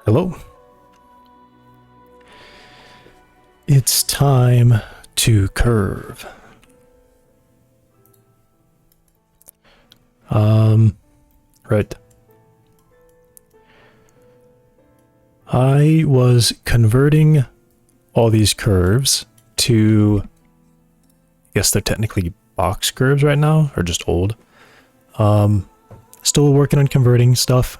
Hello. It's time to curve. Right. I was converting all these curves to, I guess they're technically box curves right now, or just old. Still working on converting stuff.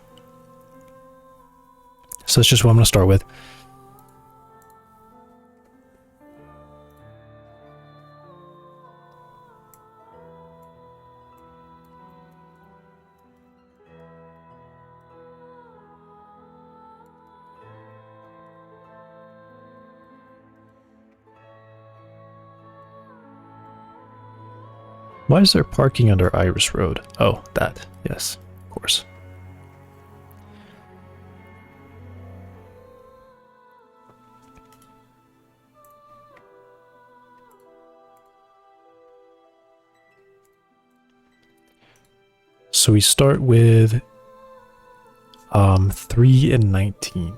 So that's just what I'm going to start with. Why is there parking under Iris Road? Oh, that. Yes, of course. So we start with 3 and 19.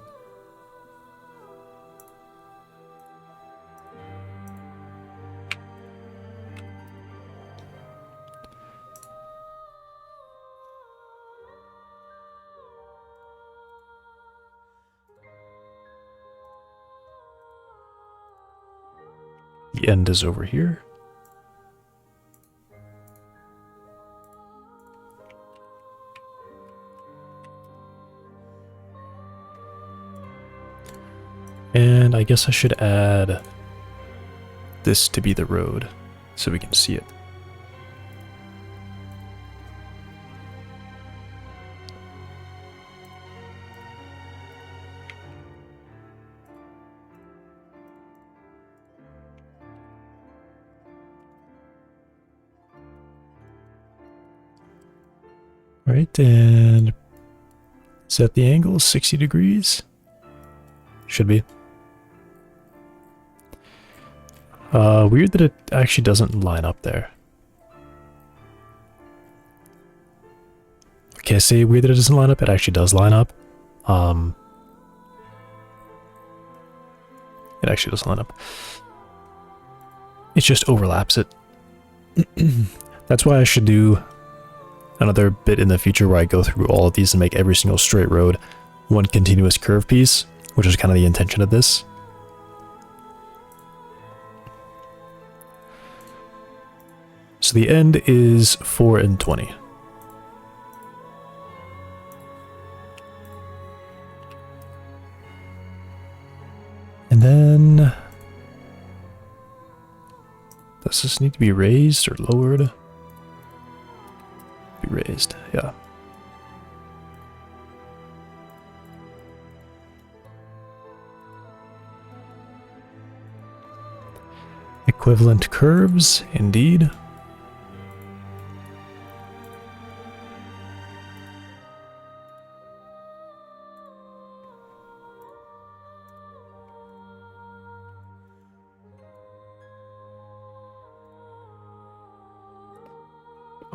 The end is over here. And I guess I should add this to be the road so we can see it. All right, and set the angle 60 degrees. Should be. Weird that it actually doesn't line up there. Okay, I say weird that it doesn't line up. It actually does line up. It actually doesn't line up. It just overlaps it. That's why I should do another bit in the future where I go through all of these and make every single straight road one continuous curve piece, which is kind of the intention of this. So the end is 4 and 20. And then, does this need to be raised or lowered? Be raised, yeah. Equivalent curves, indeed.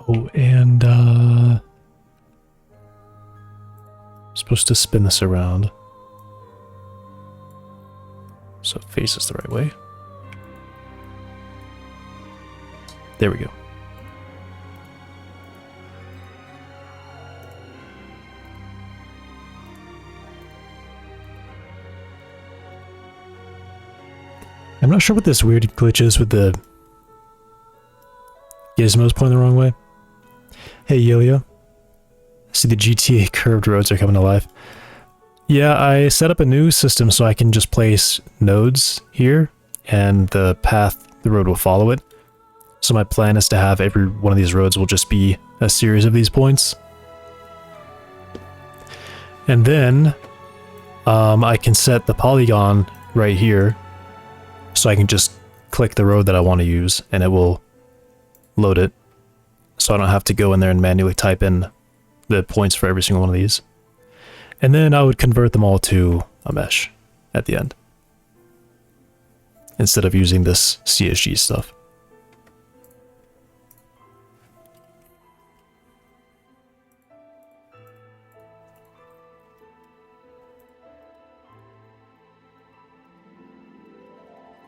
Oh, and supposed to spin this around so it faces the right way. There we go. I'm not sure what this weird glitch is with the gizmos pointing the wrong way. Hey, Yoyo. I see the GTA curved roads are coming to life. Yeah, I set up a new system so I can just place nodes here, and the path, the road will follow it. So my plan is to have every one of these roads will just be a series of these points. And then I can set the polygon right here, so I can just click the road that I want to use, and it will load it. So I don't have to go in there and manually type in the points for every single one of these. And then I would convert them all to a mesh at the end, instead of using this CSG stuff.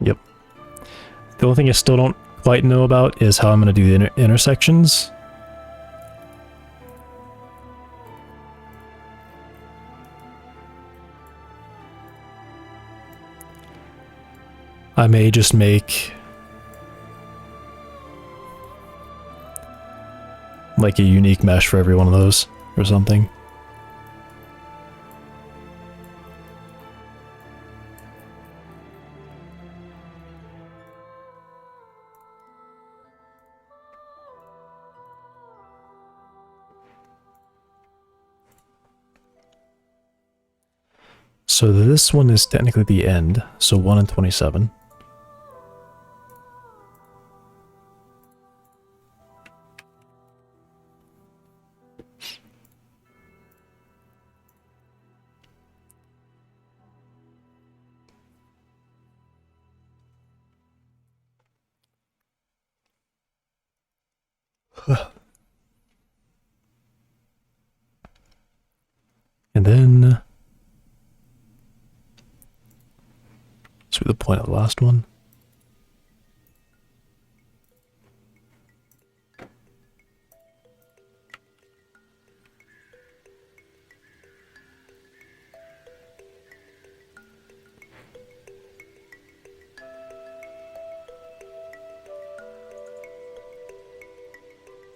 Yep. The only thing I still don't quite know about is how I'm going to do the intersections. I may just make like a unique mesh for every one of those or something. So this one is technically the end, so 1 and 27. And then to the point of the last one.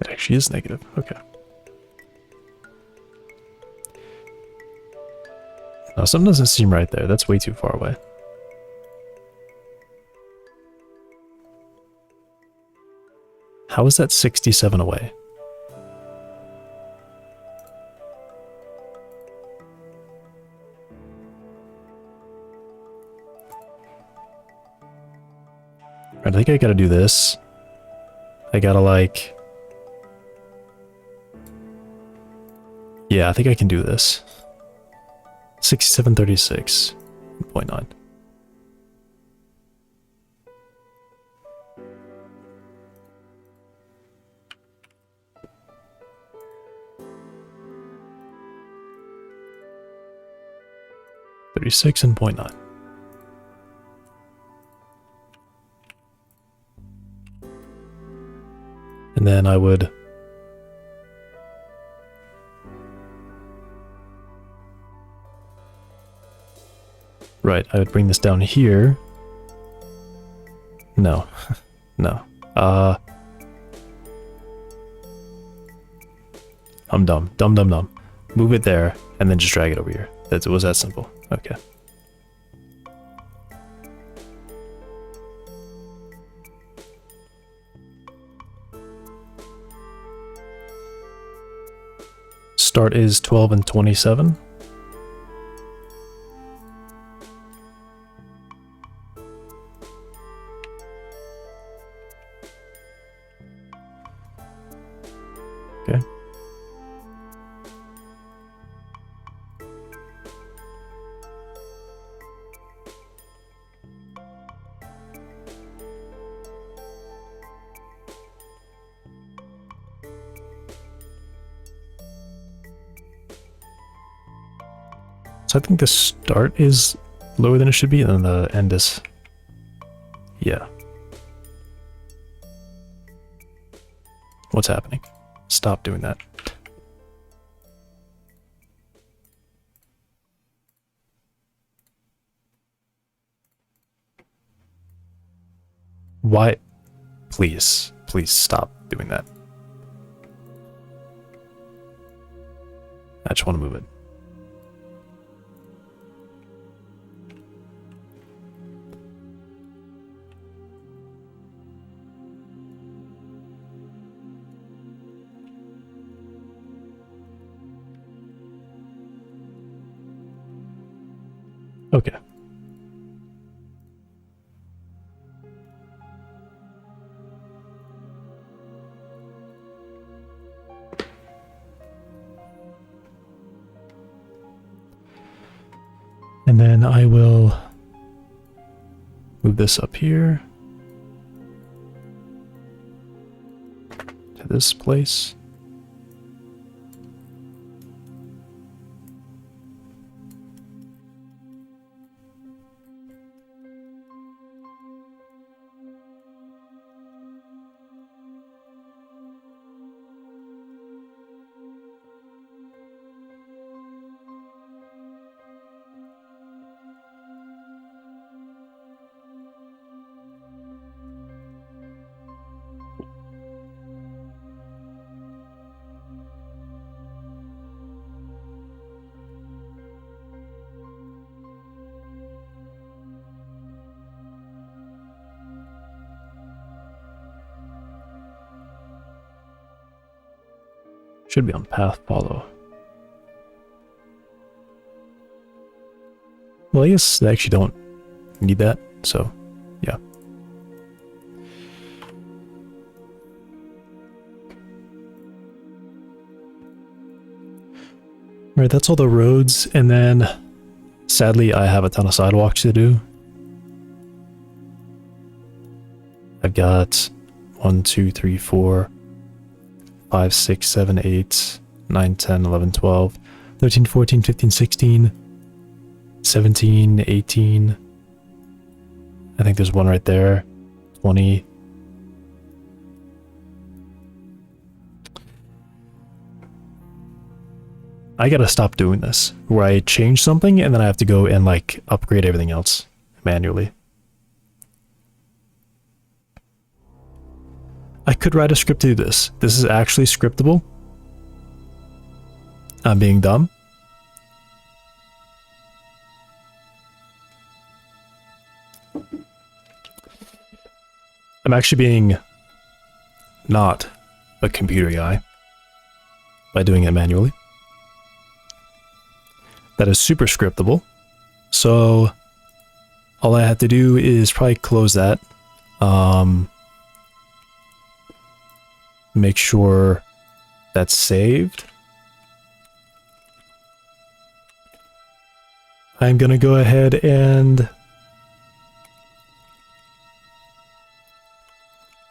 It actually is negative. Okay. No, something doesn't seem right there. That's way too far away. How is that 67 away? I think I gotta do this. I gotta like... Yeah, I think I can do this. 6736.9. .9. And then I would... Right, I would bring this down here. No. No. I'm dumb. Dumb. Move it there, and then just drag it over here. It was that simple. Okay. Start is 12 and 27. Okay. So I think the start is lower than it should be, and then the end is... Yeah. What's happening? Stop doing that. Why? Please stop doing that. I just want to move it. Okay. And then I will move this up here to this place. Should be on path follow. Well, I guess they actually don't need that, so yeah. Right, that's all the roads, and then sadly I have a ton of sidewalks to do. I've got 1, 2, 3, 4, 5, 6, 7, 8, 9, 10, 11, 12, 13, 14, 15, 16, 17, 18. I think there's one right there. 20. I gotta stop doing this, where I change something and then I have to go and like upgrade everything else manually. I could write a script to do this. This is actually scriptable. I'm being dumb. I'm actually being not a computer guy by doing it manually. That is super scriptable. So all I have to do is probably close that. Make sure that's saved. I'm gonna go ahead and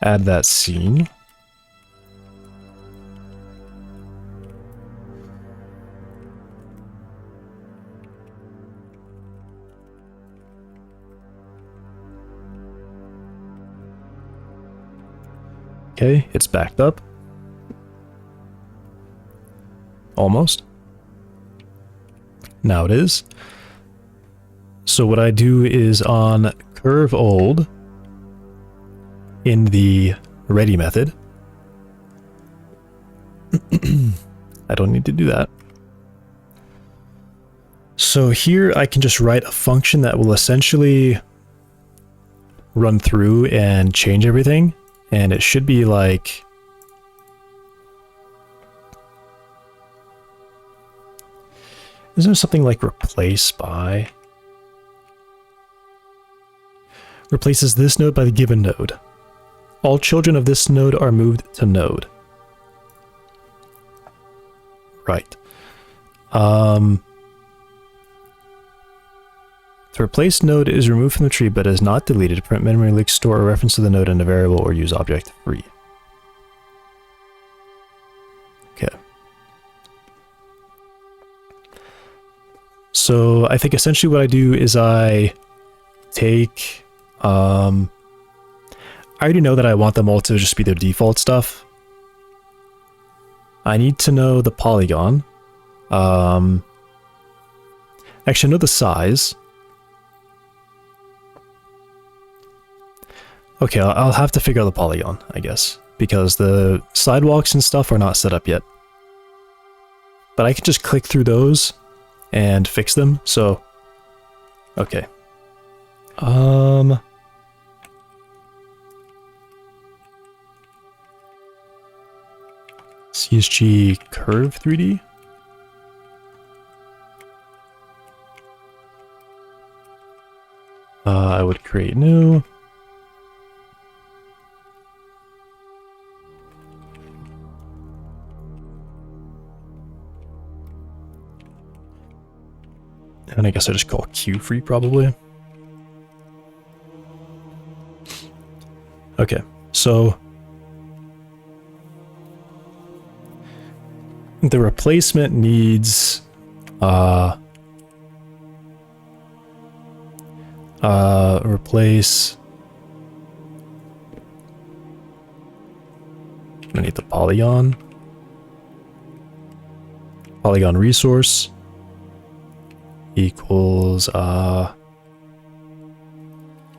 add that scene. Okay, it's backed up. Almost. Now it is. So what I do is on curve old in the ready method. I don't need to do that. So here I can just write a function that will essentially run through and change everything. And it should be like, isn't there something like replace by? Replaces this node by the given node. All children of this node are moved to node. Right. The replaced node is removed from the tree but is not deleted. Print memory leak, store a reference to the node in a variable, or use object free. Okay. So I think essentially what I do is I take, I already know that I want them all to just be their default stuff. I need to know the polygon. Actually, I know the size. Okay, I'll have to figure out the polygon, I guess, because the sidewalks and stuff are not set up yet. But I can just click through those and fix them, so... Okay. CSG curve 3D? I would create new. And I guess I just call Q free probably. Okay, so the replacement needs replace. I need the polygon resource equals polygon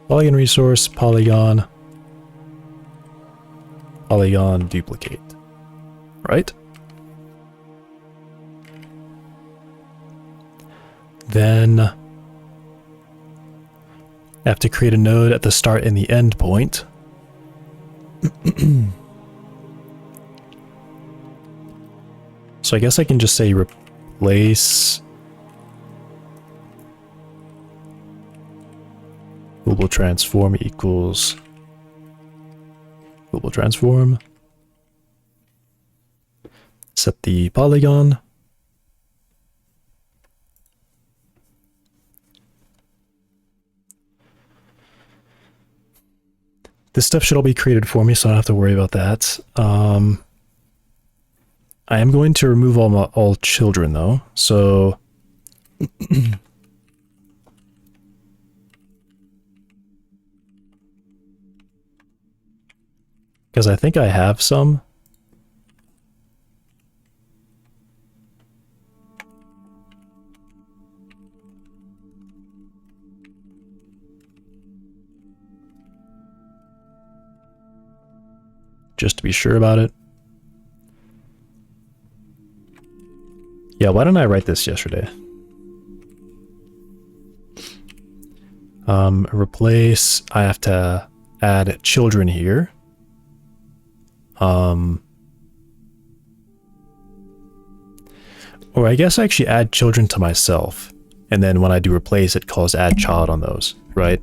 resource polygon duplicate, right? Then I have to create a node at the start and the end point. So I guess I can just say replace global transform equals global transform. Set the polygon. This stuff should all be created for me, so I don't have to worry about that. I am going to remove all children though, so because I think I have some. Just to be sure about it. Yeah, why didn't I write this yesterday? Replace, I have to add children here. Or I guess I actually add children to myself. And then when I do replace, it calls add child on those, right?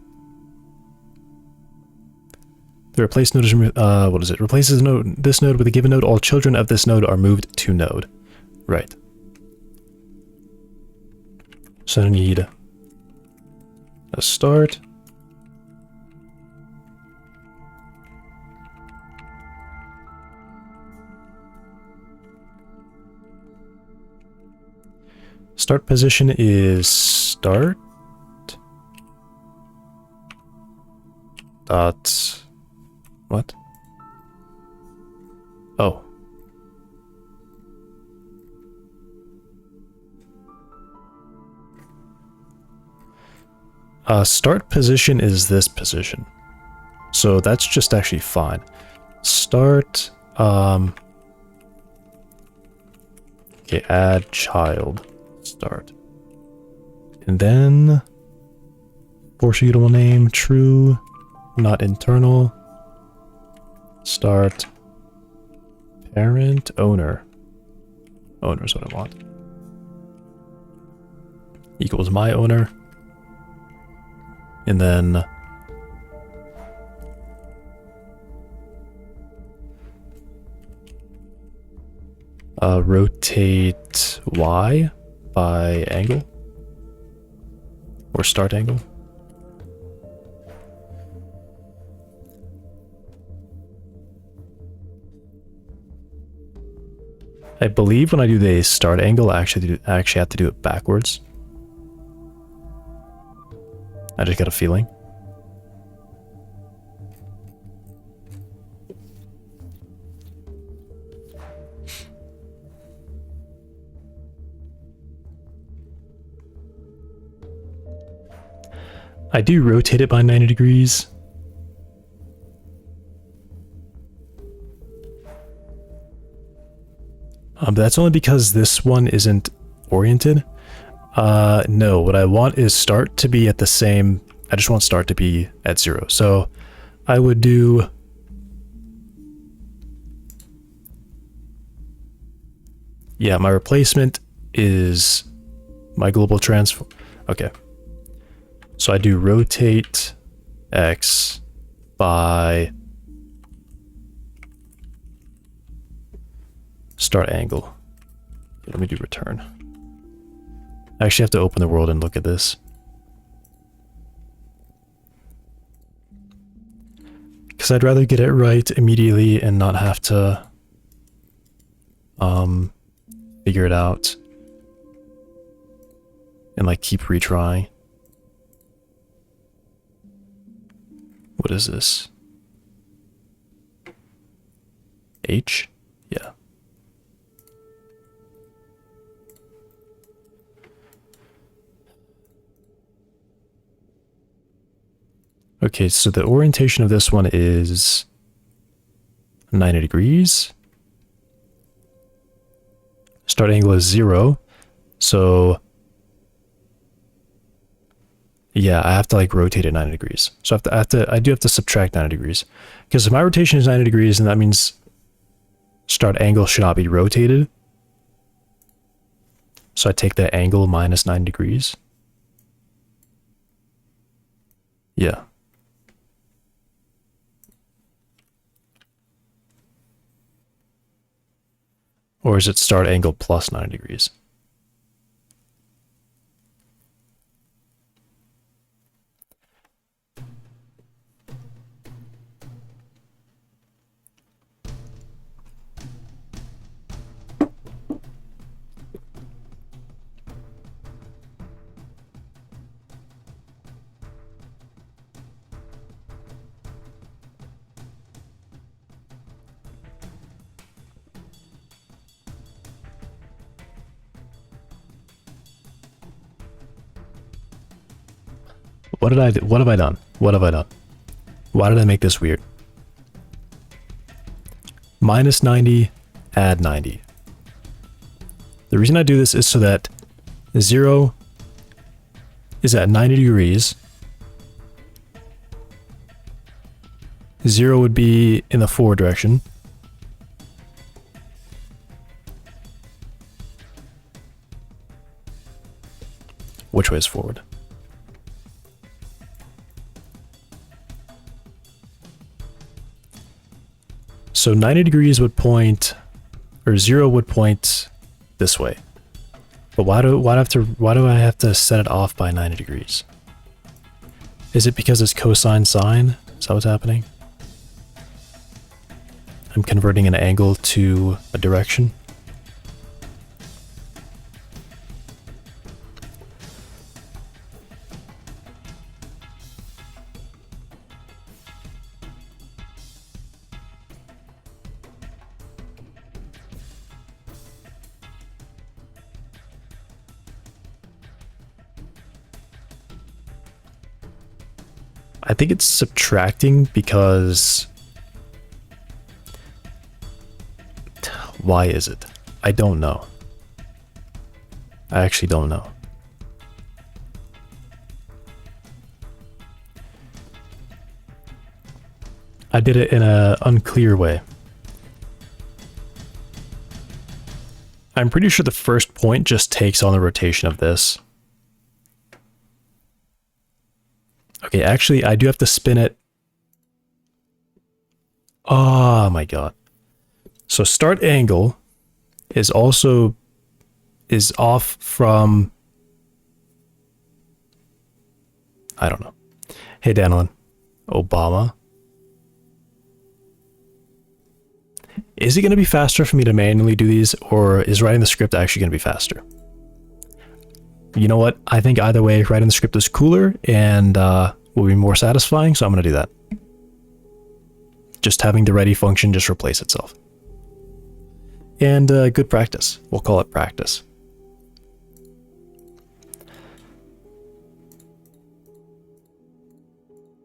The replace node is, what is it? Replaces this node with a given node. All children of this node are moved to node. Right. So I need a start. Start position is start. Dot. What? Oh. Start position is this position. So that's just actually fine. Start, okay, add child, start. And then, foreseeable name, true, not internal. Start, parent, owner. Owner is what I want. Equals my owner. And then rotate Y by angle or start angle. I believe when I do the start angle, I actually have to do it backwards. I just got a feeling. I do rotate it by 90 degrees. But that's only because this one isn't oriented. No, what I want is start to be at the same, I just want start to be at 0. So I would do, yeah, my replacement is my global transform. Okay. So I do rotate X by start angle. Let me do return. I actually have to open the world and look at this. Because I'd rather get it right immediately and not have to figure it out and like keep retrying. What is this? H? Yeah. Okay, so the orientation of this one is 90 degrees. Start angle is 0. So yeah, I have to like rotate it 90 degrees. So I do have to subtract 90 degrees. Because if my rotation is 90 degrees, then that means start angle should not be rotated. So I take that angle minus 9 degrees. Yeah. Or is it start angle plus 9 degrees? What did I do? What have I done? What have I done? Why did I make this weird? Minus 90, add 90. The reason I do this is so that 0 is at 90 degrees. 0 would be in the forward direction. Which way is forward? So 90 degrees would point, or 0 would point this way. But why do I have to set it off by 90 degrees? Is it because it's cosine sine? Is that what's happening? I'm converting an angle to a direction. I think it's subtracting because... Why is it? I don't know. I actually don't know. I did it in an unclear way. I'm pretty sure the first point just takes on the rotation of this. Okay, actually, I do have to spin it. Oh my god. So start angle is also off from, I don't know. Hey, Danilin. Obama. Is it going to be faster for me to manually do these, or is writing the script actually going to be faster? You know what? I think either way, writing the script is cooler and will be more satisfying, so I'm going to do that. Just having the ready function just replace itself. And good practice. We'll call it practice.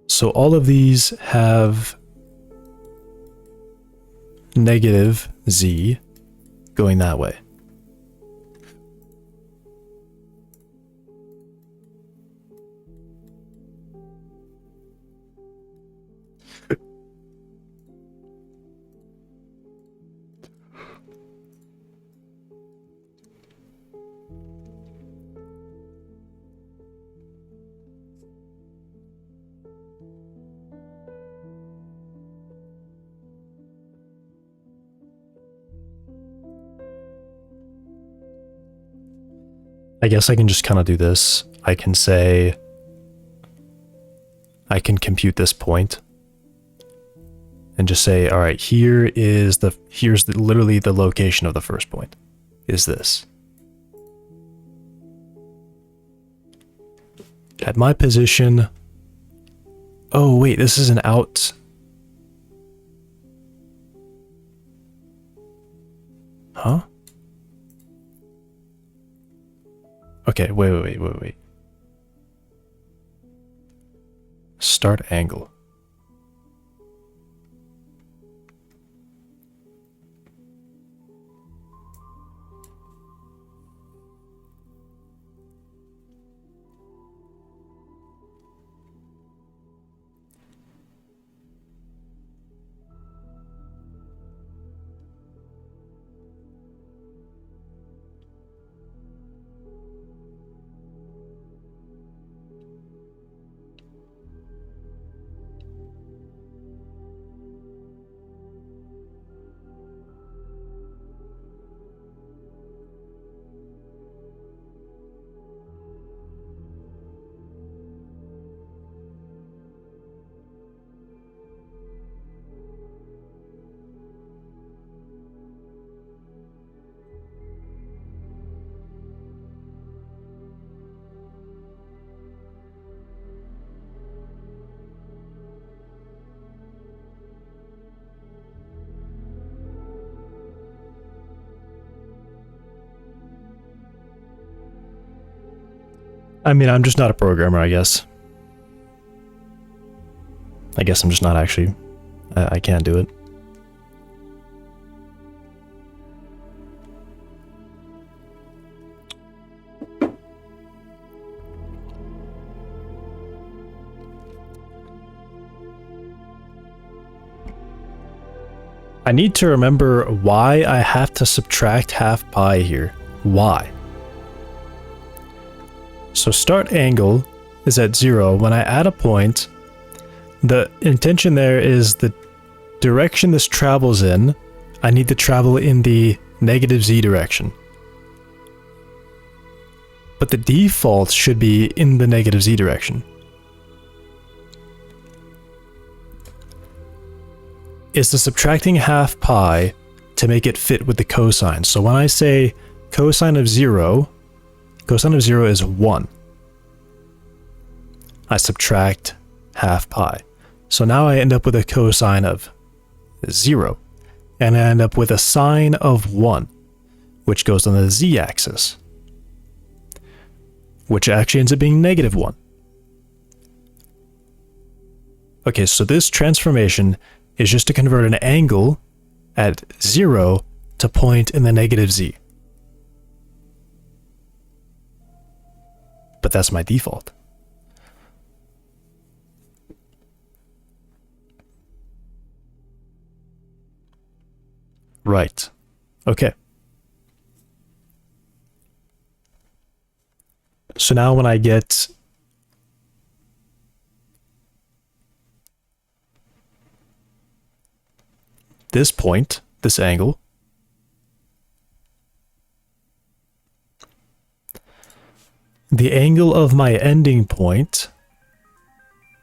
So all of these have negative z going that way. I guess I can just kind of do this. I can say, I can compute this point and just say, all right, here's literally the location of the first point is this. At my position, oh wait, this is an out. Huh? Okay, wait. Start angle. I mean, I'm just not a programmer, I guess. I guess I'm just not actually. I can't do it. I need to remember why I have to subtract half pi here. Why? So start angle is at 0. When I add a point, the intention there is the direction this travels in, I need to travel in the negative z direction. But the default should be in the negative z direction. Is the subtracting half pi to make it fit with the cosine. So when I say cosine of 0 is 1. I subtract half pi. So now I end up with a cosine of 0. And I end up with a sine of 1, which goes on the z-axis, which actually ends up being negative 1. Okay, so this transformation is just to convert an angle at 0 to point in the negative z. But that's my default. Right. Okay. So now when I get this point, this angle, the angle of my ending point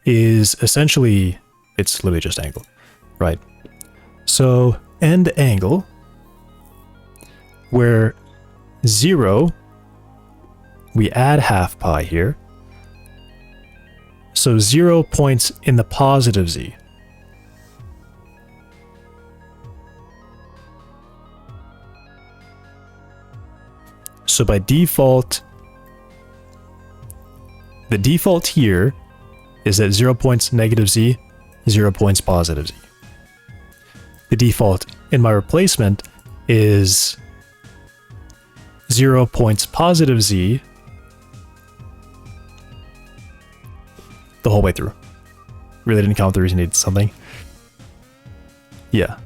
is essentially, it's literally just angle, right? So end angle, where 0, we add half pi here. So 0 points in the positive z. So by default, the default here is that 0 points negative z, 0 points positive z. The default in my replacement is 0 points positive z the whole way through. Really didn't count the reason needed something. Yeah.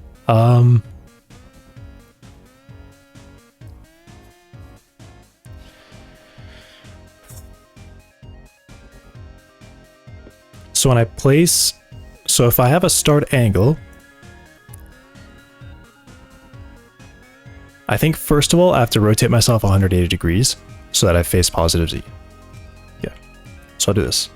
So when I place, so if I have a start angle, I think first of all I have to rotate myself 180 degrees, so that I face positive Z. Yeah, so I'll do this.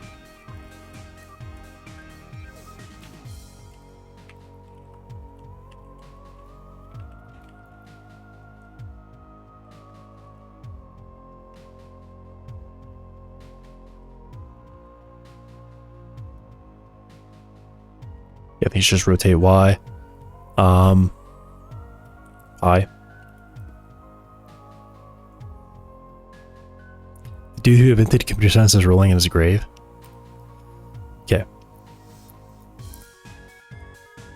Yeah, these just rotate Y. I. The dude who invented computer science is rolling in his grave. Okay.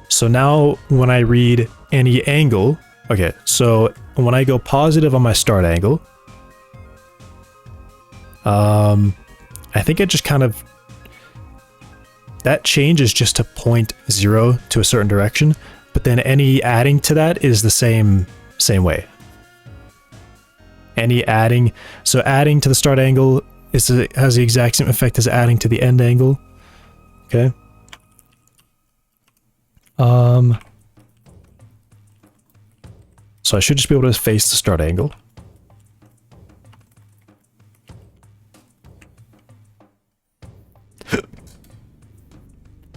So now when I read any angle, okay, so when I go positive on my start angle, I think it just kind of, that changes just to 0.0 to a certain direction, but then any adding to that is the same way. Any adding, so adding to the start angle has the exact same effect as adding to the end angle. Okay. So I should just be able to face the start angle.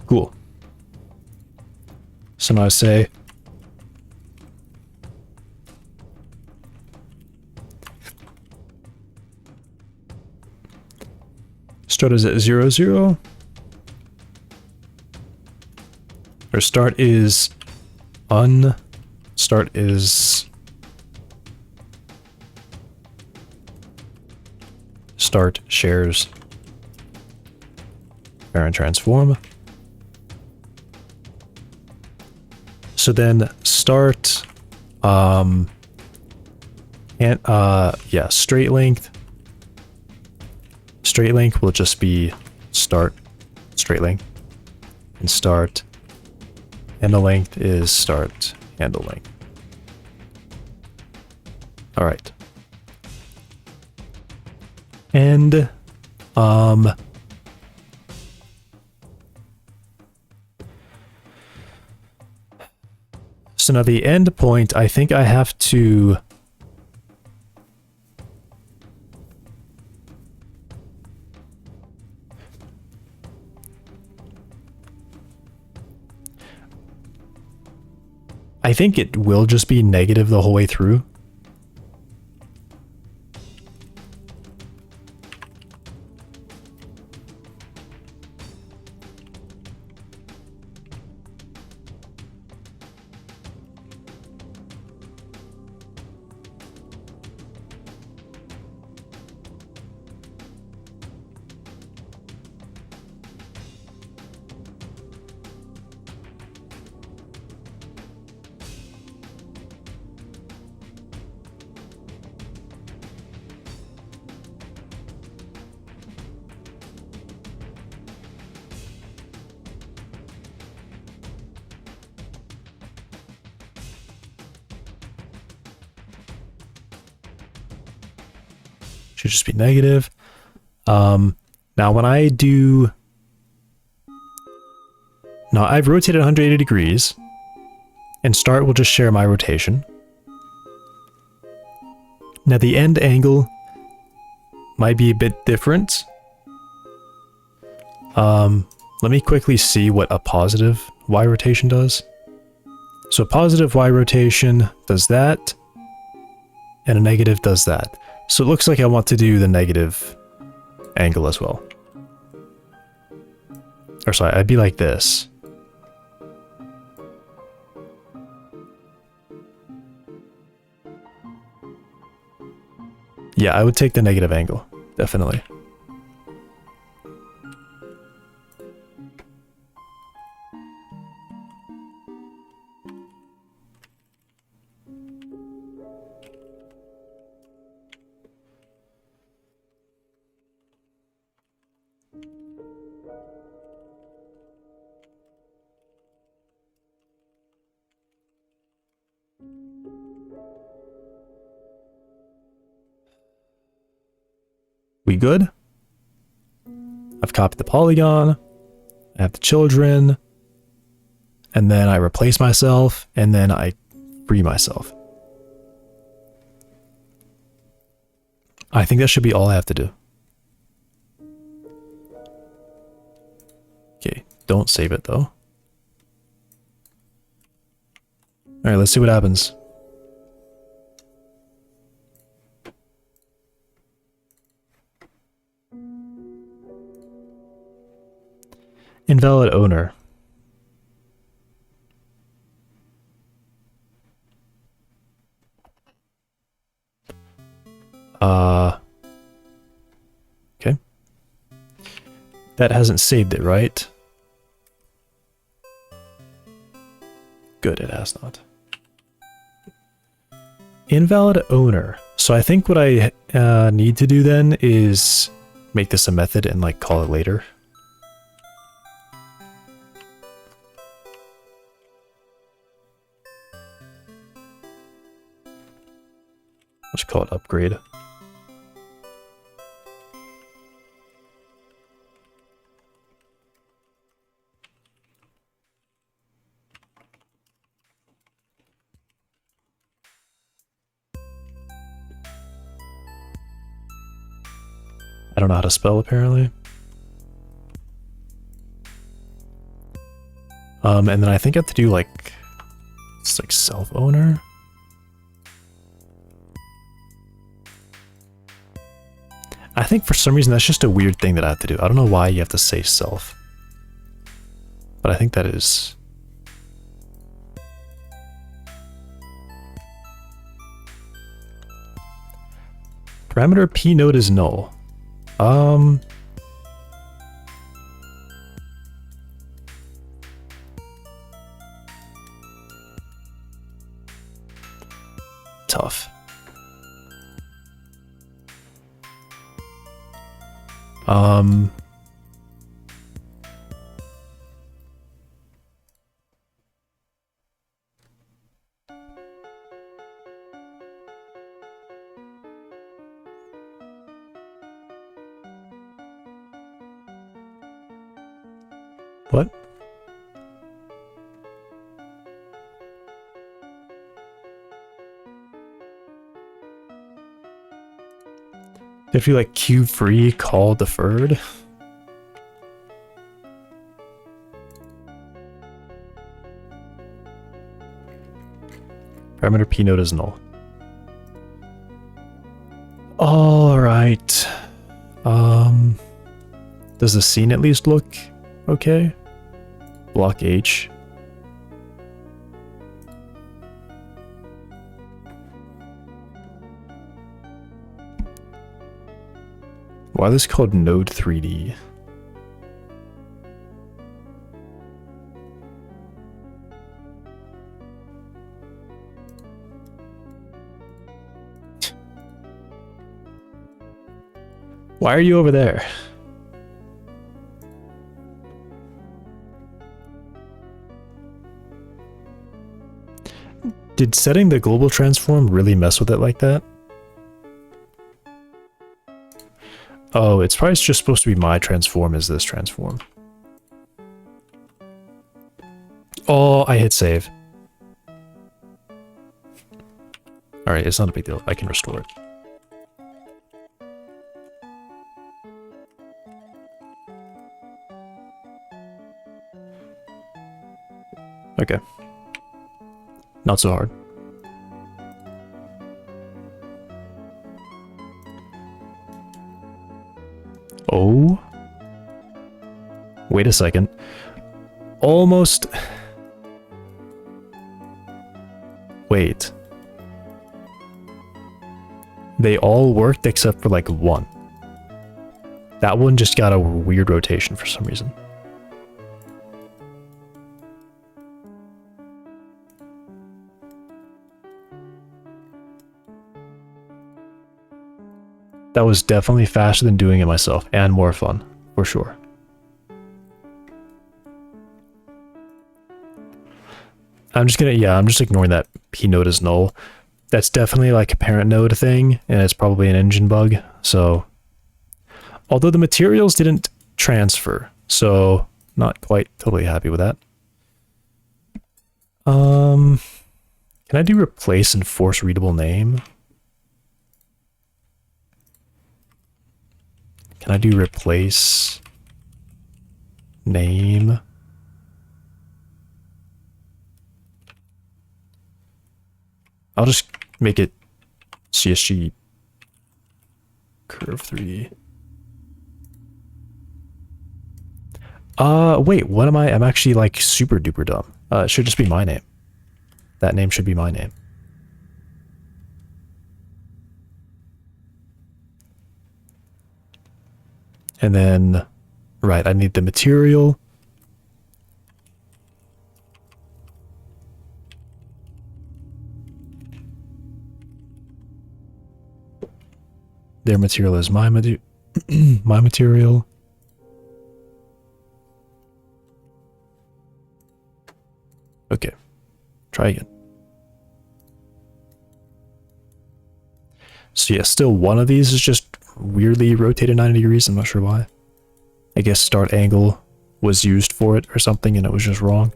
Cool. So now I say start is at 0, 0. Or start is start is start shares parent transform. So then start yeah, straight length will just be start straight length, and start handle length is start handle length. All right. And so now the end point, I think I have to I think it will just be negative the whole way through. Should just be negative. Now when I do... Now I've rotated 180 degrees, and start will just share my rotation. Now the end angle might be a bit different. Let me quickly see what a positive Y rotation does. So a positive Y rotation does that, and a negative does that. So it looks like I want to do the negative angle as well. Or sorry, I'd be like this. Yeah, I would take the negative angle, definitely. We good? I've copied the polygon, I have the children, and then I replace myself, and then I free myself. I think that should be all I have to do. Okay, don't save it though. Alright, let's see what happens. Invalid owner. Okay. That hasn't saved it, right? Good, it has not. Invalid owner. So I think what I need to do then is make this a method and like call it later. Let's call it upgrade. I don't know how to spell apparently. And then I think I have to do like, it's like self-owner. I think for some reason that's just a weird thing that I have to do. I don't know why you have to say self. But I think that is... Parameter p node is null. Tough. What? If you like queue free call deferred. Parameter p node is null. All right. Does the scene at least look okay? Block H. Why is this called Node 3D? Why are you over there? Did setting the global transform really mess with it like that? Oh, it's probably just supposed to be my transform is this transform. Oh, I hit save. Alright, it's not a big deal. I can restore it. Okay. Not so hard. Oh. Wait a second. Almost. Wait. They all worked except for like one. That one just got a weird rotation for some reason. That was definitely faster than doing it myself, and more fun, for sure. I'm just ignoring that p node is null. That's definitely like a parent node thing, and it's probably an engine bug, so... Although the materials didn't transfer, so not quite totally happy with that. Can I do replace and force readable name? Can I do replace name? I'll just make it CSG curve 3D. Wait, what am I? I'm actually like super duper dumb. It should just be my name. That name should be my name. And then, right, I need the material. Their material is my my material. Okay, try again. So yeah, still one of these is just weirdly rotated 90 degrees. I'm not sure why. I guess start angle was used for it or something and it was just wrong.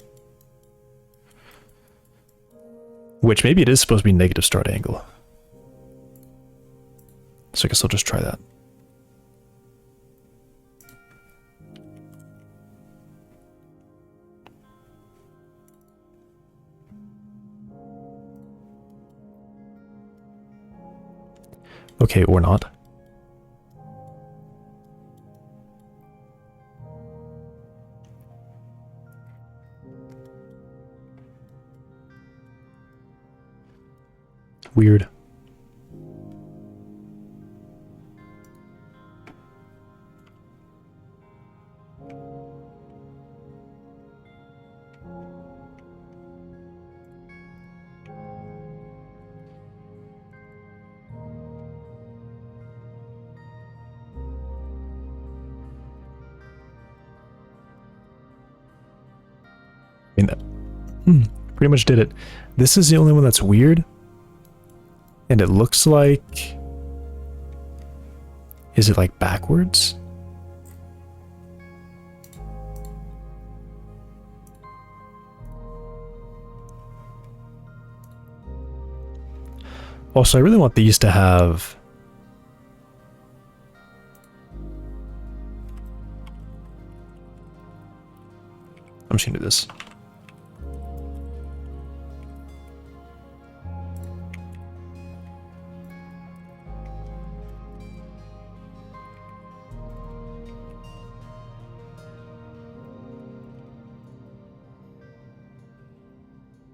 Which maybe it is supposed to be negative start angle. So I guess I'll just try that. Okay, or not. Weird. I mean, pretty much did it. This is the only one that's weird. And it looks like... Is it like backwards? Also, I really want these to have... I'm just gonna do this.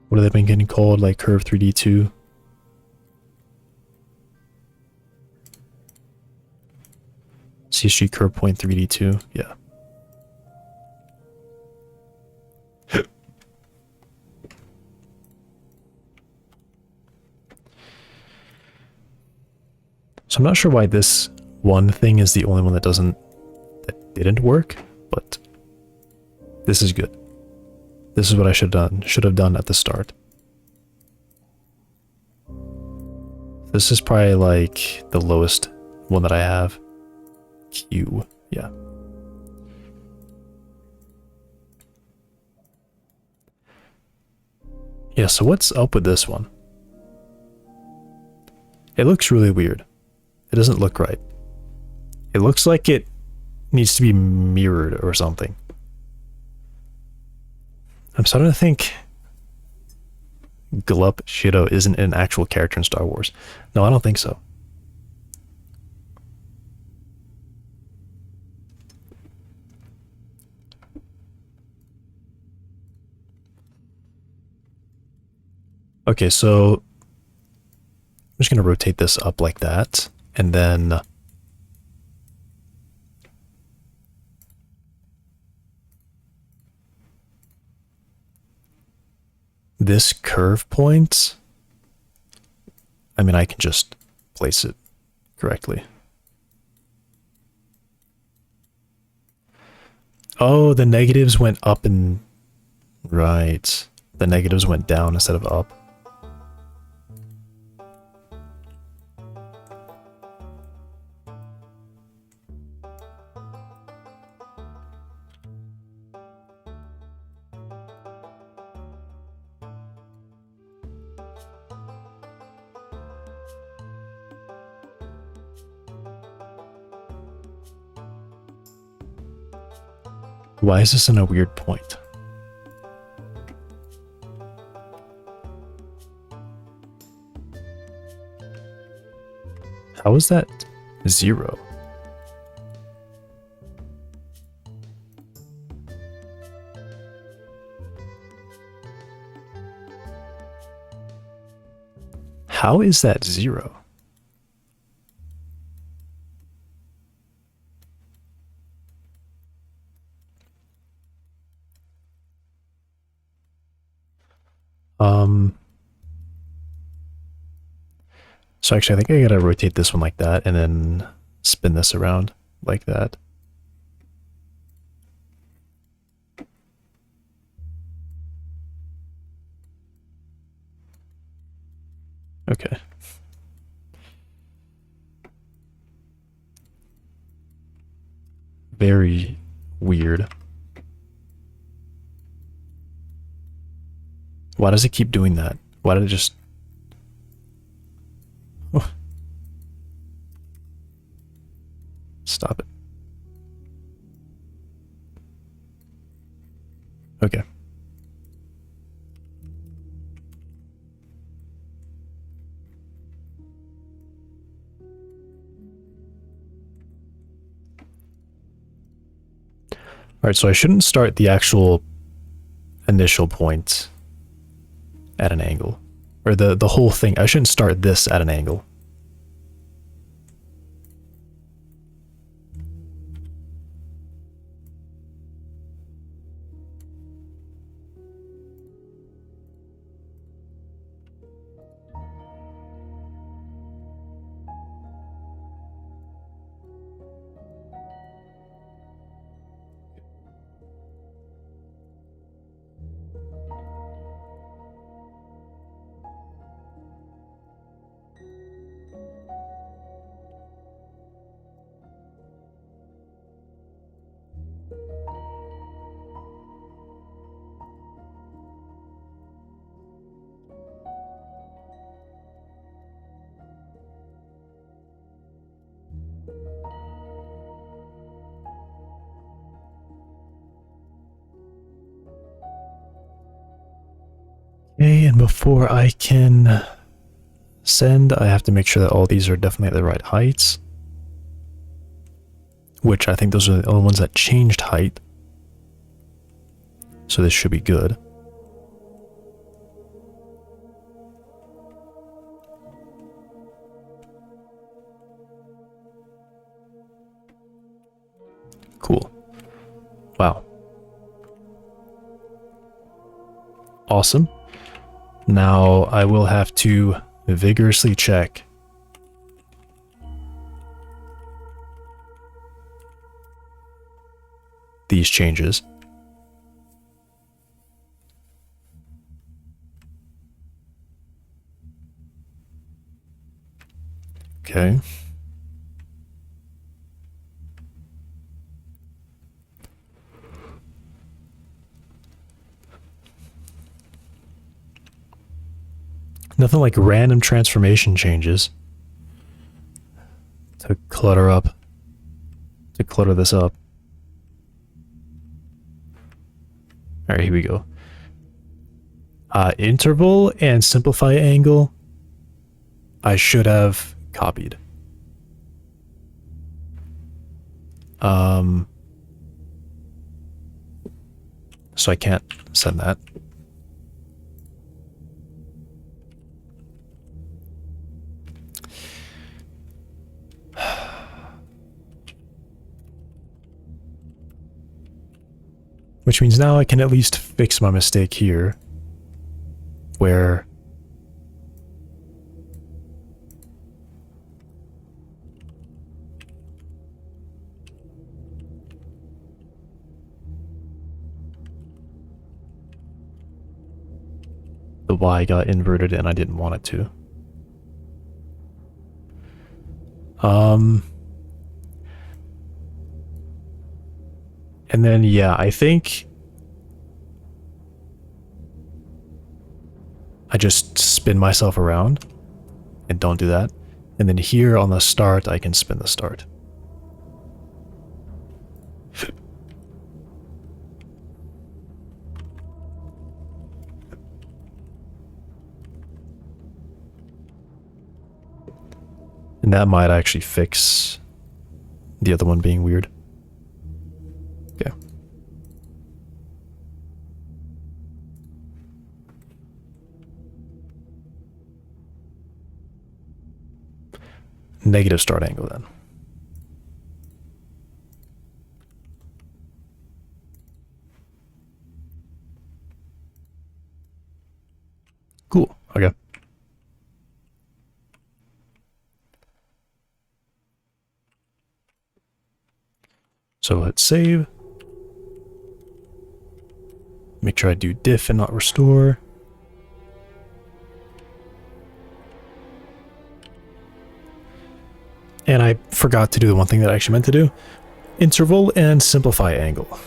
What have they been getting called? Like Curve 3D 2? CSG Curve Point 3D 2? Yeah. So I'm not sure why this one thing is the only one that didn't work, but this is good. This is what I should have done at the start. This is probably like the lowest one that I have. Q, yeah. Yeah, so what's up with this one? It looks really weird. It doesn't look right. It looks like it needs to be mirrored or something. I'm starting to think Godot isn't an actual character in Star Wars. No, I don't think so. Okay, so I'm just going to rotate this up like that, and then this curve point, I mean, I can just place it correctly. Oh, the negatives went up and... Right. The negatives went down instead of up. Why is this in a weird point? How is that 0? How is that 0? So actually I think I gotta rotate this one like that and then spin this around like that. Okay. Very weird. Why does it keep doing that? Why did it just... Oh. Stop it. Okay. Alright, so I shouldn't start the actual initial point at an angle. Or the whole thing. I shouldn't start this at an angle. Okay, and before I can send, I have to make sure that all these are definitely at the right heights. Which I think those are the only ones that changed height. So this should be good. Cool. Wow. Awesome. Now I will have to vigorously check these changes. Okay. Nothing like random transformation changes to clutter this up. All right, here we go. Interval and simplify angle, I should have copied. So I can't send that. Which means now I can at least fix my mistake here, where the Y got inverted and I didn't want it to. And then, yeah, I think I just spin myself around and don't do that. And then here on the start, I can spin the start. And that might actually fix the other one being weird. Okay. Negative start angle then. Cool. Okay. So let's save. Make sure I do diff and not restore. And I forgot to do the one thing that I actually meant to do. Interval and simplify angle.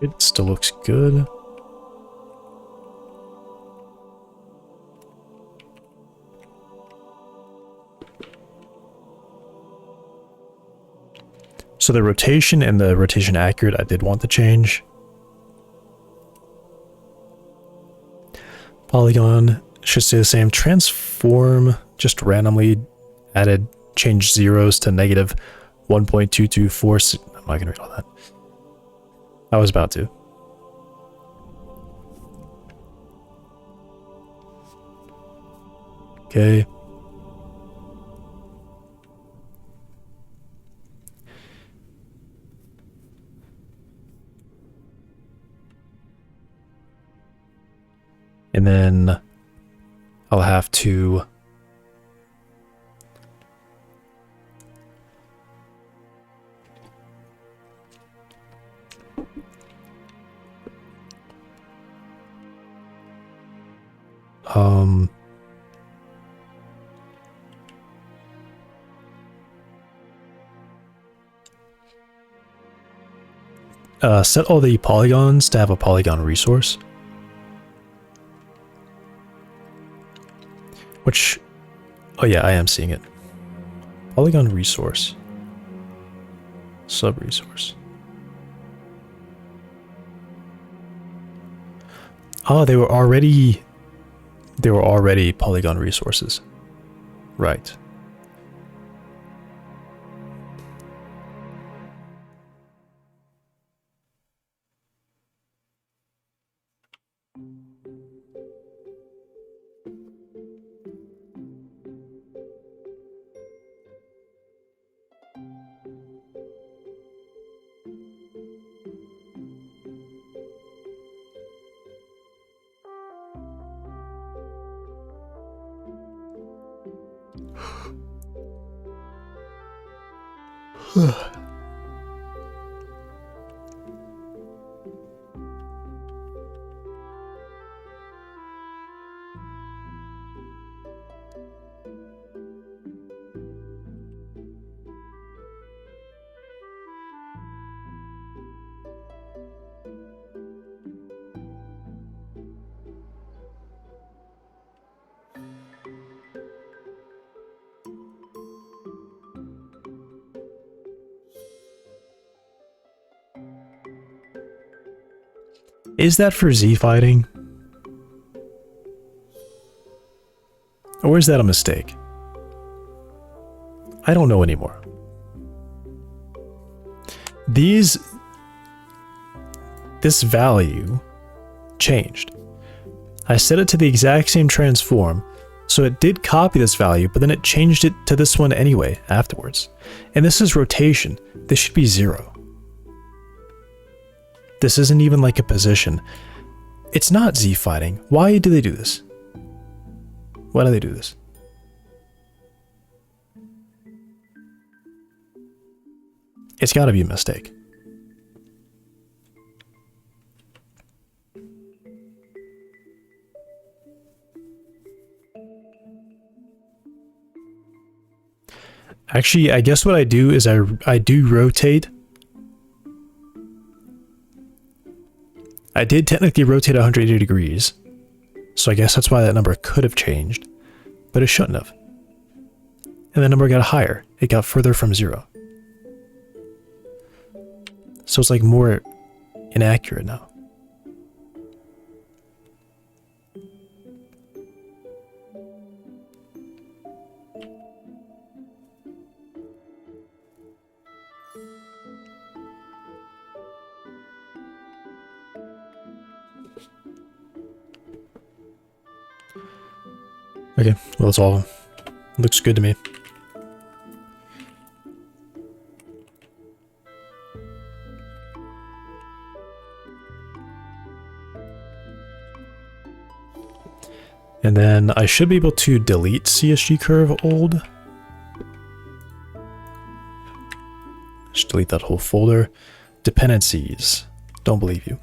It still looks good. So the rotation and the rotation accurate I did want to change. Polygon should stay the same. Transform just randomly added, changed zeros to negative 1.224. I'm not gonna read all that. I was about to. Okay. And then I'll have to set all the polygons to have a polygon resource. Which, oh yeah, I am seeing it. Polygon resource. Sub-resource. Oh, they were already polygon resources. Right. Is that for Z fighting? Or is that a mistake? I don't know anymore. This value changed. I set it to the exact same transform, so it did copy this value, but then it changed it to this one anyway afterwards. And this is rotation. This should be 0. This isn't even like a position. It's not Z fighting. Why do they do this? Why do they do this? It's gotta be a mistake. Actually, I guess what I do is I do rotate. I did technically rotate 180 degrees. So I guess that's why that number could have changed. But it shouldn't have. And the number got higher. It got further from 0. So it's like more inaccurate now. Okay, well, it's all looks good to me. And then I should be able to delete CSG curve old. Just delete that whole folder. Dependencies. Don't believe you.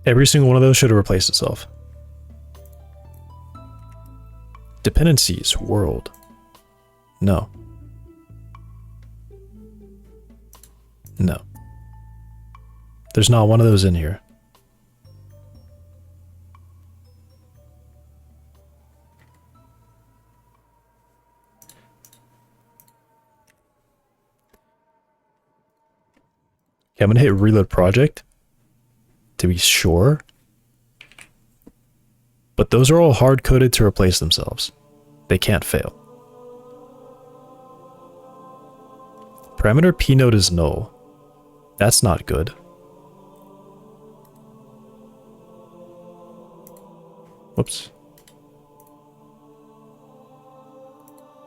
Every single one of those should have replaced itself. Dependencies, world. No. No. There's not one of those in here. Okay, I'm gonna hit reload project to be sure. But those are all hard-coded to replace themselves. They can't fail. Parameter p node is null. That's not good. Whoops.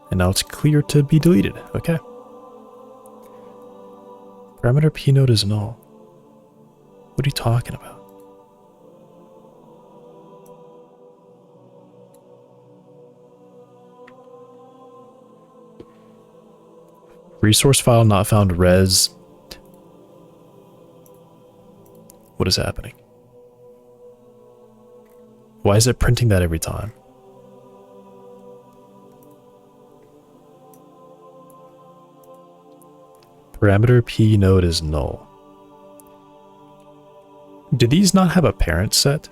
And now it's clear to be deleted. Okay. Parameter p node is null. What are you talking about? Resource file not found res. What is happening? Why is it printing that every time? Parameter p node is null. Do these not have a parent set?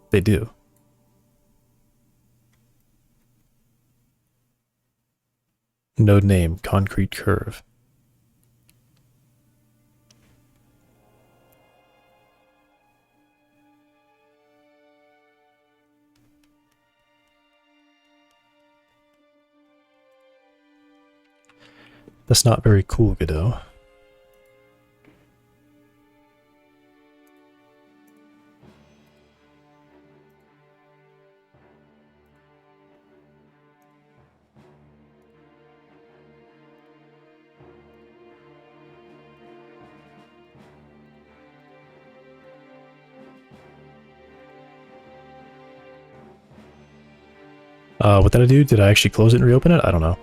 They do. Node name, concrete curve. That's not very cool, Godot. What did I do? Did I actually close it and reopen it? I don't know.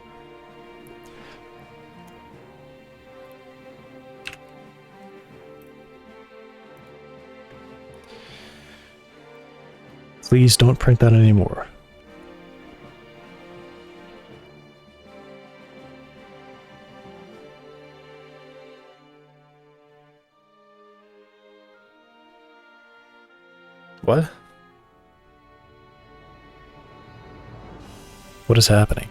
Please don't print that anymore. What? What is happening?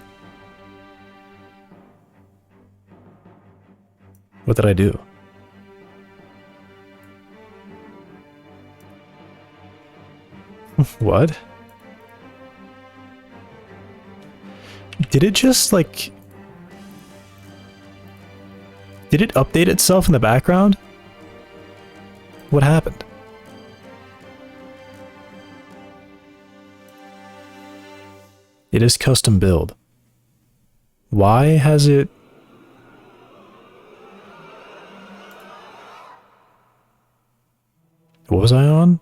What did I do? What? Did it just, like... Did it update itself in the background? What happened? It is custom build. Why has it... What was I on?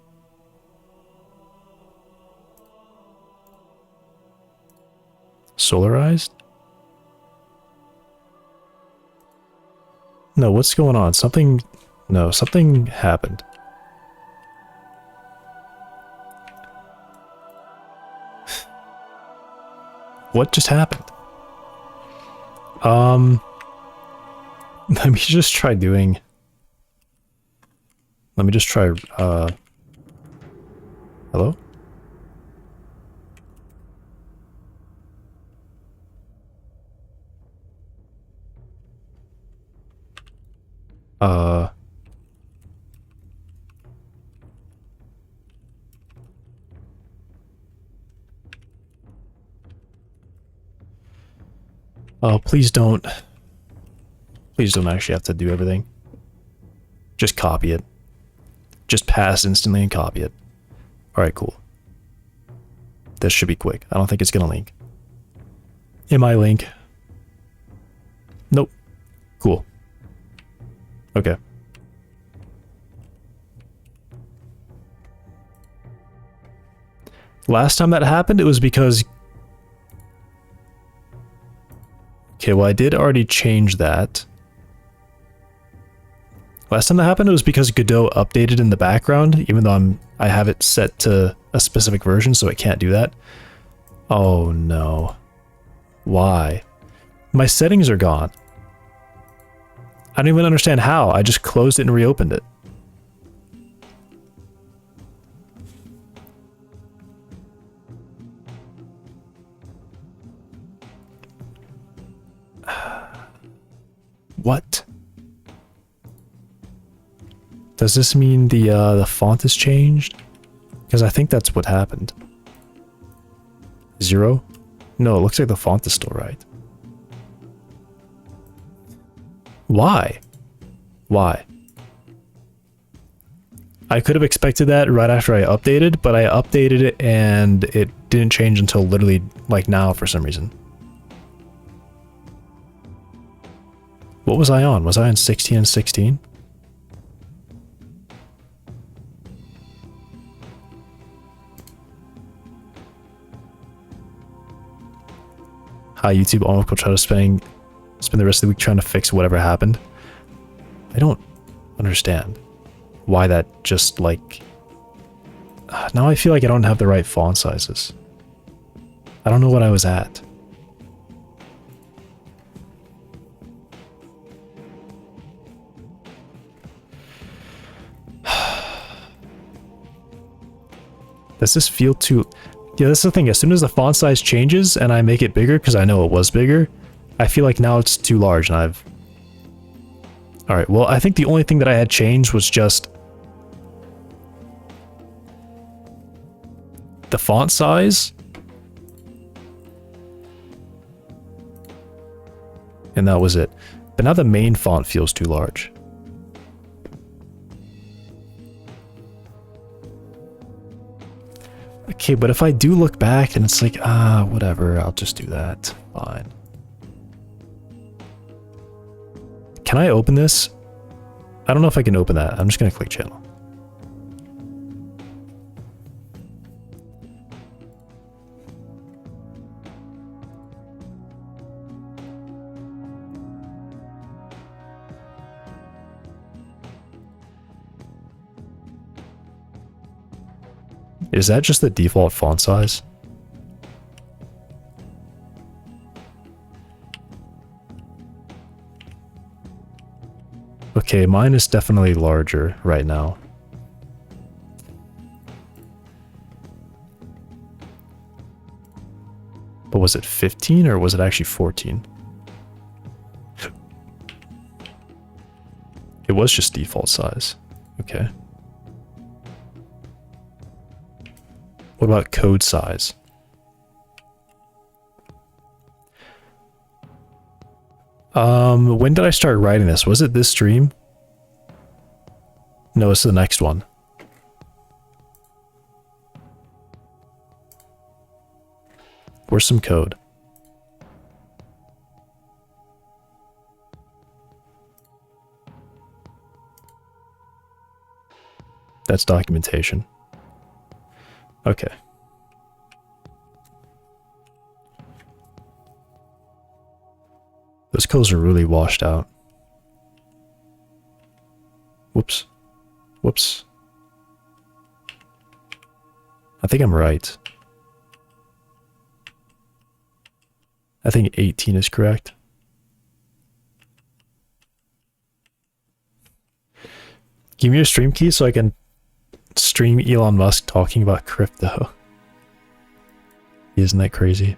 Solarized? No, what's going on? Something... No, something happened. What just happened? Let me just try doing... Let me just try, hello? Oh, please don't. Please don't actually have to do everything. Just copy it. Just pass instantly and copy it. Alright, cool. This should be quick. I don't think it's gonna link. Am I link? Nope. Cool. Okay. Last time that happened, it was because... Okay, well I did already change that. Last time that happened, it was because Godot updated in the background, even though I have it set to a specific version, so it can't do that. Oh no. Why? My settings are gone. I don't even understand how. I just closed it and reopened it. What? Does this mean the font has changed? Because I think that's what happened. 0? No, it looks like the font is still right. Why? Why? I could have expected that right after I updated, but I updated it and it didn't change until literally like now for some reason. What was I on? Was I on 16 and 16? Hi YouTube, Almost will try to spend the rest of the week trying to fix whatever happened. I don't understand why that just like... Now I feel like I don't have the right font sizes. I don't know what I was at. Does this feel too... Yeah, that's the thing. As soon as the font size changes and I make it bigger, because I know it was bigger, I feel like now it's too large and I've... Alright, well, I think the only thing that I had changed was just... the font size. And that was it. But now the main font feels too large. Okay, but if I do look back and it's like, whatever, I'll just do that. Fine. Can I open this? I don't know if I can open that. I'm just gonna click channel. Is that just the default font size? Okay, mine is definitely larger right now. But was it 15 or was it actually 14? It was just default size. Okay. What about code size? When did I start writing this? Was it this stream? No, it's the next one. Where's some code? That's documentation. Okay. Those codes are really washed out. Whoops. Whoops. I think I'm right. I think 18 is correct. Give me your stream key so I can stream Elon Musk talking about crypto. Isn't that crazy?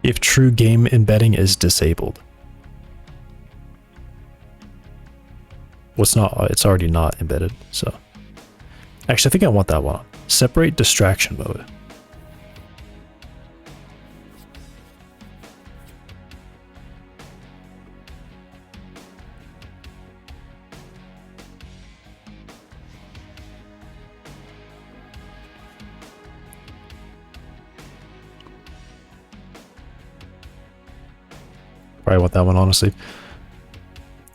If true game embedding is disabled. Well, it's not, it's already not embedded, so. Actually, I think I want that one on. Separate distraction mode. Probably want that one, honestly.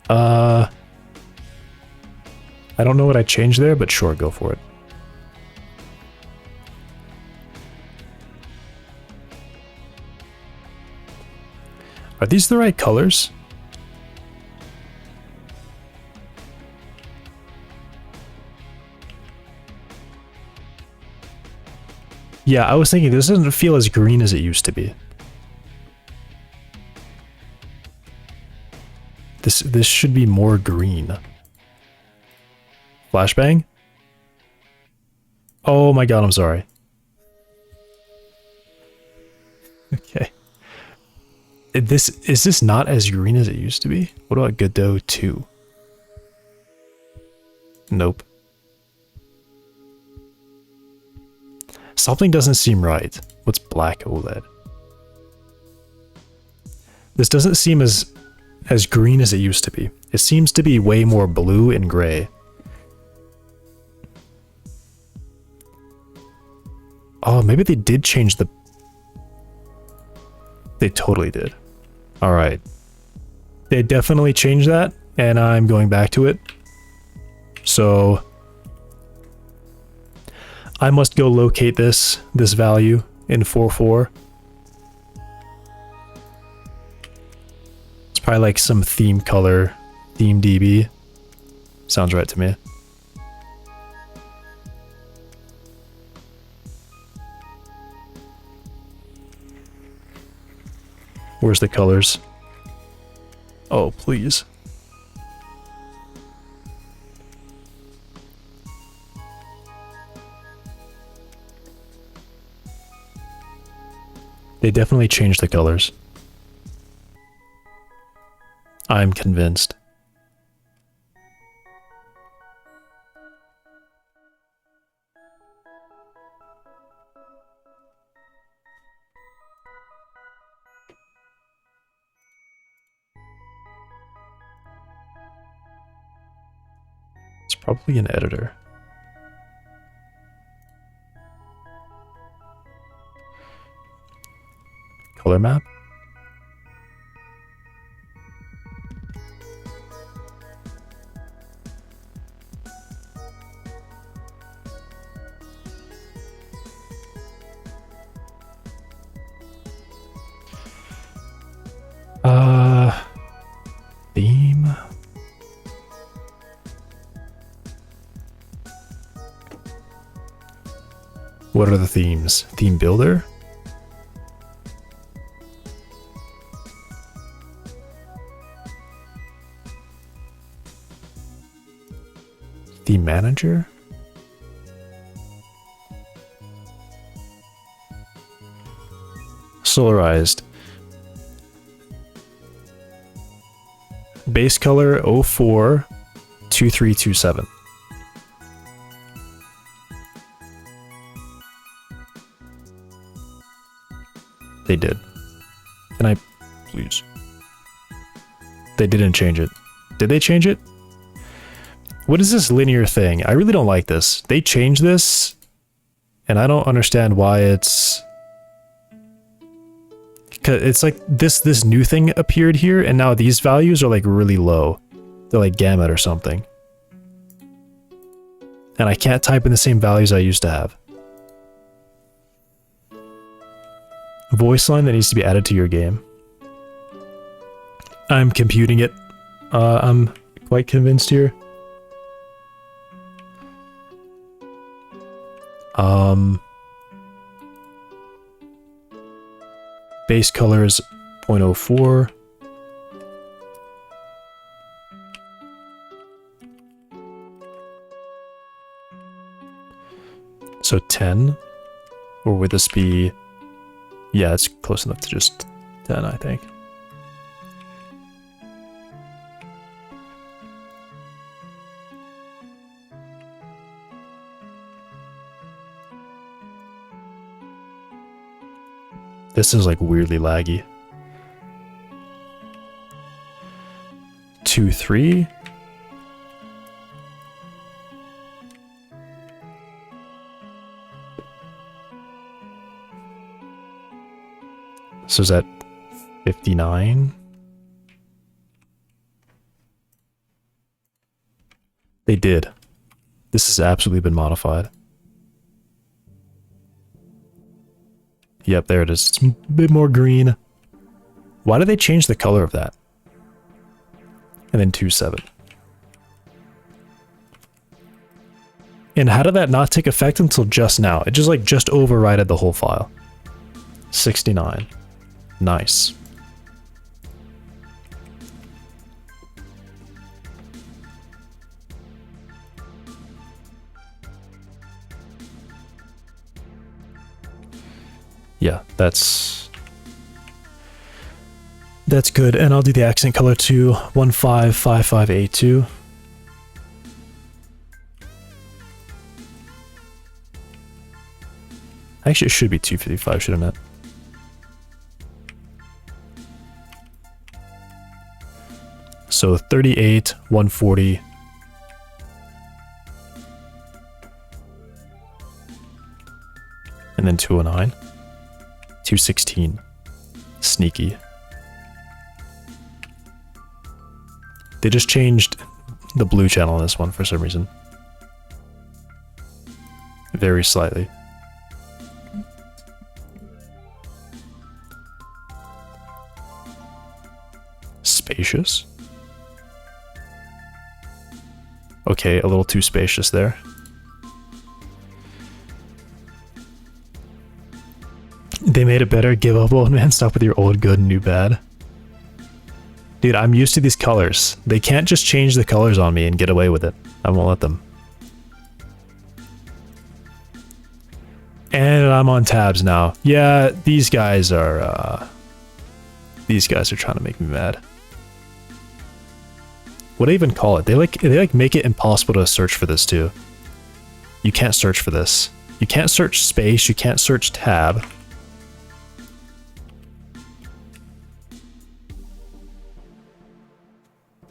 I don't know what I changed there, but sure, go for it. Are these the right colors? Yeah, I was thinking this doesn't feel as green as it used to be. This should be more green. Flashbang? Oh my god, I'm sorry. Okay. Is this not as green as it used to be? What about Godot 2? Nope. Something doesn't seem right. What's black OLED? This doesn't seem as green as it used to be. It seems to be way more blue and gray. Oh, maybe they did change the... They totally did. Alright. They definitely changed that, and I'm going back to it. So... I must go locate this value in 4.4. It's probably like some theme color, theme DB. Sounds right to me. Where's the colors? Oh, please. They definitely changed the colors. I'm convinced. It's probably an editor. Color map? Theme? What are the themes? Theme builder? Theme manager? Solarized. Base color 042327. They did. Can I please? They didn't change it. Did they change it? What is this linear thing? I really don't like this. They changed this, and I don't understand why it's 'Cause it's like this new thing appeared here, and now these values are like really low. They're like gamut or something. And I can't type in the same values I used to have. Voice line that needs to be added to your game. I'm computing it. I'm quite convinced here. Base color is 0.04. So 10? Or would this be... Yeah, it's close enough to just 10, I think. This is like weirdly laggy. 2, 3. So is that 59? They did. This has absolutely been modified. Yep, there it is. It's a bit more green. Why did they change the color of that? And then 2.7. And how did that not take effect until just now? It just overrided the whole file. 69. Nice. Yeah, that's good. And I'll do the accent color to 155582. Actually, it should be 255, shouldn't it? So 38, 140. And then 209. 216. Sneaky. They just changed the blue channel on this one for some reason. Very slightly. Spacious? Okay, a little too spacious there. They made it better. Give up, old man. Stop with your old good and new bad. Dude, I'm used to these colors. They can't just change the colors on me and get away with it. I won't let them. And I'm on tabs now. Yeah, these guys are trying to make me mad. What do they even call it? They make it impossible to search for this too. You can't search for this. You can't search space, you can't search tab.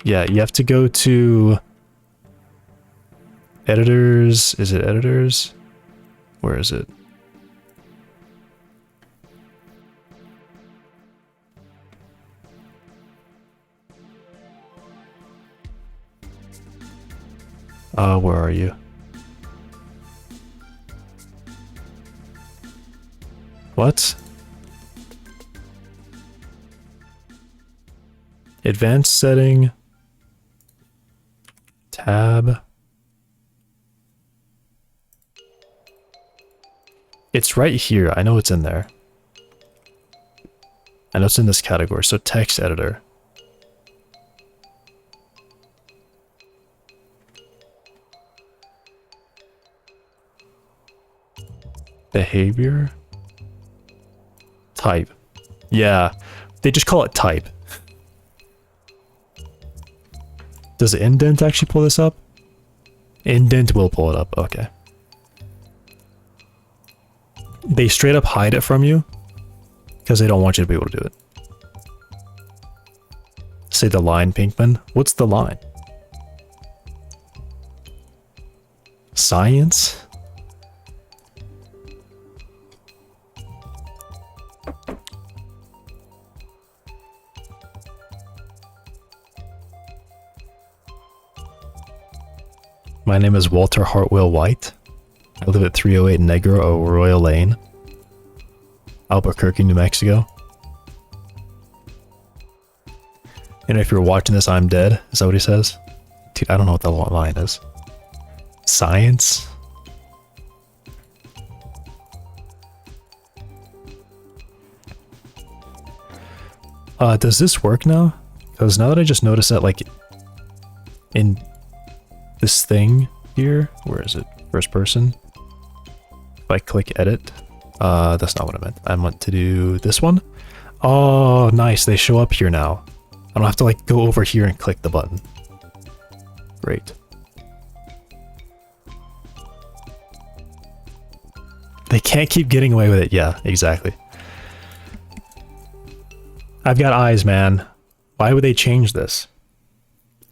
Yeah, you have to go to editors. Is it editors? Where is it? Where are you? What? Advanced setting. Tab. It's right here. I know it's in there. I know it's in this category. So text editor. Behavior. Type. Yeah. They just call it type. Does indent actually pull this up? Indent will pull it up. Okay. They straight up hide it from you because they don't want you to be able to do it. Say the line, Pinkman. What's the line? Science? My name is Walter Hartwell White. I live at 308 Negro Arroyo Lane, Albuquerque, New Mexico. And if you're watching this, I'm dead. Is that what he says? Dude, I don't know what that line is. Science? Does this work now? Because now that I just noticed that, like, in this thing here, where is it? First person. If I click edit, that's not what I meant. I meant to do this one. Oh, nice. They show up here now. I don't have to, like, go over here and click the button. Great. They can't keep getting away with it. Yeah, exactly. I've got eyes, man. Why would they change this?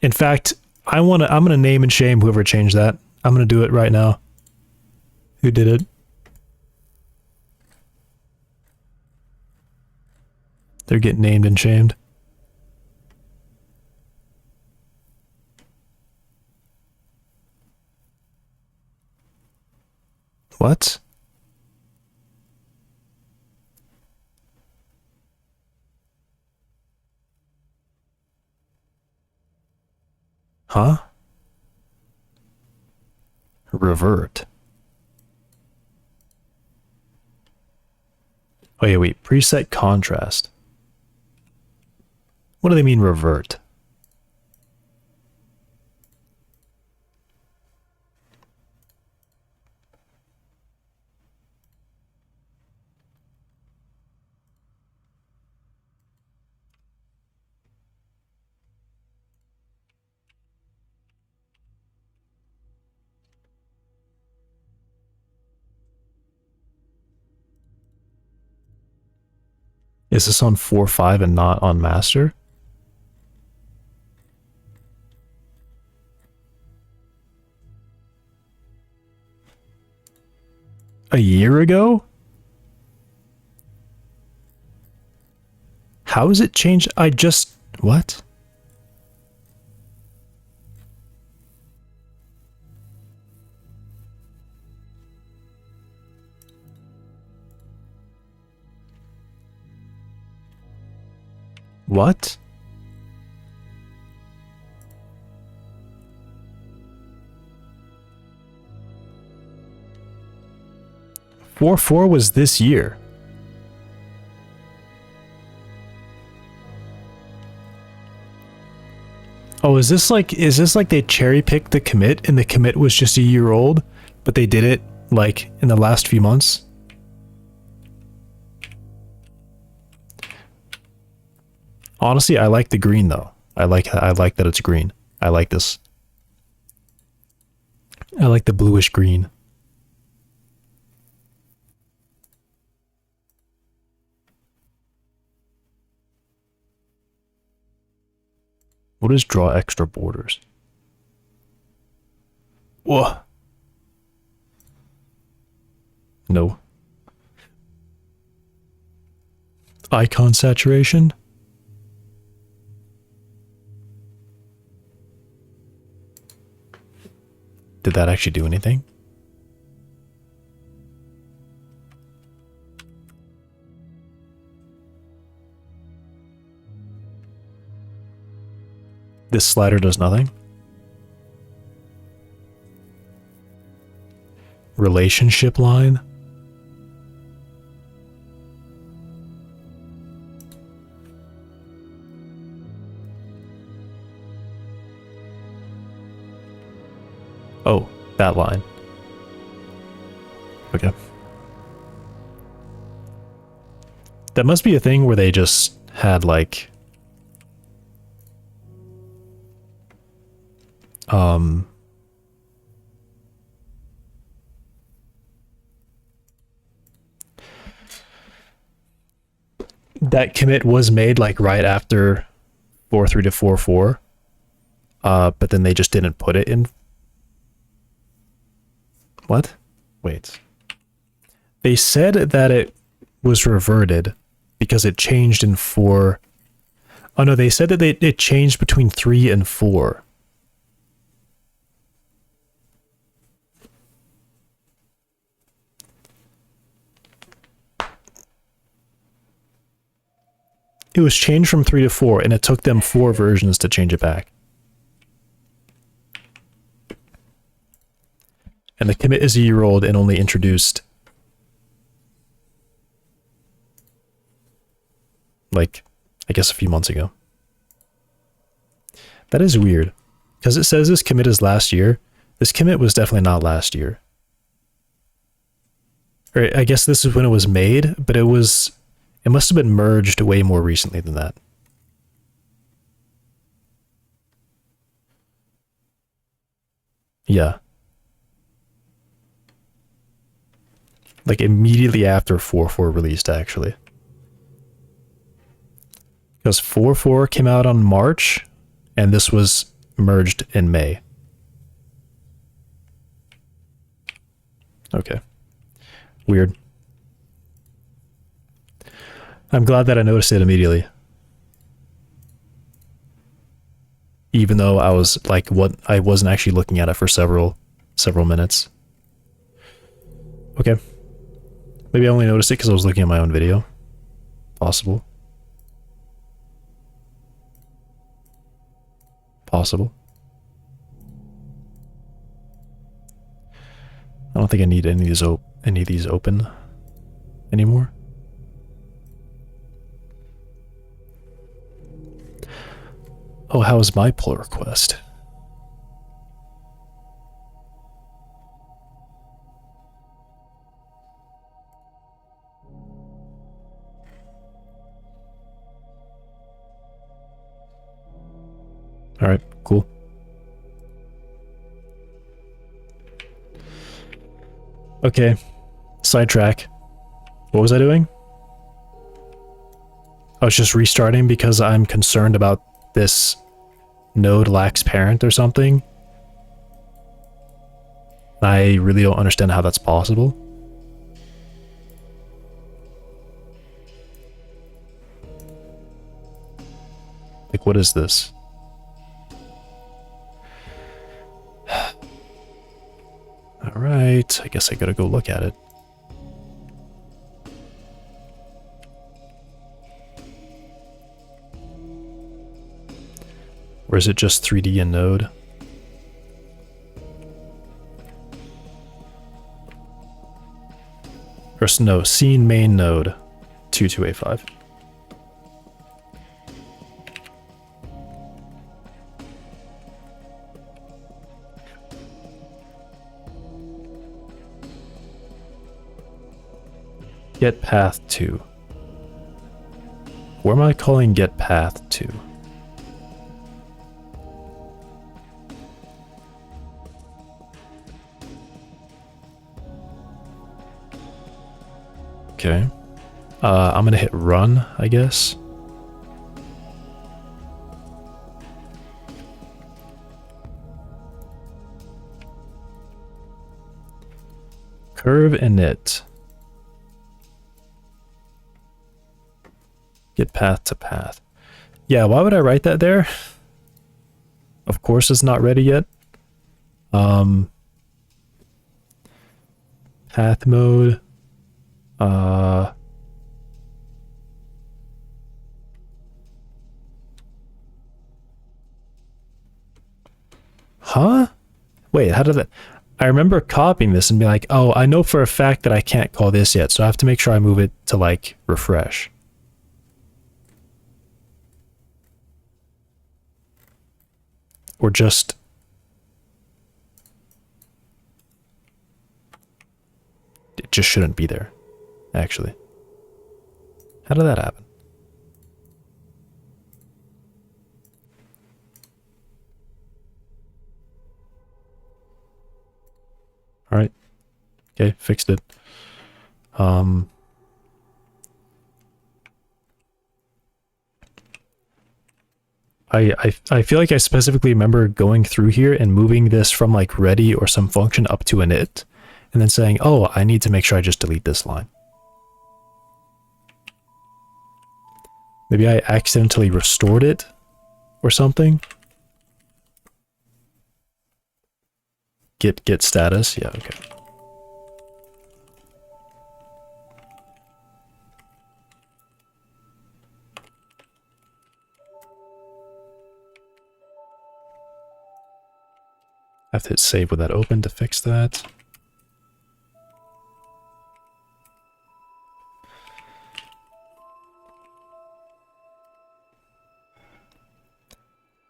In fact, I'm gonna name and shame whoever changed that. I'm gonna do it right now. Who did it? They're getting named and shamed. What? Huh? Revert. Oh yeah, wait. Preset contrast. What do they mean revert? Is this on 4.5 and not on master? A year ago? How is it changed? I just... What? What? Four was this year. Oh, is this like they cherry picked the commit and the commit was just a year old, but they did it like in the last few months? Honestly, I like the green though. I like that it's green. I like this. I like the bluish green. What is draw extra borders? Whoa. No. Icon saturation? Did that actually do anything? This slider does nothing. Relationship line. Oh, that line. Okay. That must be a thing where they just had like that commit was made like right after 4.3 to 4.4, but then they just didn't put it in. What? Wait. They said that it was reverted because it changed in 4. Oh no, they said that it changed between 3 and 4. it was changed from 3 to 4, and it took them 4 versions to change it back. And the commit is a year old and only introduced like, I guess a few months ago. That is weird, because it says this commit is last year. This commit was definitely not last year. Or I guess this is when it was made, but it must have been merged way more recently than that. Yeah. Like immediately after 4.4 released, actually. Because 4.4 came out on March, and this was merged in May. Okay. Weird. I'm glad that I noticed it immediately. Even though I was like, I wasn't actually looking at it for several minutes. Okay. Maybe I only noticed it because I was looking at my own video. Possible. Possible. I don't think I need any of these open anymore. Oh, how is my pull request? All right, cool. Okay, sidetrack. What was I doing? I was just restarting because I'm concerned about this node lacks parent or something. I really don't understand how that's possible. Like, what is this? Alright, I guess I gotta go look at it. Or is it just 3D in Node? Or no, scene main node 2285. Get path to. Where am I calling get path to? Okay. I'm gonna hit run, I guess. Curve init. Get path to path. Yeah, why would I write that there? Of course it's not ready yet. Path mode. Huh? Wait, how did that... I remember copying this and being like, oh, I know for a fact that I can't call this yet, so I have to make sure I move it to, like, refresh. Or just... It just shouldn't be there, actually. How did that happen? Alright. Okay, fixed it. I feel like I specifically remember going through here and moving this from like ready or some function up to init, and then saying, oh, I need to make sure I just delete this line. Maybe I accidentally restored it or something. Get status. Yeah, okay. I have to hit save with that open to fix that.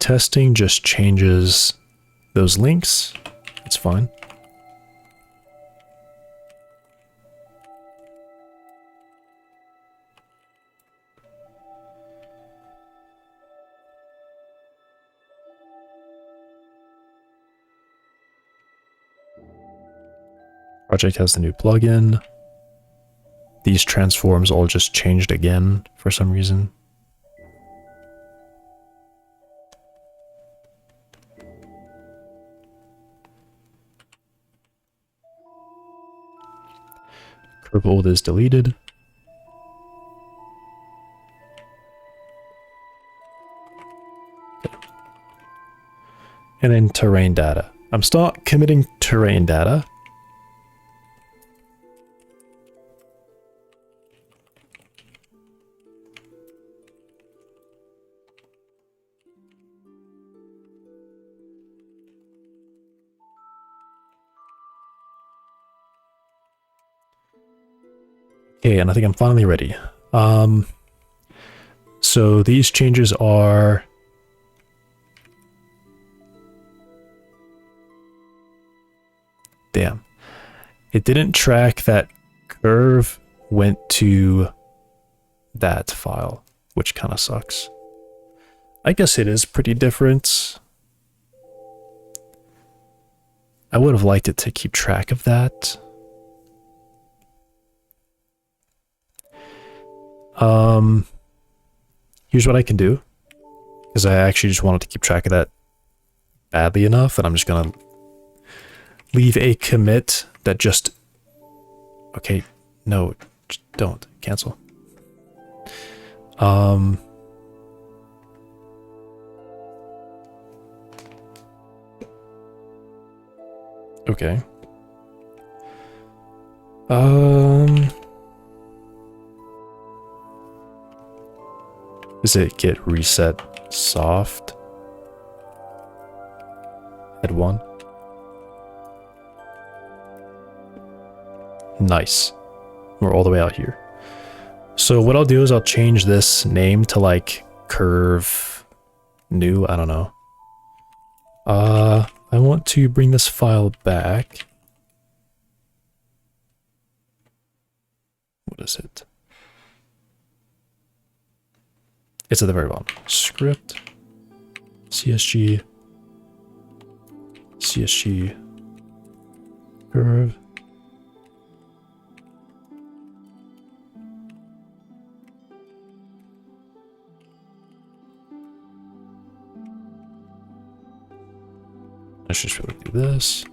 Testing just changes those links. It's fine. Project has the new plugin. These transforms all just changed again for some reason. Curve old is deleted. And then terrain data. I'm start committing terrain data. Okay, and I think I'm finally ready. So these changes are... Damn. It didn't track that curve went to that file, which kind of sucks. I guess it is pretty different. I would have liked it to keep track of that. Here's what I can do, because I actually just wanted to keep track of that badly enough, and I'm just gonna leave a commit that just... Okay, no, don't. Cancel. Okay. Does it get reset soft? Head 1. Nice. We're all the way out here. So what I'll do is I'll change this name to like curve new. I don't know. I want to bring this file back. What is it? It's at the very bottom. Script, CSG, CSG, curve. Let's just really do this.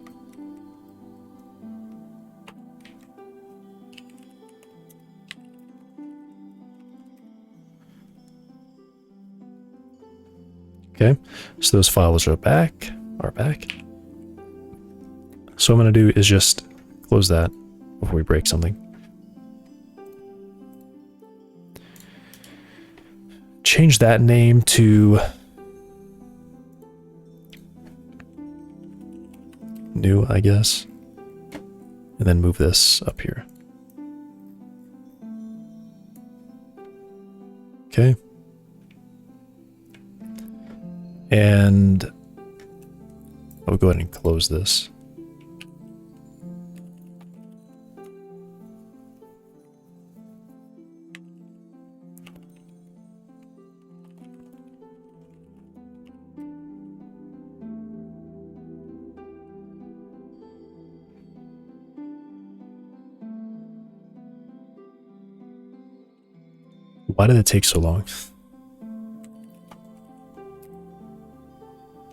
Okay, so those files are back. So what I'm going to do is just close that before we break something. Change that name to new, I guess. And then move this up here. Okay. And I'll go ahead and close this. Why did it take so long?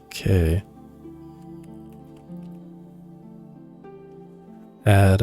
Okay. Add,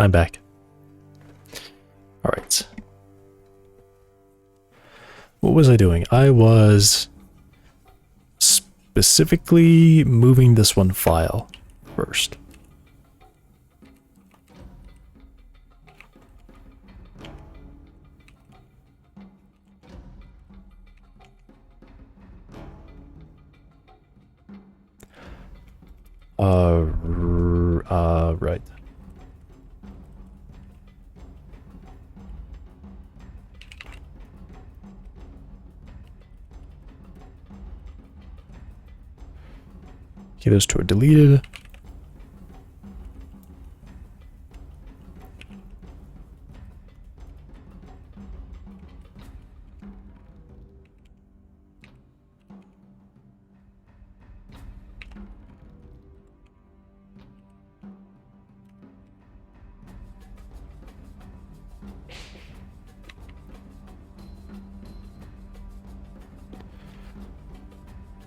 I'm back. Alright. What was I doing? I was specifically moving this one file first. Right. Okay, those two are deleted.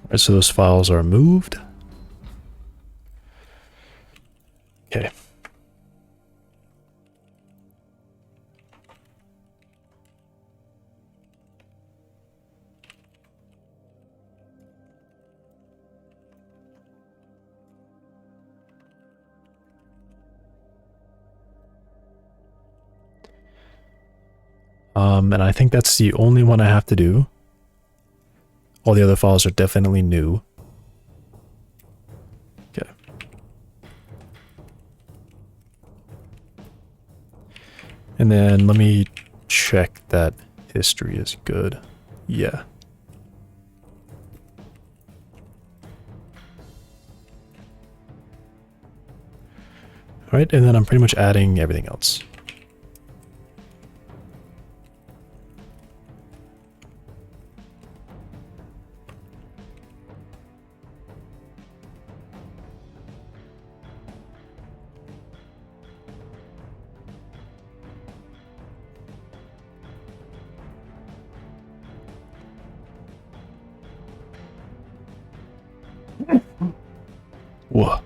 Alright, so those files are moved. Okay. And I think that's the only one I have to do. All the other files are definitely new. Okay. And then let me check that history is good. Yeah. Alright, and then I'm pretty much adding everything else. Whoa.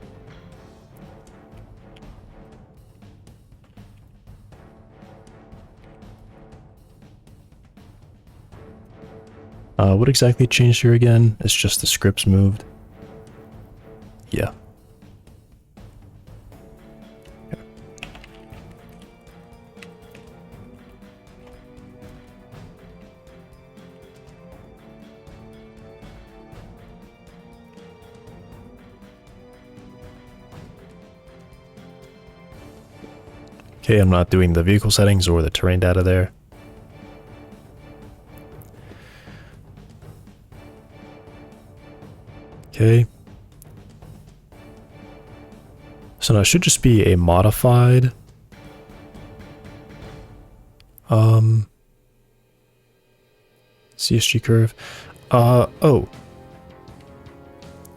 What exactly changed here again? It's just the scripts moved. Yeah. Okay, I'm not doing the vehicle settings or the terrain data there. Okay. So now it should just be a modified CSG curve. Oh.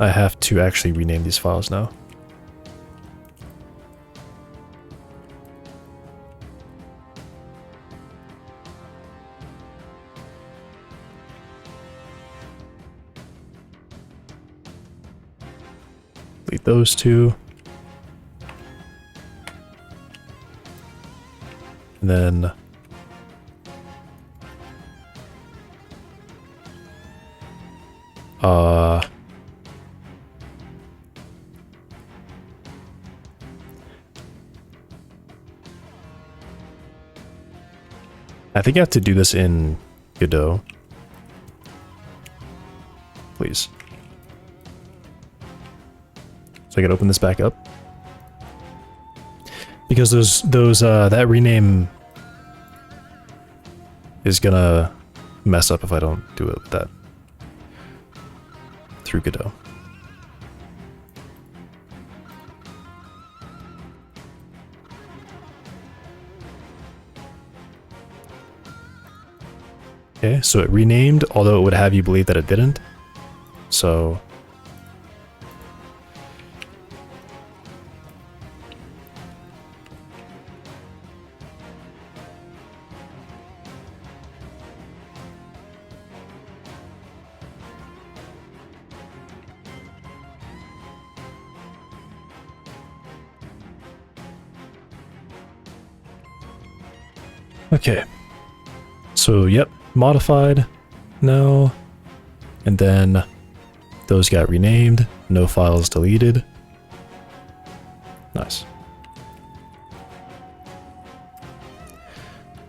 I have to actually rename these files now. Delete those two. And then I think I have to do this in Godot. Please. So I can open this back up. Because that rename is gonna mess up if I don't do it with that through Godot. Okay, so it renamed, although it would have you believe that it didn't. So okay. So yep, modified now. And then those got renamed, no files deleted. Nice.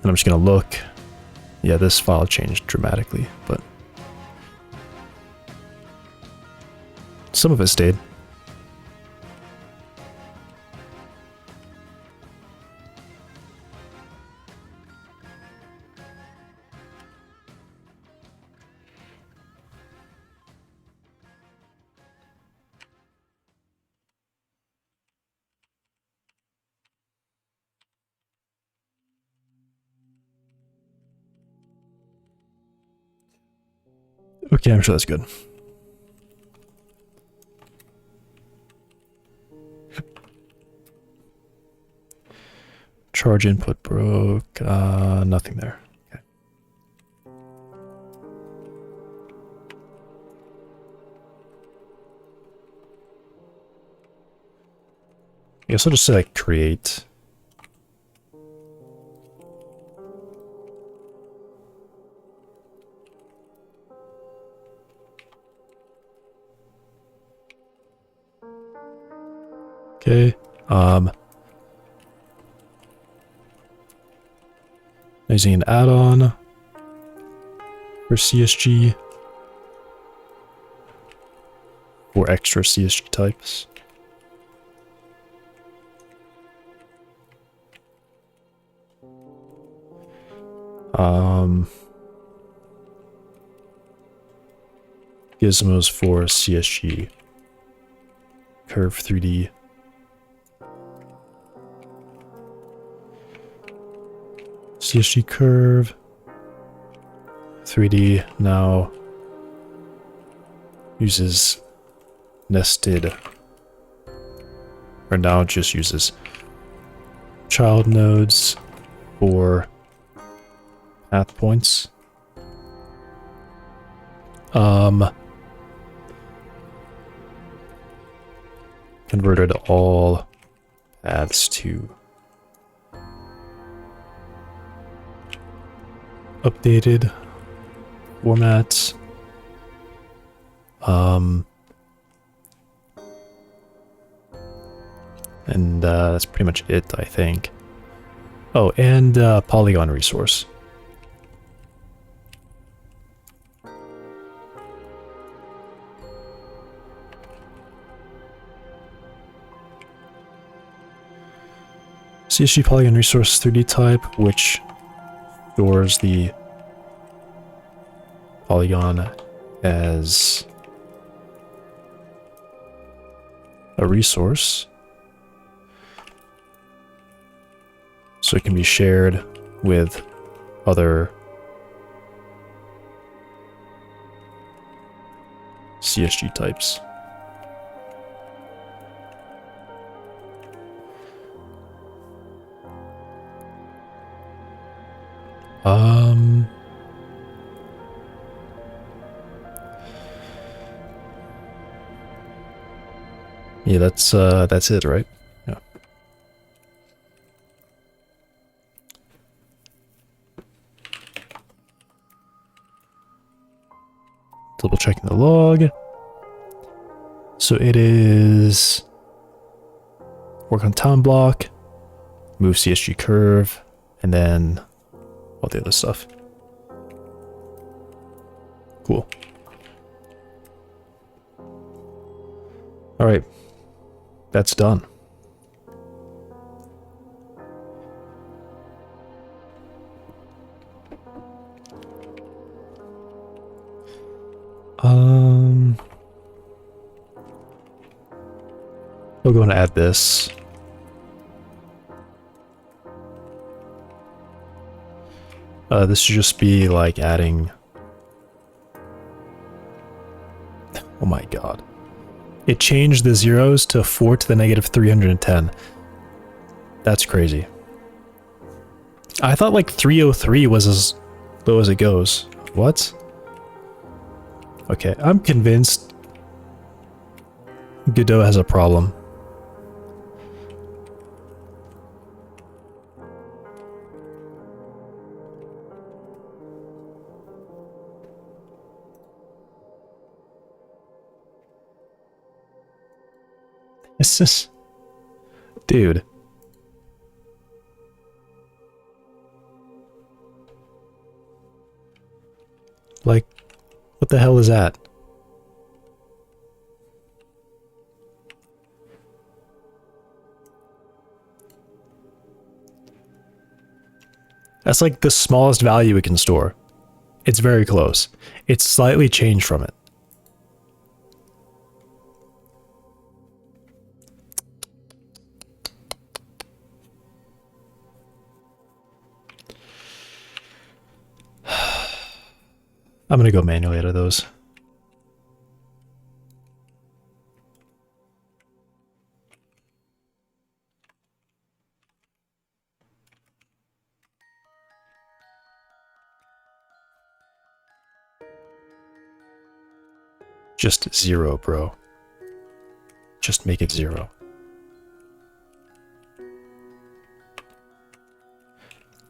And I'm just gonna look. Yeah, this file changed dramatically, but some of it stayed. Okay, I'm sure that's good. Charge input broke. Nothing there. Okay. I guess I'll just say like create. Okay. Using an add-on for CSG for extra CSG types. Gizmos for CSG. Curve 3D. CSG curve. 3D now uses nested, or now just uses child nodes for path points. Converted all paths to updated formats. And that's pretty much it, I think. Oh, and polygon resource. CSG polygon resource 3D type, which stores the polygon as a resource, so it can be shared with other CSG types. Yeah, that's it, right? Yeah. Double checking the log. So it is work on town block, move CSG curve, and then all the other stuff. Cool. All right, that's done. We'll go and add this. This should just be like adding. Oh my god. It changed the zeros to 4 to the negative 310. That's crazy. I thought like 303 was as low as it goes. What? Okay, I'm convinced Godot has a problem. It's just... Dude. Like, what the hell is that? That's like the smallest value it can store. It's very close. It's slightly changed from it. I'm gonna go manually out of those. Just 0, bro. Just make it 0.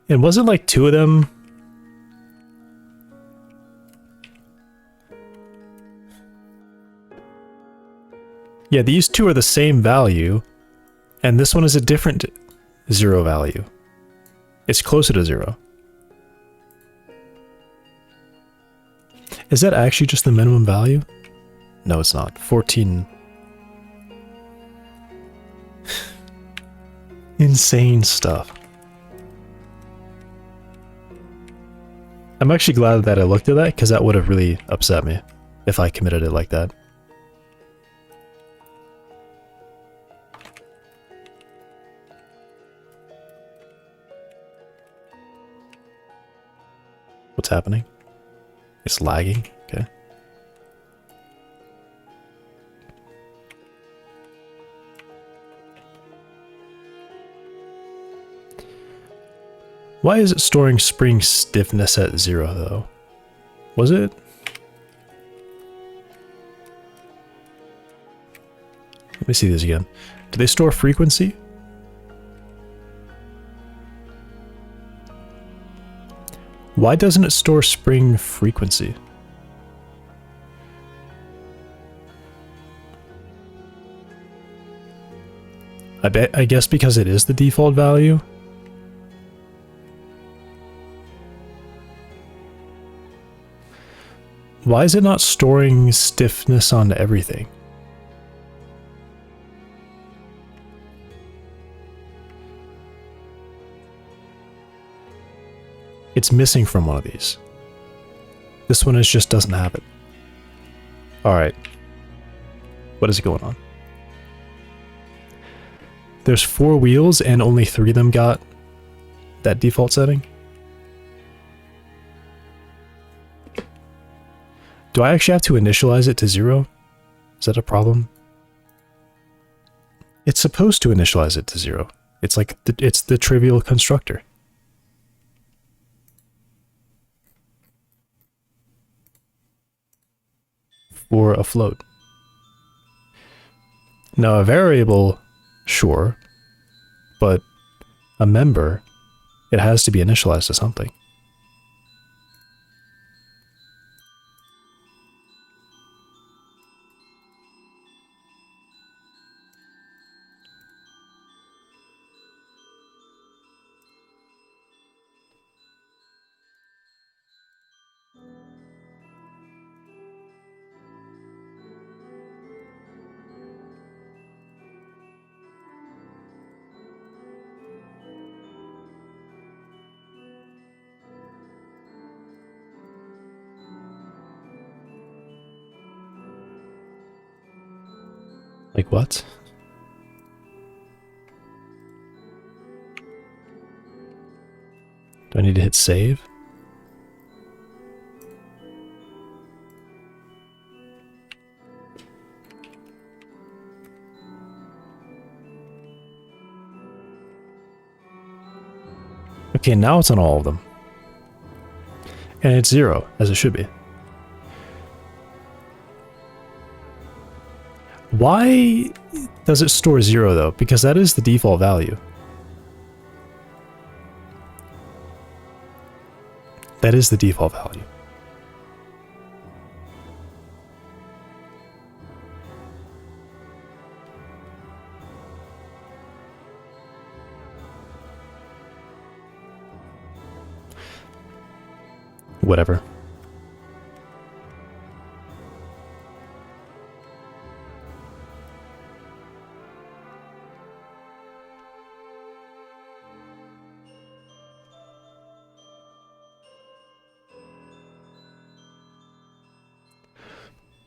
And wasn't like 2 of them? Yeah, these 2 are the same value, and this one is a different 0 value. It's closer to 0. Is that actually just the minimum value? No, it's not. 14. Insane stuff. I'm actually glad that I looked at that, because that would have really upset me if I committed it like that. What's happening? It's lagging? Okay. Why is it storing spring stiffness at 0 though? Was it? Let me see this again. Do they store frequency? Why doesn't it store spring frequency? I guess because it is the default value. Why is it not storing stiffness on everything? It's missing from one of these. This one just doesn't have it. Alright. What is going on? There's 4 wheels and only 3 of them got that default setting? Do I actually have to initialize it to 0? Is that a problem? It's supposed to initialize it to 0. It's like it's the trivial constructor. For a float. Now a variable, sure, but a member, it has to be initialized to something. Like what? Do I need to hit save? Okay, now it's on all of them. And it's 0, as it should be. Why does it store 0 though? Because that is the default value. That is the default value. Whatever.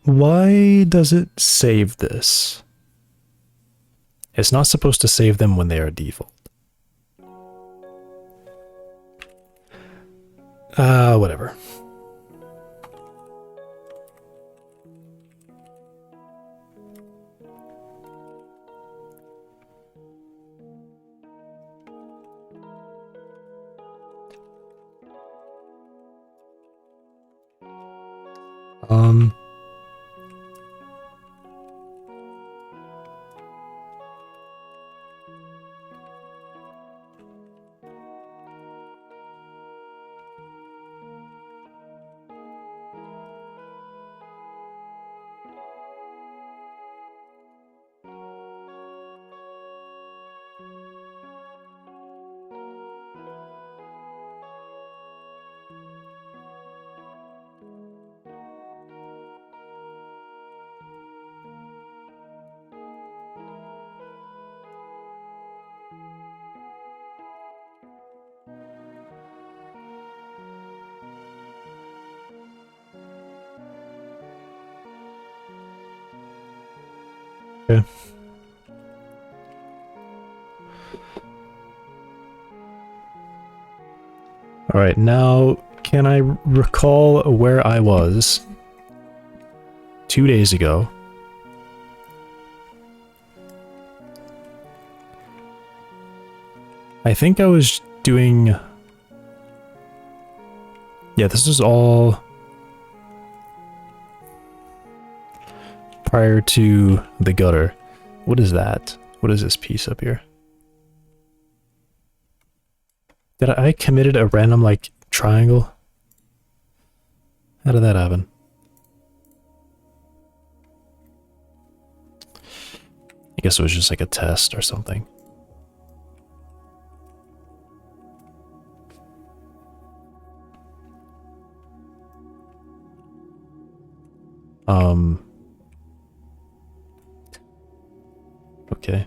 Why does it save this? It's not supposed to save them when they are default. Whatever. Okay. All right, now can I recall where I was 2 days ago? I think I was doing... Yeah, this is all prior to the gutter. What is that? What is this piece up here? Did I committed a random, like, triangle? How did that happen? I guess it was just like a test or something. Okay.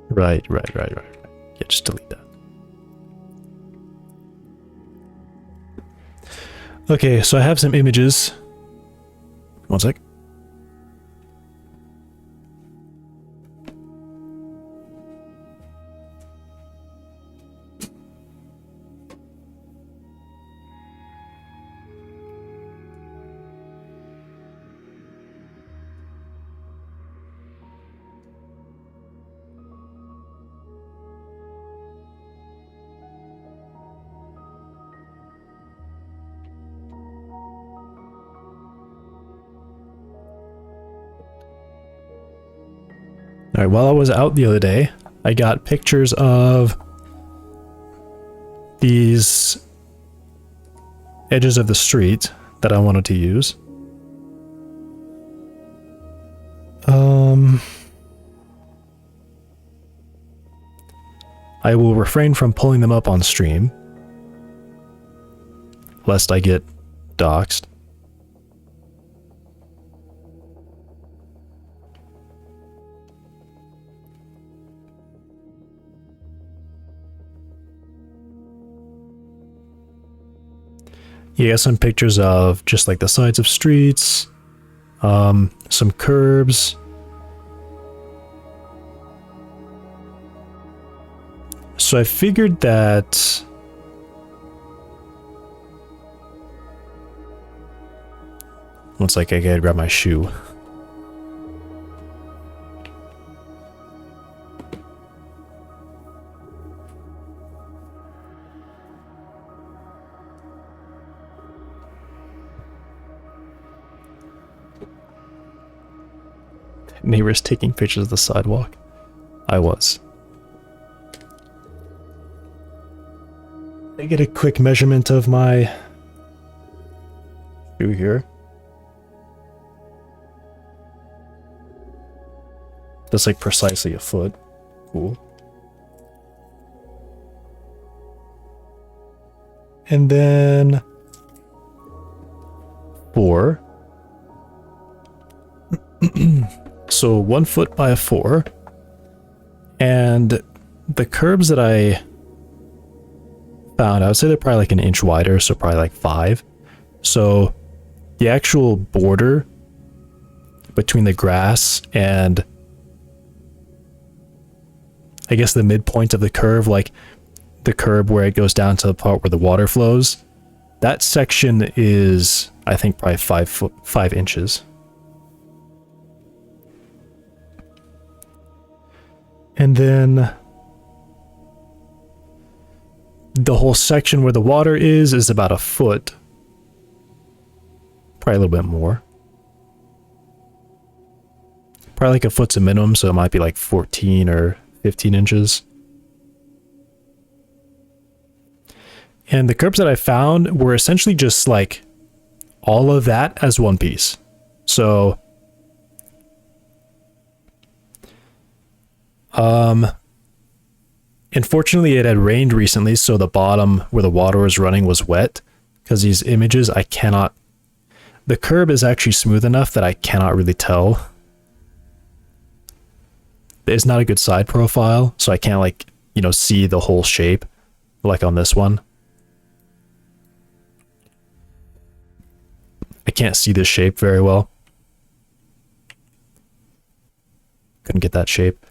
Right. Yeah, just delete that. Okay, so I have some images. One sec. Alright, while I was out the other day, I got pictures of these edges of the street that I wanted to use. I will refrain from pulling them up on stream, lest I get doxxed. You got some pictures of just like the sides of streets, some curbs. So I figured that looks like I gotta grab my shoe. Neighbors taking pictures of the sidewalk. I was. I get a quick measurement of my shoe here. That's like precisely a foot. Cool. And then 4. So 1 foot by a 4. And the curbs that I found, I would say they're probably like an inch wider, so probably like 5. So the actual border between the grass and I guess the midpoint of the curve, like the curb where it goes down to the part where the water flows, that section is, I think, probably 5 inches. And then the whole section where the water is about a foot. Probably a little bit more. Probably like a foot's a minimum, so it might be like 14 or 15 inches. And the curbs that I found were essentially just like all of that as one piece. So unfortunately it had rained recently, so the bottom where the water was running was wet. Because these images, I cannot... The curb is actually smooth enough that I cannot really tell. It's not a good side profile, so I can't like you know, see the whole shape, like on this one. I can't see this shape very well. Couldn't get that shape.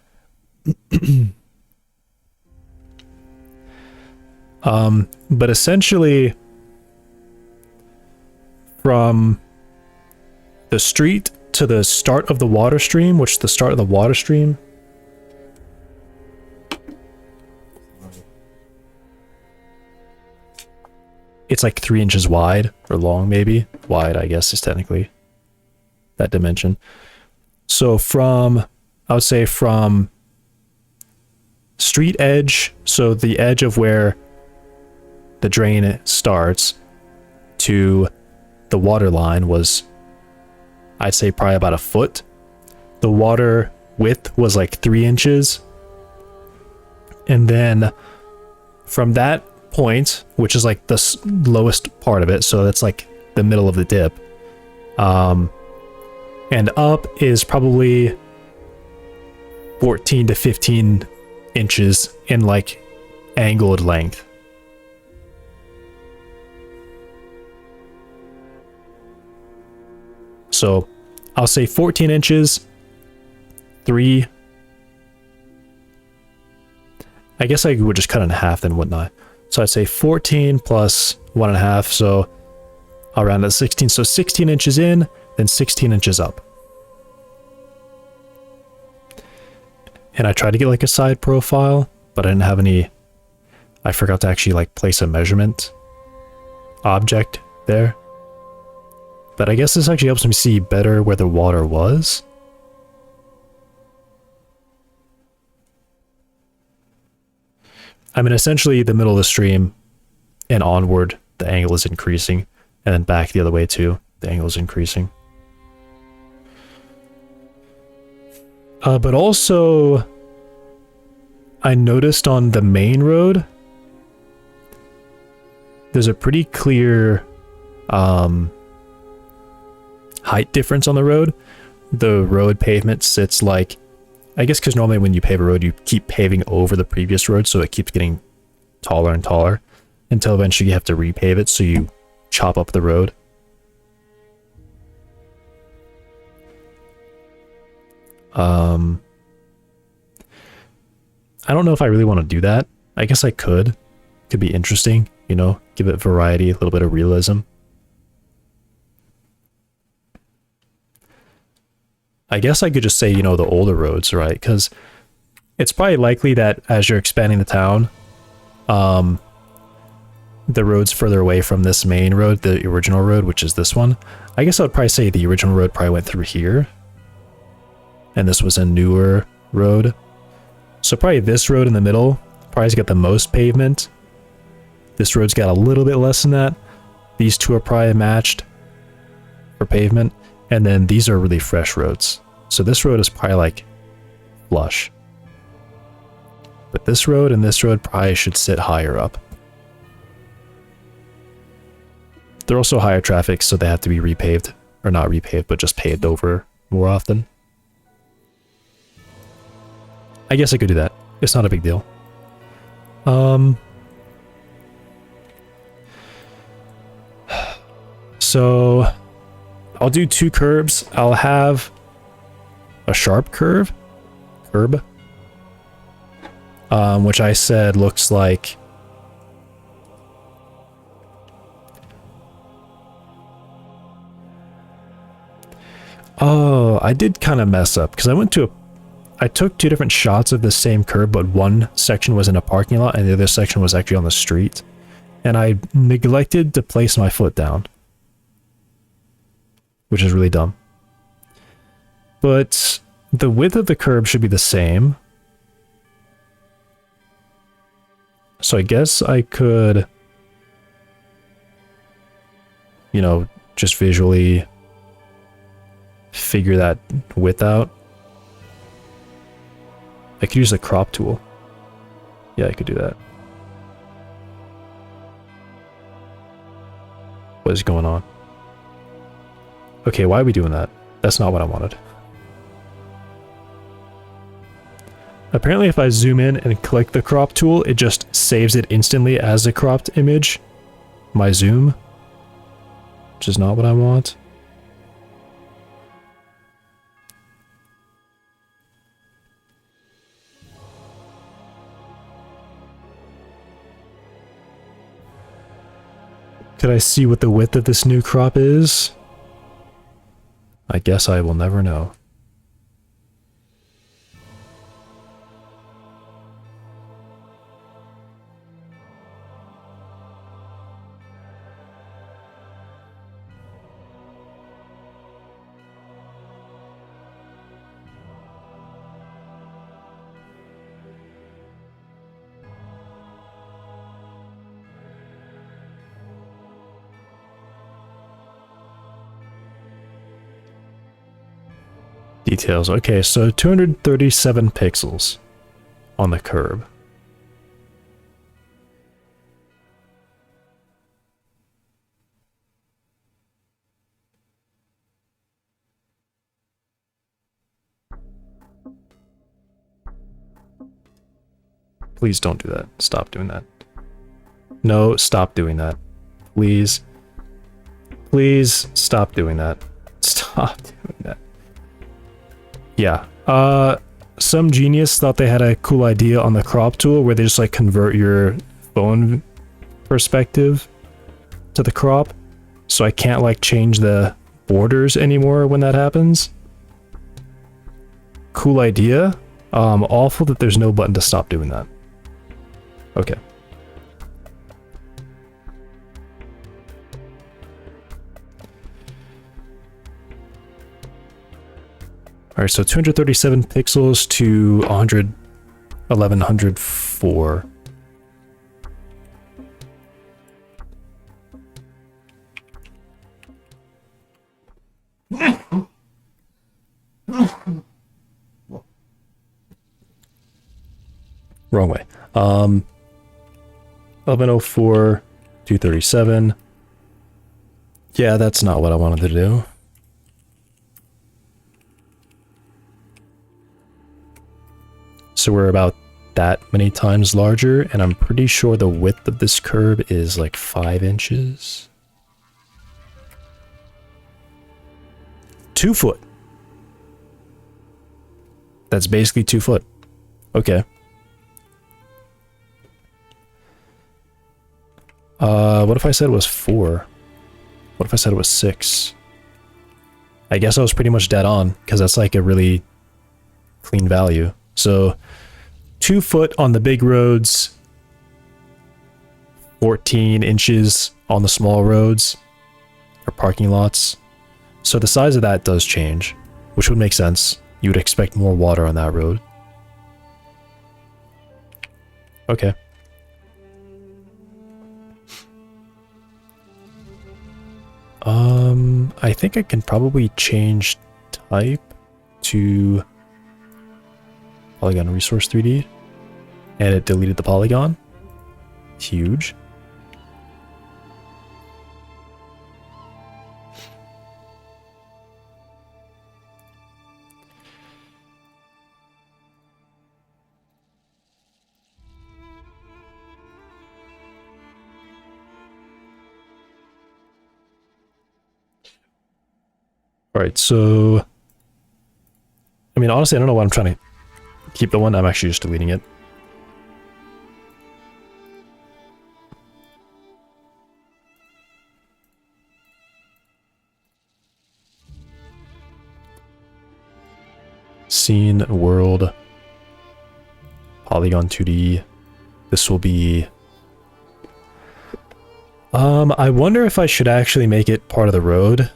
But essentially, from the street to the start of the water stream, which is the start of the water stream, it's like 3 inches wide, or long maybe. Wide, I guess, is technically that dimension. So from, I would say from street edge, so the edge of where the drain starts, to the water line was, I'd say, probably about a foot. The water width was like 3 inches. And then from that point, which is like the lowest part of it, so that's like the middle of the dip, and up is probably 14 to 15 inches in like angled length. So I'll say 14 inches, 3. I guess I would just cut it in half then, wouldn't I? So I'd say 14 plus 1.5, so I'll round it to 16. So 16 inches in, then 16 inches up. And I tried to get like a side profile, but I didn't have any. I forgot to actually like place a measurement object there. But I guess this actually helps me see better where the water was. I mean, essentially the middle of the stream and onward, the angle is increasing, and then back the other way too, the angle is increasing. But also, I noticed on the main road, there's a pretty clear height difference on the road. The road pavement sits like, I guess because normally when you pave a road, you keep paving over the previous road, so it keeps getting taller and taller until eventually you have to repave it, so you chop up the road. I don't know if I really want to do that. I guess I could. Could be interesting, you know, give it variety, a little bit of realism. I guess I could just say, you know, the older roads, right? Because it's probably likely that as you're expanding the town, the roads further away from this main road, the original road, which is this one, I guess I would probably say the original road probably went through here. And this was a newer road. So probably this road in the middle probably has got the most pavement. This road's got a little bit less than that. These two are probably matched for pavement. And then these are really fresh roads. So this road is probably like flush. But this road and this road probably should sit higher up. They're also higher traffic, so they have to be repaved. Or not repaved, but just paved over more often. I guess I could do that. It's not a big deal. So I'll do 2 curbs. I'll have a sharp curb, which I said looks like oh, I did kind of mess up because I took 2 different shots of the same curb, but one section was in a parking lot and the other section was actually on the street. And I neglected to place my foot down, which is really dumb. But the width of the curb should be the same. So I guess I could, you know, just visually figure that width out. I could use the crop tool. Yeah, I could do that. What is going on? Okay, why are we doing that? That's not what I wanted. Apparently if I zoom in and click the crop tool, it just saves it instantly as a cropped image. My zoom. Which is not what I want. Could I see what the width of this new crop is? I guess I will never know. Details. Okay, so 237 pixels on the curb. Please don't do that. Stop doing that. No, stop doing that. Please. Please stop doing that. Stop doing that. Yeah. Some genius thought they had a cool idea on the crop tool where they just like convert your phone perspective to the crop. So I can't like change the borders anymore when that happens. Cool idea. Awful that there's no button to stop doing that. Okay. Alright, so 237 pixels to 1104. Wrong way. 1104, 237. Yeah, that's not what I wanted to do. So we're about that many times larger, and I'm pretty sure the width of this curb is like 5 inches. 2 foot. That's basically 2 foot. Okay. What if I said it was 4? What if I said it was 6? I guess I was pretty much dead on, because that's like a really clean value. So 2 foot on the big roads, 14 inches on the small roads or parking lots. So the size of that does change, which would make sense. You would expect more water on that road. Okay. I think I can probably change type to Polygon Resource 3D, and it deleted the polygon. Huge. All right, so I mean, honestly, I don't know why I'm trying to keep the one. I'm actually just deleting it. Scene, world, Polygon 2D. This will be... I wonder if I should actually make it part of the road.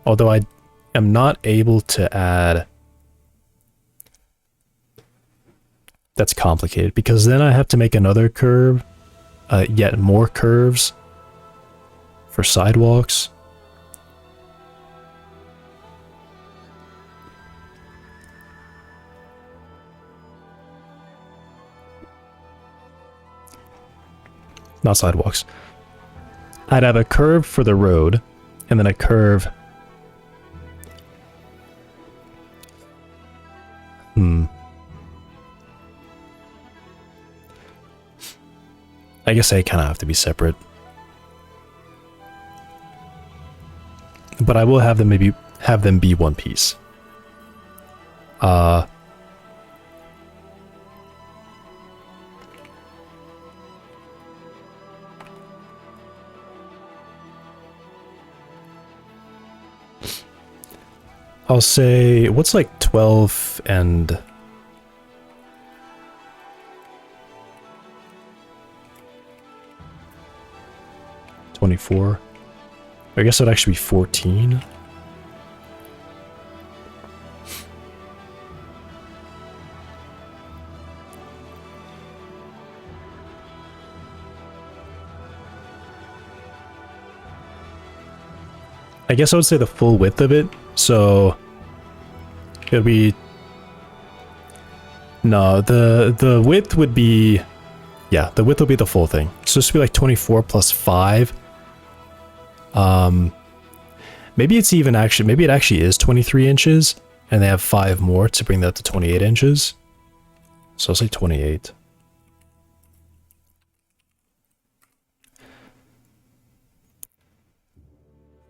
Although I am not able to add... That's complicated, because then I have to make another curve, yet more curves for sidewalks. Not sidewalks. I'd have a curve for the road, and then a curve... I guess they kind of have to be separate. But I will have them be one piece. I'll say, what's like 12 and... $24? I guess it'd actually be 14. I guess I would say the full width of it, so it would be... No, the width would be... Yeah, the width will be the full thing. So this would be like 24 plus 5. Maybe it's even actually... Maybe it actually is 23 inches, and they have 5 more to bring that to 28 inches. So I'll say 28.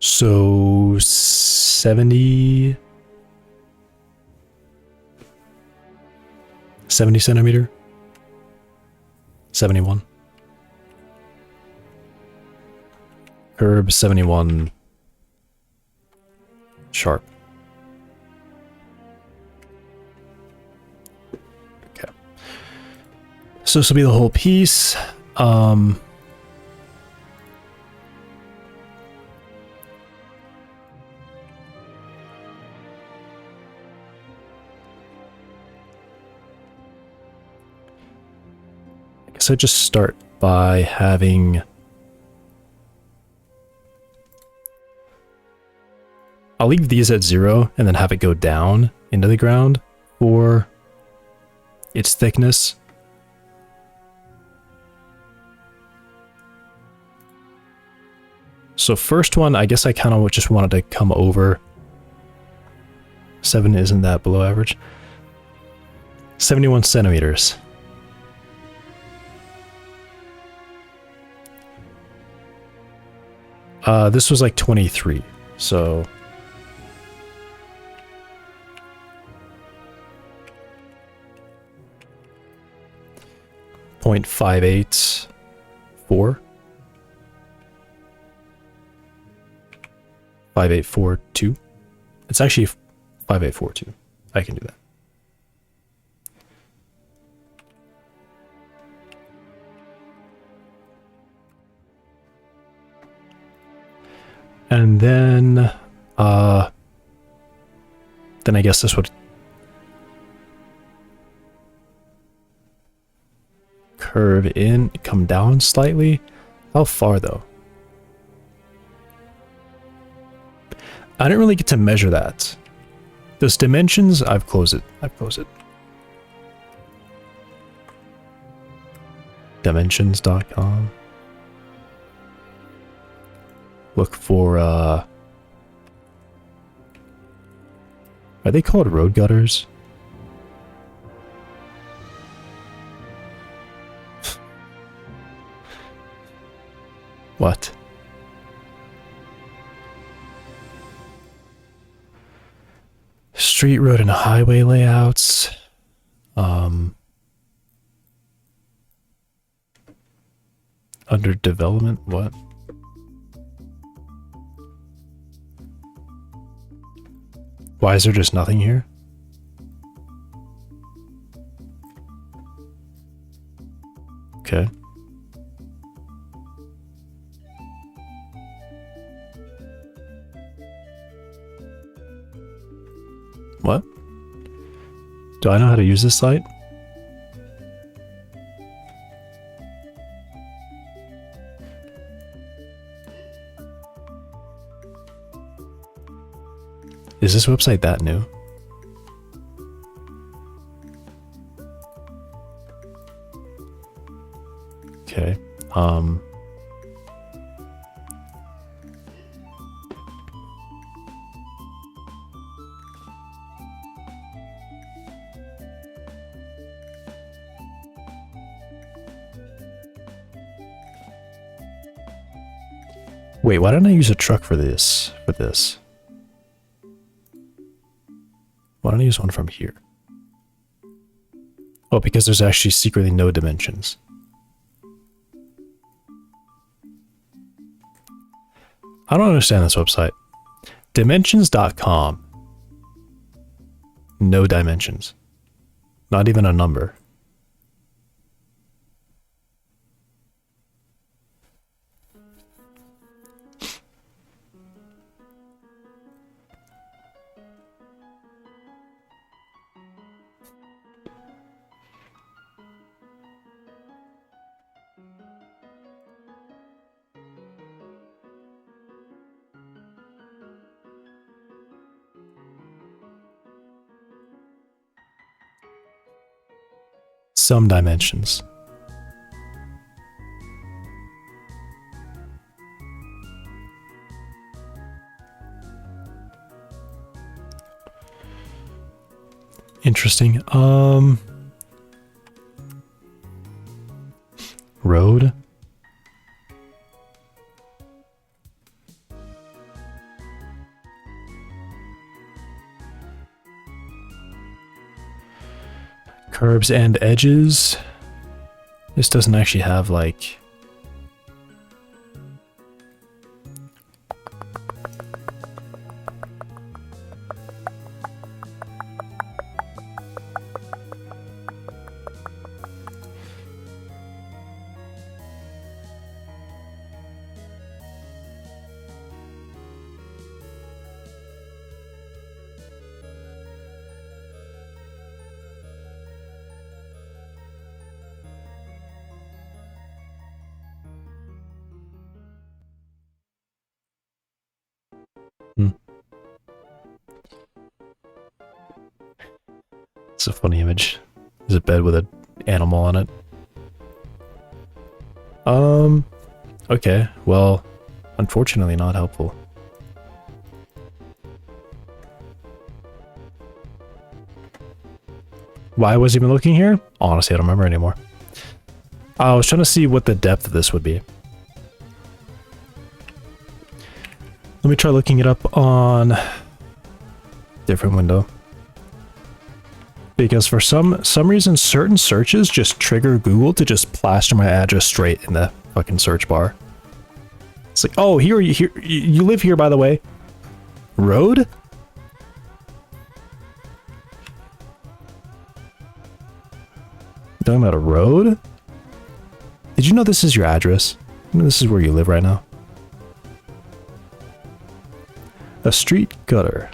So 70 centimeter, 71 curve, 71 sharp. Okay, so this will be the whole piece. So just start by having... I'll leave these at 0 and then have it go down into the ground for its thickness. So first one, I guess I kind of just wanted to come over. 7 isn't that below average. 71 centimeters. This was like 23, so... .584. .5842. It's actually 5842. I can do that. And then I guess this would curve in, come down slightly. How far though? I didn't really get to measure that. Those dimensions, I've closed it. Dimensions.com. Look for, are they called road gutters? What? Street, road, and highway layouts. Under development, what? Why is there just nothing here? Okay. What? Do I know how to use this site? Is this website that new? Okay. Wait, why didn't I use a truck for this? Why don't I use one from here? Oh, because there's actually secretly no dimensions. I don't understand this website. Dimensions.com. No dimensions. Not even a number. Some dimensions. Interesting. Road. Curves and edges. This doesn't actually have like... It's a funny image. There's a bed with an animal on it. Okay, well, unfortunately not helpful. Why was I even looking here? Honestly, I don't remember anymore. I was trying to see what the depth of this would be. Let me try looking it up on different window. Because for some reason, certain searches just trigger Google to just plaster my address straight in the fucking search bar. It's like, oh, you live here, by the way. Road? Talking about a road? Did you know this is your address? You know this is where you live right now? A street gutter.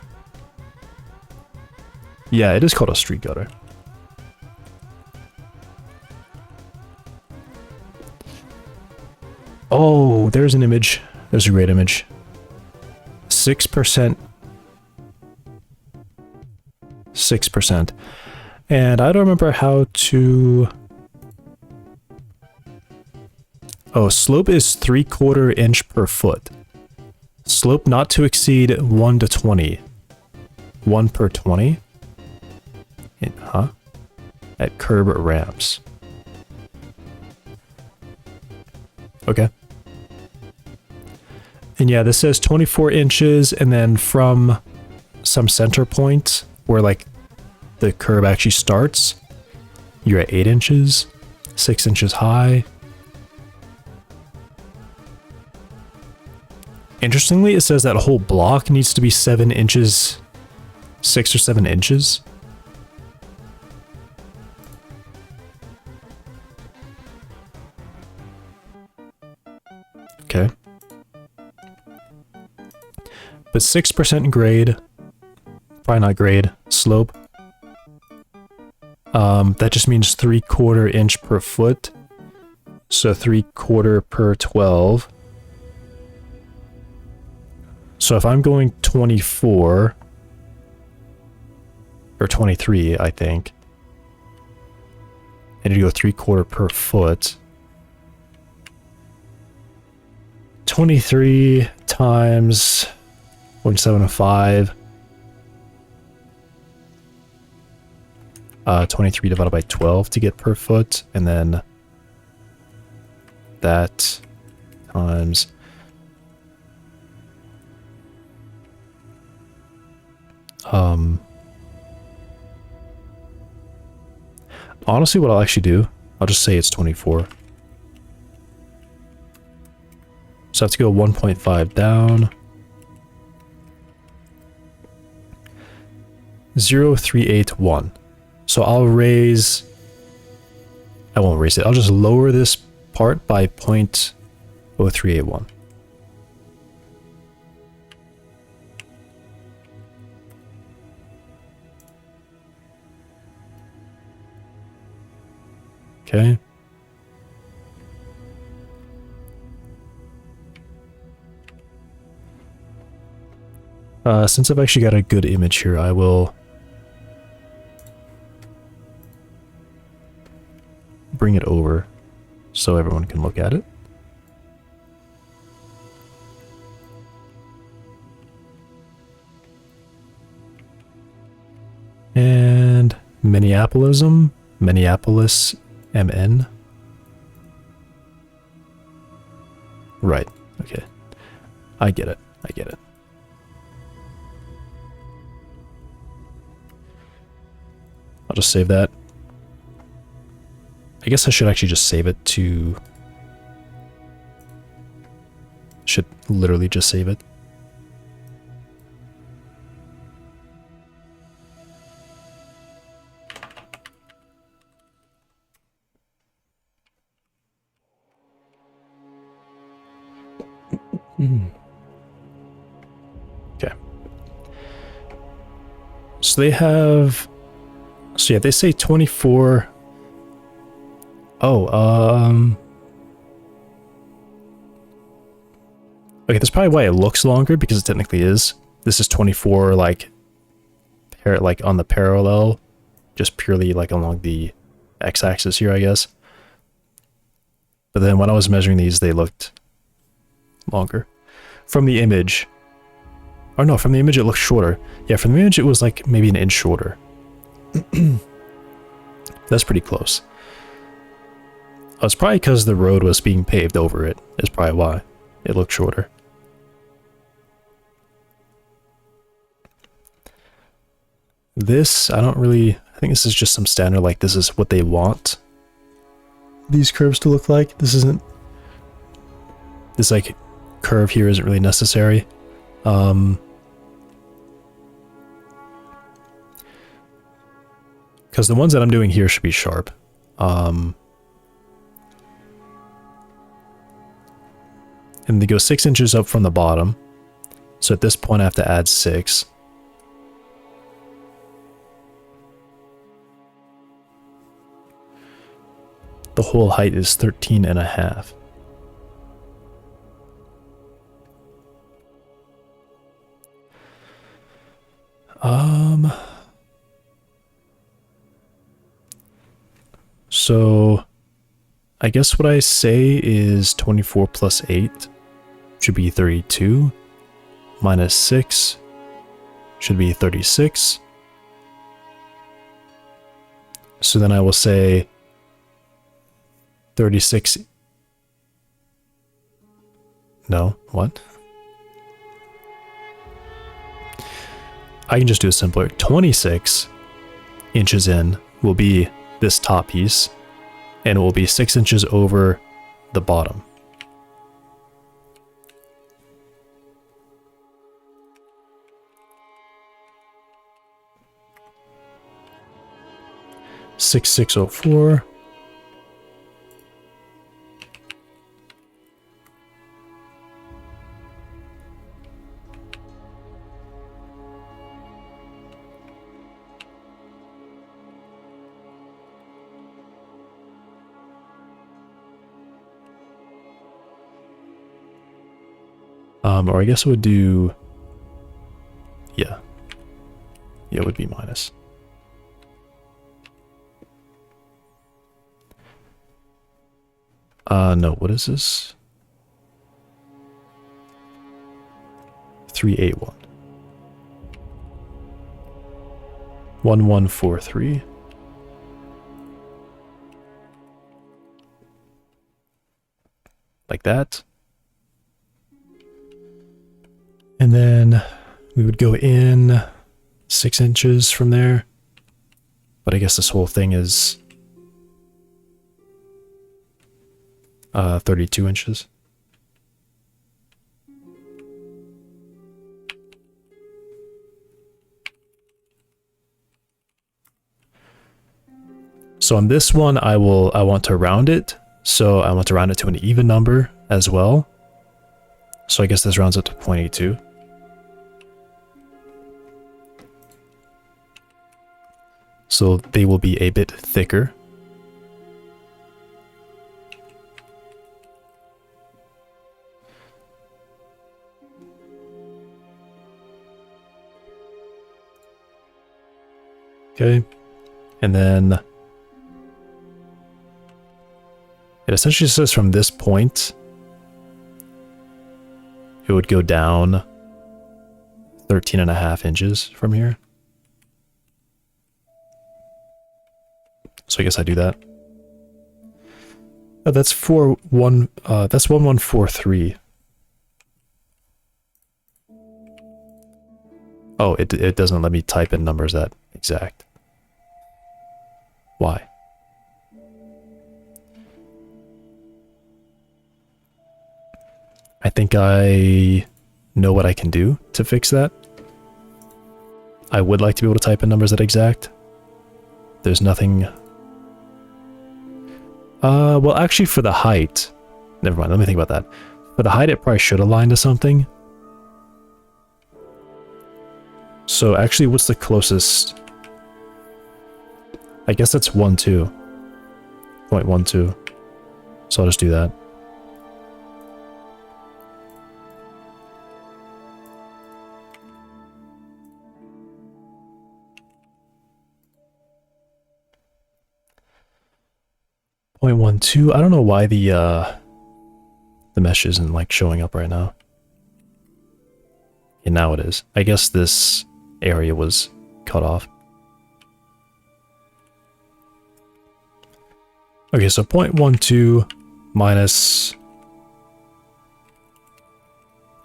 Yeah, it is called a street gutter. Oh, there's an image. There's a great image. 6%. 6%. And I don't remember how to... Oh, slope is 3/4 inch per foot. Slope not to exceed 1 to 20. 1 per 20? Huh? At curb ramps. Okay. And yeah, this says 24 inches, and then from some center point where like the curb actually starts, you're at 8 inches, 6 inches high. Interestingly, it says that a whole block needs to be 7 inches, 6 or 7 inches. Okay. But 6% grade, probably not grade, slope. That just means 3/4 inch per foot. So 3/4 per 12. So if I'm going 24, or 23, I think, and you go 3/4 per foot, 23 times 0.75, 23 divided by 12 to get per foot, and then that times Honestly, what I'll actually do, I'll just say it's 24. So I have to go 1.5 down. 0.381. So I'll raise... I won't raise it. I'll just lower this part by 0.0381. Okay. Since I've actually got a good image here, I will bring it over so everyone can look at it. And Minneapolis MN. Right, okay. I get it. I'll just save that. I guess I should actually just save it to... Should literally just save it. Okay. So they have... So yeah, they say 24... Oh, okay, that's probably why it looks longer, because it technically is. This is 24, like on the parallel, just purely like along the x-axis here, I guess. But then when I was measuring these, they looked longer. From the image... Oh no, from the image it looked shorter. Yeah, from the image it was like maybe an inch shorter. That's pretty close. Oh, it's probably because the road was being paved over it, is probably why it looked shorter. This, I think this is just some standard, like this is what they want these curves to look like. This like curve here isn't really necessary. Because the ones that I'm doing here should be sharp. And they go 6 inches up from the bottom. So at this point I have to add 6. The whole height is 13.5. So I guess what I say is 24 plus 8 should be 32, minus 6 should be 36. So then I will say 36. No, what? I can just do it simpler. 26 inches in will be this top piece, and it will be 6 inches over the bottom. $6,604. Or I guess it would do, yeah, it would be minus. No, what is this? 381. 1143. Like that. And then we would go in 6 inches from there. But I guess this whole thing is 32 inches. So on this one, I want to round it. So I want to round it to an even number as well. So I guess this rounds up to 0.82. So they will be a bit thicker. Okay. And then it essentially says from this point, it would go down 13.5 inches from here. So I guess I do that. Oh, that's 1143. Oh, it doesn't let me type in numbers that exact. Why? I think I know what I can do to fix that. I would like to be able to type in numbers that exact. There's nothing... well, actually for the height... Never mind, let me think about that. For the height, it probably should align to something. So actually, what's the closest? I guess that's 1.2. 0.12. So I'll just do that. I don't know why the mesh isn't like showing up right now. And now it is. I guess this area was cut off. Okay, so 0.12 minus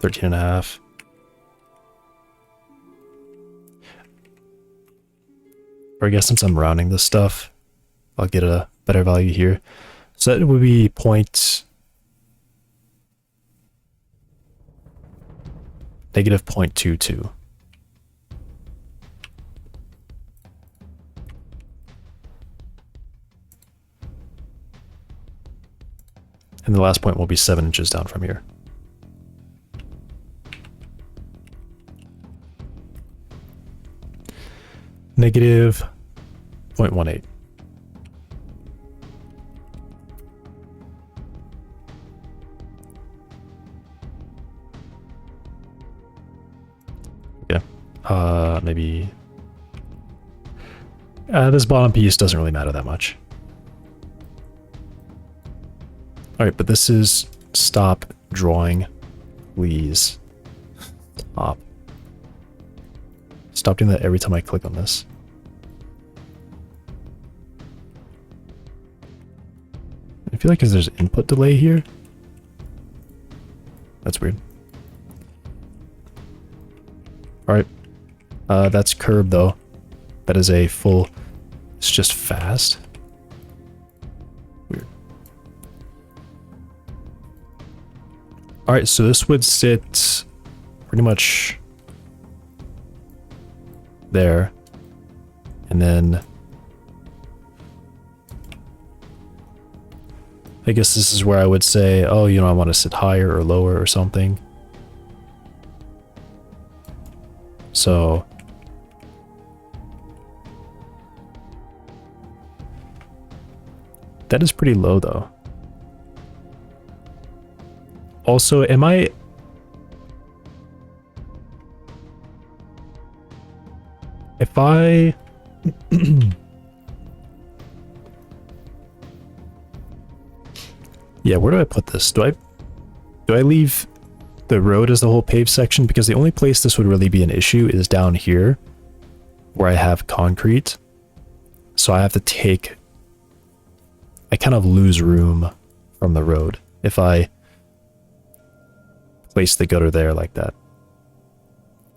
13.5. Or I guess since I'm rounding this stuff, I'll get a better value here. So that would be negative 0.22. And the last point will be 7 inches down from here. Negative 0.18. Maybe this bottom piece doesn't really matter that much. Alright, but this is stop drawing, please. Stop doing that every time I click on this. I feel like there's input delay here. That's weird. Alright. That's curb though. That is a full... It's just fast. Weird. Alright, so this would sit pretty much there. And then... I guess this is where I would say, oh, you know, I want to sit higher or lower or something. So... That is pretty low, though. Also, am I... If I... Yeah, where do I put this? Do I leave the road as the whole paved section? Because the only place this would really be an issue is down here, where I have concrete. So I have to take... I kind of lose room from the road if I place the gutter there like that.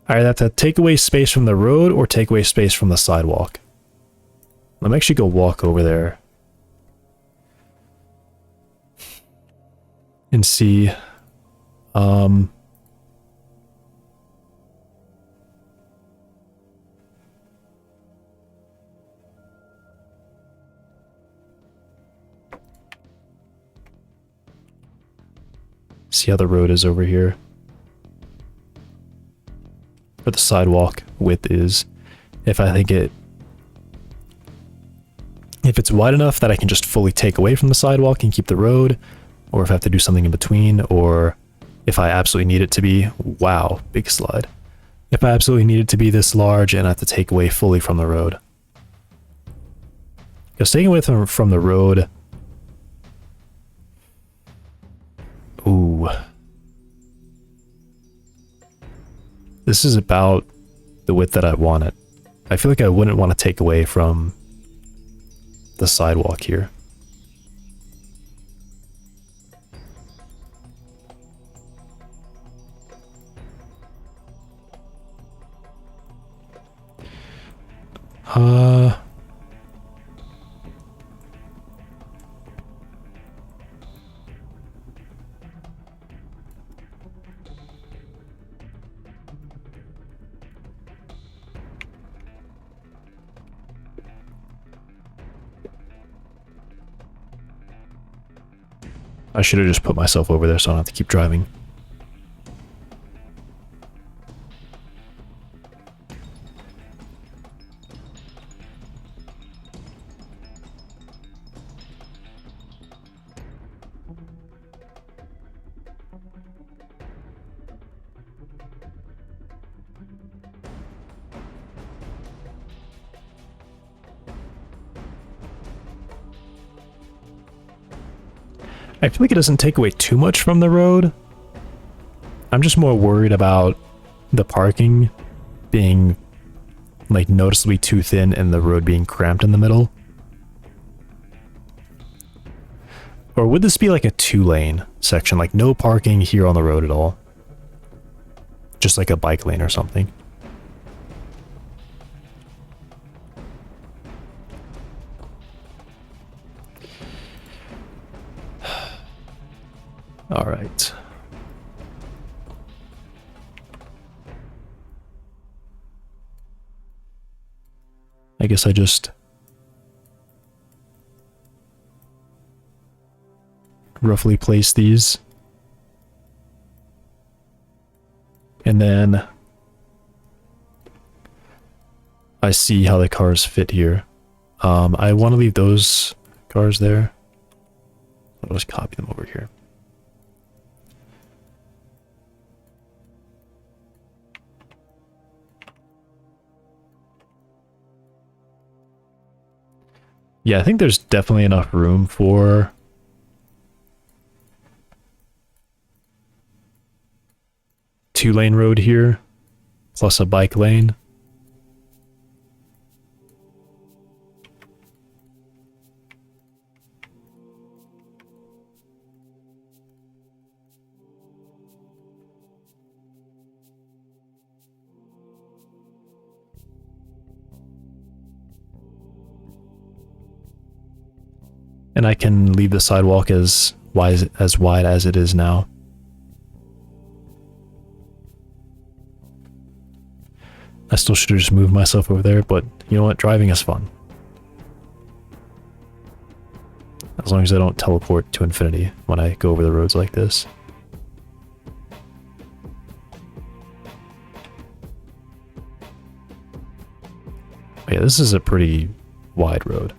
I either have to take away space from the road or take away space from the sidewalk. Let me actually go walk over there and see. See how the road is over here. Or the sidewalk width is. If it's wide enough that I can just fully take away from the sidewalk and keep the road, or if I have to do something in between, or if I absolutely need it to be, wow, big slide. If I absolutely need it to be this large and I have to take away fully from the road. Because taking away from the road, ooh. This is about the width that I want it. I feel like I wouldn't want to take away from the sidewalk here. I should have just put myself over there so I don't have to keep driving. I feel like it doesn't take away too much from the road. I'm just more worried about the parking being like noticeably too thin and the road being cramped in the middle. Or would this be like a 2-lane section, like no parking here on the road at all? Just like a bike lane or something. All right. I guess I just roughly place these. And then I see how the cars fit here. I want to leave those cars there. I'll just copy them over here. Yeah, I think there's definitely enough room for two-lane road here, plus a bike lane. And I can leave the sidewalk as wide as it is now. I still should have just moved myself over there, but you know what? Driving is fun. As long as I don't teleport to infinity when I go over the roads like this. Yeah, this is a pretty wide road.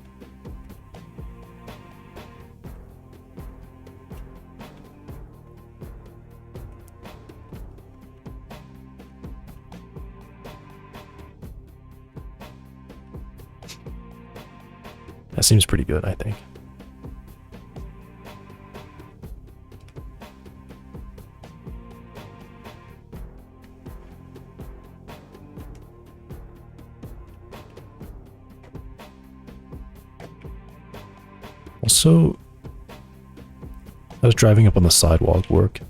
That seems pretty good, I think. Also, I was driving up on the sidewalk work.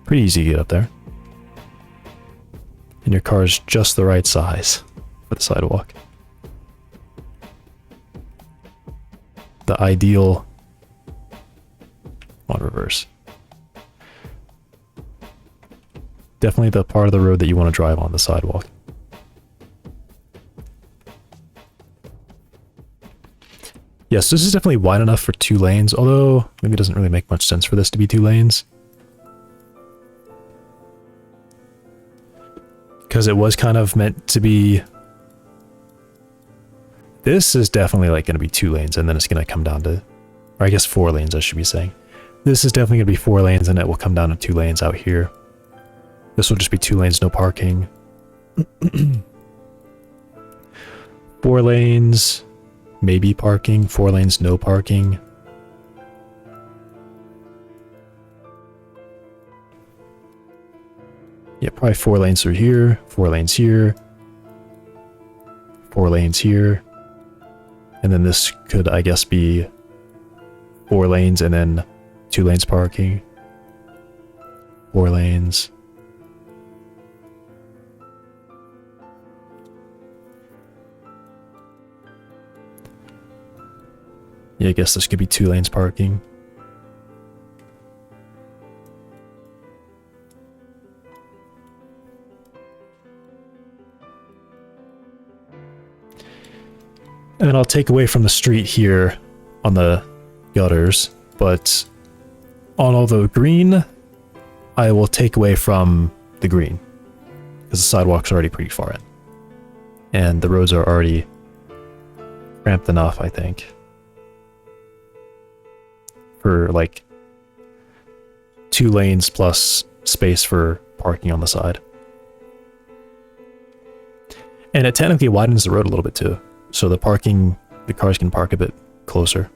Pretty easy to get up there. And your car is just the right size for the sidewalk. The ideal on reverse. Definitely the part of the road that you want to drive on, the sidewalk. Yes, this is definitely wide enough for 2 lanes, although maybe it doesn't really make much sense for this to be 2 lanes. Because it was kind of meant to be... This is definitely like going to be 2 lanes, and then it's going to come down to... Or I guess 4 lanes, I should be saying. This is definitely going to be 4 lanes, and it will come down to 2 lanes out here. This will just be 2 lanes, no parking. 4 lanes... Maybe parking, 4 lanes, no parking. Yeah, probably 4 lanes through here, 4 lanes here, 4 lanes here. And then this could, I guess, be 4 lanes and then 2 lanes parking. 4 lanes. Yeah, I guess this could be 2 lanes parking. And I'll take away from the street here on the gutters, but on all the green, I will take away from the green, because the sidewalk's already pretty far in. And the roads are already cramped enough, I think, for like 2 lanes plus space for parking on the side. And it technically widens the road a little bit too, so the cars can park a bit closer.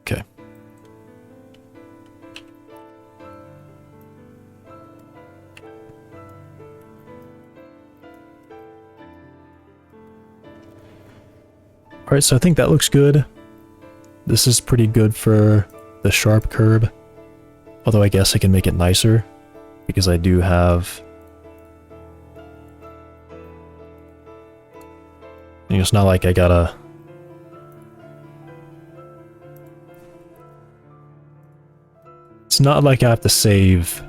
Okay. Alright, so I think that looks good. This is pretty good for the sharp curb. Although I guess I can make it nicer, because I do have... It's not like I gotta... It's not like I have to save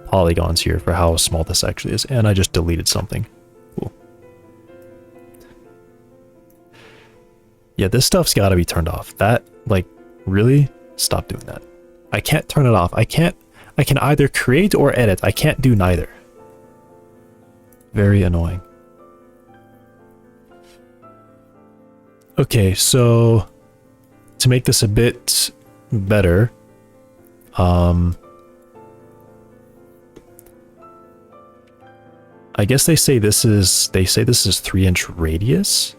polygons here for how small this actually is, and I just deleted something. Cool. Yeah, this stuff's gotta be turned off. That, like, really? Stop doing that. I can't turn it off. I can either create or edit. I can't do neither. Very annoying. Okay, so to make this a bit better, I guess they say this is 3-inch radius.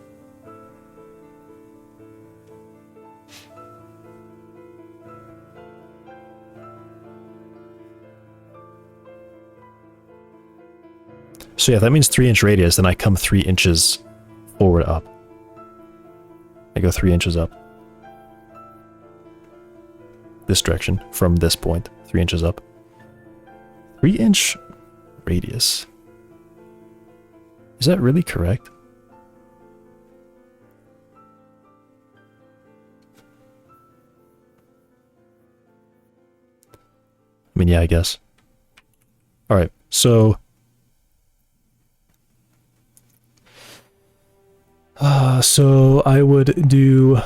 So yeah, that means 3-inch radius, then I come 3 inches forward up. I go 3 inches up. This direction, from this point, 3 inches up. 3-inch radius. Is that really correct? I mean, yeah, I guess. Alright, so... so I would do...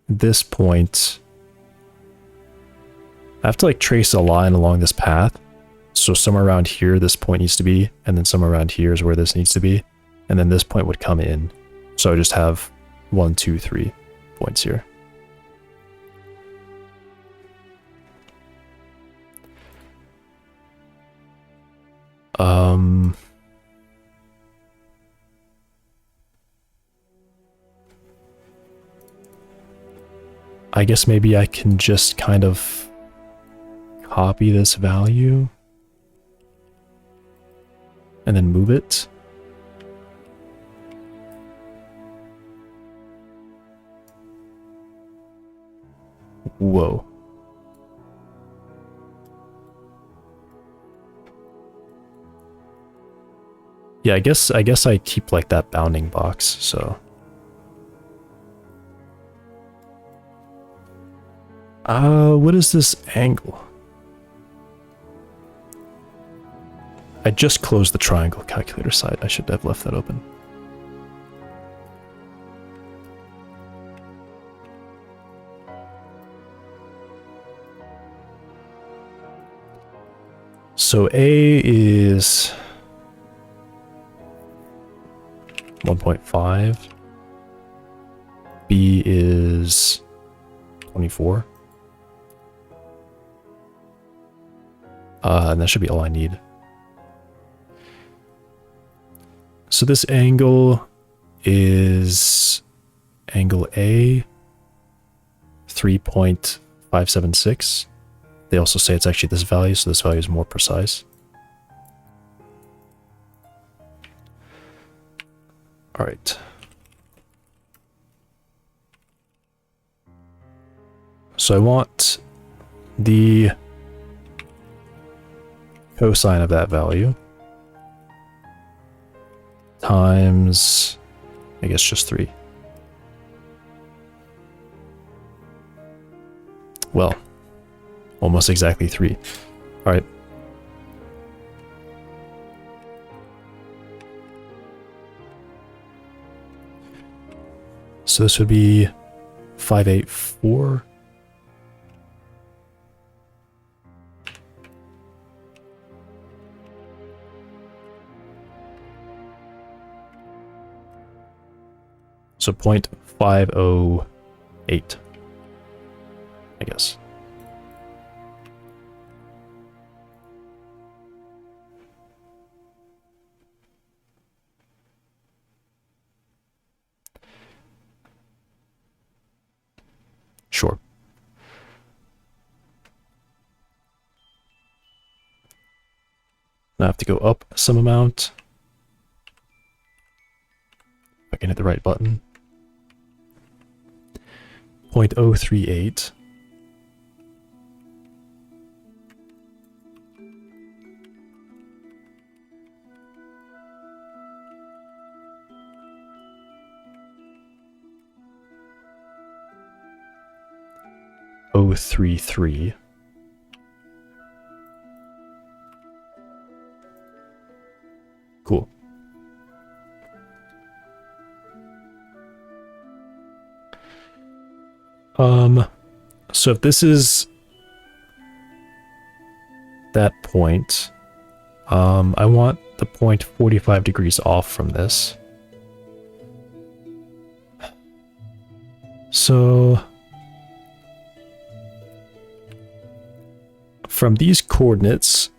this point. I have to like trace a line along this path. So somewhere around here this point needs to be, and then somewhere around here is where this needs to be. And then this point would come in. So I just have 1, 2, 3 points here. I guess maybe I can just kind of copy this value and then move it. Whoa. Yeah, I guess I keep like that bounding box, so. What is this angle? I just closed the triangle calculator side. I should have left that open. So A is 1.5. B is 24. And that should be all I need. So this angle is angle A, 3.576. They also say it's actually this value, so this value is more precise. All right. So I want the cosine of that value times, I guess, just 3. Well, almost exactly 3. All right. So this would be 584. So 0.508, I guess. Sure. Now I have to go up some amount. If I can hit the right button. 0.038. .033. Cool. So if this is that point, I want the point 45 degrees off from this. So from these coordinates,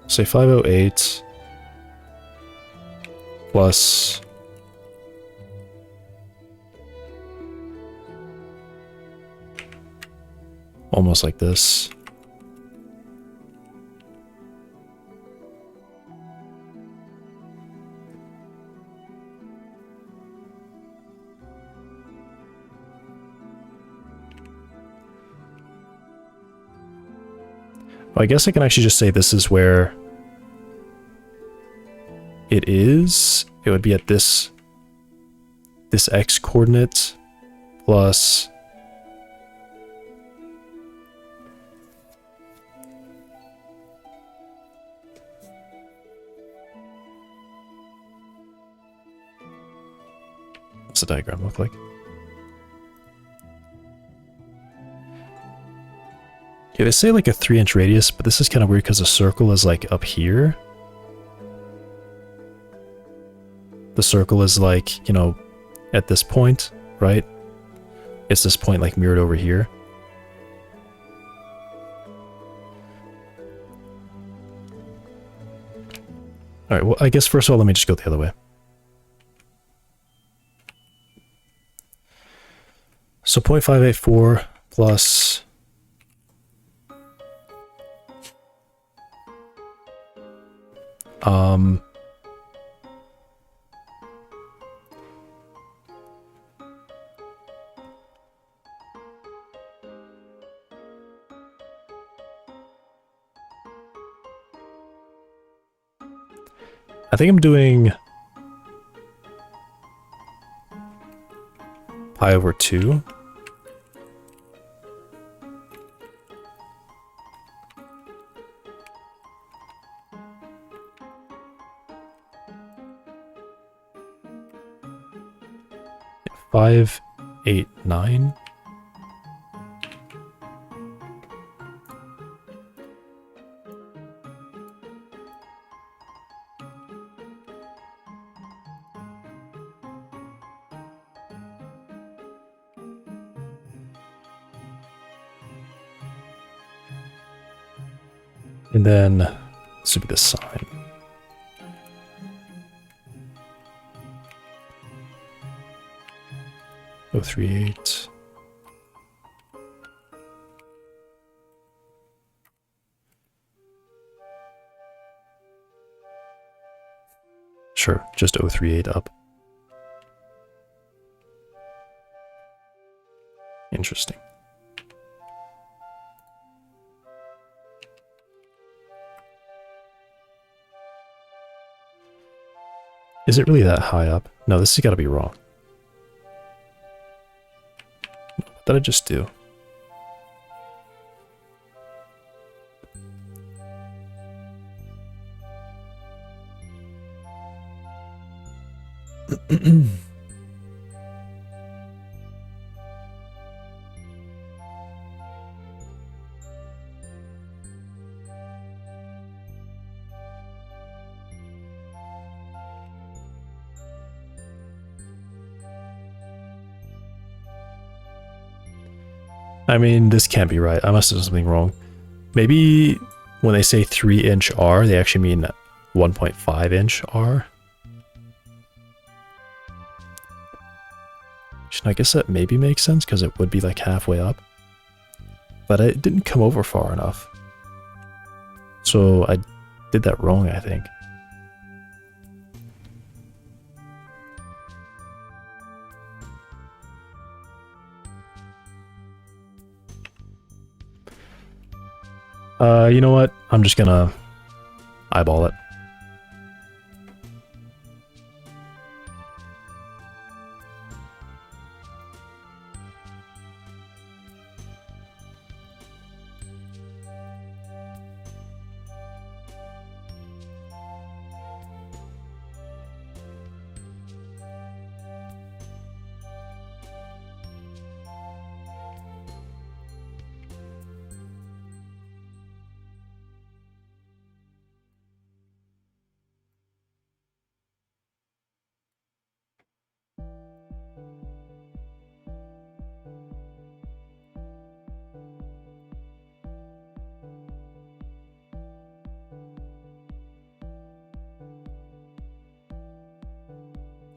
say 508 plus almost like this. Well, I guess I can actually just say this is where it is. It would be at this x coordinate plus what's the diagram look like? Yeah, they say like a 3-inch radius, but this is kind of weird because the circle is like up here. The circle is like, you know, at this point, right? It's this point like mirrored over here. All right, well, I guess first of all, let me just go the other way. So 0.584 plus I think I'm doing pi over 2. Five, 8, 9. And then this would be the sine. Oh, 3, 8. Sure, just 038 up. Interesting. Is it really that high up? No, this has got to be wrong. What did I just do? I mean, this can't be right. I must have done something wrong. Maybe when they say 3-inch R, they actually mean 1.5-inch R. I guess that maybe makes sense because it would be like halfway up. But it didn't come over far enough. So I did that wrong, I think. You know what? I'm just gonna eyeball it.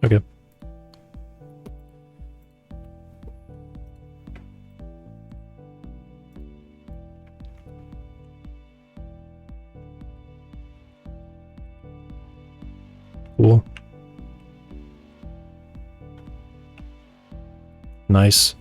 Okay. Cool. Nice.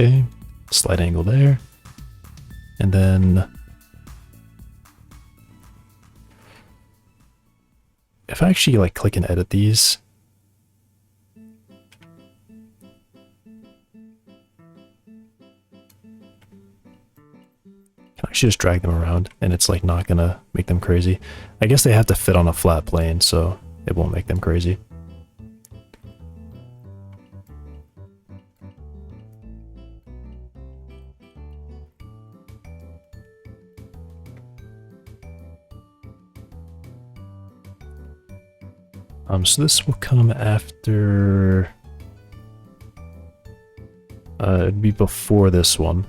Okay, slight angle there. And then if I actually like click and edit these, I can actually just drag them around and it's like not gonna make them crazy. I guess they have to fit on a flat plane, so it won't make them crazy. So this will come after... it'd be before this one.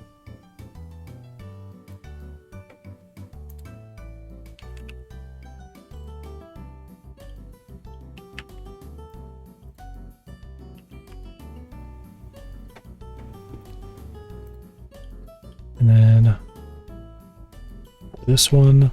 And then this one.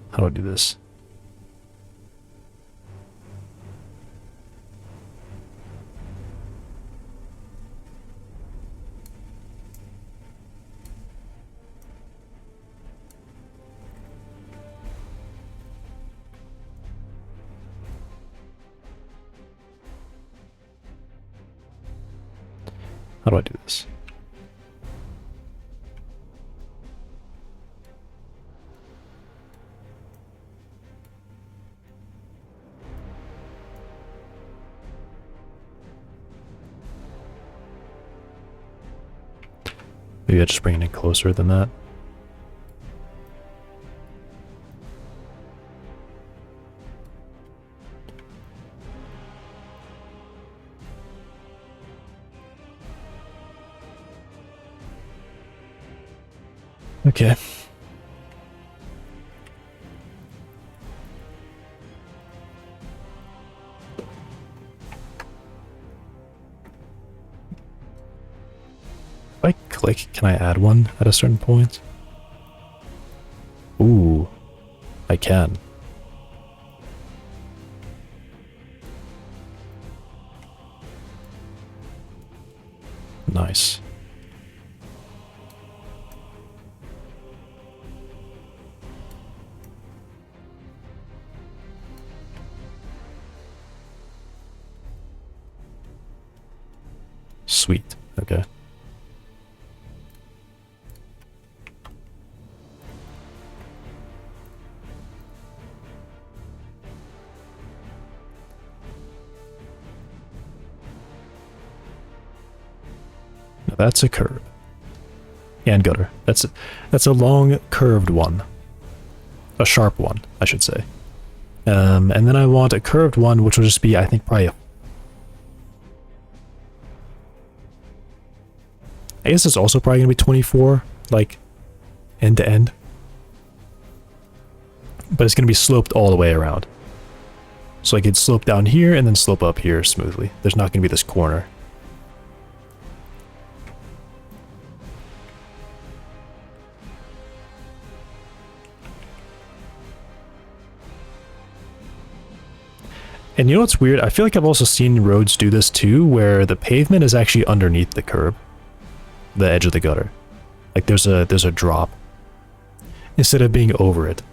How do I do this? How do I do this? Maybe I just bring it in closer than that. Okay. If I click, can I add one at a certain point? Ooh, I can. Nice. Sweet. Okay. Now that's a curve. And gutter. That's a long curved one. A sharp one, I should say. And then I want a curved one, which will just be, I think, probably I guess it's also probably going to be 24, like, end to end. But it's going to be sloped all the way around. So I could slope down here and then slope up here smoothly. There's not going to be this corner. And you know what's weird? I feel like I've also seen roads do this too, where the pavement is actually underneath the curb. The edge of the gutter. Like there's a drop. Instead of being over it.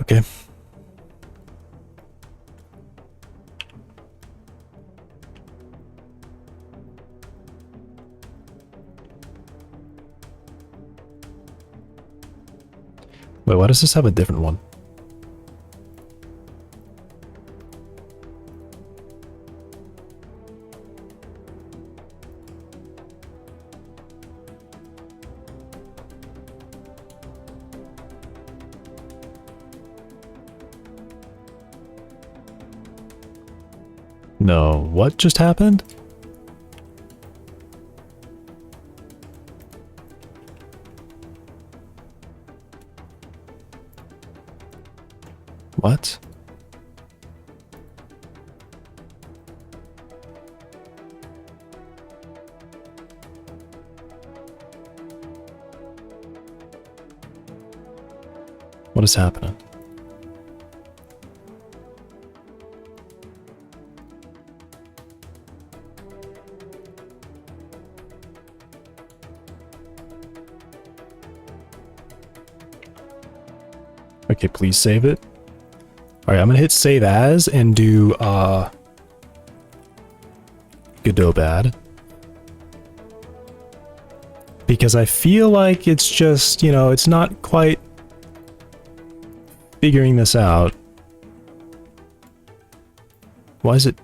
Okay. Wait, why does this have a different one? No, what just happened? What? What is happening? Okay, please save it. Alright, I'm gonna hit save as and do Godot bad. Because I feel like it's just, you know, it's not quite figuring this out. Why is it?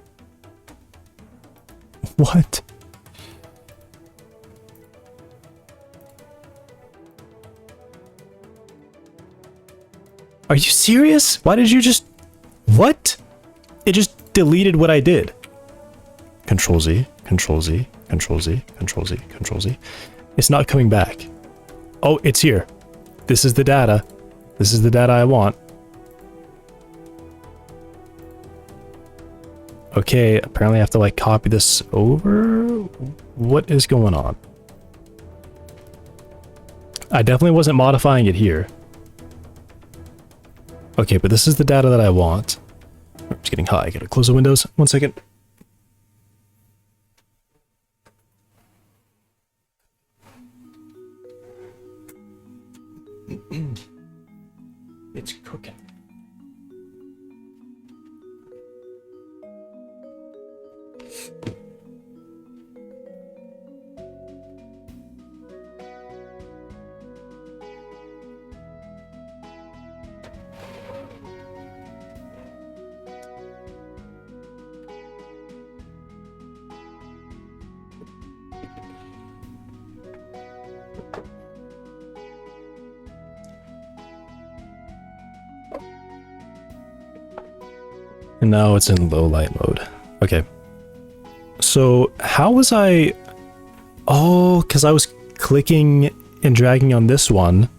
What? Are you serious? Why did you just... What? It just deleted what I did. Control Z, Control Z, Control Z, Control Z, Control Z. It's not coming back. Oh, it's here. This is the data. This is the data I want. Okay, apparently I have to like copy this over. What is going on? I definitely wasn't modifying it here. Okay, but this is the data that I want. I'm just getting hot. I gotta close the windows. 1 second. It's cooking. And now it's in low light mode. Okay. So how was I... Oh, because I was clicking and dragging on this one.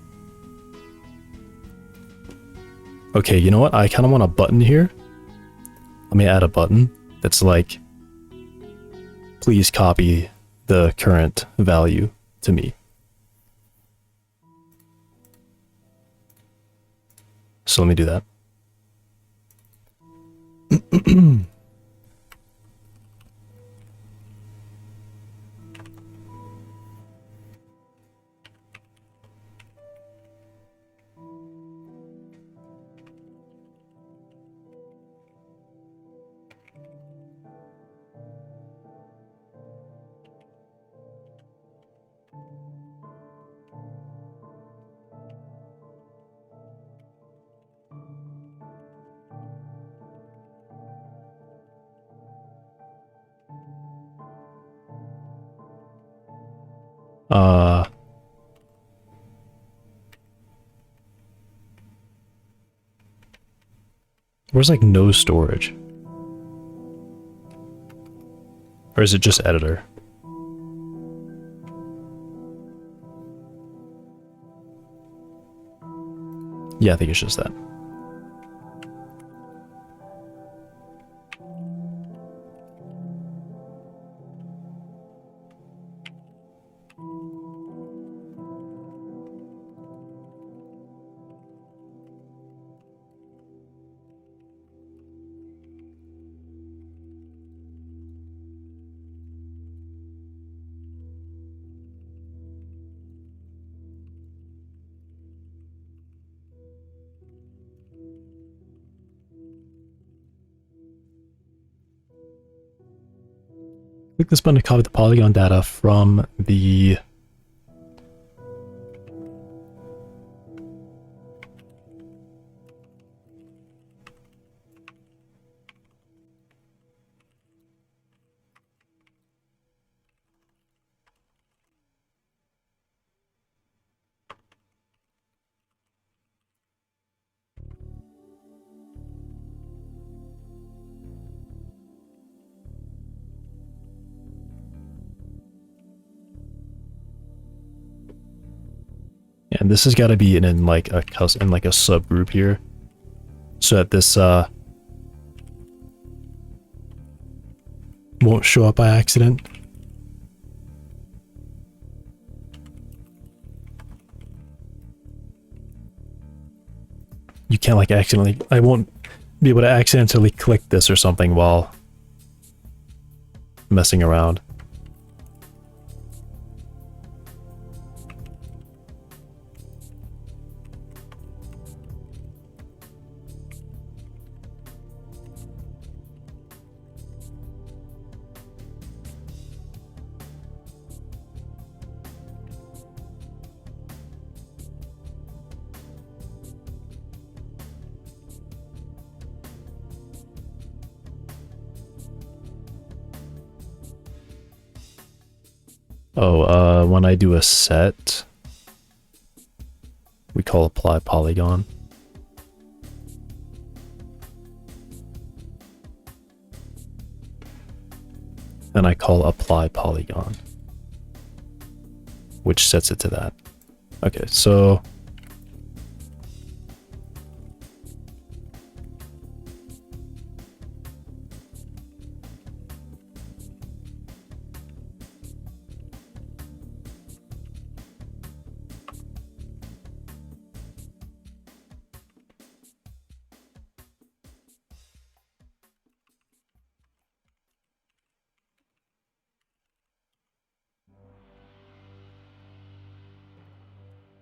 Okay, you know what? I kind of want a button here. Let me add a button that's like, please copy the current value to me. So let me do that. Where's like no storage? Or is it just editor? Yeah, I think it's just that. Click this button to copy the polygon data from the And this has got to be in like a subgroup here, so that this won't show up by accident. You can't like accidentally, I won't be able to accidentally click this or something while messing around. Oh, when I do a set, we call apply polygon. And I call apply polygon, which sets it to that. Okay, so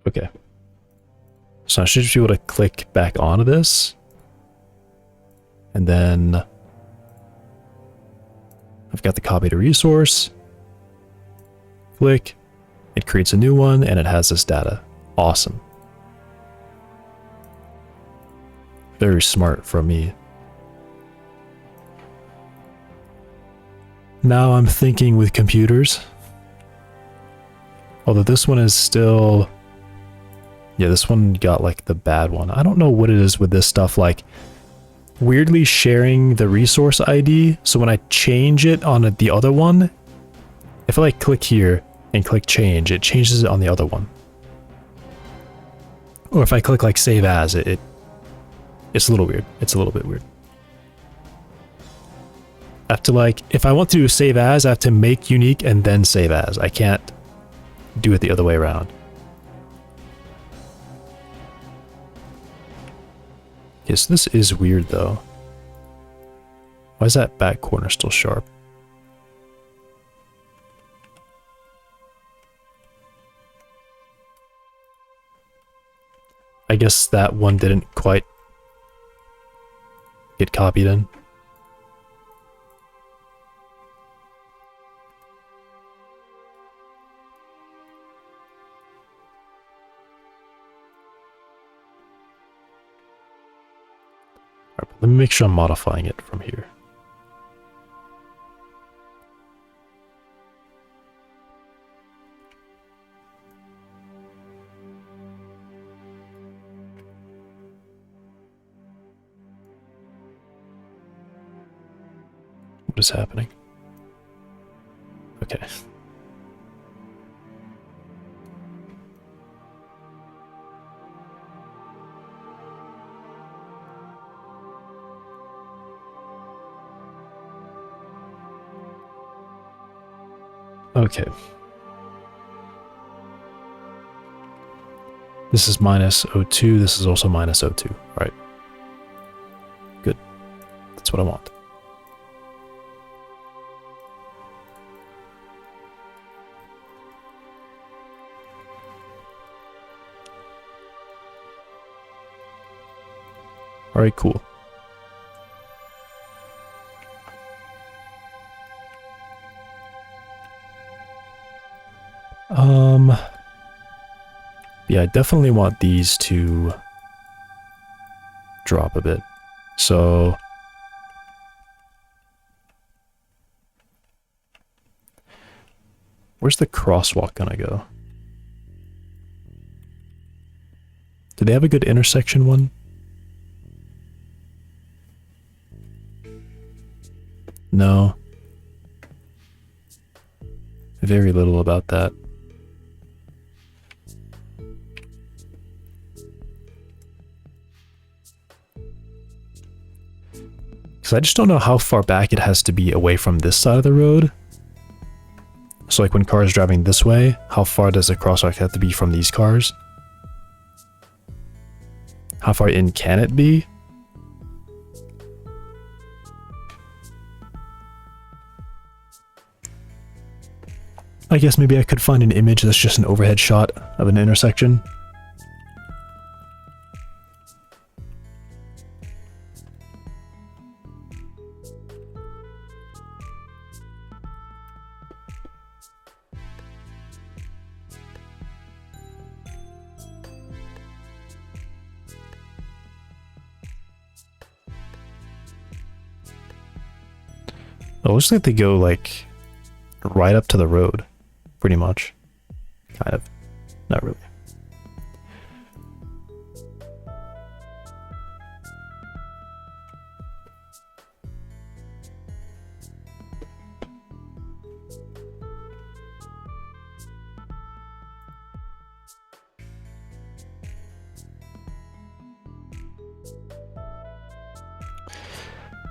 okay. So I should just be able to click back onto this. And then I've got the copy to resource. Click. It creates a new one and it has this data. Awesome. Very smart from me. Now I'm thinking with computers. Although this one is still... Yeah, this one got like the bad one. I don't know what it is with this stuff, like weirdly sharing the resource ID. So when I change it on the other one, if I like click here and click change, it changes it on the other one. Or if I click like save as, it's a little weird. It's a little bit weird. I have to like, if I want to do save as, I have to make unique and then save as. I can't do it the other way around. Okay, so this is weird though. Why is that back corner still sharp? I guess that one didn't quite get copied in. Let me make sure I'm modifying it from here. What is happening? Okay. Okay. This is minus O2, this is also minus O2. Alright. Good. That's what I want. Alright, cool. Yeah, I definitely want these to drop a bit. So where's the crosswalk gonna go? Do they have a good intersection one? No. Very little about that. Because I just don't know how far back it has to be away from this side of the road. So like when cars driving this way, how far does the crosswalk have to be from these cars? How far in can it be? I guess maybe I could find an image that's just an overhead shot of an intersection. It looks like they go like right up to the road, pretty much. Kind of. Not really.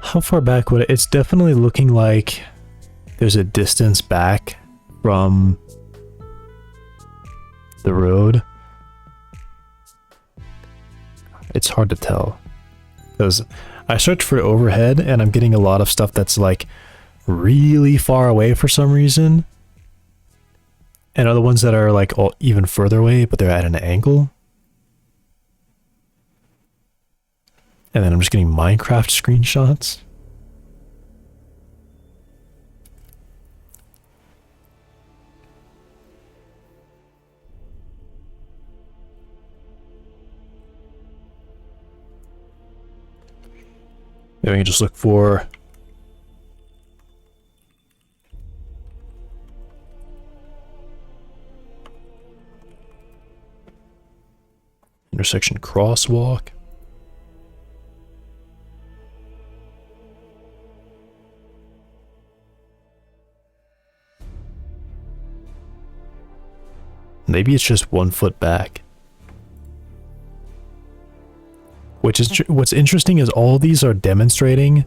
How far back would it? It's definitely looking like there's a distance back from the road. It's hard to tell because I searched for overhead and I'm getting a lot of stuff that's like really far away for some reason, and other ones that are like all even further away but they're at an angle. And then I'm just getting Minecraft screenshots. Maybe I can just look for intersection crosswalk. Maybe it's just 1 foot back. Which is what's interesting is all these are demonstrating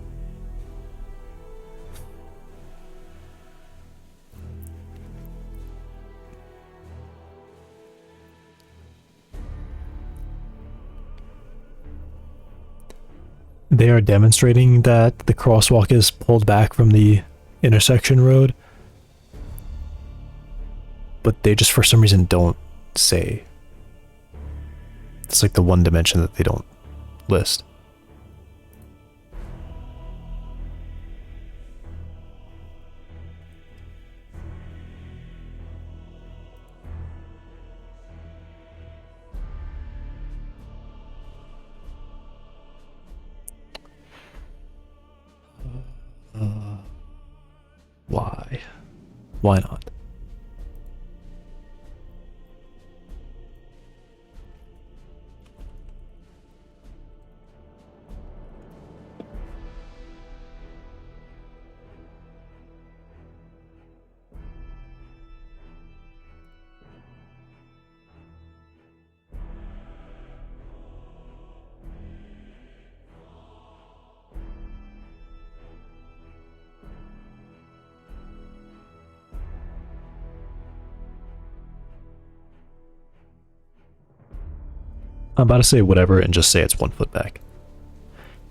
that the crosswalk is pulled back from the intersection road. But they just for some reason don't say. It's like the one dimension that they don't list. Why? Why not? I'm about to say whatever and just say it's 1 foot back.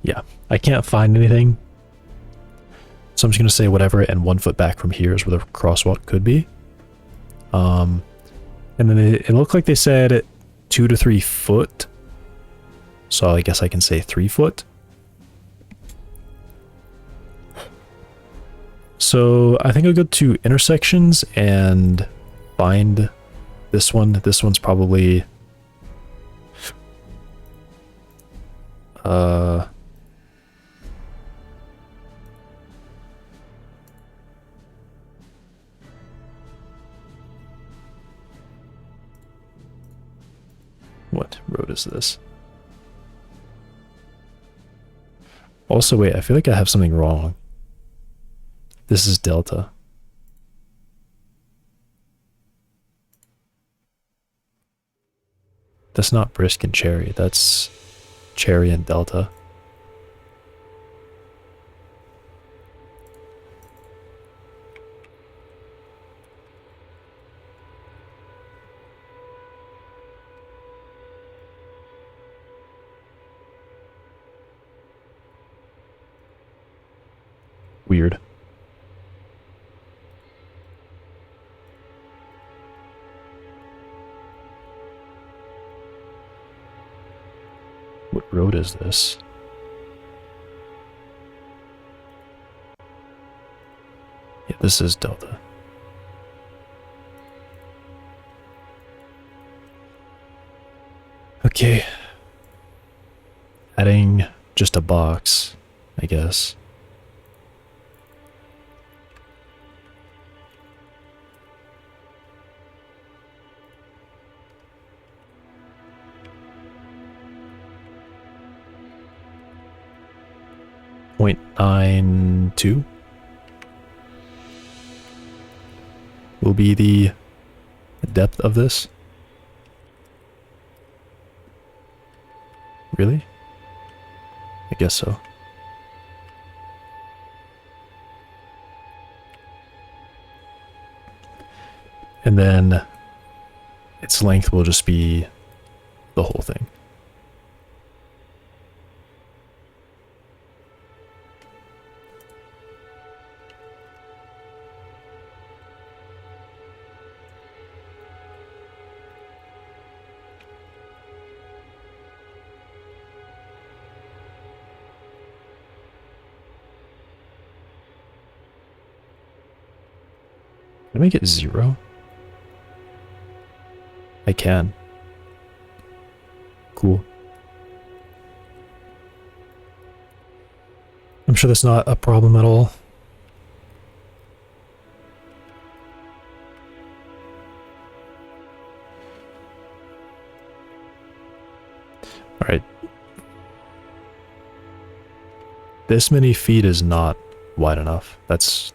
Yeah, I can't find anything. So I'm just going to say whatever, and 1 foot back from here is where the crosswalk could be. And then it looked like they said 2 to 3 foot. So I guess I can say 3 foot. So I think I'll go to intersections and find this one. This one's probably... What road is this? Also, wait, I feel like I have something wrong. This is Delta. That's not Brisk and Cherry, that's Cherry and Delta. weird. What road is this? Yeah, this is Delta. Okay. Adding just a box, I guess. .92 will be the depth of this. Really? I guess so. And then its length will just be the whole thing. Can I make it 0? I can. Cool. I'm sure that's not a problem at all. Alright. This many feet is not wide enough. That's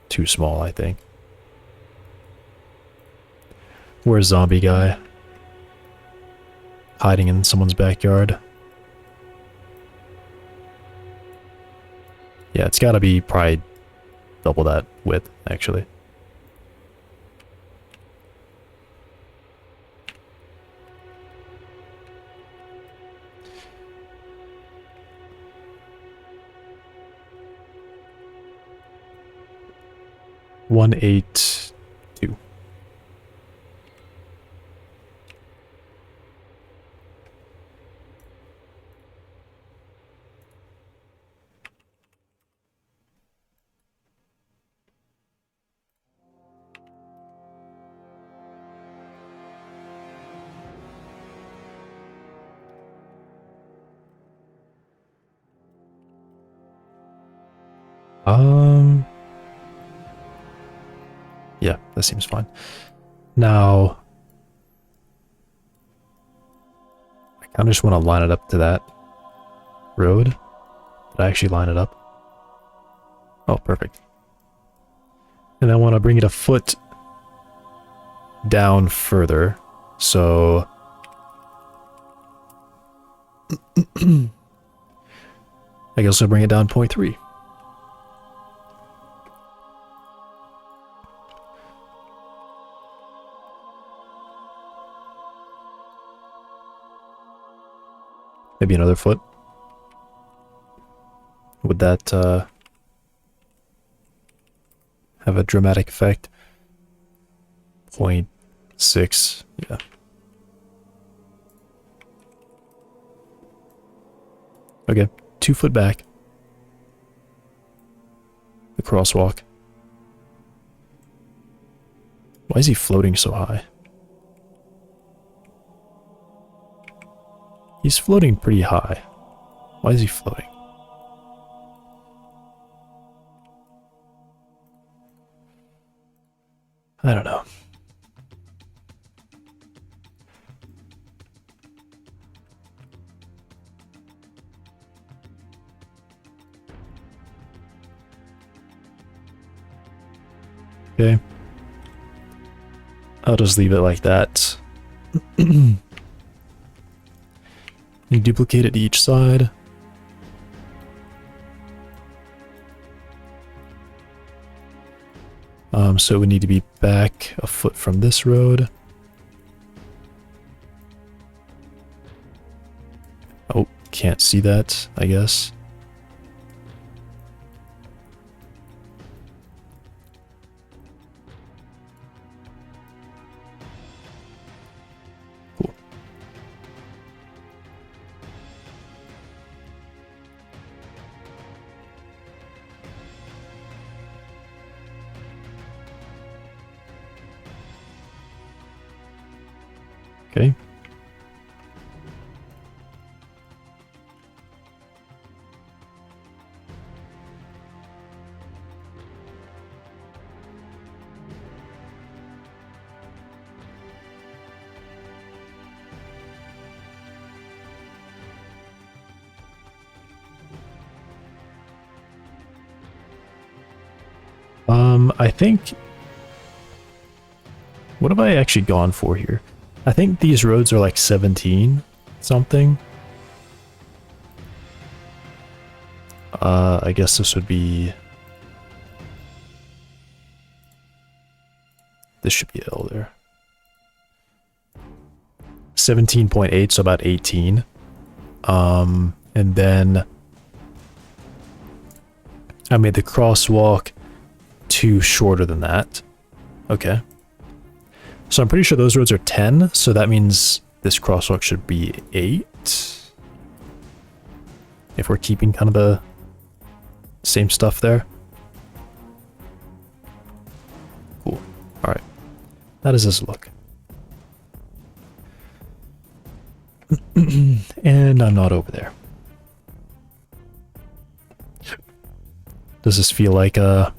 too small, I think. Where's zombie guy? Hiding in someone's backyard. Yeah, it's gotta be probably double that width, actually. $182. Yeah, that seems fine. Now, I kind of just want to line it up to that road. Did I actually line it up? Oh, perfect. And I want to bring it a foot down further. So I guess I'll bring it down 0.3. Maybe another foot. Would that have a dramatic effect? 0.6, yeah. Okay, 2 foot back. The crosswalk. Why is he floating so high? He's floating pretty high. Why is he floating? I don't know. Okay. I'll just leave it like that. You duplicate it to each side. So we need to be back a foot from this road. Oh, can't see that, I guess. Okay. I think... What have I actually gone for here? I think these roads are like 17 something. I guess this would be... This should be L there. 17.8, so about 18. And then I made the crosswalk 2 shorter than that. Okay. So I'm pretty sure those roads are 10, so that means this crosswalk should be 8. If we're keeping kind of the same stuff there. Cool. Alright. How does this look? And I'm not over there. Does this feel like a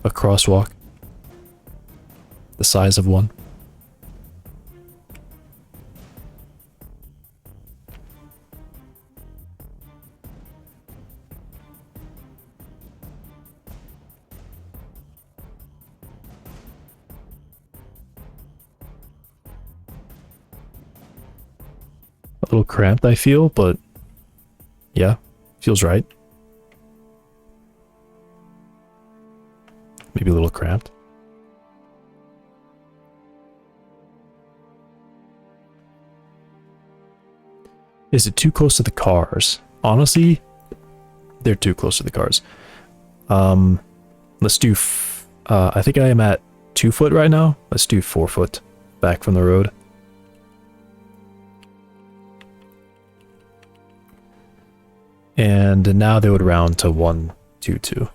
crosswalk? The size of one? A little cramped, I feel, but yeah, feels right. Maybe a little cramped. Is it too close to the cars? Honestly, they're too close to the cars. Let's do... I think I am at 2 foot right now. Let's do 4 foot back from the road. And now they would round to 122.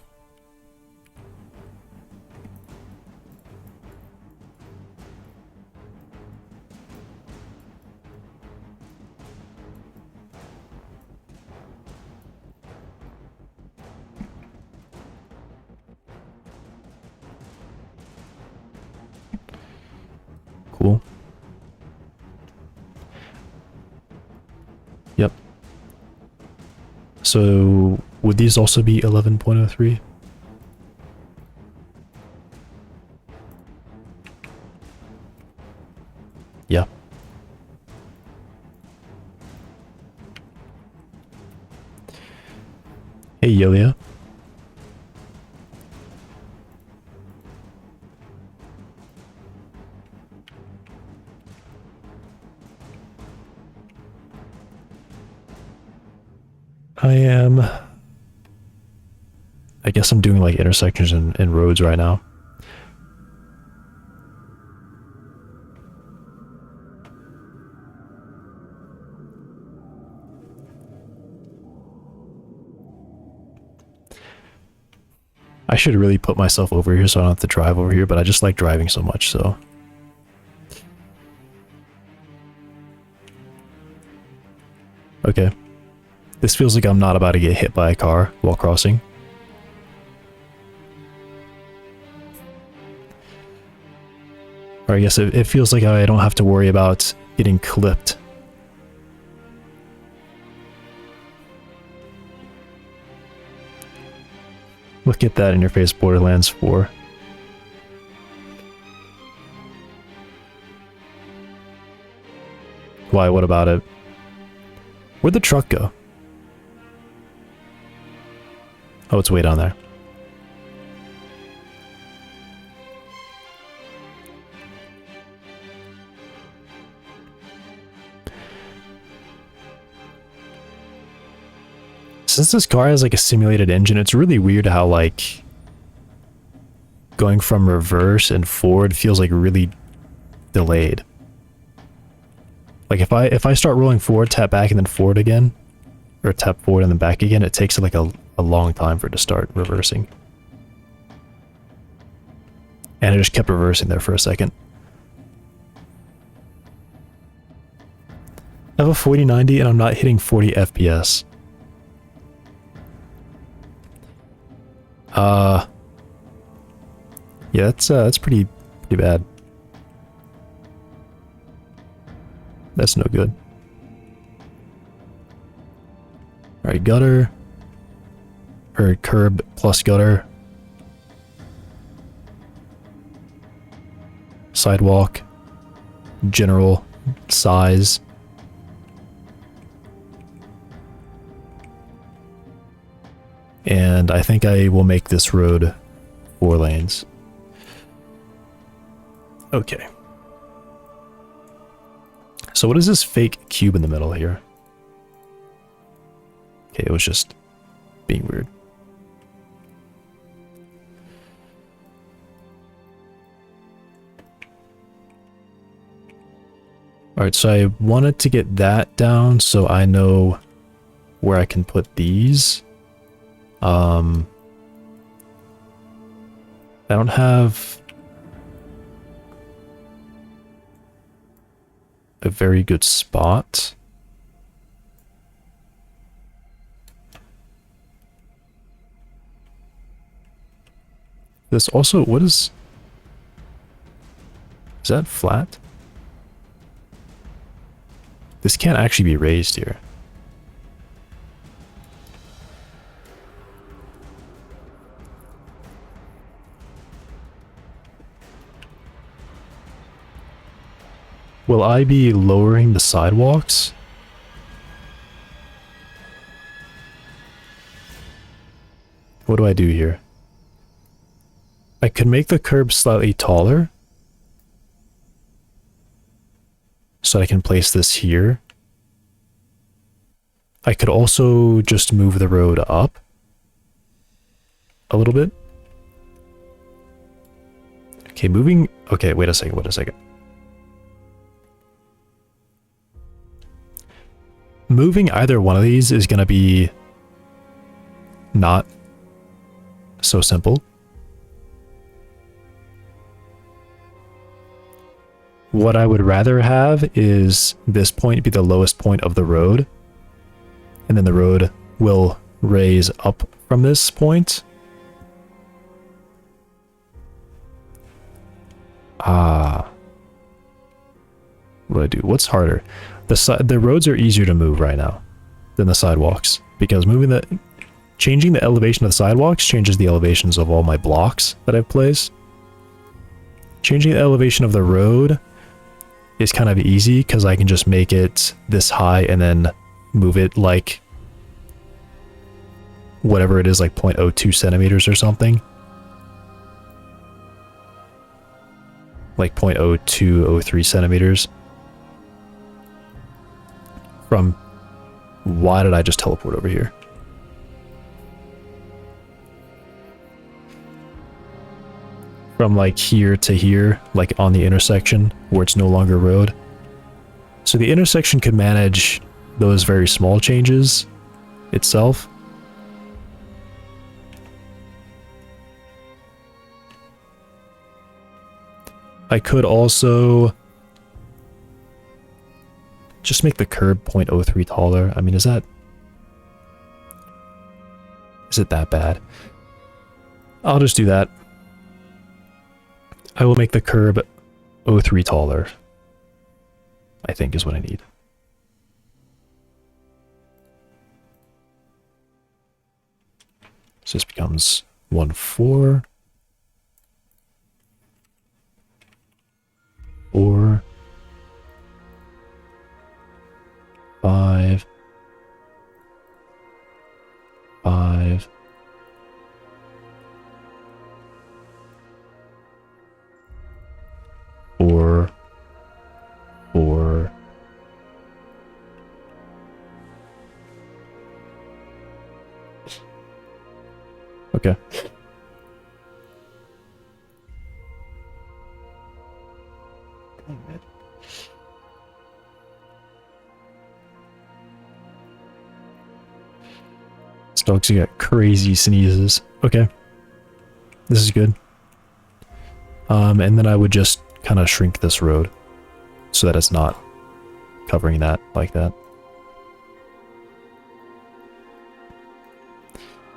Cool. Yep. So, would these also be 11.03? Yeah. Hey, Yolia. I guess I'm doing like intersections and roads right now. I should really put myself over here so I don't have to drive over here, but I just like driving so much, so. Okay. This feels like I'm not about to get hit by a car while crossing. Or I guess it feels like I don't have to worry about getting clipped. Look at that in your face, Borderlands 4. Why, what about it? Where'd the truck go? Oh, it's way down there. Since this car has like a simulated engine, it's really weird how like going from reverse and forward feels like really delayed. Like if I start rolling forward, tap back and then forward again, or tap forward and then back again, it takes like a long time for it to start reversing. And it just kept reversing there for a second. I have a 4090 and I'm not hitting 40 FPS. Yeah, that's pretty bad. That's no good. Alright, gutter. Or curb plus gutter. Sidewalk. General size. And I think I will make this road 4 lanes. Okay. So what is this fake cube in the middle here? Okay, it was just being weird. Alright, so I wanted to get that down so I know where I can put these. I don't have a very good spot. This also, what is that flat? This can't actually be raised here. Will I be lowering the sidewalks? What do I do here? I could make the curb slightly taller. So I can place this here. I could also just move the road up a little bit. Okay, moving... Okay, wait a second. Moving either one of these is going to be not so simple. What I would rather have is this point be the lowest point of the road, and then the road will raise up from this point. What do I do? What's harder? The roads are easier to move right now than the sidewalks, because changing the elevation of the sidewalks changes the elevations of all my blocks that I've placed. Changing the elevation of the road is kind of easy because I can just make it this high and then move it like whatever it is, like 0.02 centimeters or something. Like 0.0203 centimeters. From... Why did I just teleport over here? From like here to here, like on the intersection where it's no longer road. So the intersection could manage those very small changes itself. I could also just make the curb 0.03 taller. I mean, is it that bad? I'll just do that. I will make the curb 0.03 taller, I think is what I need. So this becomes 1.4. 4. 5. 5. 4. 4. Okay. This dog's got crazy sneezes. Okay. This is good. And then I would just kind of shrink this road so that it's not covering that like that.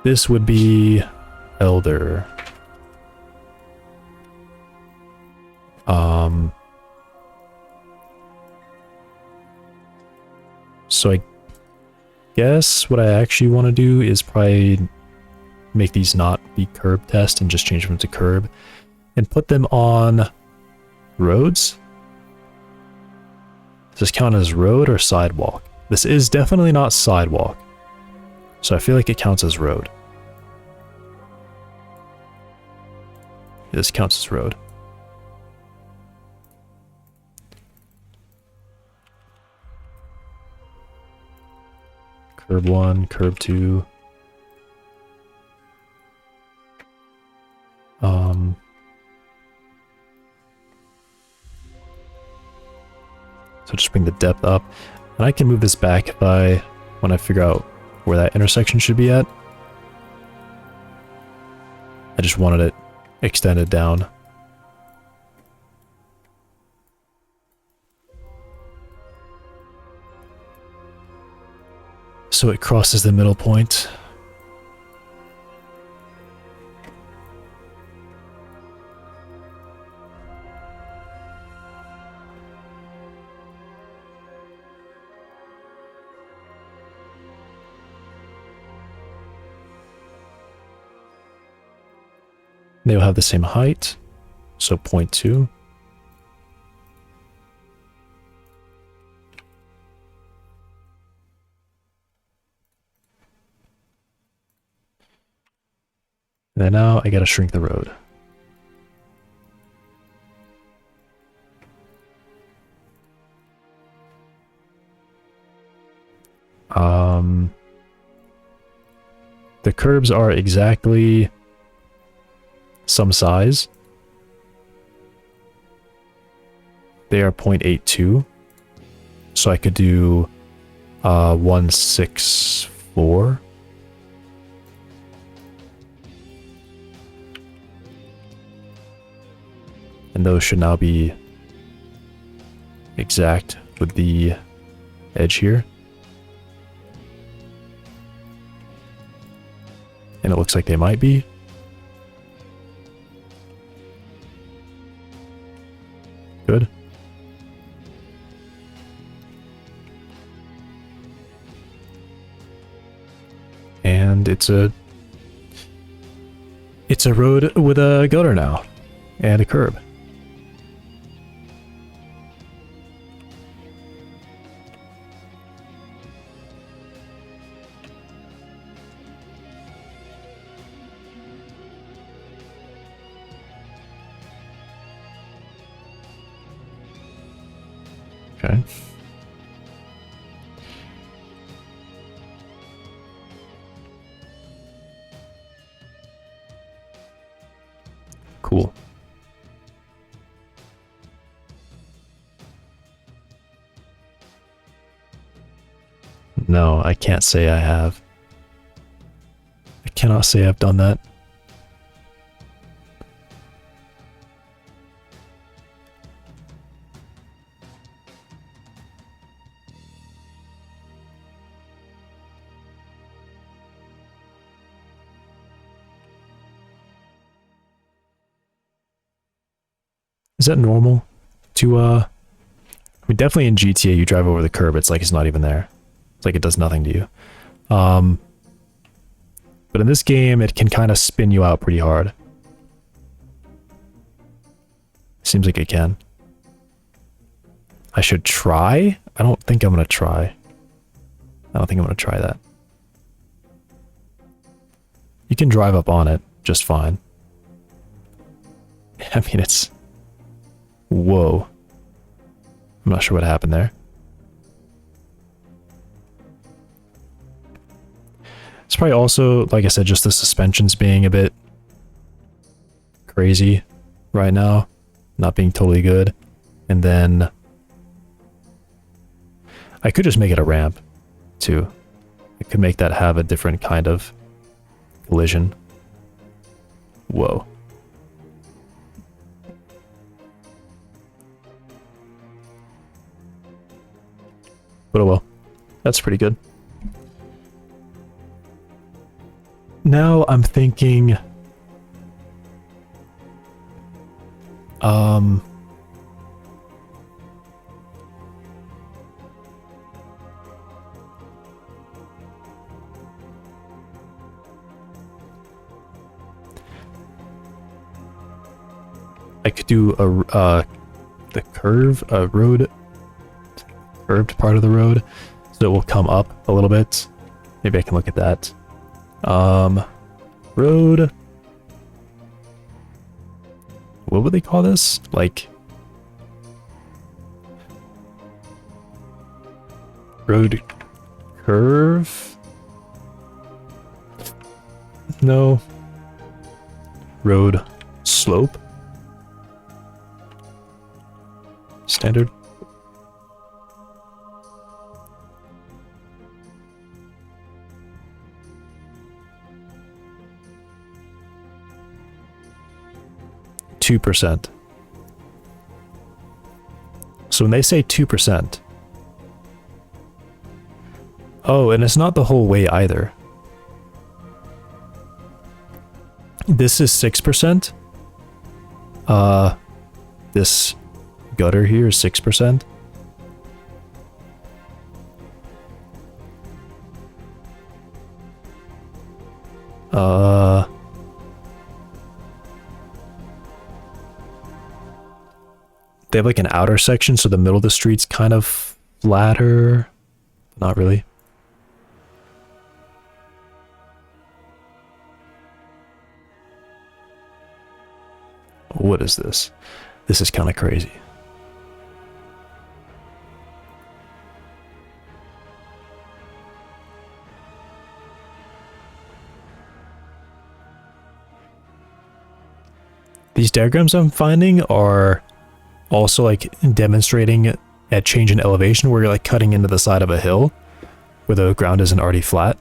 This would be Elder. So I guess what I actually want to do is probably make these not be curb test and just change them to curb and put them on roads. Does this count as road or sidewalk? This is definitely not sidewalk, so I feel like it counts as road. This counts as road. Curb 1, curb 2. So just bring the depth up. And I can move this back when I figure out where that intersection should be at. I just wanted it extended down. So it crosses the middle point. They will have the same height, so 0.2. And then now I gotta shrink the road. The curbs are exactly some size. They are 0.82. So I could do 164. And those should now be exact with the edge here. And it looks like they might be. Good. And it's a road with a gutter now and a curb. Okay. Cool. No, I can't say I have. I cannot say I've done that. Is that normal to, I mean, definitely in GTA, you drive over the curb, it's like it's not even there. It's like it does nothing to you. But in this game, it can kind of spin you out pretty hard. Seems like it can. I should try? I don't think I'm gonna try. I don't think I'm gonna try that. You can drive up on it just fine. I mean, it's... Whoa. I'm not sure what happened there. It's probably also, like I said, just the suspensions being a bit crazy right now. Not being totally good. And then I could just make it a ramp too. I could make that have a different kind of collision. Whoa. But oh well. That's pretty good. Now I'm thinking... I could do the curved part of the road, so it will come up a little bit. Maybe I can look at that. Road. What would they call this? Like road curve? No. Road slope? Standard? %. So when they say 2%, oh, and it's not the whole way either. This is 6%. This gutter here is 6%. They have like an outer section, so the middle of the street's kind of flatter. Not really. What is this? This is kind of crazy. These diagrams I'm finding are also like demonstrating a change in elevation where you're like cutting into the side of a hill where the ground isn't already flat.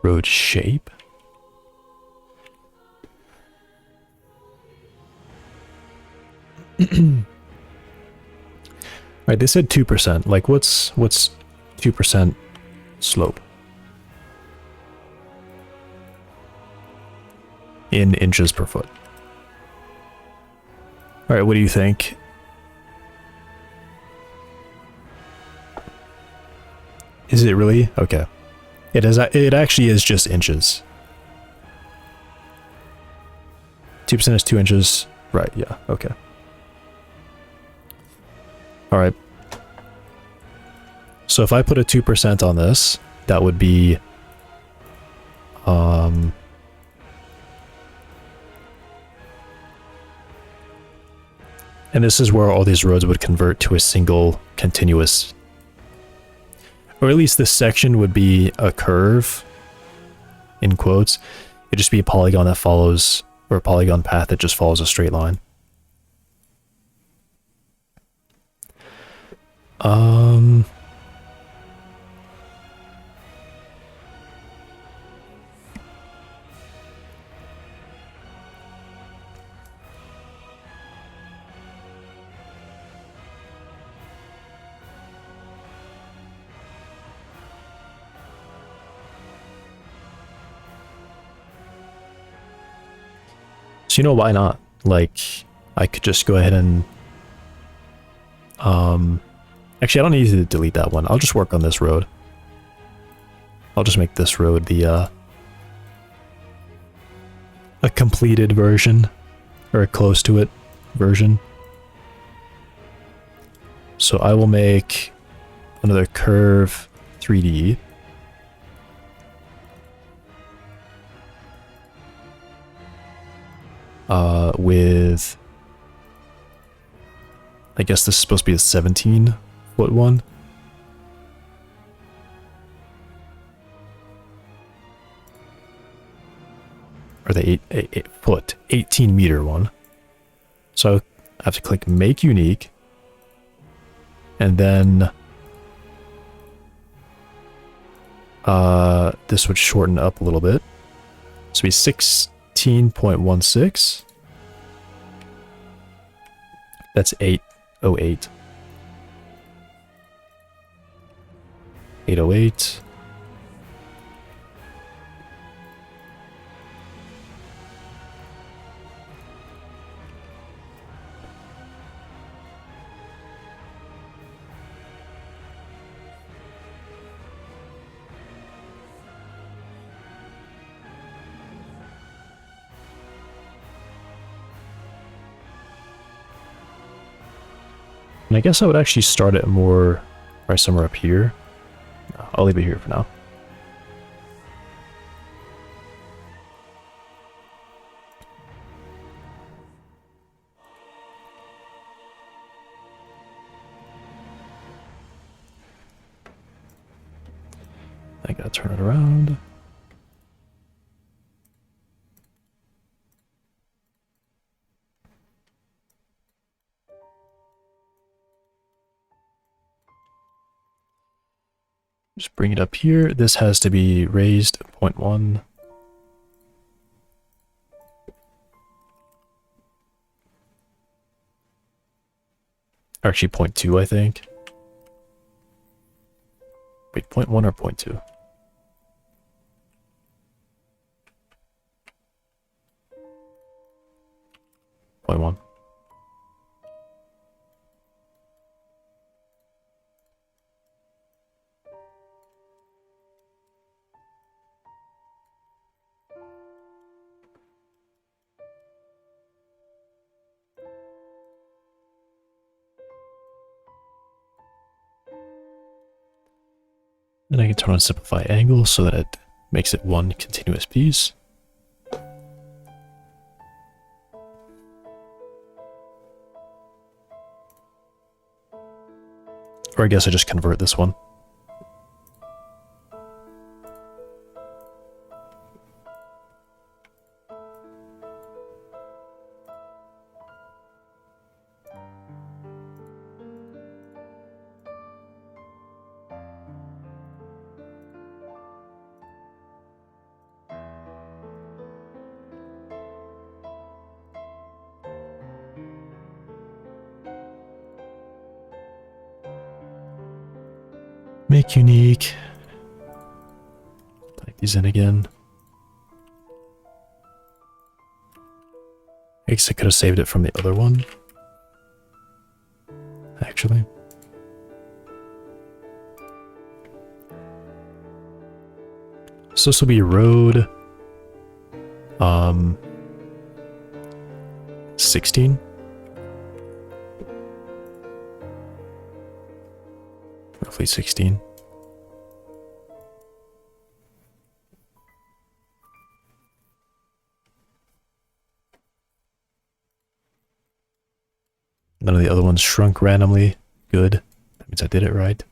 Road shape. Right, they said 2%. Like what's 2% slope? In inches per foot. Alright, what do you think? Is it really? Okay. It is. It actually is just inches. 2% is 2 inches. Right, yeah, okay. Alright. So if I put a 2% on this, that would be... and this is where all these roads would convert to a single continuous... Or at least this section would be a curve, in quotes. It'd just be a polygon that follows, or a polygon path that just follows a straight line. So you know, why not? Like, I could just go ahead and... Actually, I don't need to delete that one. I'll just work on this road. I'll just make this road the, a completed version. Or a close to it version. So I will make another curve 3D. With, I guess this is supposed to be a 17-foot one. or the 8 foot, 18 meter one. So I have to click make unique, and then this would shorten up a little bit. So be 16.16. That's 808. 808. And I guess I would actually start it more, right somewhere up here. I'll leave it here for now. I gotta turn it around. Just bring it up here. This has to be raised 0.1. Actually 0.2, I think. Wait, 0.1 or 0.2? 0.1. Then I can turn on simplify angle so that it makes it one continuous piece. Or I guess I just convert this one. Make unique. Type these in again. I guess I could have saved it from the other one. Actually. So this will be road 16. Roughly 16. None of the other ones shrunk randomly. Good. That means I did it right.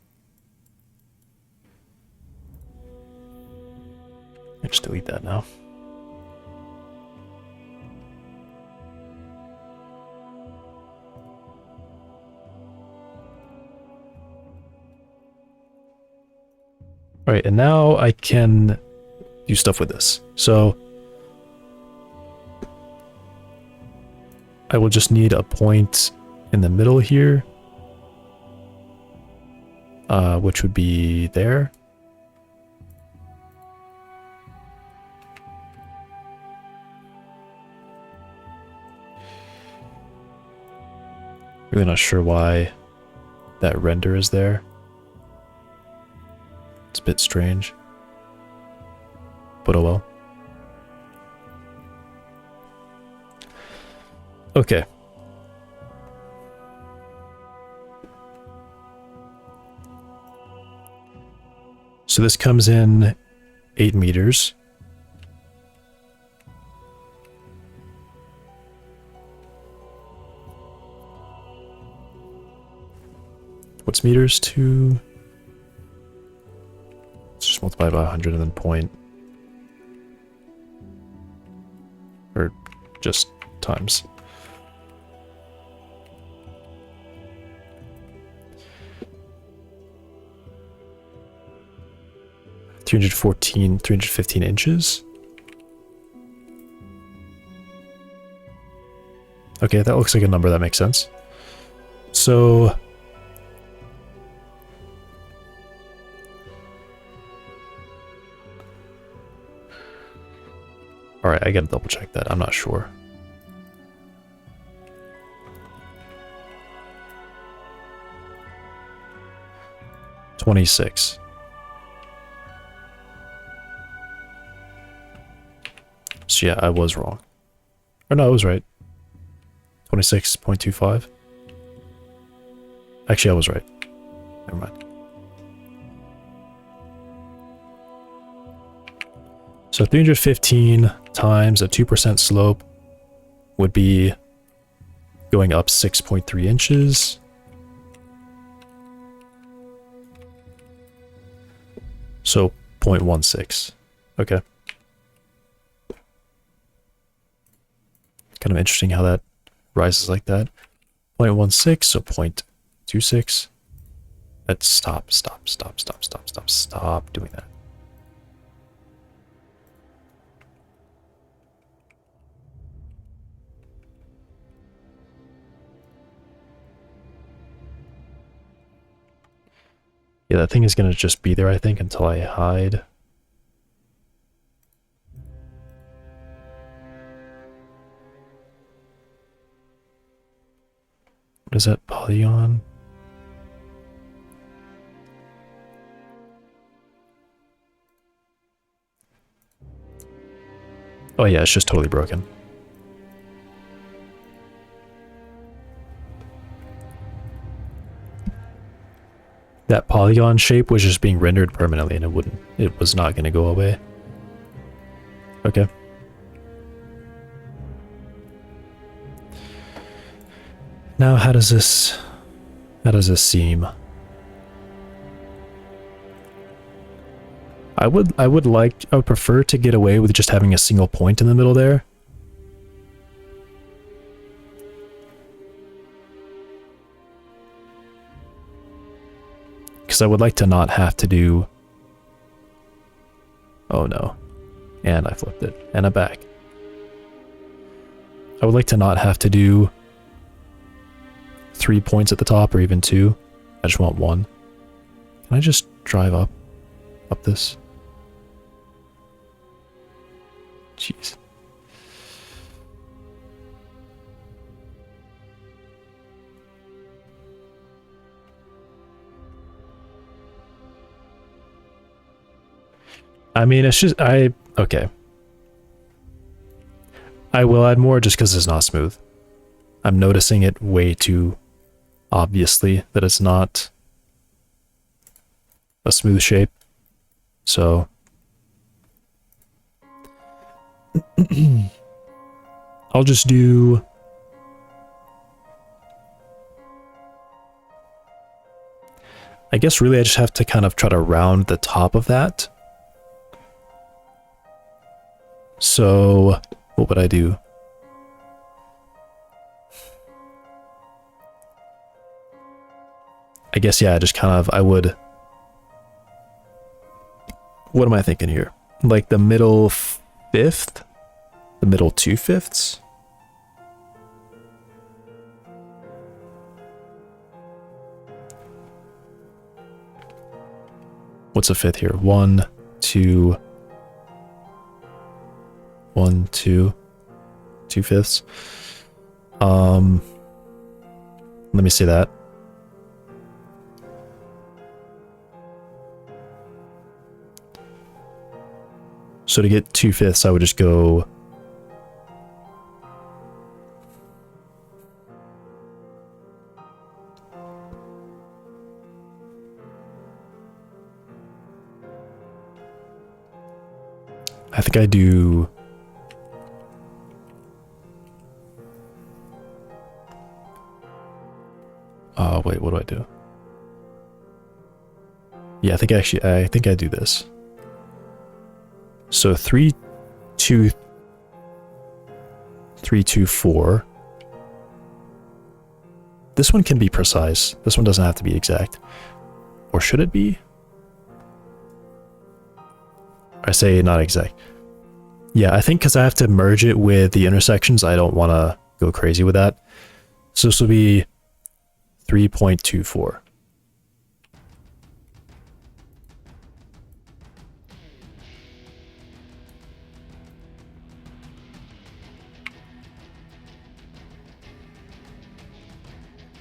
I just delete that now. Alright, and now I can do stuff with this. So I will just need a point in the middle here, which would be there. Really not sure why that render is there. It's a bit strange, but oh well. Okay. So this comes in 8 meters. What's meters? 2. Let's just multiply by 100 and then point. just times. $315 inches. Okay, that looks like a number that makes sense. So all right, I gotta double check that. I'm not sure. $26. So yeah, I was wrong. Or no, I was right. 26.25. Actually, I was right. Never mind. So 315 times a 2% slope would be going up 6.3 inches. So 0.16. Okay. Kind of interesting how that rises like that. 0.16, so 0.26. Let's stop doing that. Yeah, that thing is going to just be there, I think, until I hide. What is that, polygon? Oh yeah, it's just totally broken. That polygon shape was just being rendered permanently and it was not going to go away. Okay. Now how does this seem? I would prefer to get away with just having a single point in the middle there. Because I would like to not have to do... Oh no. And I flipped it. And I'm back. I would like to not have to do 3 points at the top or even 2. I just want 1. Can I just drive up this? Jeez. I mean, it's just, okay. I will add more just because it's not smooth. I'm noticing it way too obviously that it's not a smooth shape. So I'll just do... I guess really I just have to kind of try to round the top of that. So, what would I do? I guess, yeah, just kind of, I would... What am I thinking here? Like the middle fifth? The middle 2/5? What's a fifth here? 1, 2... 1, 2, 2/5. Let me see that. So to get 2/5, I would just go... I think I do... wait, what do I do? Yeah, I think I do this. So 3, 2, 324. This one can be precise. This one doesn't have to be exact. Or should it be? I say not exact. Yeah, I think because I have to merge it with the intersections, I don't want to go crazy with that. So this will be 3.24.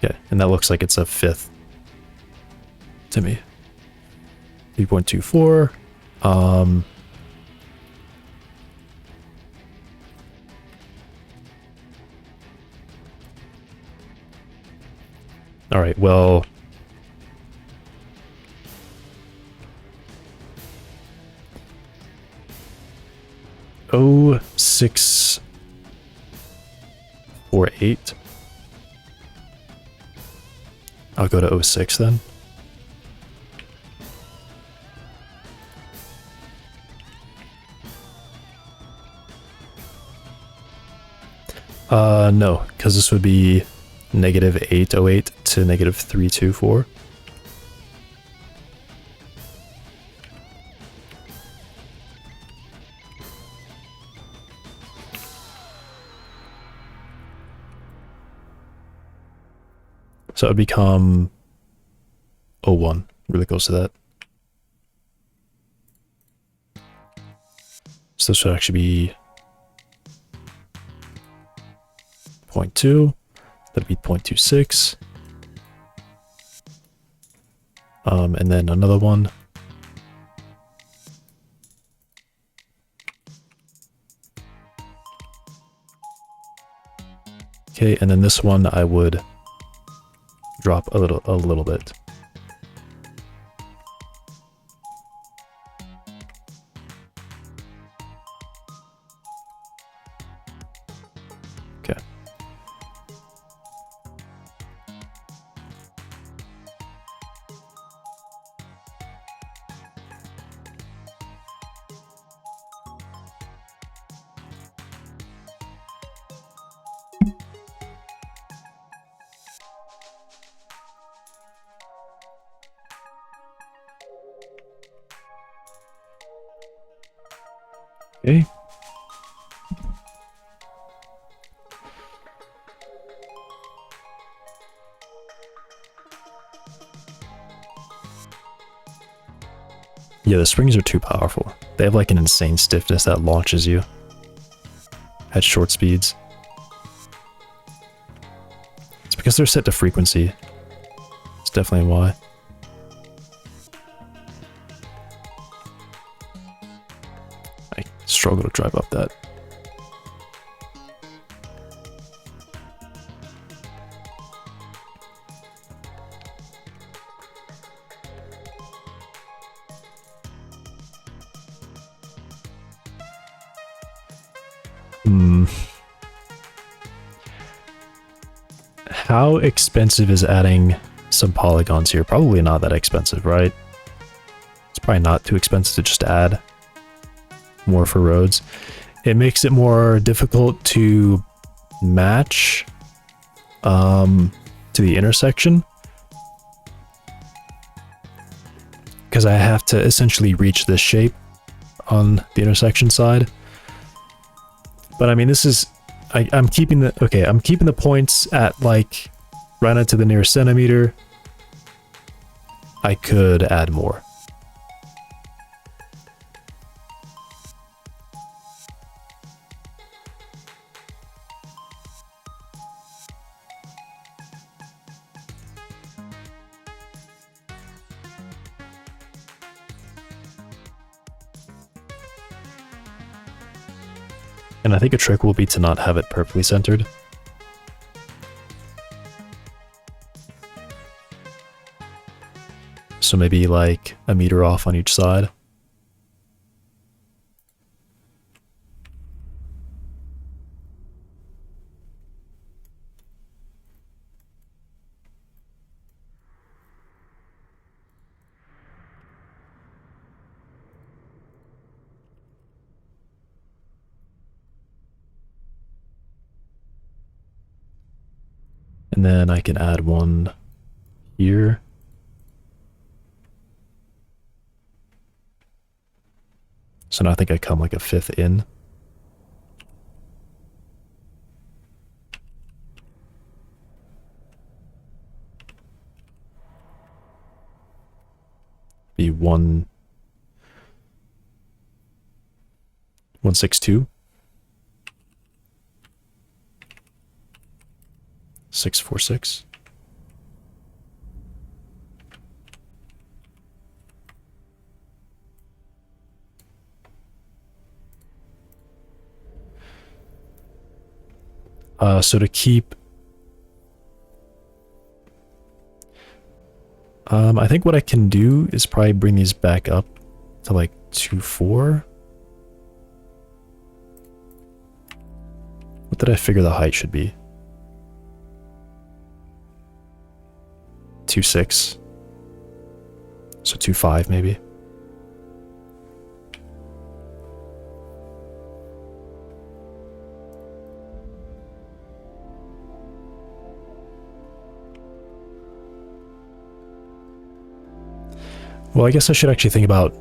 Okay, and that looks like it's a fifth to me. 3.24. All right, well, oh 0648. I'll go to 06 then. No, because this would be -808 to -324. So it would become 01, really close to that. So this should actually be 0.2. That'd be 0.26. And then another one. Okay, and then this one I would drop a little bit. Okay. Okay. Yeah, the springs are too powerful. They have like an insane stiffness that launches you at short speeds. It's because they're set to frequency. It's definitely why. I struggle to drive up that. How expensive is adding some polygons here? Probably not that expensive, right? It's probably not too expensive to just add more for roads. It makes it more difficult to match to the intersection, because I have to essentially reach this shape on the intersection side. But I mean, this is I'm keeping the points at like right into the nearest centimeter. I could add more. And I think a trick will be to not have it perfectly centered. So maybe like a meter off on each side. And then I can add one here. So now I think I come like a fifth in. Be 162. 646. So to keep, I think what I can do is probably bring these back up to like 2.4. What did I figure the height should be? 2.6. So 2.5 maybe. Well, I guess I should actually think about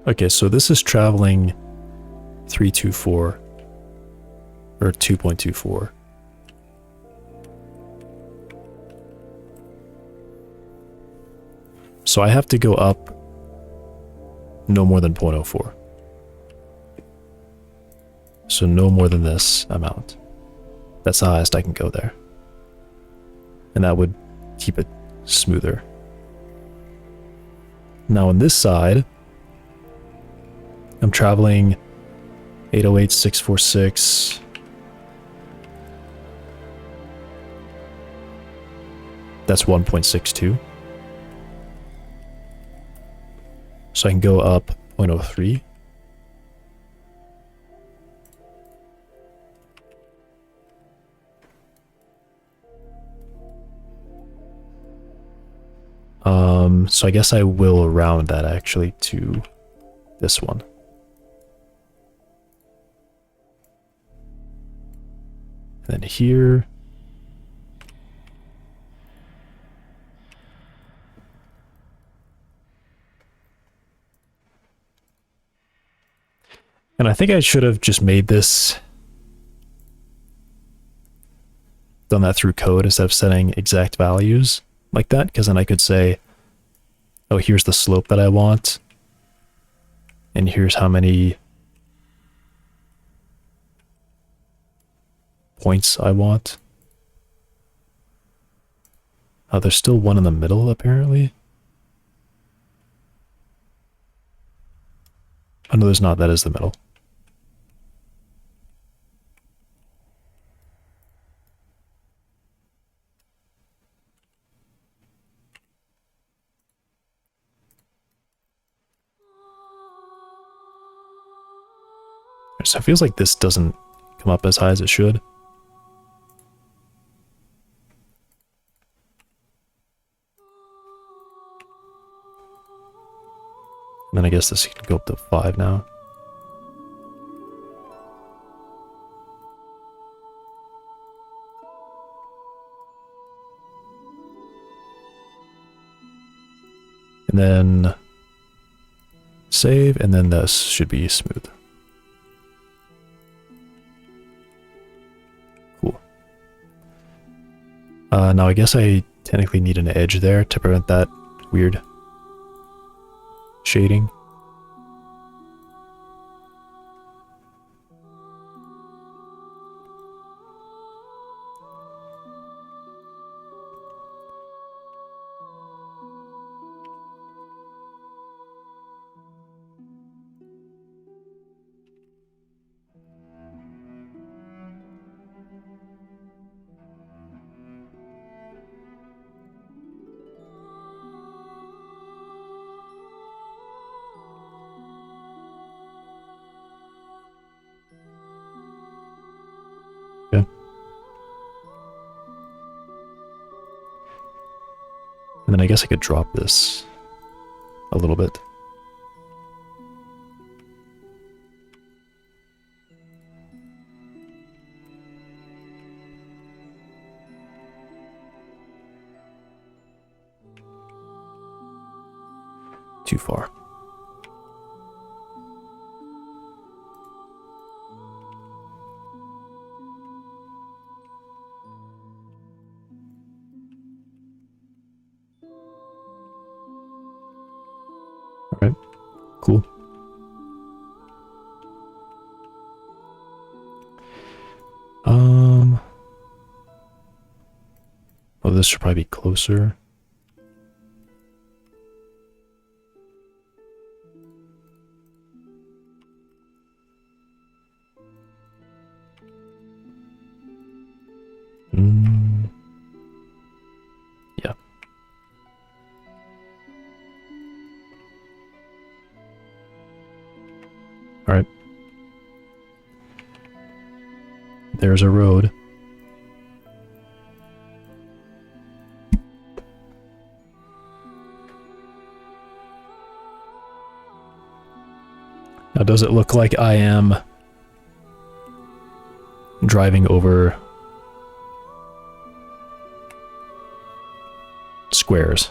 Okay, so this is traveling 324 or 2.24. So I have to go up no more than 0.04. So no more than this amount. That's the highest I can go there. And that would keep it smoother. Now on this side, I'm traveling 808.646. That's 1.62. So I can go up 0.03. So I guess I will round that actually to this one. And then here. And I think I should have just made this, done that through code instead of setting exact values like that, because then I could say, oh, here's the slope that I want, and here's how many points I want. Oh, there's still one in the middle, apparently. Oh, no, there's not. That is the middle. So it feels like this doesn't come up as high as it should. And then I guess this can go up to 5 now. And then save, and then this should be smooth. Cool. Now I guess I technically need an edge there to prevent that weird shading. then I guess I could drop this a little bit. Too far. Alright, cool. Oh, this should probably be closer. Yeah. Alright. There's a road. Now, does it look like I am driving over squares?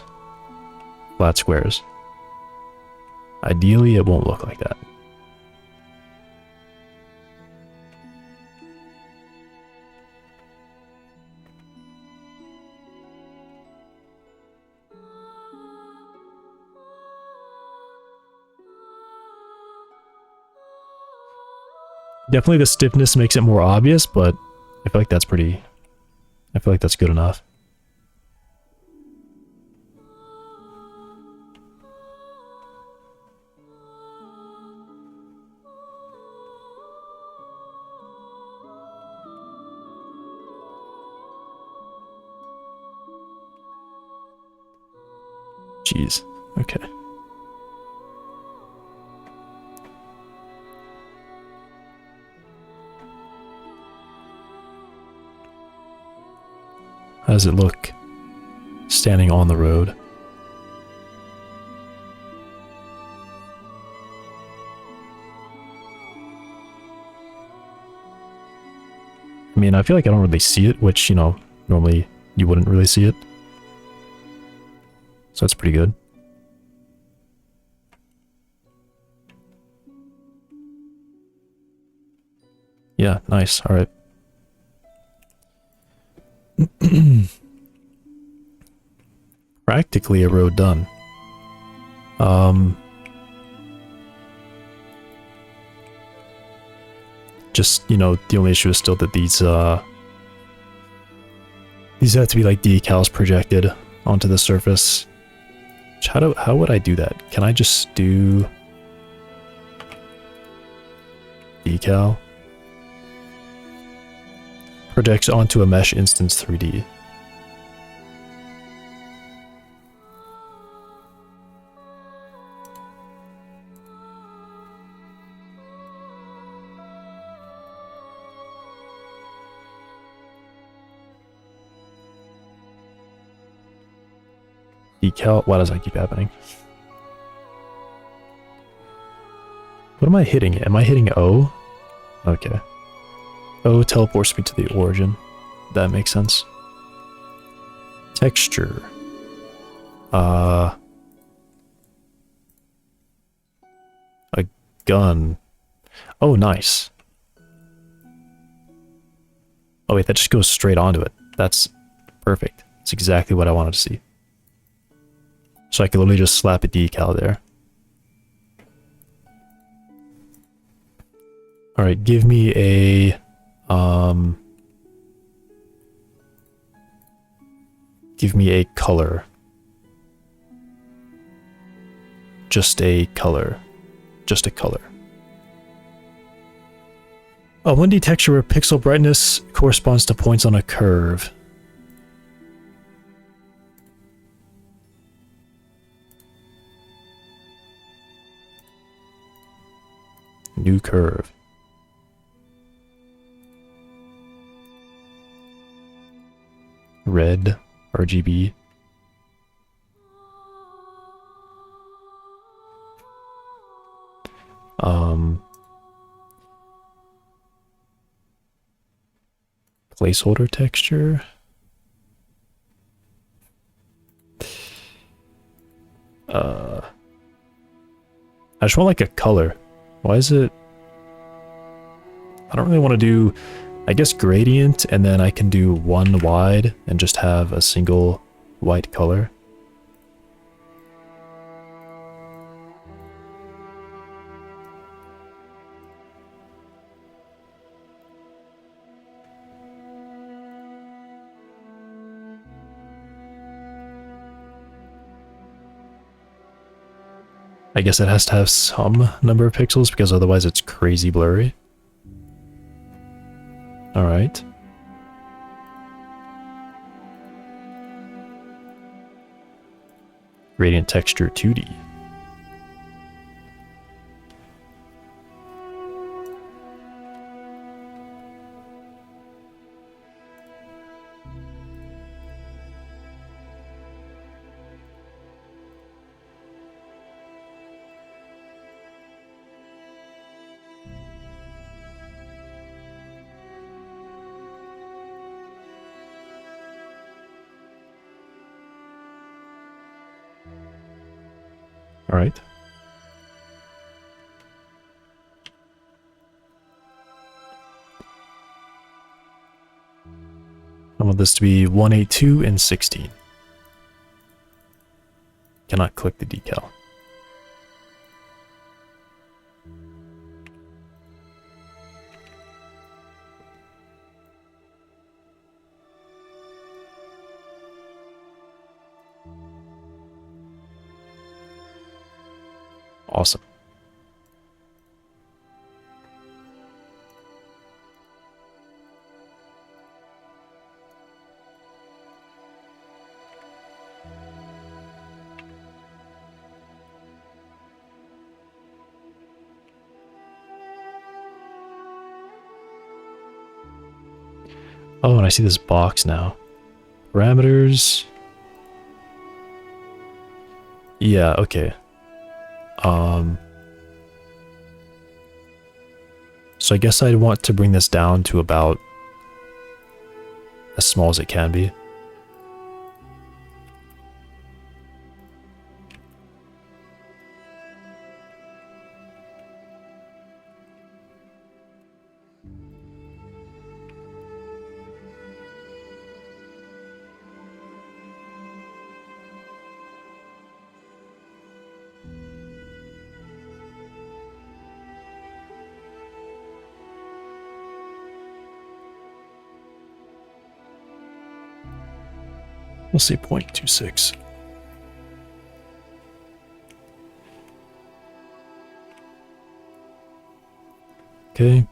Flat squares. Ideally, it won't look like that. Definitely the stiffness makes it more obvious, but I feel like that's pretty... I feel like that's good enough. Jeez. Okay. How does it look standing on the road? I mean, I feel like I don't really see it, which, you know, normally you wouldn't really see it. So that's pretty good. Yeah, nice. All right. Practically a road done. Just, you know, the only issue is still that these have to be like decals projected onto the surface. Which how would I do that? Can I just do decal? Projects onto a mesh instance 3D. Decal? Why does that keep happening? What am I hitting? Am I hitting O? Okay. O teleports me to the origin. That makes sense. Texture. A gun. Oh, nice. Oh wait, that just goes straight onto it. That's perfect. That's exactly what I wanted to see. So I can literally just slap a decal there. Alright, give me a... give me a color. Just a color. Just a color. A 1D texture where pixel brightness corresponds to points on a curve. New curve. Red, RGB. Placeholder texture. I just want like a color. Why is it? I don't really want to do, I guess, gradient, and then I can do one wide and just have a single white color. I guess it has to have some number of pixels because otherwise it's crazy blurry. Alright. Gradient texture 2D. All right. I want this to be 182 and 16. Cannot click the decal. Awesome. Oh, and I see this box now. Parameters. Yeah, okay. So I guess I'd want to bring this down to about as small as it can be. We'll say 0.26. Okay.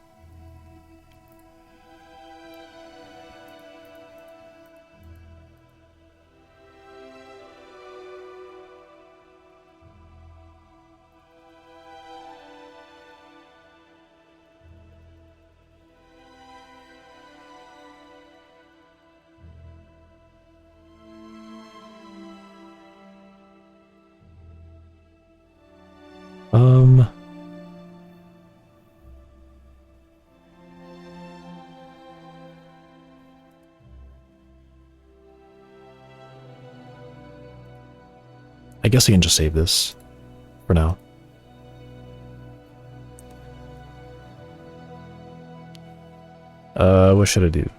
I guess I can just save this for now. What should I do?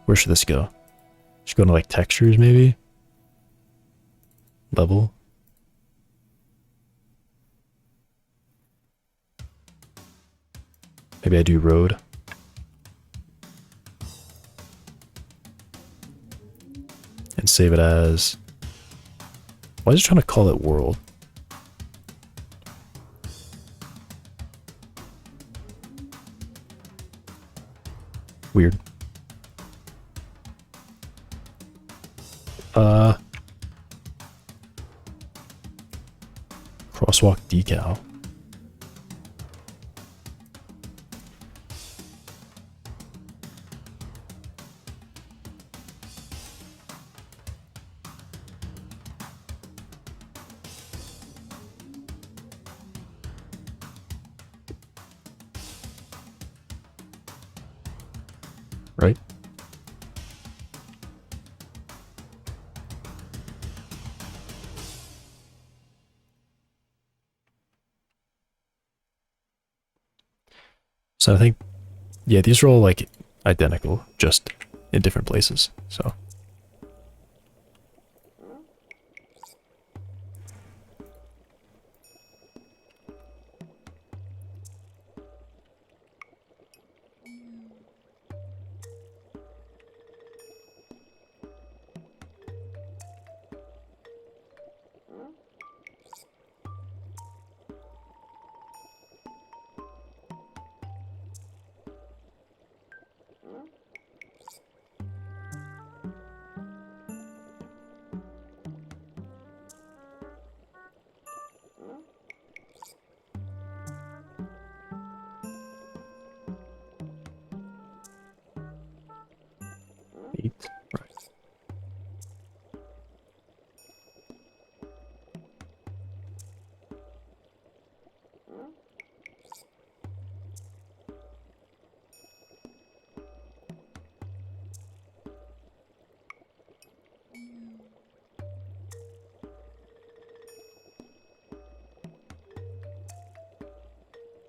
Where should this go? Should go into like textures maybe? Level? Maybe I do road. And save it as... Why is it trying to call it world? Weird. Crosswalk decal. right? So I think, yeah, these are all like identical, just in different places, so. Eight, right.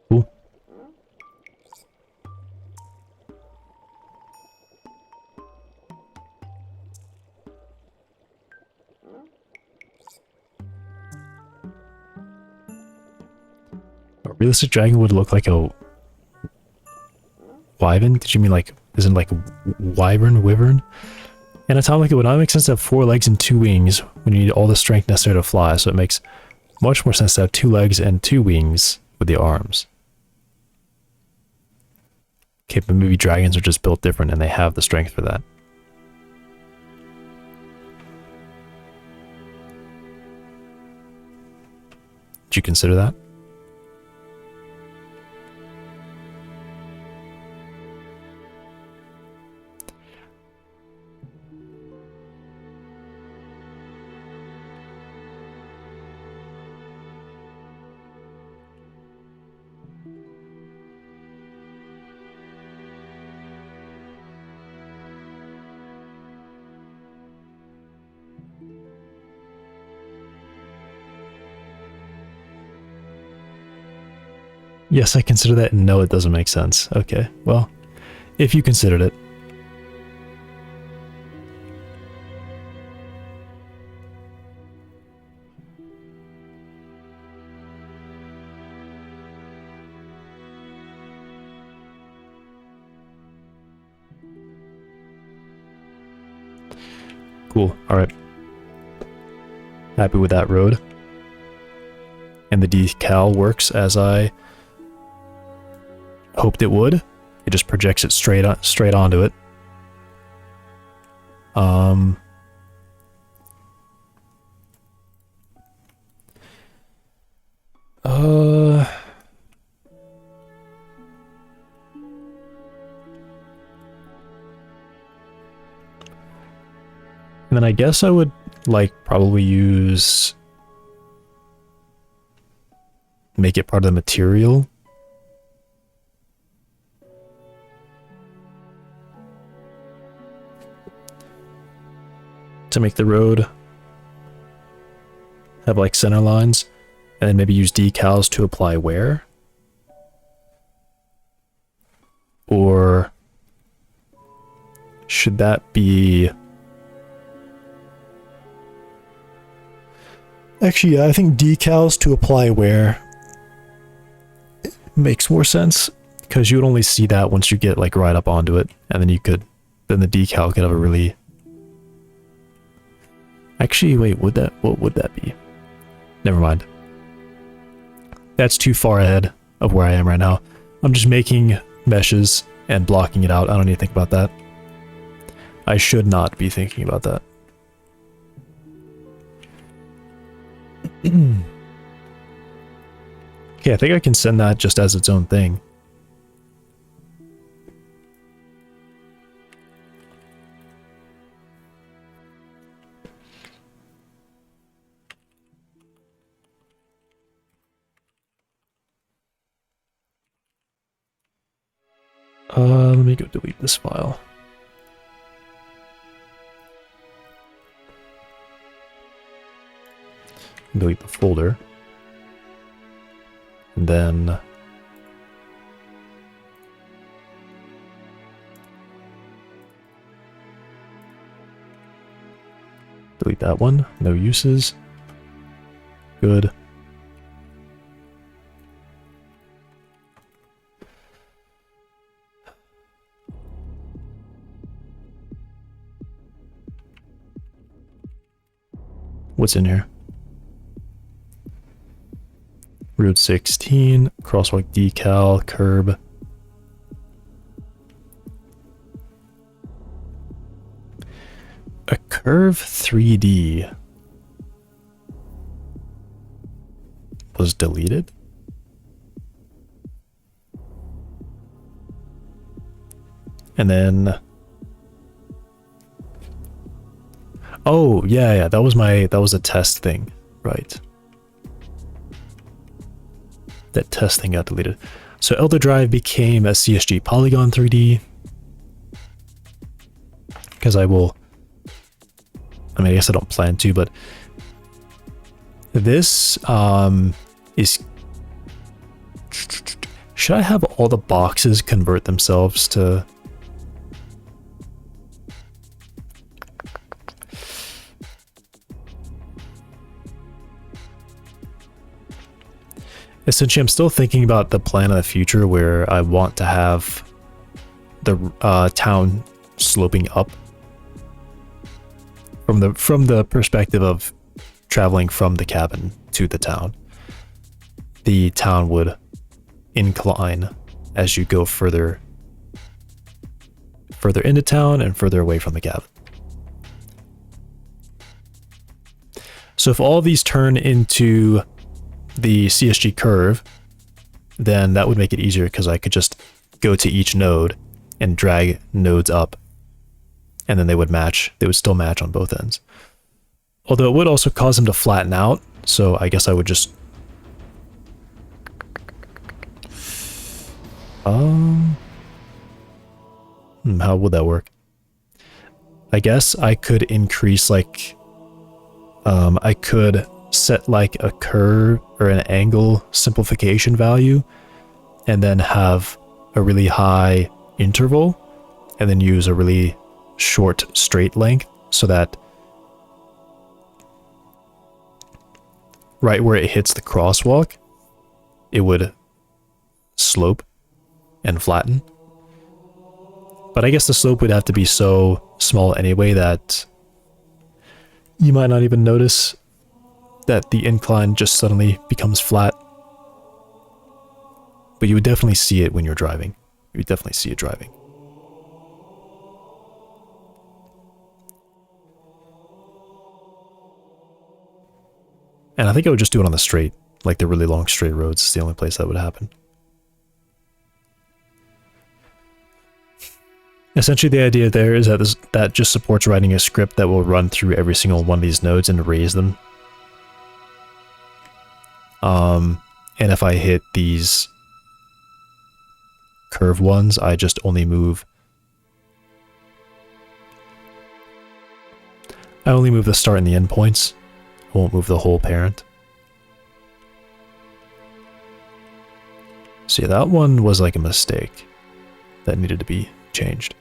Cool. A realistic dragon would look like a wyvern? Did you mean like, isn't like wyvern? Anatomically, it would not make sense to have 4 legs and 2 wings when you need all the strength necessary to fly, so it makes much more sense to have 2 legs and 2 wings with the arms. Okay, but maybe dragons are just built different and they have the strength for that. Did you consider that? Yes, I consider that, and no, it doesn't make sense. Okay, well, if you considered it. Cool, alright. Happy with that road. And the decal works as I hoped it would. It just projects it straight onto it. And then I guess I would like probably make it part of the material. To make the road have like center lines, and then maybe use decals to apply wear. Or should that be... Actually, yeah, I think decals to apply wear makes more sense, because you would only see that once you get like right up onto it, and then then the decal could have a really... Actually, wait, what would that be? Never mind. That's too far ahead of where I am right now. I'm just making meshes and blocking it out. I don't need to think about that. I should not be thinking about that. Okay, I think I can send that just as its own thing. Let me go delete this file. Delete the folder. And then delete that one. No uses. Good. What's in here? Route 16, crosswalk decal, curb. A curve 3D was deleted? And then... Oh, yeah, that was a test thing, right. That test thing got deleted. So Elder Drive became a CSG Polygon 3D. Because I guess I don't plan to, but this is... Should I have all the boxes convert themselves to... Essentially, I'm still thinking about the plan of the future where I want to have the town sloping up from the perspective of traveling from the cabin to the town. The town would incline as you go further into town and further away from the cabin. So if all of these turn into the CSG curve, then that would make it easier because I could just go to each node and drag nodes up, and then they would match. They would still match on both ends. Although it would also cause them to flatten out, so I guess I would just... how would that work? I guess I could increase, like... I could set like a curve or an angle simplification value and then have a really high interval and then use a really short straight length so that right where it hits the crosswalk it would slope and flatten. But I guess the slope would have to be so small anyway that you might not even notice that the incline just suddenly becomes flat. But you would definitely see it when you're driving. You would definitely see it driving. And I think I would just do it on the straight, like the really long straight roads is the only place that would happen. Essentially, the idea there is that that just supports writing a script that will run through every single one of these nodes and raise them. And if I hit these curve ones, I just only move... I only move the start and the end points. I won't move the whole parent. See, that one was like a mistake that needed to be changed.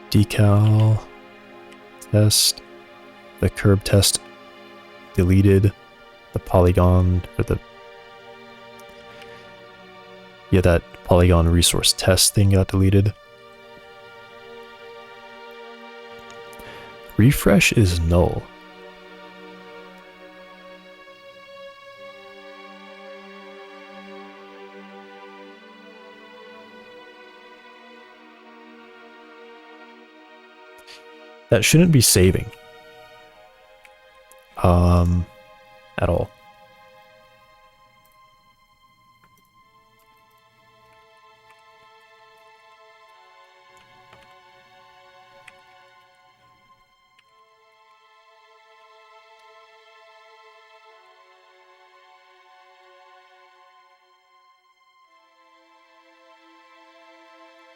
Decal test, the curb test deleted, the polygon or that polygon resource test thing got deleted. Refresh is null. That shouldn't be saving. At all.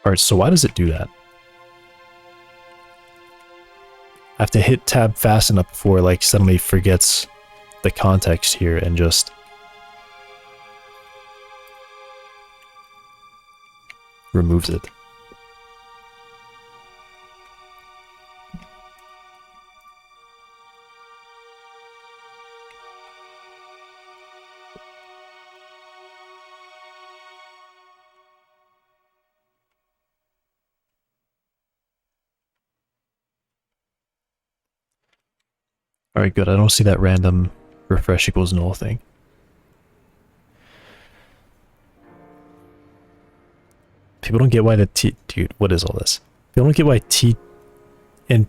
Alright, so why does it do that? I have to hit tab fast enough before it, like, suddenly forgets the context here and just removes it. Alright, good. I don't see that random refresh equals null thing. People don't get why the Dude, what is all this? People don't get why in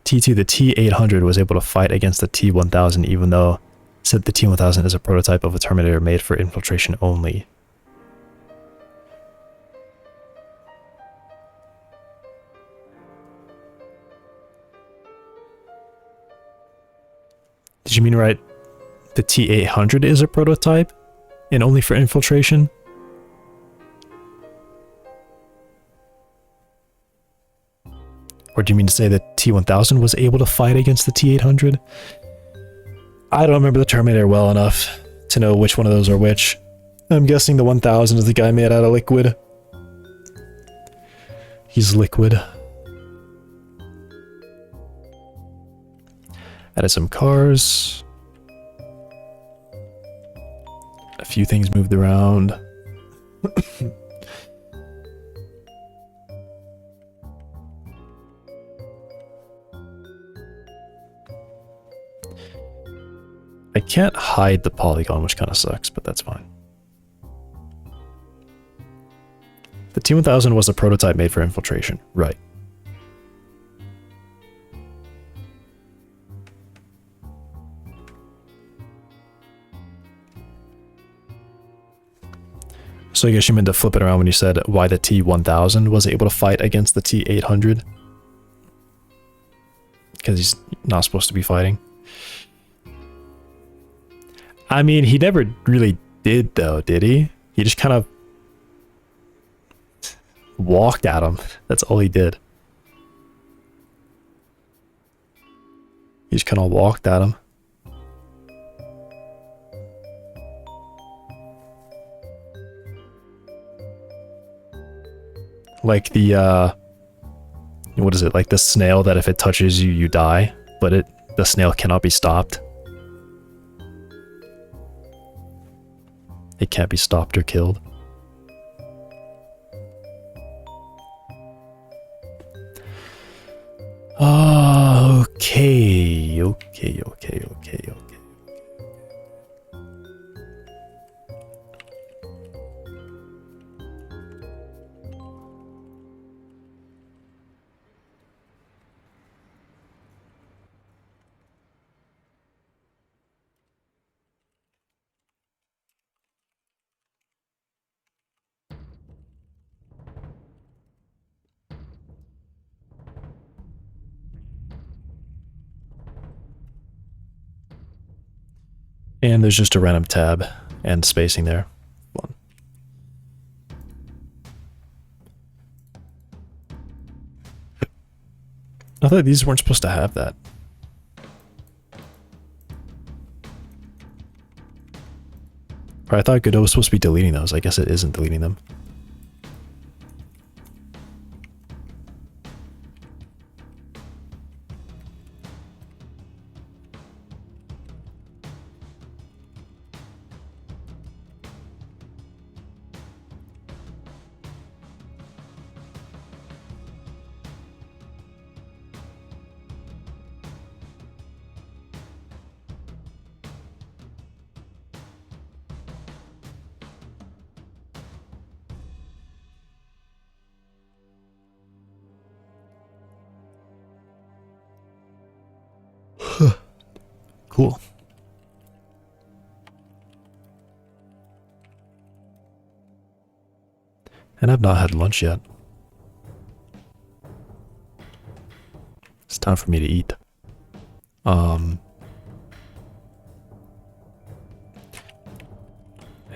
T2, the T800 was able to fight against the T1000, even though it said the T1000 is a prototype of a Terminator made for infiltration only. Did you mean right? The T800 is a prototype and only for infiltration? Or do you mean to say that T1000 was able to fight against the T800? I don't remember the Terminator well enough to know which one of those are which. I'm guessing the 1000 is the guy made out of liquid. He's liquid. Added some cars. A few things moved around. I can't hide the polygon, which kind of sucks, but that's fine. The T1000 was a prototype made for infiltration, right. So I guess you meant to flip it around when you said why the T1000 was able to fight against the T800? Because he's not supposed to be fighting. I mean, he never really did though, did he? He just kind of walked at him. That's all he did. He just kind of walked at him. Like the, what is it? Like the snail that if it touches you, you die, but the snail cannot be stopped. It can't be stopped or killed. Okay. And there's just a random tab and spacing there. Fun. I thought these weren't supposed to have that. Or I thought Godot was supposed to be deleting those. I guess it isn't deleting them. Cool. And I've not had lunch yet. It's time for me to eat.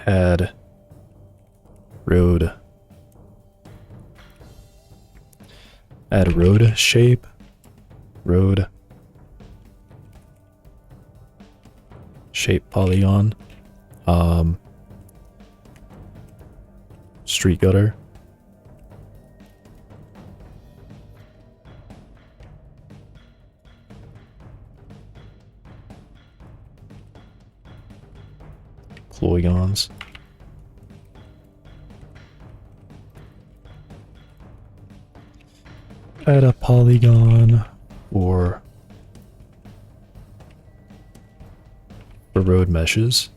Had road Add road shape. Road. Shape polygon. Street gutter. Polygons. Add a polygon for road meshes.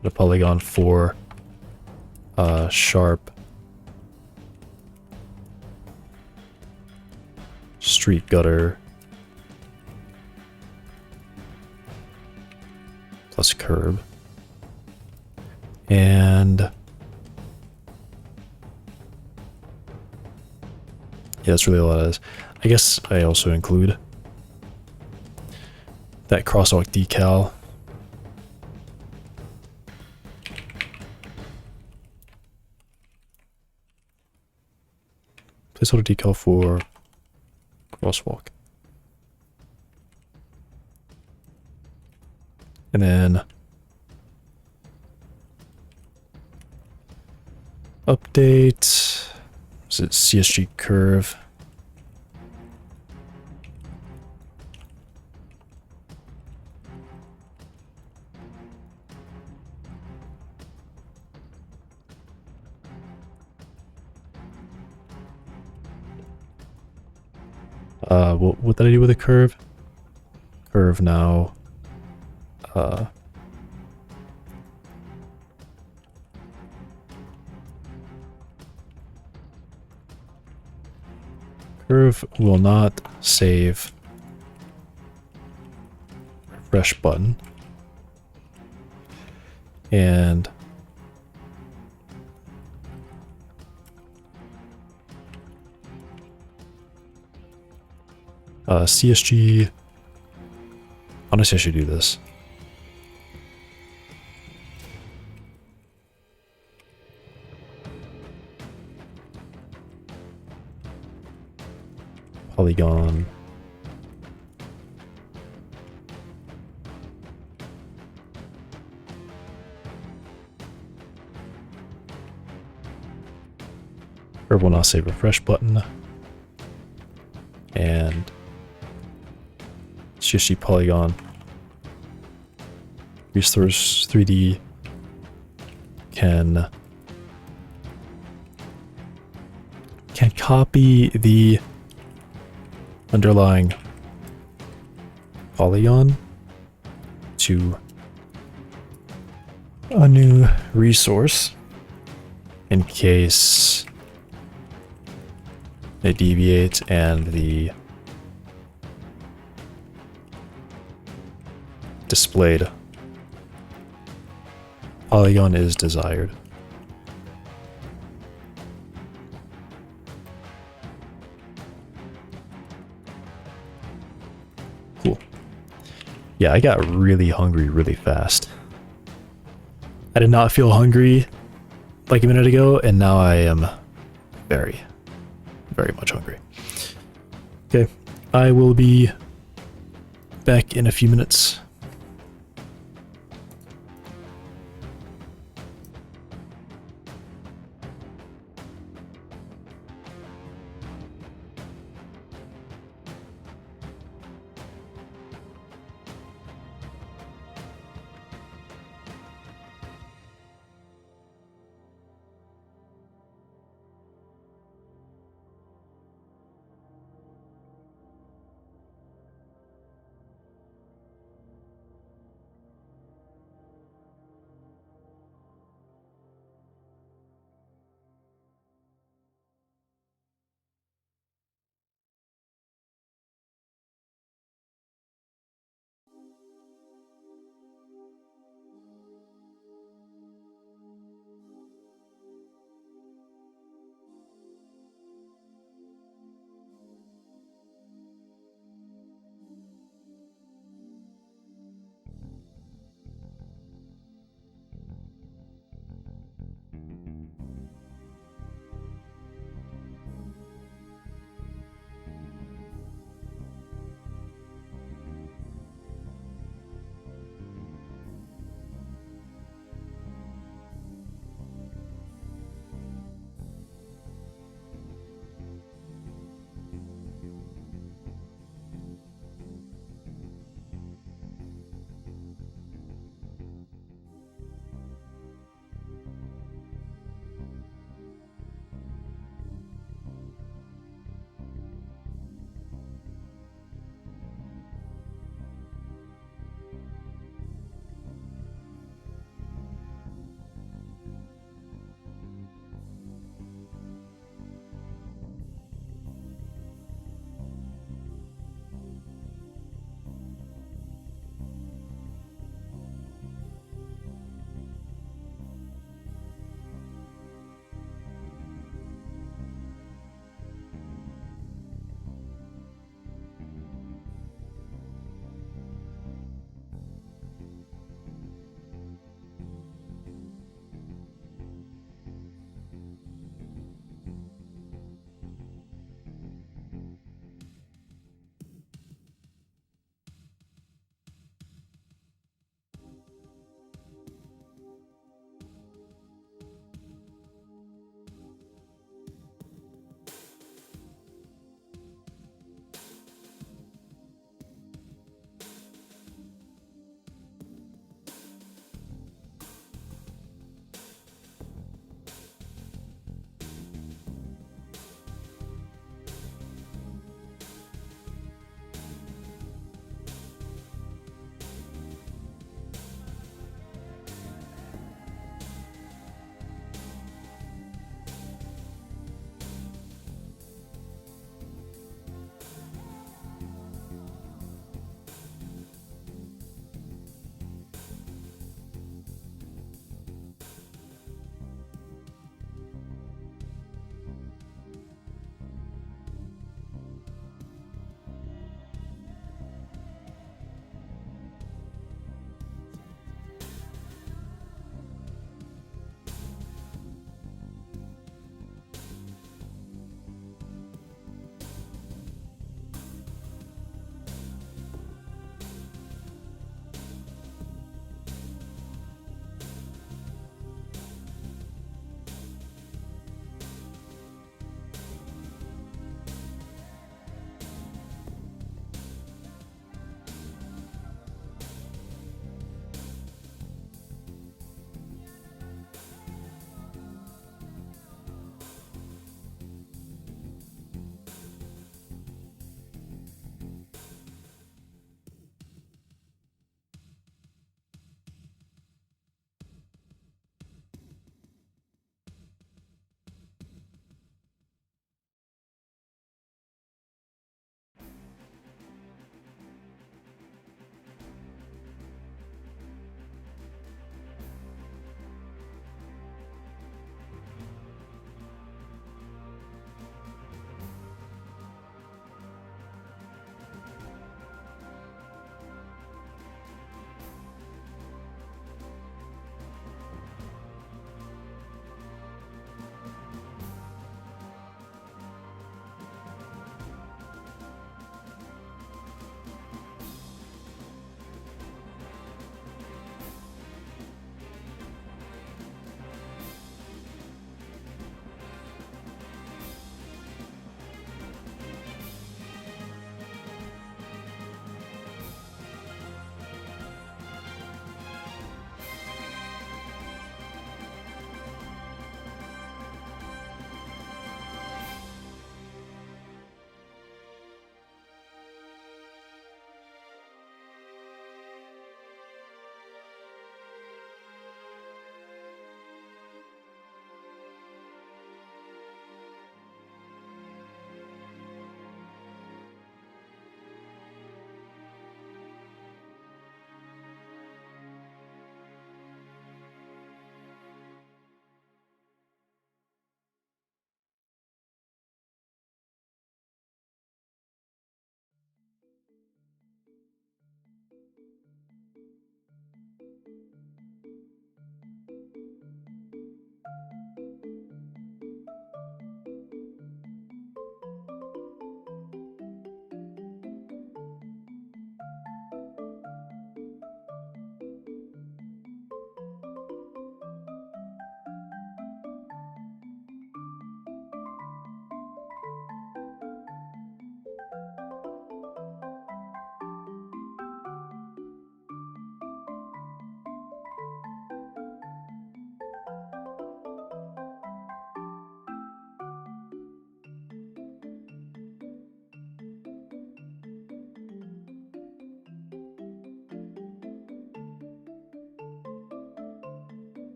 Add a polygon for sharp street gutter plus curb. And yeah, that's really all that is. I guess I also include that crosswalk decal. Placeholder decal for crosswalk. And then update. Is it CSG curve? What did I do with the curve? Curve now. Curve will not save refresh button. And CSG. Honestly, I should do this. Polygon. Curve will not save refresh button. And CSG polygon restores 3D can copy the underlying polygon to a new resource in case it deviates and the displayed polygon is desired. Cool. Yeah, I got really hungry really fast. I did not feel hungry like a minute ago, and now I am very, very much hungry. Okay, I will be back in a few minutes.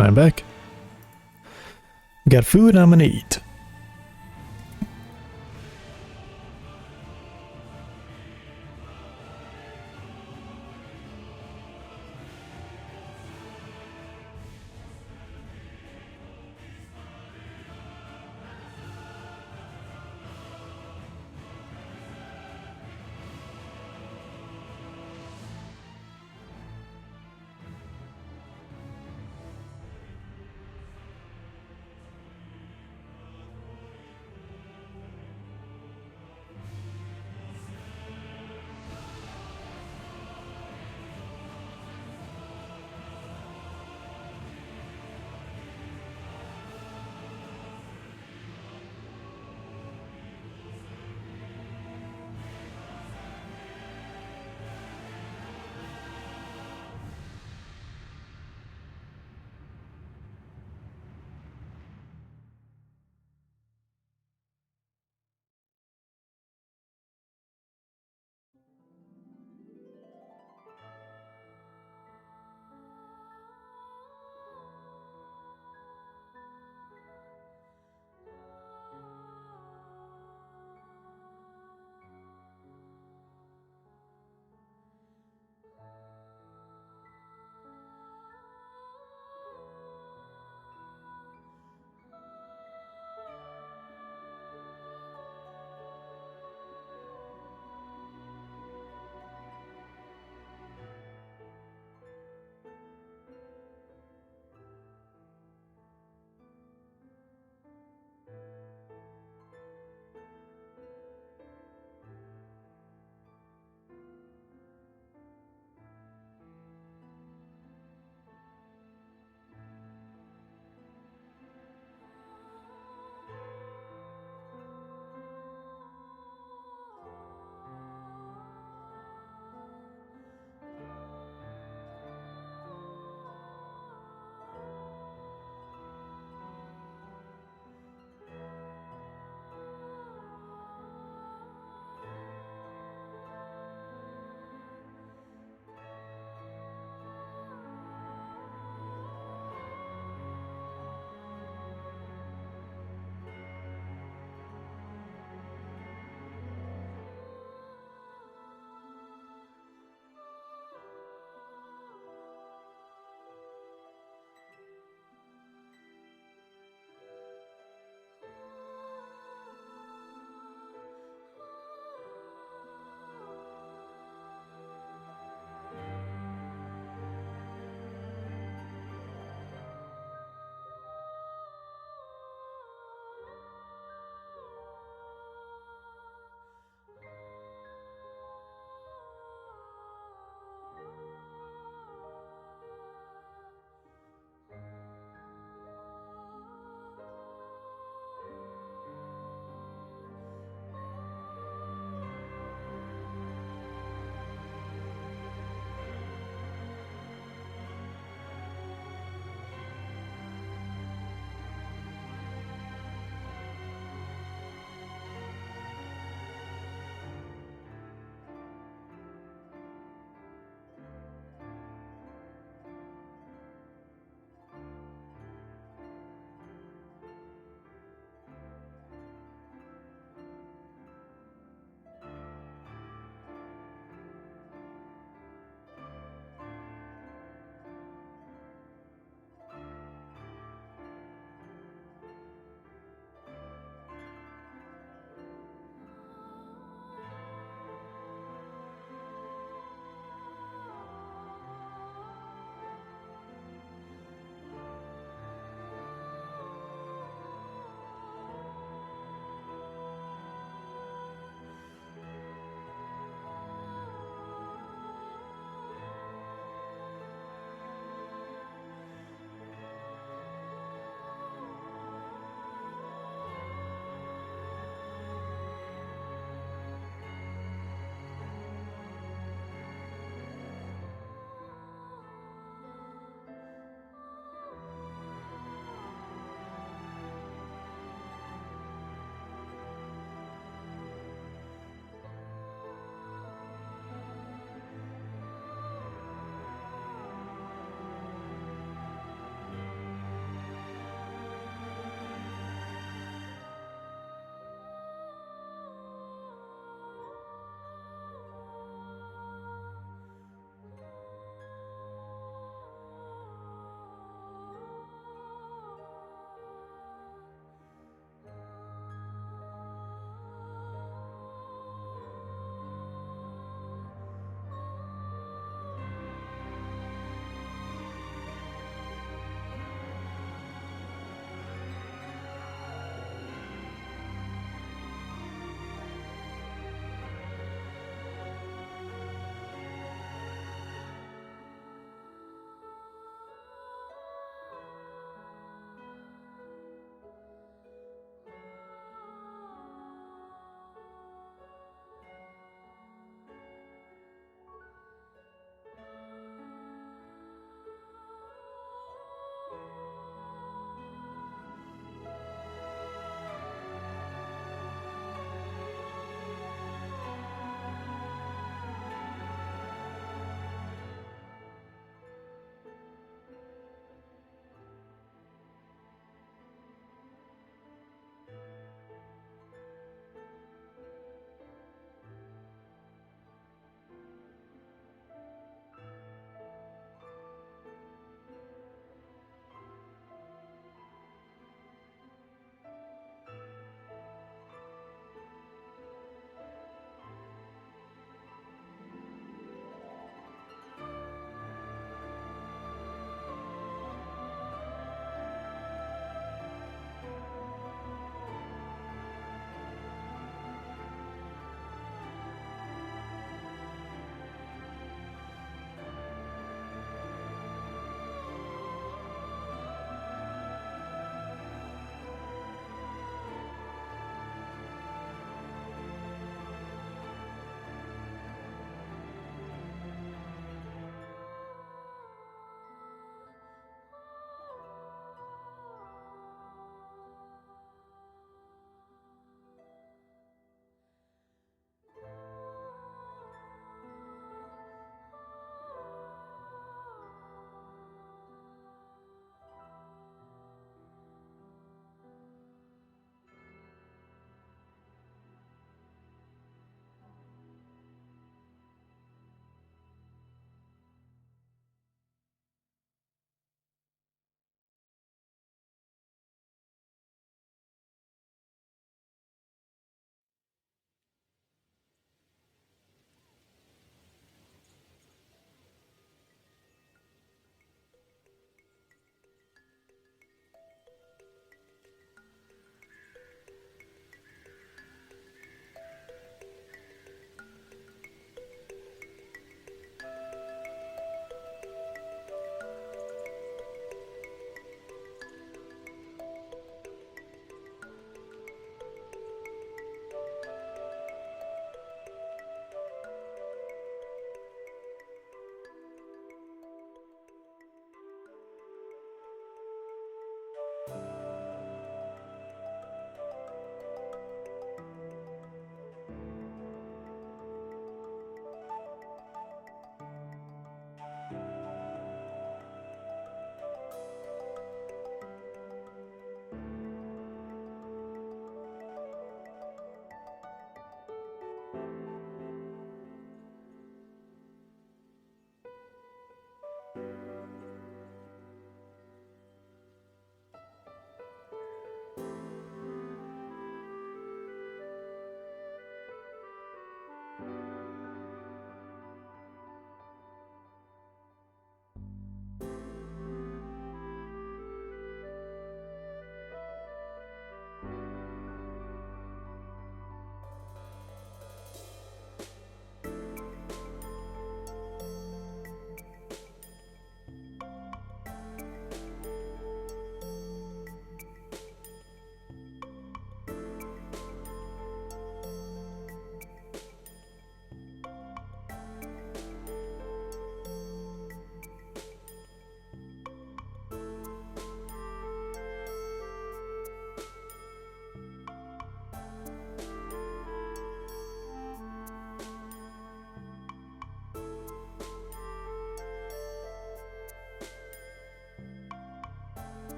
I'm back. We got food and I'm gonna eat.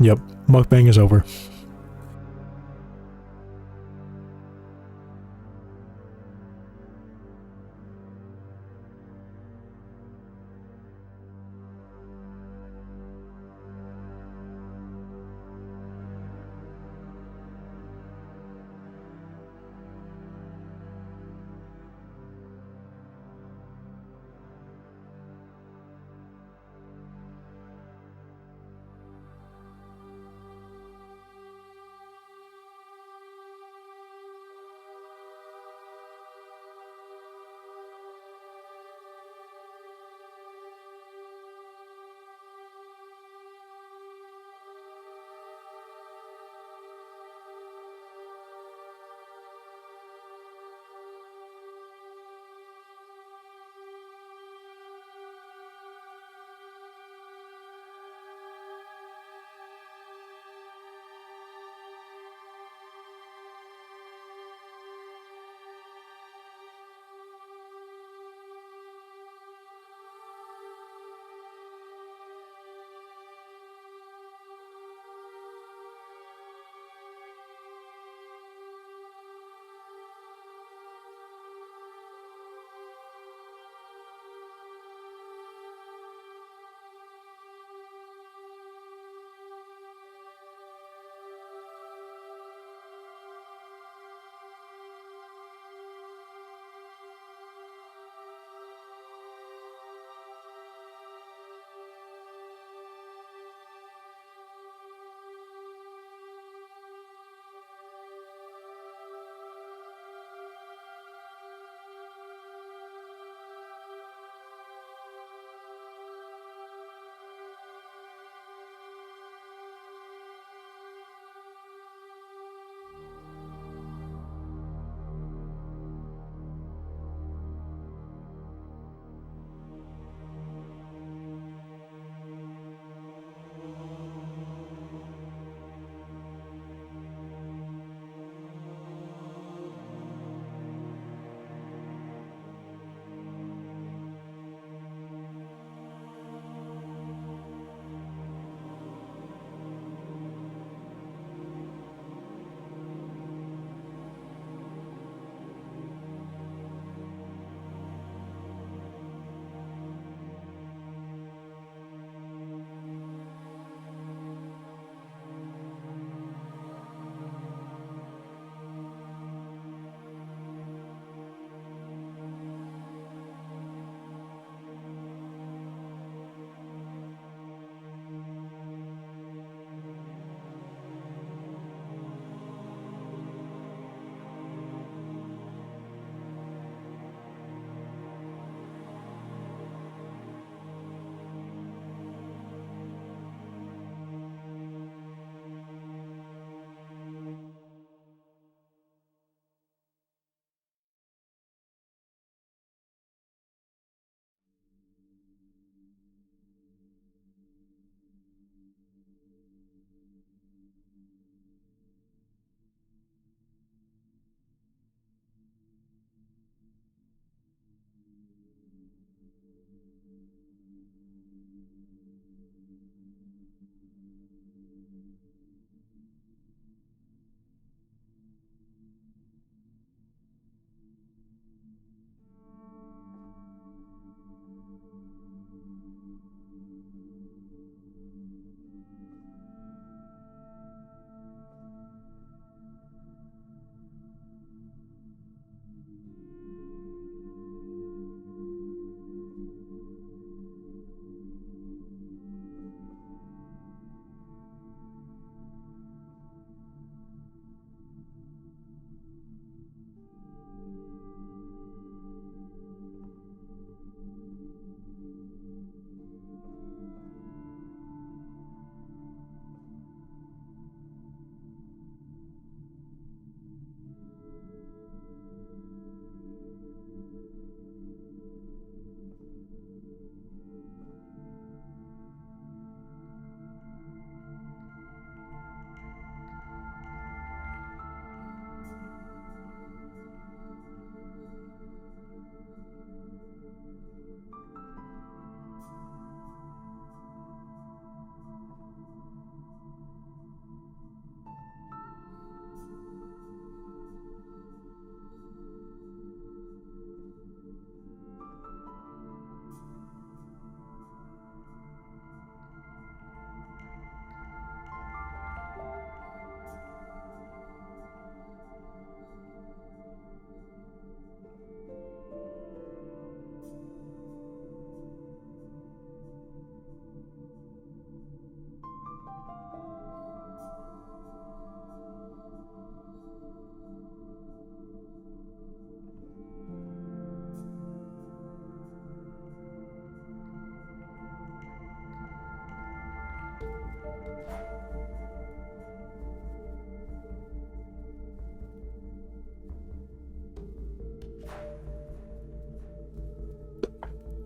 Yep, mukbang is over.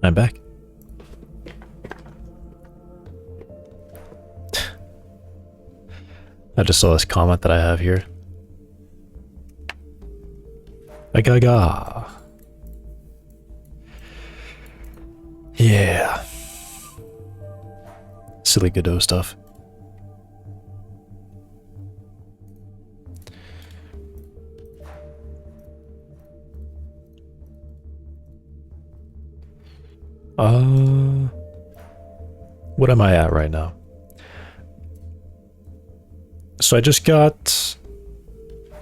I'm back. I just saw this comment that I have here. Agaga. Yeah. Silly Godot stuff. What am I at right now? So I just got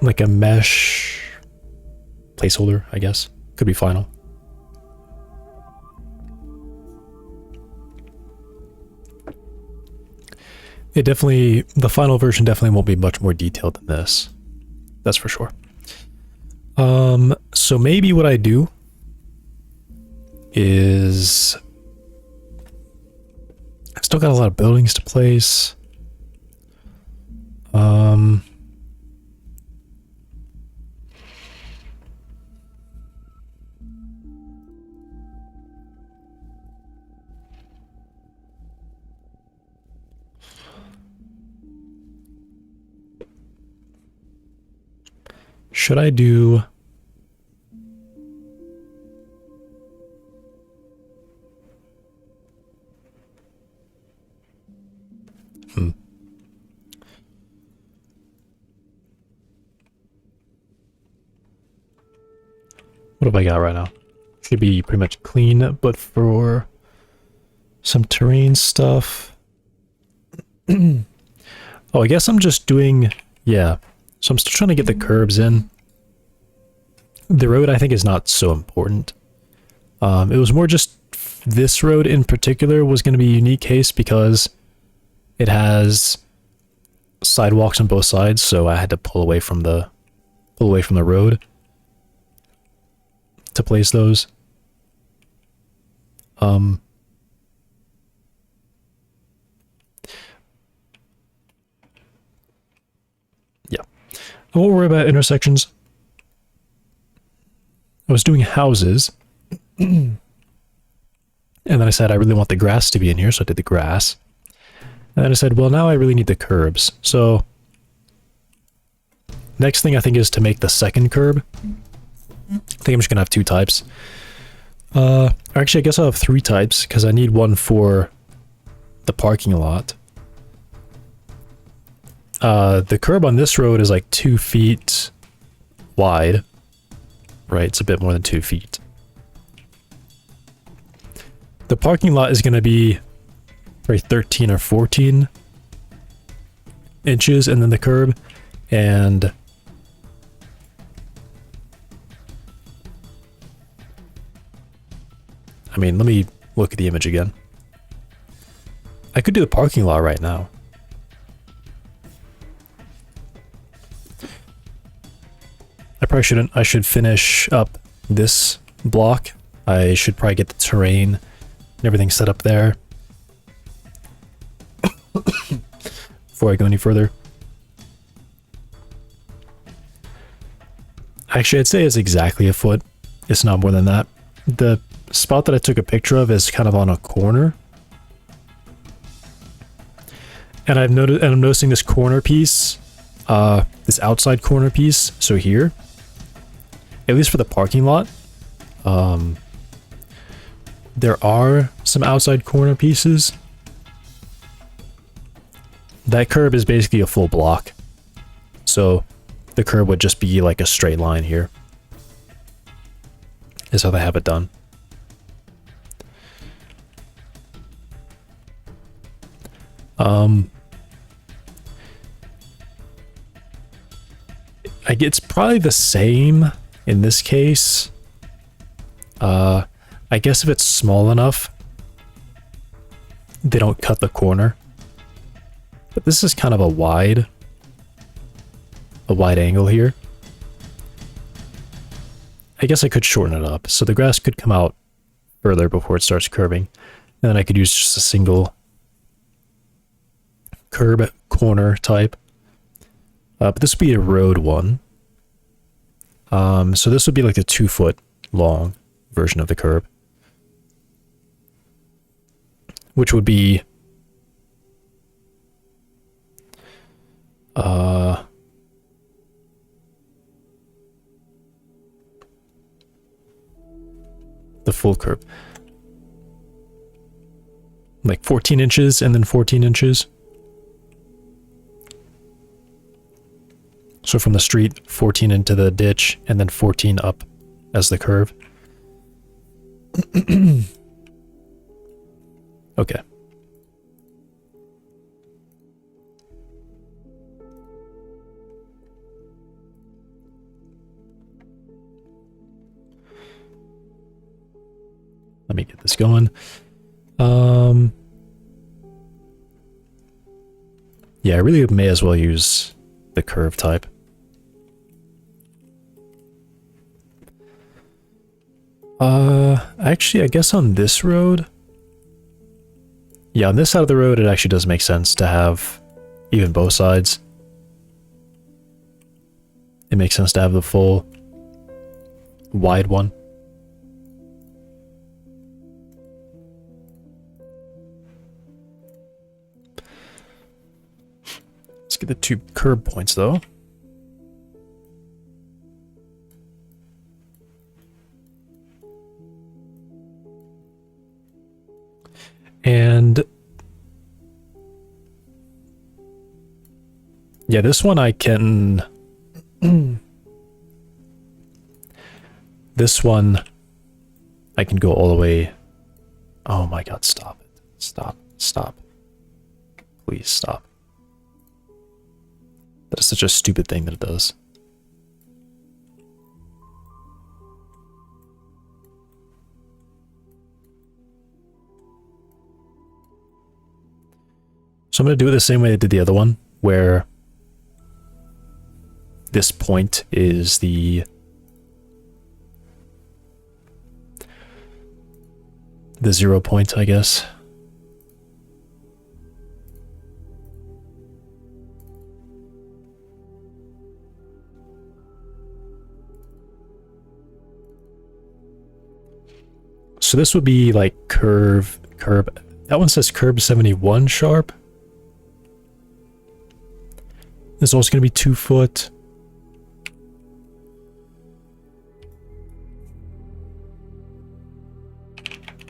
like a mesh placeholder, I guess. Could be final. It definitely, the final version definitely won't be much more detailed than this. That's for sure. So maybe what I do is I've still got a lot of buildings to place. Should I do... What have I got right now? Should be pretty much clean, but for some terrain stuff... Oh, I guess I'm just doing... Yeah. So I'm still trying to get the curbs in. The road, I think, is not so important. It was more just this road in particular was going to be a unique case because it has sidewalks on both sides, so I had to pull away from the road to place those. Yeah. I won't worry about intersections. I was doing houses. And then I said I really want the grass to be in here, so I did the grass. And then I said, well, now I really need the curbs. So next thing I think is to make the second curb. I think I'm just gonna have two types. Actually, I guess I'll have three types because I need one for the parking lot. The curb on this road is like 2 feet wide, right? It's a bit more than 2 feet. The parking lot is going to be probably 13 or 14 inches, and then the curb, and I mean, let me look at the image again. I could do the parking lot right now. I probably shouldn't. I should finish up this block. I should probably get the terrain and everything set up there before I go any further. Actually, I'd say it's exactly a foot. It's not more than that. The spot that I took a picture of is kind of on a corner. And I'm noticing this corner piece, this outside corner piece, so here, at least for the parking lot, there are some outside corner pieces. That curb is basically a full block. So the curb would just be like a straight line here. Is how they have it done. It's probably the same in this case. I guess if it's small enough, they don't cut the corner. But this is kind of a wide angle here. I guess I could shorten it up, so the grass could come out further before it starts curving. And then I could use just a single curb corner type. But this would be a road one. So this would be like a 2 foot long version of the curb. which would be the full curve. Like 14 inches and then 14 inches. So from the street, 14 into the ditch, and then 14 up as the curve. Okay. Let me get this going. Yeah, I really may as well use the curve type. Actually, I guess on this road... Yeah, on this side of the road, it actually does make sense to have even both sides. It makes sense to have the full wide one. Let's get the 2 curb points, though. And yeah, this one I can... This one I can go all the way... Oh my god, stop it. Stop. Stop. Please stop. That is such a stupid thing that it does. So I'm going to do it the same way I did the other one, where this point is the zero point, I guess. So this would be like curve. That one says curb 71 sharp. This is also going to be 2 foot.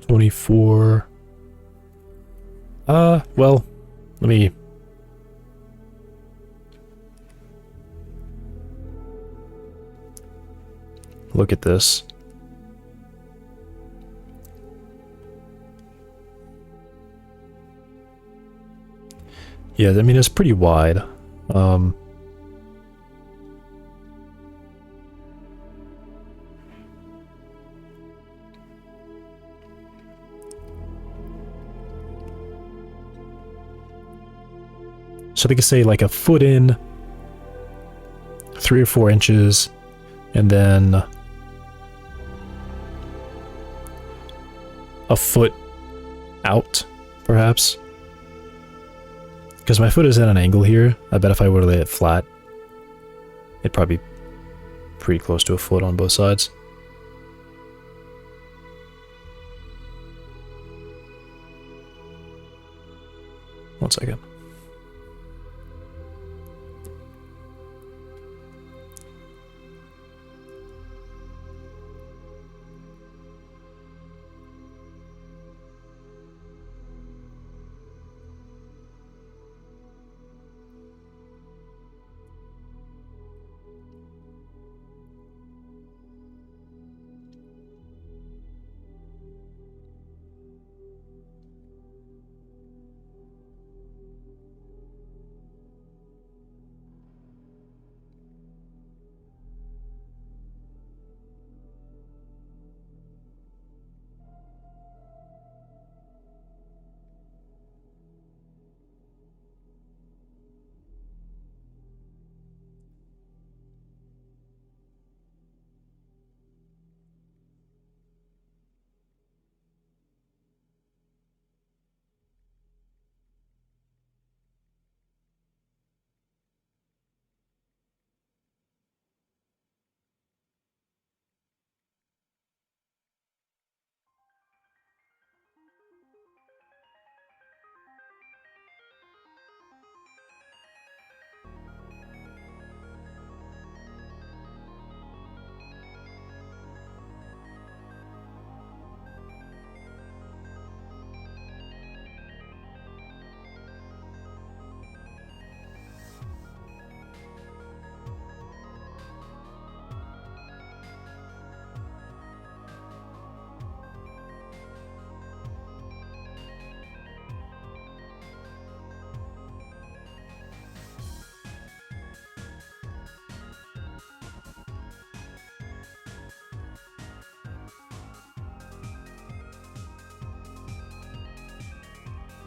$24. Well, let me... look at this. Yeah, I mean, it's pretty wide. So they could say like a foot in, 3 or 4 inches, and then a foot out, perhaps. Because my foot is at an angle here. I bet if I were to lay it flat, it'd probably be pretty close to a foot on both sides. One second.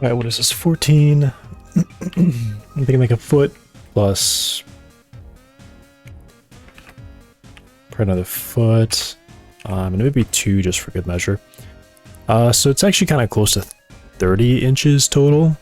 Alright, what is this? 14. I'm thinking like a foot plus probably another foot. And maybe 2 just for good measure. So it's actually kind of close to 30 inches total.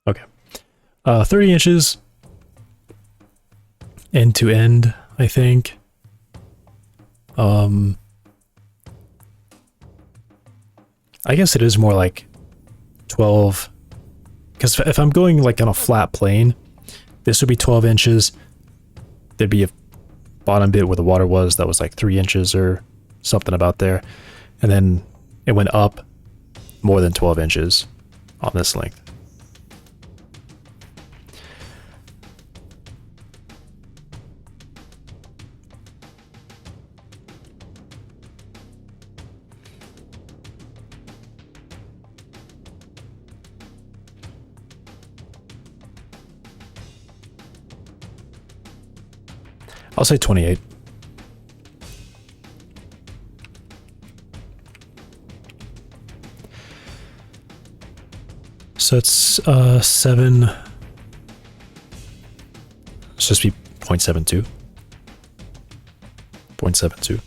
Okay. 30 inches end to end, I think. I guess it is more like 12, because if I'm going like on a flat plane, this would be 12 inches. There'd be a bottom bit where the water was that was like 3 inches or something about there. And then it went up more than 12 inches on this length. I'll say 28. So it's 7. Let's just be 0.72. 0.72.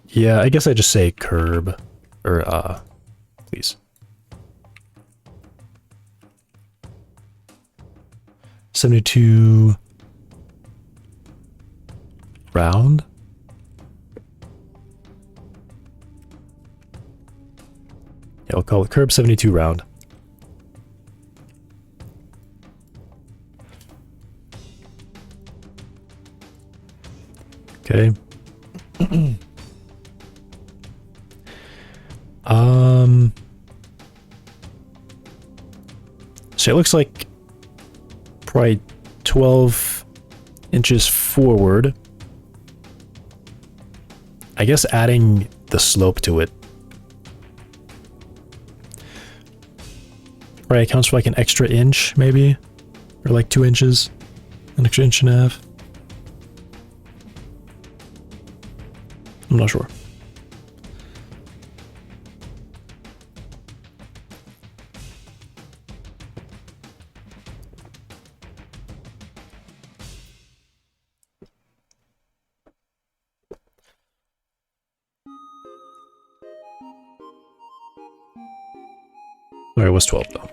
Yeah, I guess I just say curb or please. 72 round. Yeah, we'll call it curb 72 round. Okay. So it looks like probably 12 inches forward. I guess adding the slope to it probably accounts for like an extra inch, maybe, or like 2 inches, an extra inch and a half. I'm not sure. It was 12 though.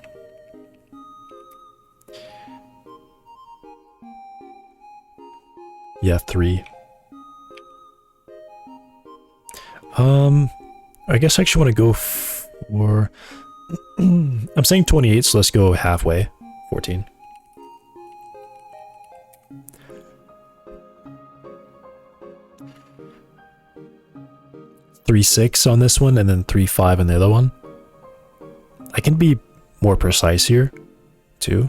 Yeah, 3. I guess I actually want to go for I'm saying 28, so let's go halfway. 14. Three 6 on this one, and then 3-5 on the other one. I can be more precise here, too,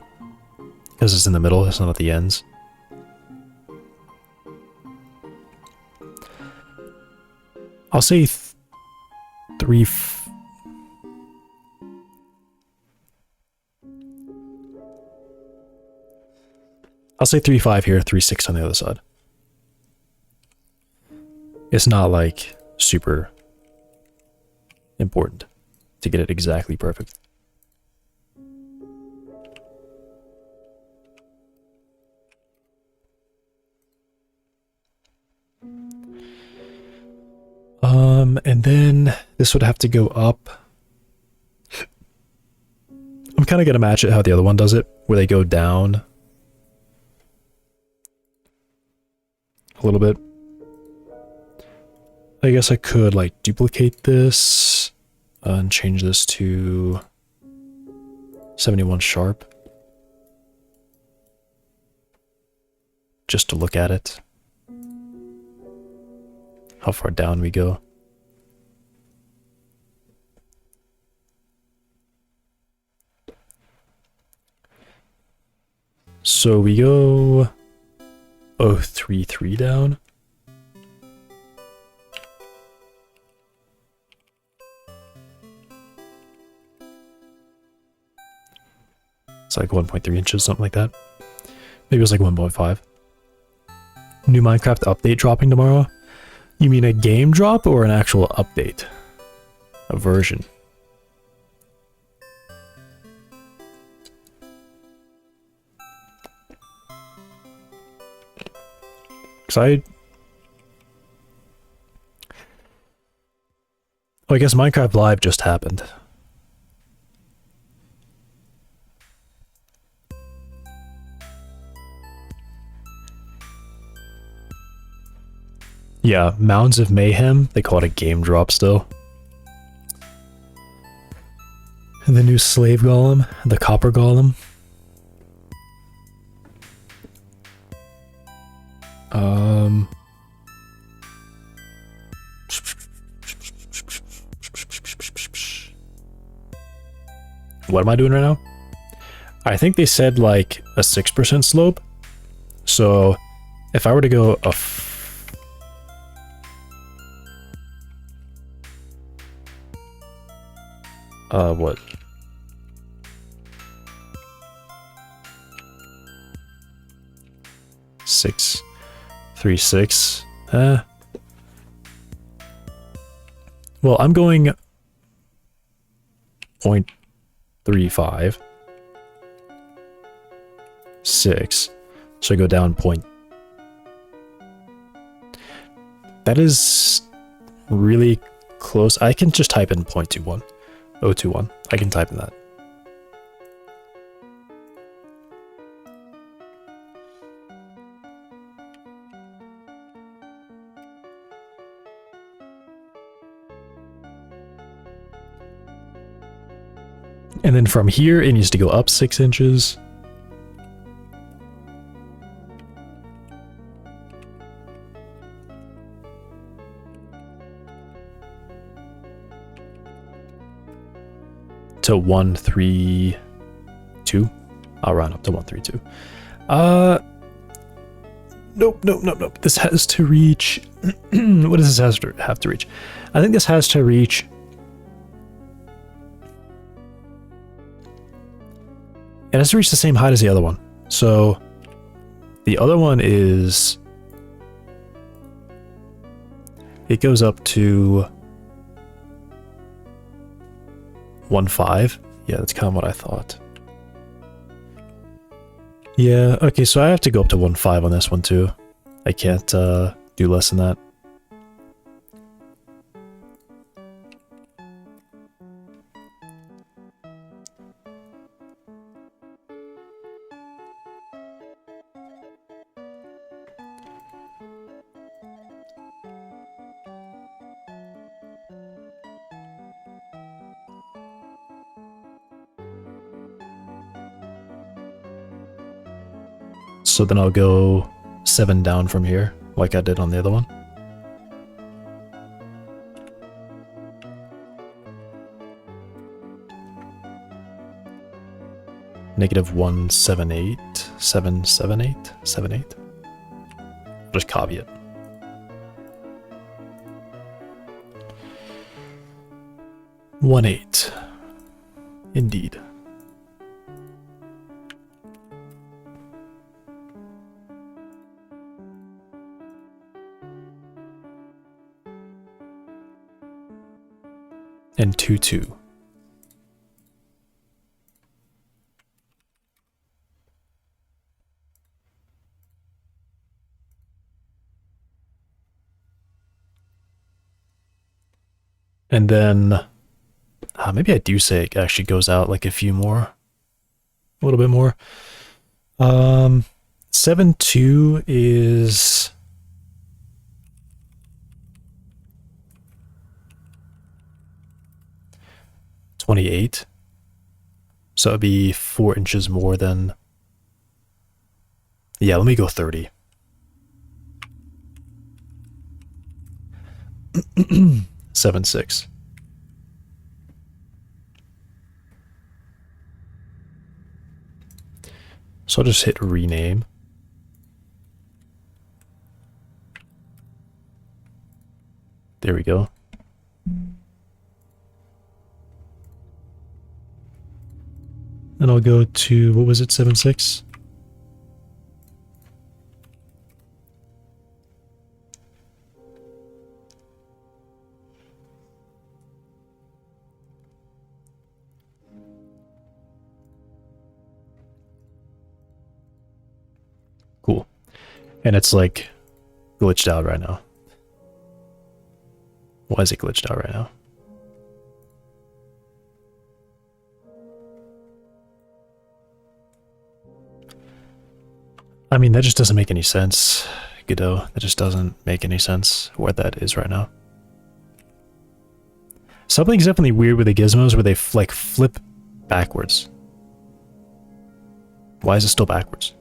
because it's in the middle, it's not at the ends. I'll say 3. I'll say 3-5 here, 3-6 on the other side. It's not like super important to get it exactly perfect. And then this would have to go up. I'm kind of gonna match it how the other one does it, where they go down a little bit. I guess I could like duplicate this and change this to 71 sharp. Just to look at it. How far down we go. So we go 033 down. It's like 1.3 inches, something like that. Maybe it was like 1.5. New Minecraft update dropping tomorrow? You mean a game drop or an actual update? A version? Because I guess Minecraft Live just happened. Yeah, Mounds of Mayhem, they call it a game drop still. And the new Slave Golem, the Copper Golem. What am I doing right now? I think they said like a 6% slope. So if I were to go what? Six, 3, 6. Well, I'm going 0.35, 6. So I go down point. That is really close. I can just type in 0.21. 021. I can type in that. And then from here, it needs to go up 6 inches. To 132. I'll round up to 132. Nope. This has to reach. What does this have to reach? I think this has to reach. It has to reach the same height as the other one. So the other one is. It goes up to 1.5. Yeah, that's kind of what I thought. Yeah, okay, so I have to go up to 1.5 on this one too. I can't do less than that. So then I'll go 7 down from here, like I did on the other one. -178, 778, 78. I'll just copy it. -1.8. Indeed. 722. And then maybe I do say it actually goes out like a few more, a little bit more. 7.2 is 28. So it'd be 4 inches more than. Yeah, let me go 30. 7.6. So I'll just hit rename. There we go. And I'll go to, what was it, 7.6? Cool. And it's like glitched out right now. Why is it glitched out right now? I mean, that just doesn't make any sense, Godot. That just doesn't make any sense what that is right now. Something's definitely weird with the gizmos where they like flip backwards. Why is it still backwards?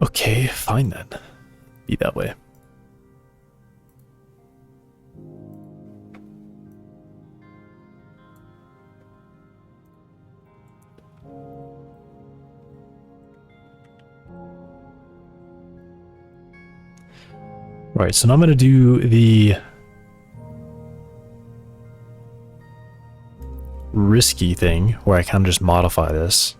Okay, fine then. Be that way. Right, so now I'm going to do the risky thing where I kind of just modify this.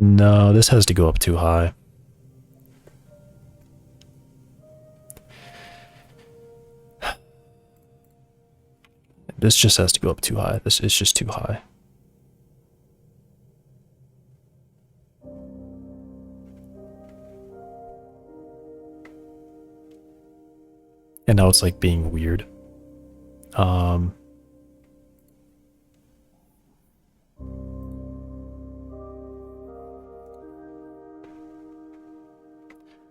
No, this has to go up too high. This just has to go up too high. This is just too high. And now it's like being weird.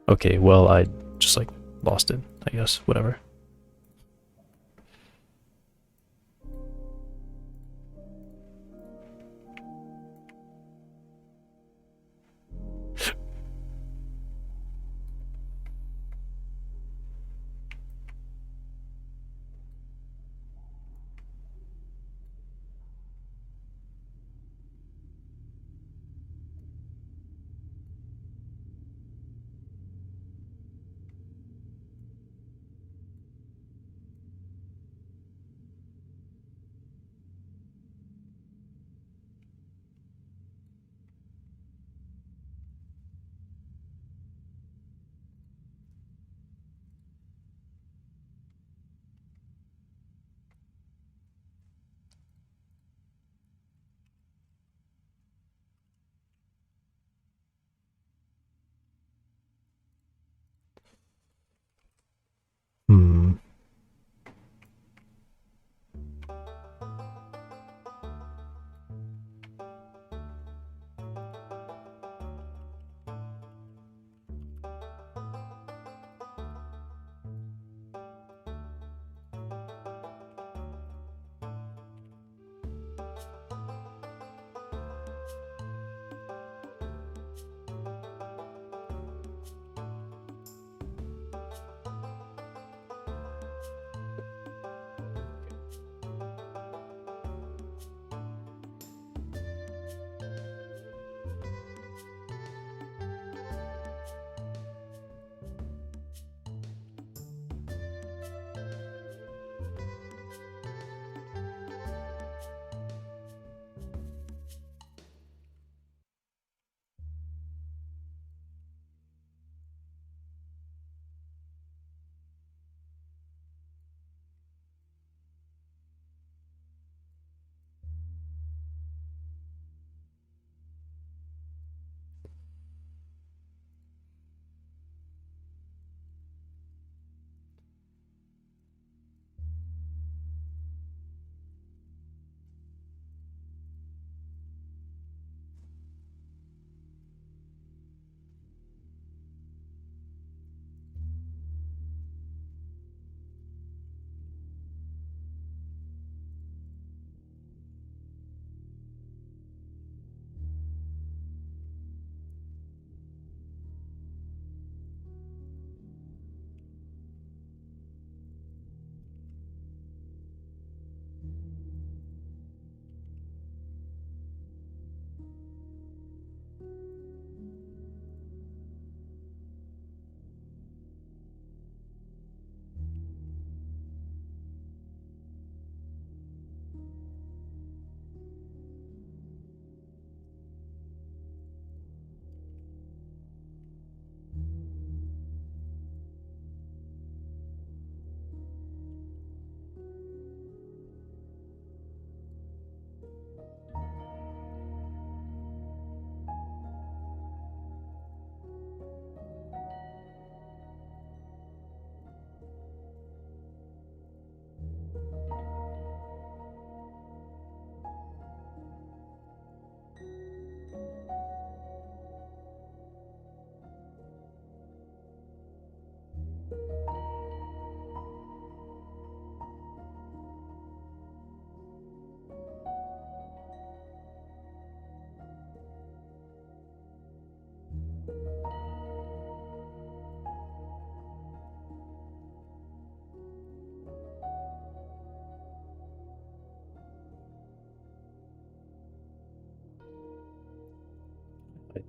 Okay, well, I just like lost it, I guess. Whatever.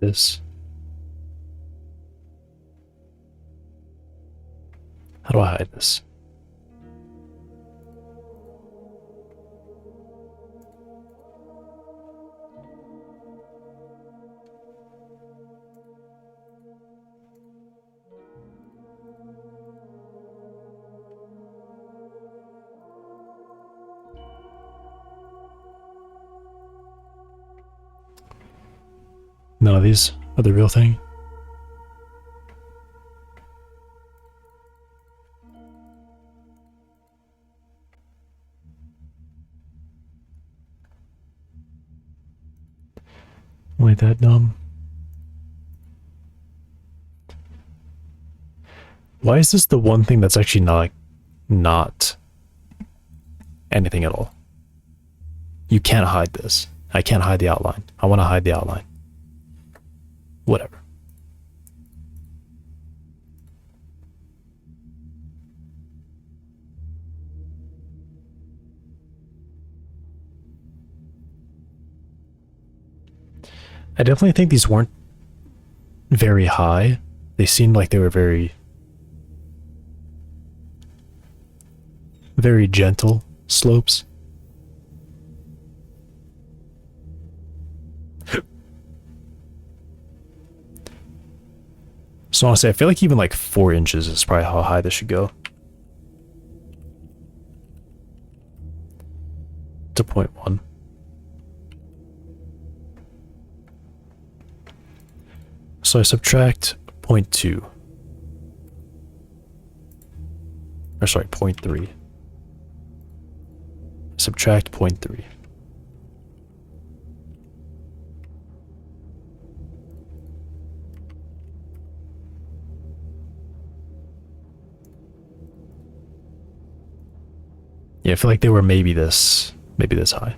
this? How do I hide this? None of these are the real thing. Wait, that dumb. Why is this the one thing that's actually not anything at all? You can't hide this. I can't hide the outline. I want to hide the outline. Whatever. I definitely think these weren't very high. They seemed like they were very gentle slopes. So honestly, I feel like even like 4 inches is probably how high this should go. To 0.1. So I subtract 0.2. Or sorry, 0.3. Subtract 0.3. Yeah, I feel like they were maybe this high.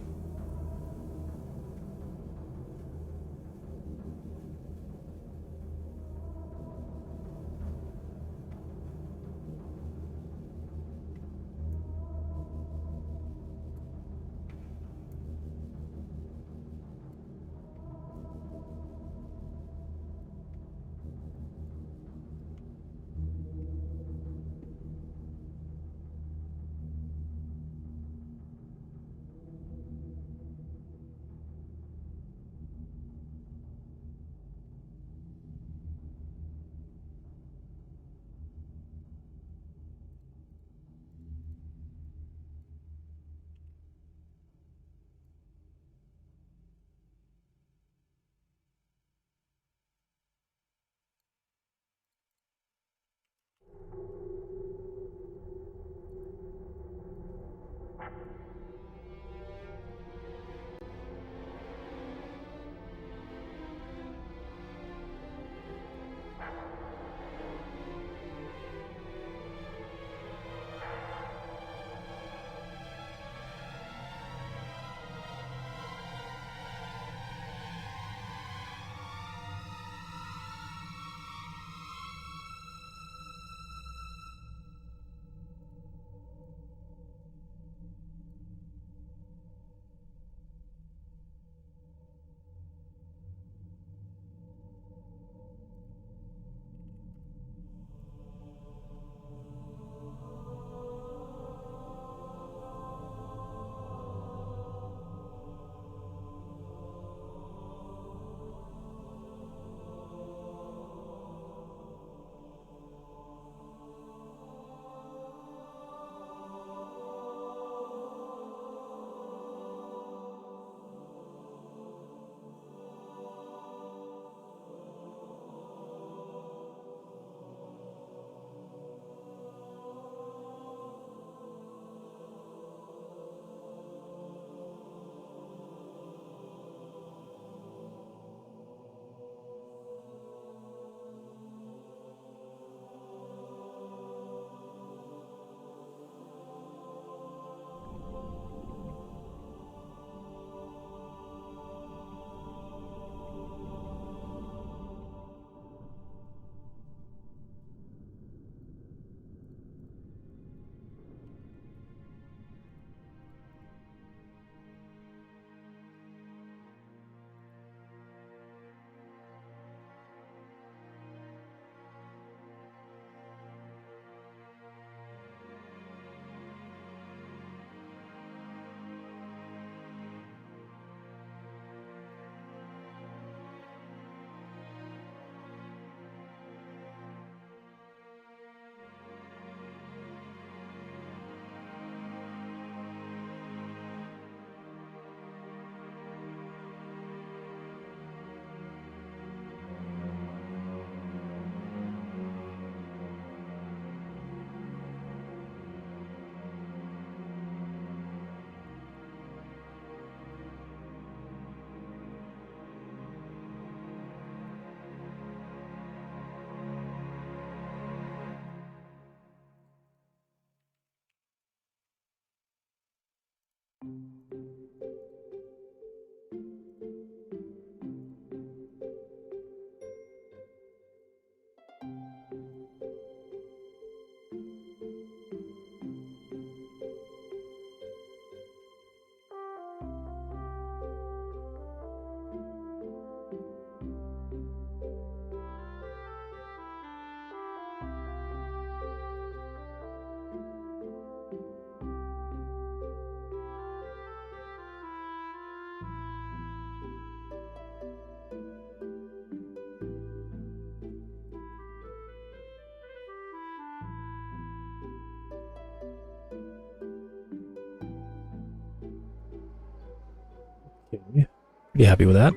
Okay. Pretty happy with that.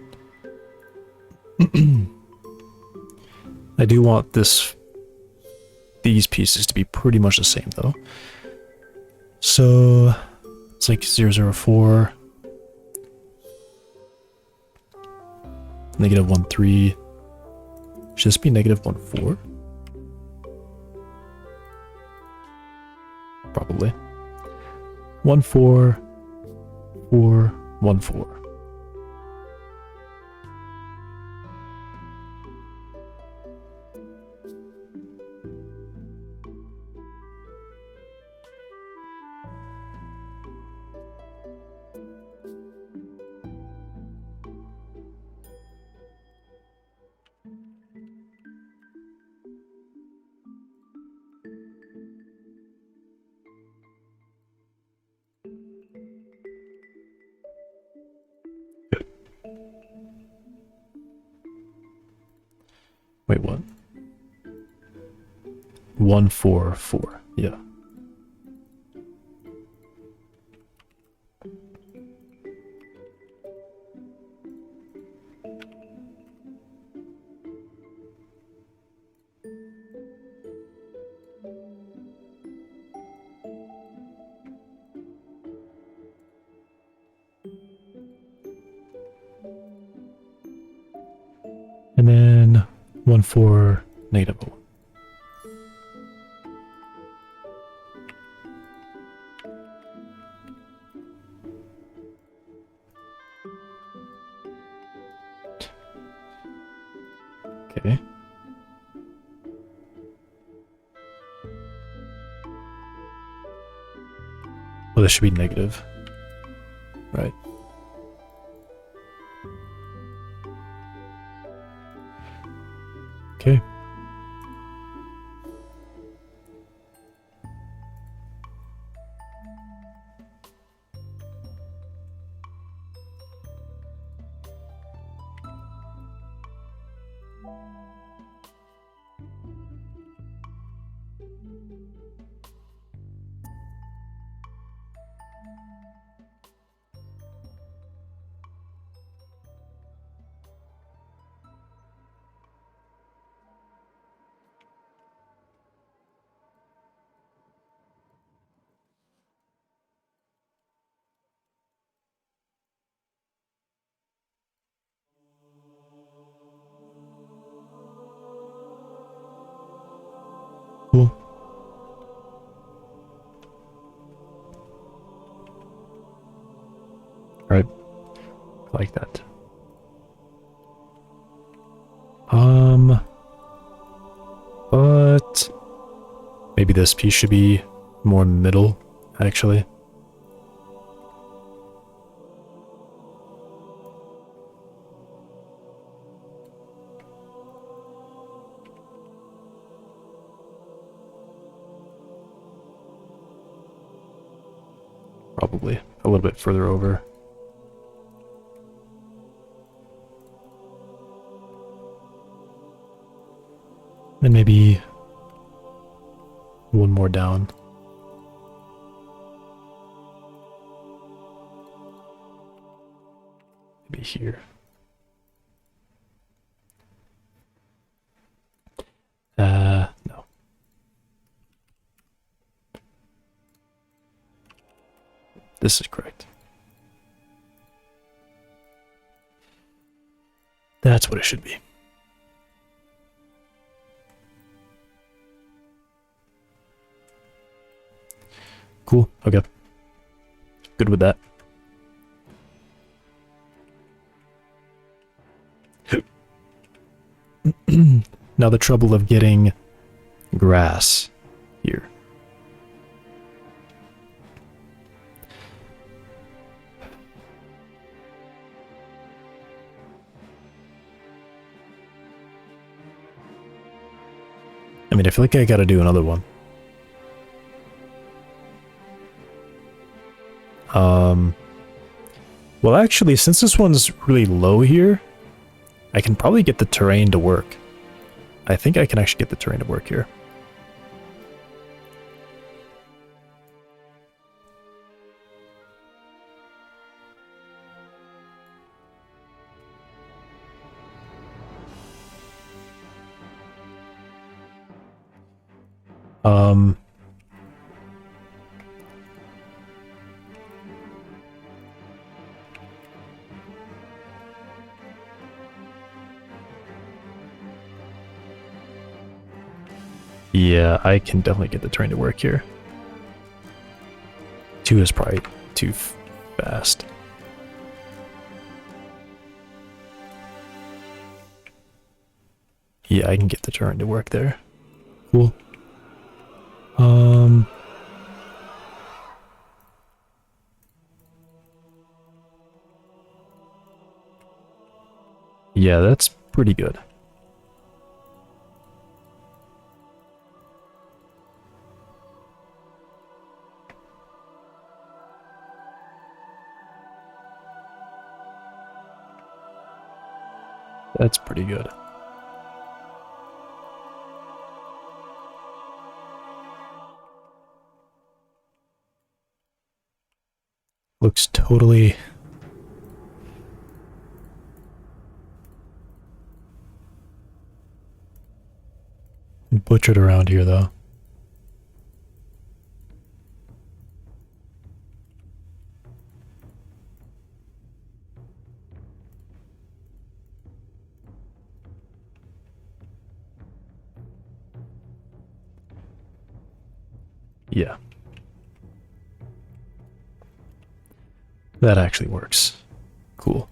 I do want these pieces to be pretty much the same though. So it's like 004, negative 13. Should this be negative 14? Probably. 14414. Wait, what? 144. Yeah. And then 14 negative 1. Okay. Well, this should be negative. Right. Okay. Cool. Right. I like that. But maybe this piece should be more middle, actually. Probably a little bit further over. And maybe one more down. Maybe here. No. This is correct. That's what it should be. Cool. Okay. Good with that. Now the trouble of getting grass here. I mean, I feel like I gotta do another one. Well, actually, since this one's really low here, I can probably get the terrain to work. I think I can actually get the terrain to work here. Um, yeah, I can definitely get the terrain to work here. 2 is probably too fast. Yeah, I can get the terrain to work there. Cool. Yeah, that's pretty good. That's pretty good. Looks totally butchered around here, though. Yeah. That actually works. Cool.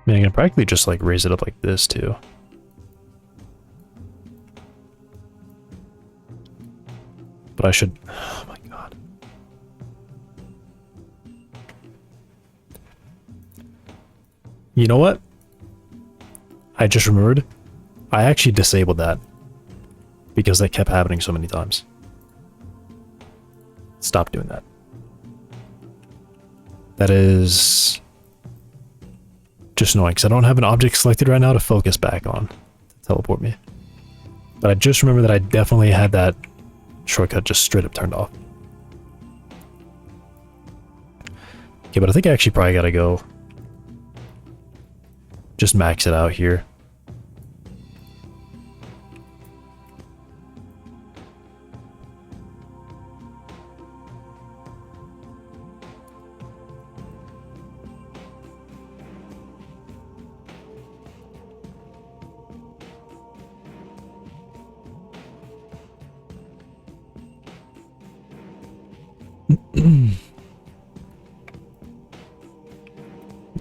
I mean, I can practically just like raise it up like this too. But I should, oh my god. You know what? I just remembered. I actually disabled that because that kept happening so many times. Stop doing that. That is just annoying because I don't have an object selected right now to focus back on to teleport me. But I just remember that I definitely had that shortcut just straight up turned off. Okay, but I think I actually probably gotta go just max it out here.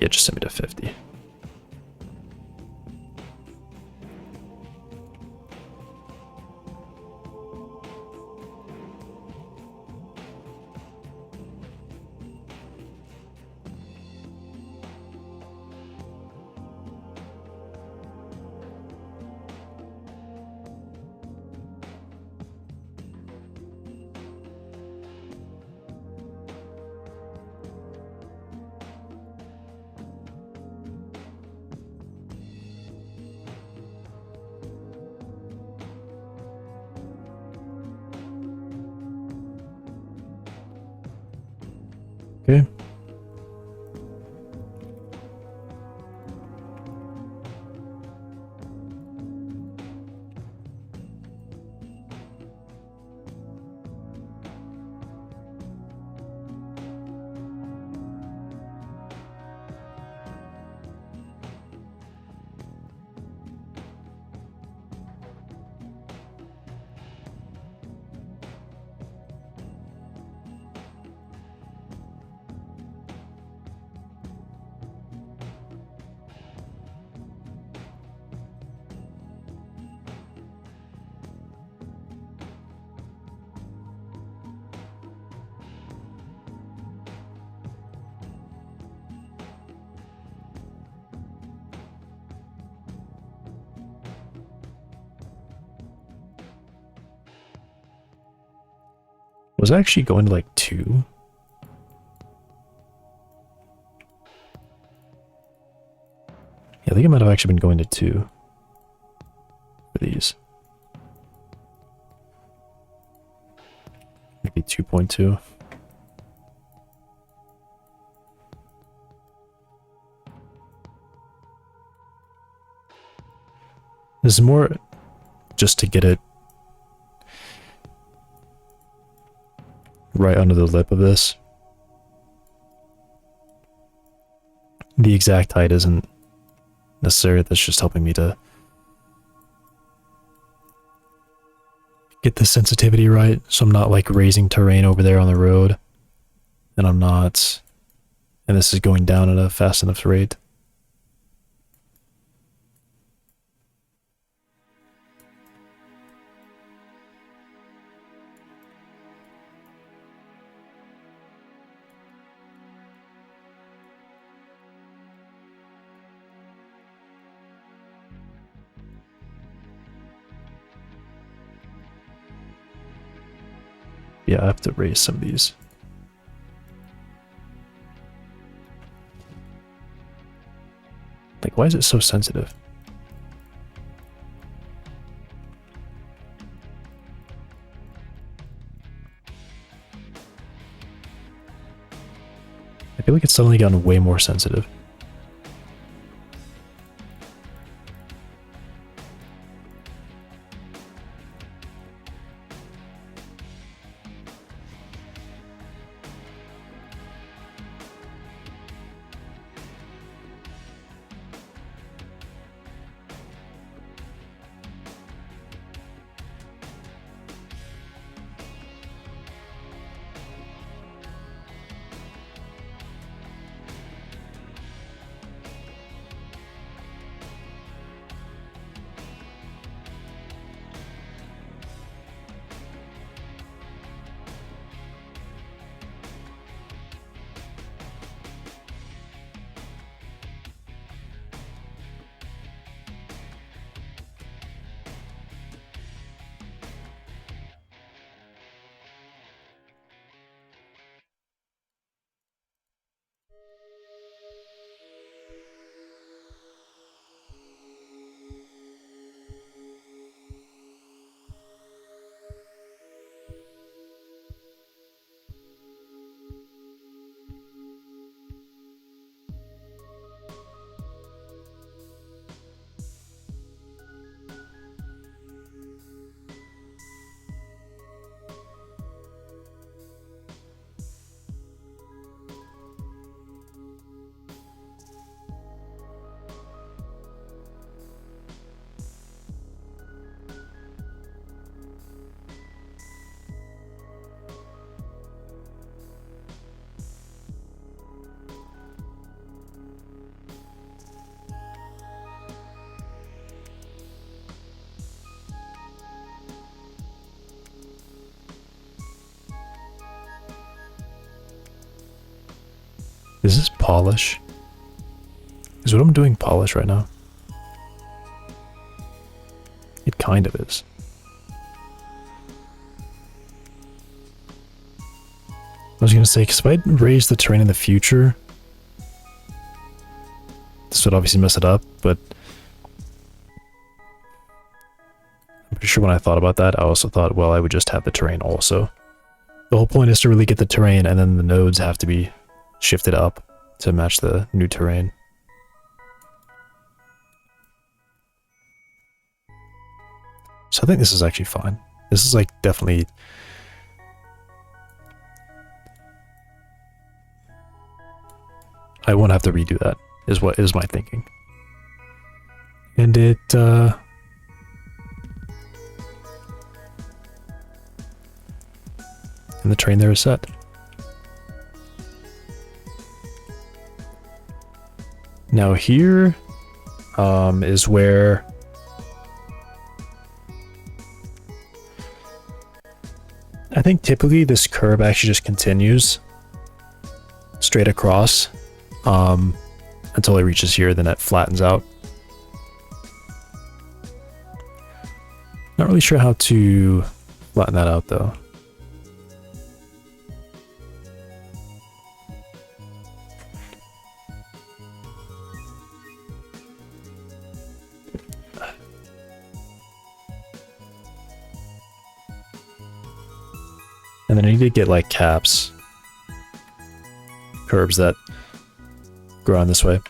Yeah, just send me to 50. Okay. Was I actually going to like 2? Yeah, I think I might have actually been going to 2 for these. Maybe 2.2. This is more just to get it right under the lip of this. The exact height isn't necessary, that's just helping me to get the sensitivity right, so I'm not like raising terrain over there on the road, and I'm not, and this is going down at a fast enough rate. Yeah, I have to raise some of these. Like, why is it so sensitive? I feel like it's suddenly gotten way more sensitive. Is this polish? Is what I'm doing polish right now? It kind of is. I was gonna say, because if I raise the terrain in the future, this would obviously mess it up, but I'm pretty sure when I thought about that, I also thought, well, I would just have the terrain also. The whole point is to really get the terrain, and then the nodes have to be shifted up to match the new terrain. So I think this is actually fine. This is like definitely... I won't have to redo that, is what is my thinking. And it, and the terrain there is set. Now here is where I think typically this curve actually just continues straight across until it reaches here, then it flattens out. Not really sure how to flatten that out though. And then I need to get like caps. Curbs that go on this way.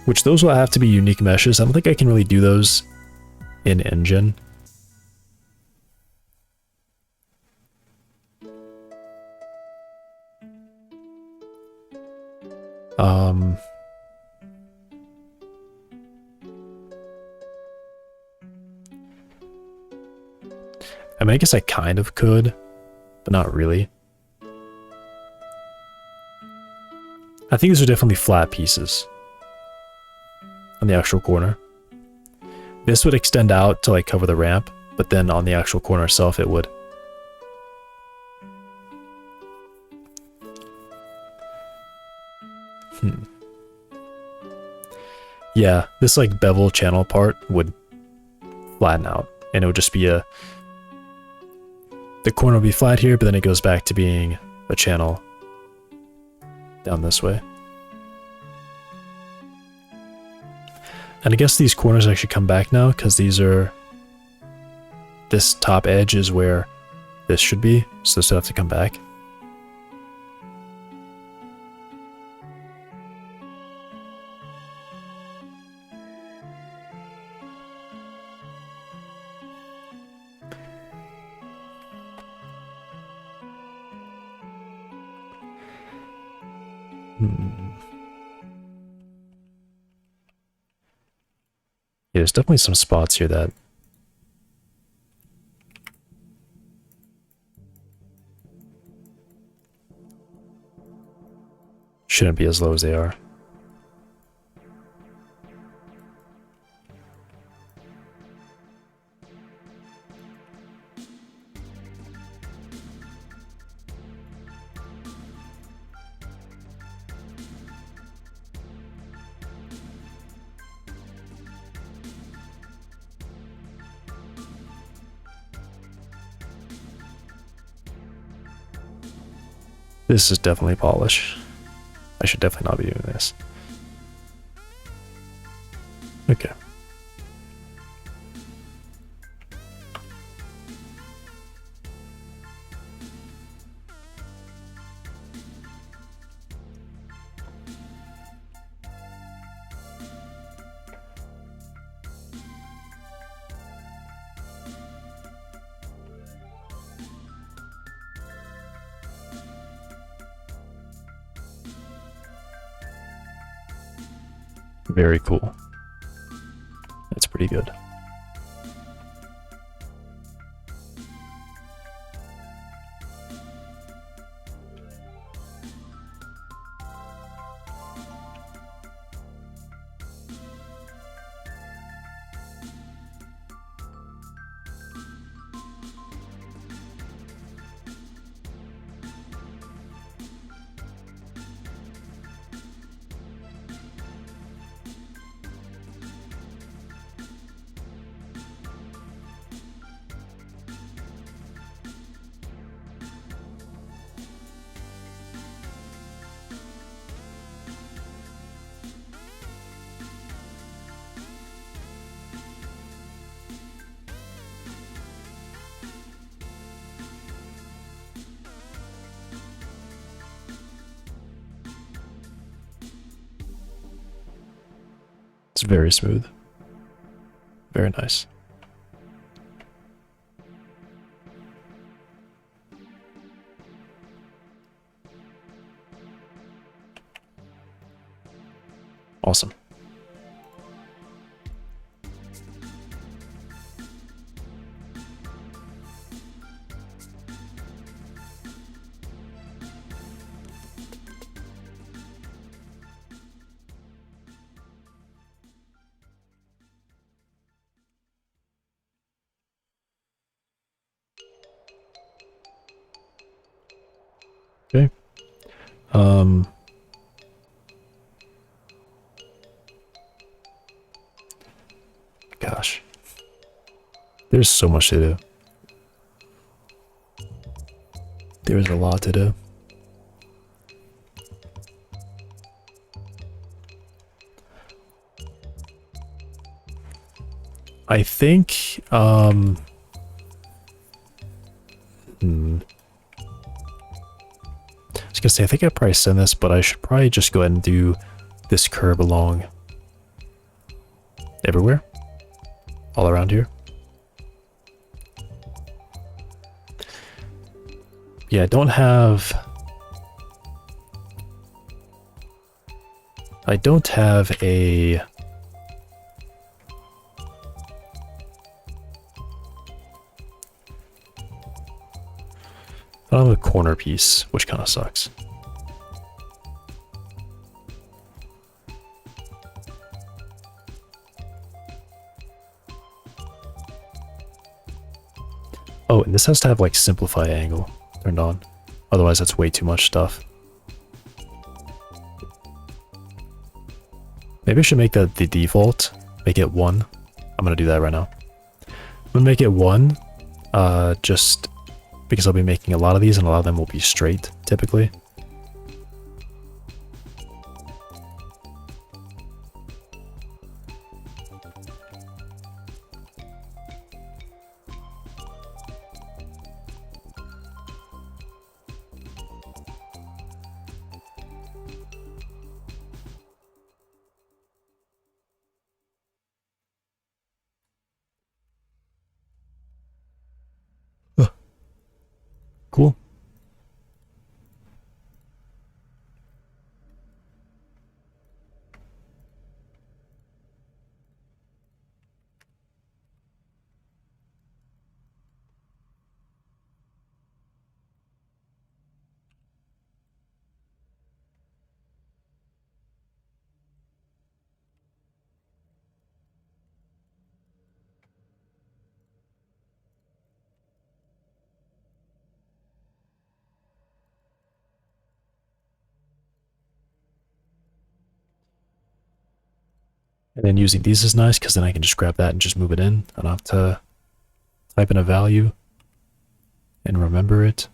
Which those will have to be unique meshes. I don't think I can really do those in engine. I mean, I guess I kind of could, but not really. I think these are definitely flat pieces on the actual corner. This would extend out to like cover the ramp, but then on the actual corner itself it would. Yeah, this like bevel channel part would flatten out, and it would just be a... The corner will be flat here, but then it goes back to being a channel down this way. And I guess these corners actually come back now, because these are... This top edge is where this should be, so this would have to come back. Yeah, there's definitely some spots here that shouldn't be as low as they are. This is definitely polish. I should definitely not be doing this. Okay. Very cool. That's pretty good. It's very smooth. Very nice. Awesome. Okay. Gosh. There's so much to do. There's a lot to do. I think, I was gonna say, I think I'd probably send this, but I should probably just go ahead and do this curb along everywhere, all around here. Yeah, I don't have a I don't have a corner piece, which kind of sucks. Oh, and this has to have like simplify angle turned on. Otherwise that's way too much stuff. Maybe I should make that the default. Make it 1. I'm gonna do that right now. I'm gonna make it 1, just because I'll be making a lot of these and a lot of them will be straight, typically. Cool. And then using these is nice because then I can just grab that and just move it in. I don't have to type in a value and remember it.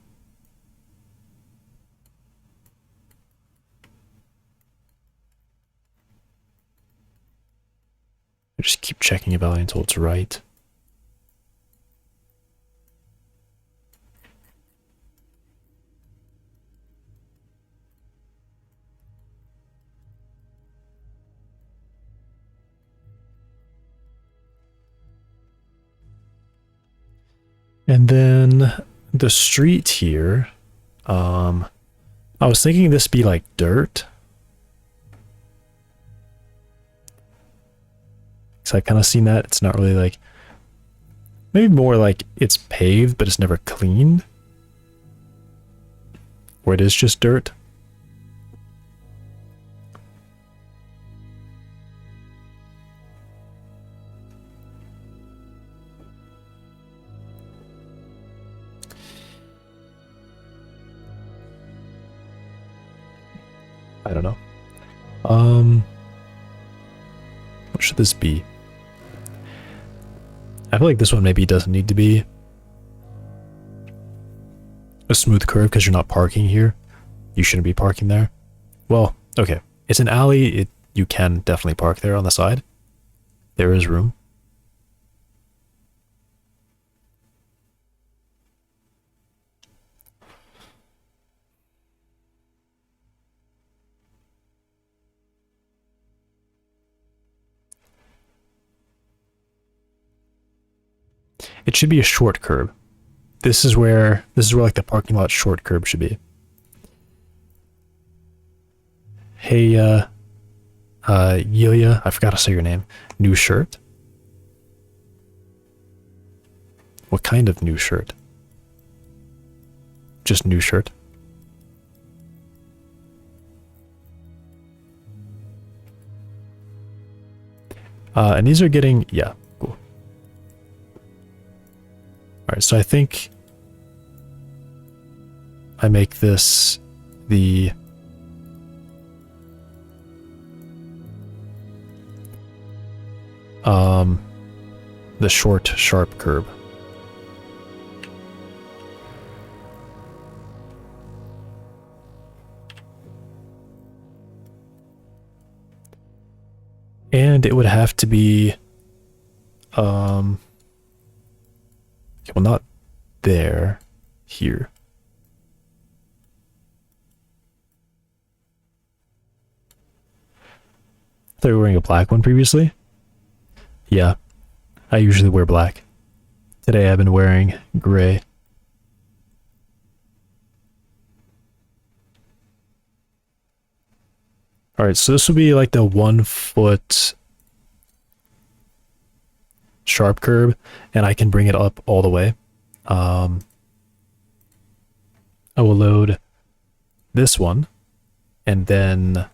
I just keep checking a value until it's right. And then the street here, I was thinking this be like dirt. So I kind of seen that. It's not really like, maybe more like it's paved, but it's never cleaned. Or it is just dirt. I don't know. What should this be? I feel like this one maybe doesn't need to be a smooth curve because you're not parking here. You shouldn't be parking there. Well, okay. It's an alley. You can definitely park there on the side. There is room. It should be a short curb. This is where like the parking lot short curb should be. Hey, Yulia, I forgot to say your name. New shirt? What kind of new shirt? Just new shirt? And these are getting, yeah, cool. Alright, so I think I make this the short, sharp curb. And it would have to be Okay, well, not there. Here. I thought you were wearing a black one previously? Yeah, I usually wear black. Today I've been wearing gray. Alright, so this will be like the 1 foot sharp curb, and I can bring it up all the way. I will load this one, and then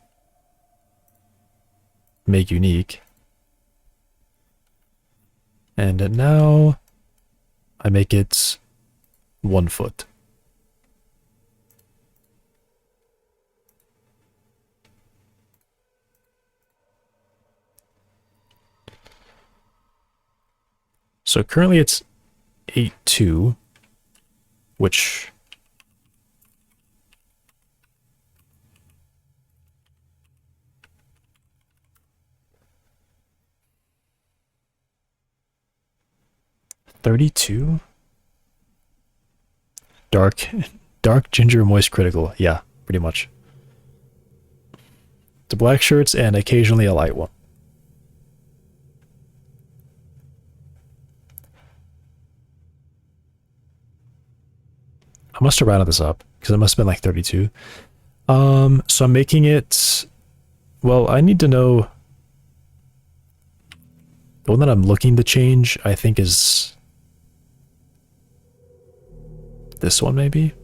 make unique. And now I make it 1 foot. So currently it's 8.2, which $32? Dark ginger moist critical. Yeah, pretty much. The black shirts and occasionally a light one. I must have rounded this up because it must have been like 32. So I'm making it, well, I need to know, the one that I'm looking to change, I think, is this one, maybe?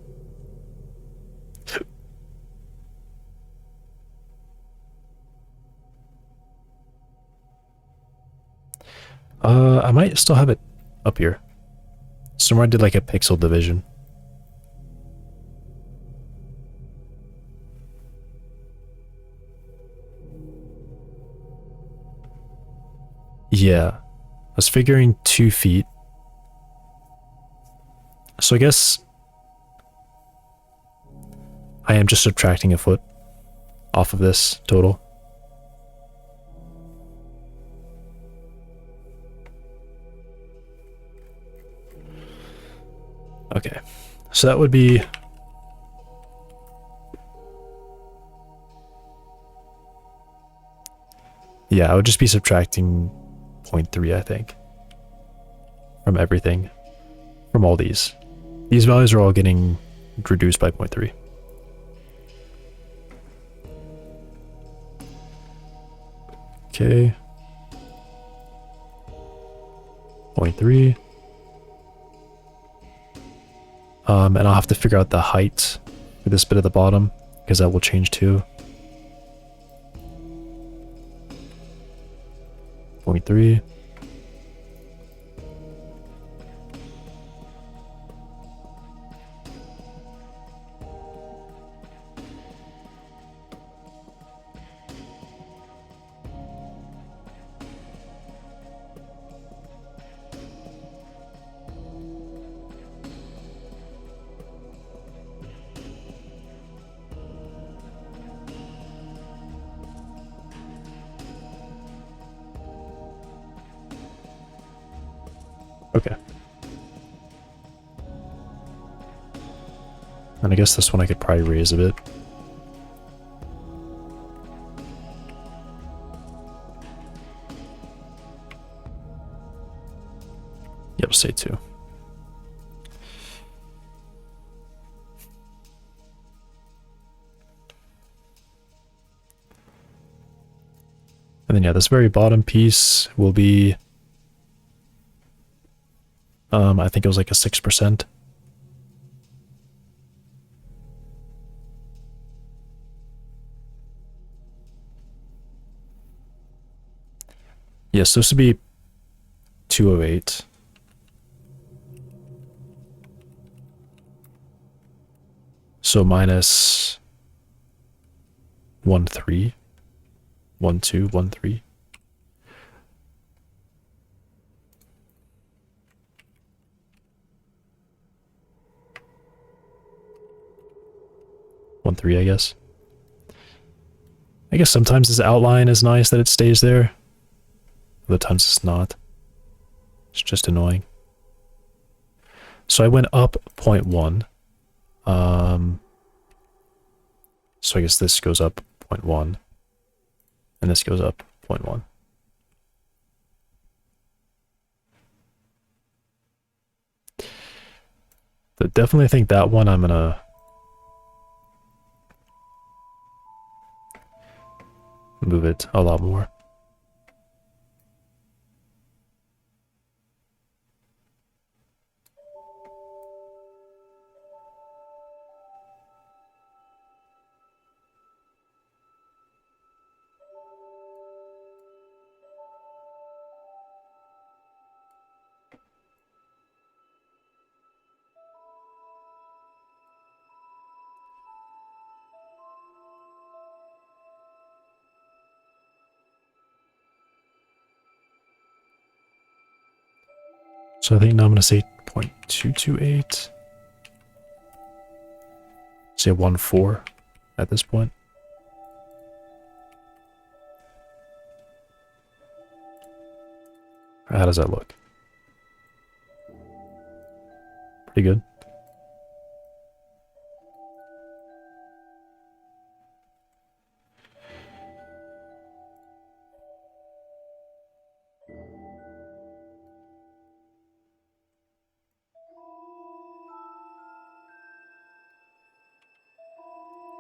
I might still have it up here. Somewhere I did like a pixel division. Yeah, I was figuring 2 feet. So I guess I am just subtracting a foot off of this total. Okay, so that would be yeah, I would just be subtracting 0.3, I think, from everything, from all these. These values are all getting reduced by 0.3. Okay. 0.3. And I'll have to figure out the height for this bit at the bottom, because that will change too. 0.3. Okay. And I guess this one I could probably raise a bit. Yep, say 2. And then yeah, this very bottom piece will be I think it was like a 6%. Yes, this would be 208. So minus 1.3. 1.2, 1.3. One three, I guess. I guess sometimes this outline is nice that it stays there. Other times it's not. It's just annoying. So I went up 0.1. So I guess this goes up 0.1. And this goes up 0.1. But definitely think that one I'm gonna move it a lot more. So I think now I'm gonna say 0.228. Say 1.4 at this point. How does that look? Pretty good.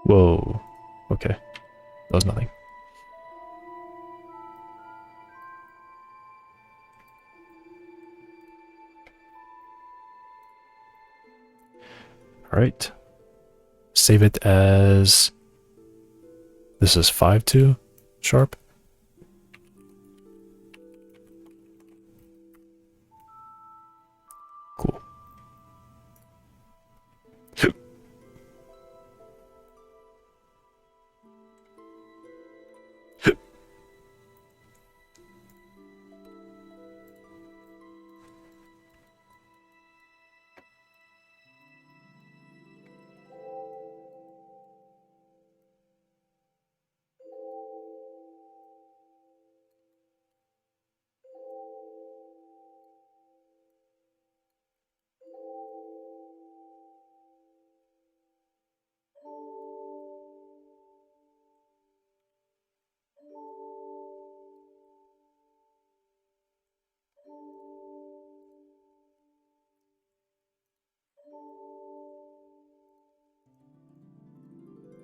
Whoa. Okay. That was nothing. All right. Save it as... This is 5.2 sharp. Cool.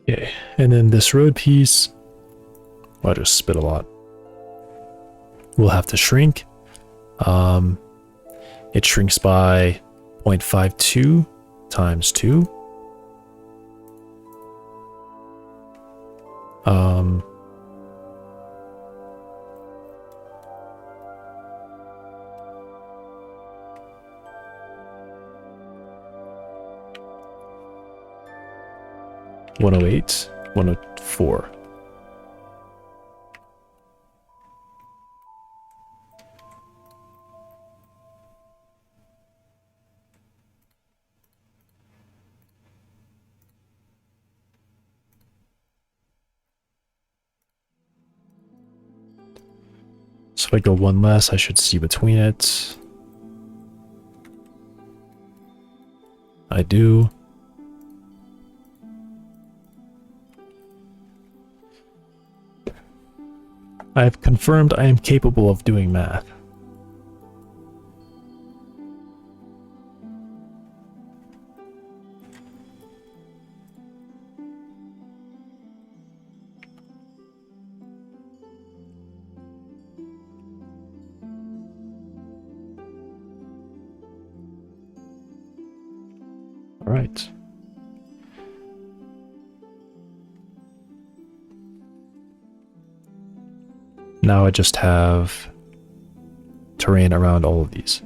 Okay, and then this road piece, well, I just spit a lot. We'll have to shrink. It shrinks by 0.52 times 2. 108, 104. So if I go one less, I should see between it. I do. I have confirmed I am capable of doing math. All right. Now I just have terrain around all of these.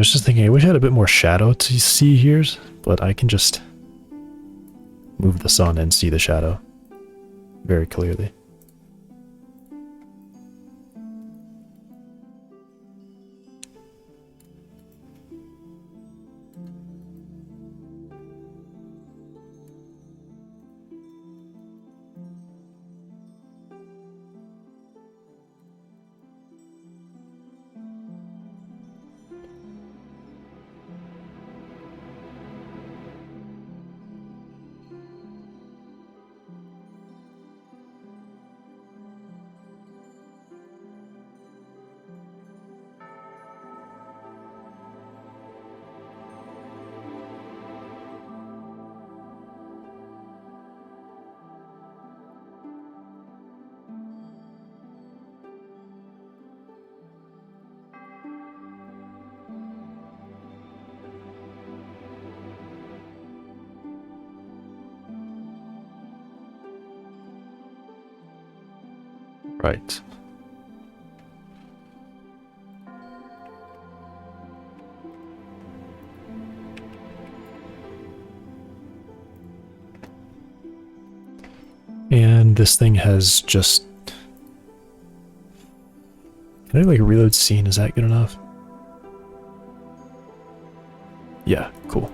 was just thinking, I wish I had a bit more shadow to see here, but I can just move the sun and see the shadow very clearly. Right. And this thing has just... Can I like reload scene? Is that good enough? Yeah, cool.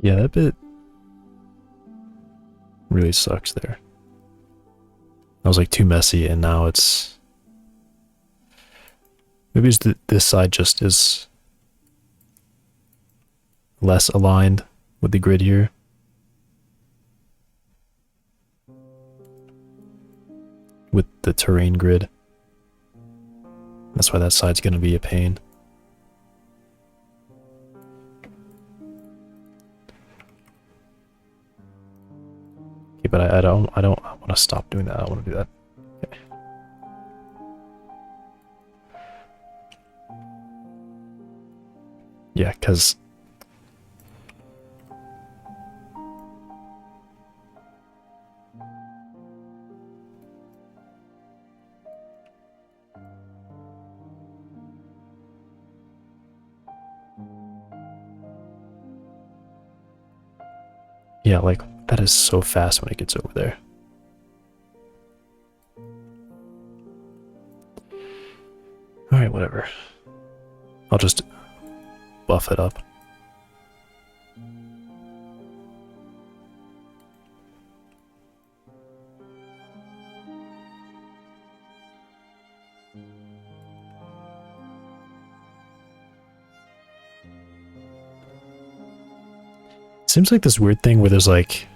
Yeah, that bit really sucks there. I was like too messy, and now it's... Maybe it's this side just is less aligned with the grid here. With the terrain grid. That's why that side's gonna be a pain. Okay, but I don't want to stop doing that. I want to do that. Okay. Yeah, because yeah, like that is so fast when it gets over there. Alright, whatever. I'll just buff it up. seems like this weird thing where there's like...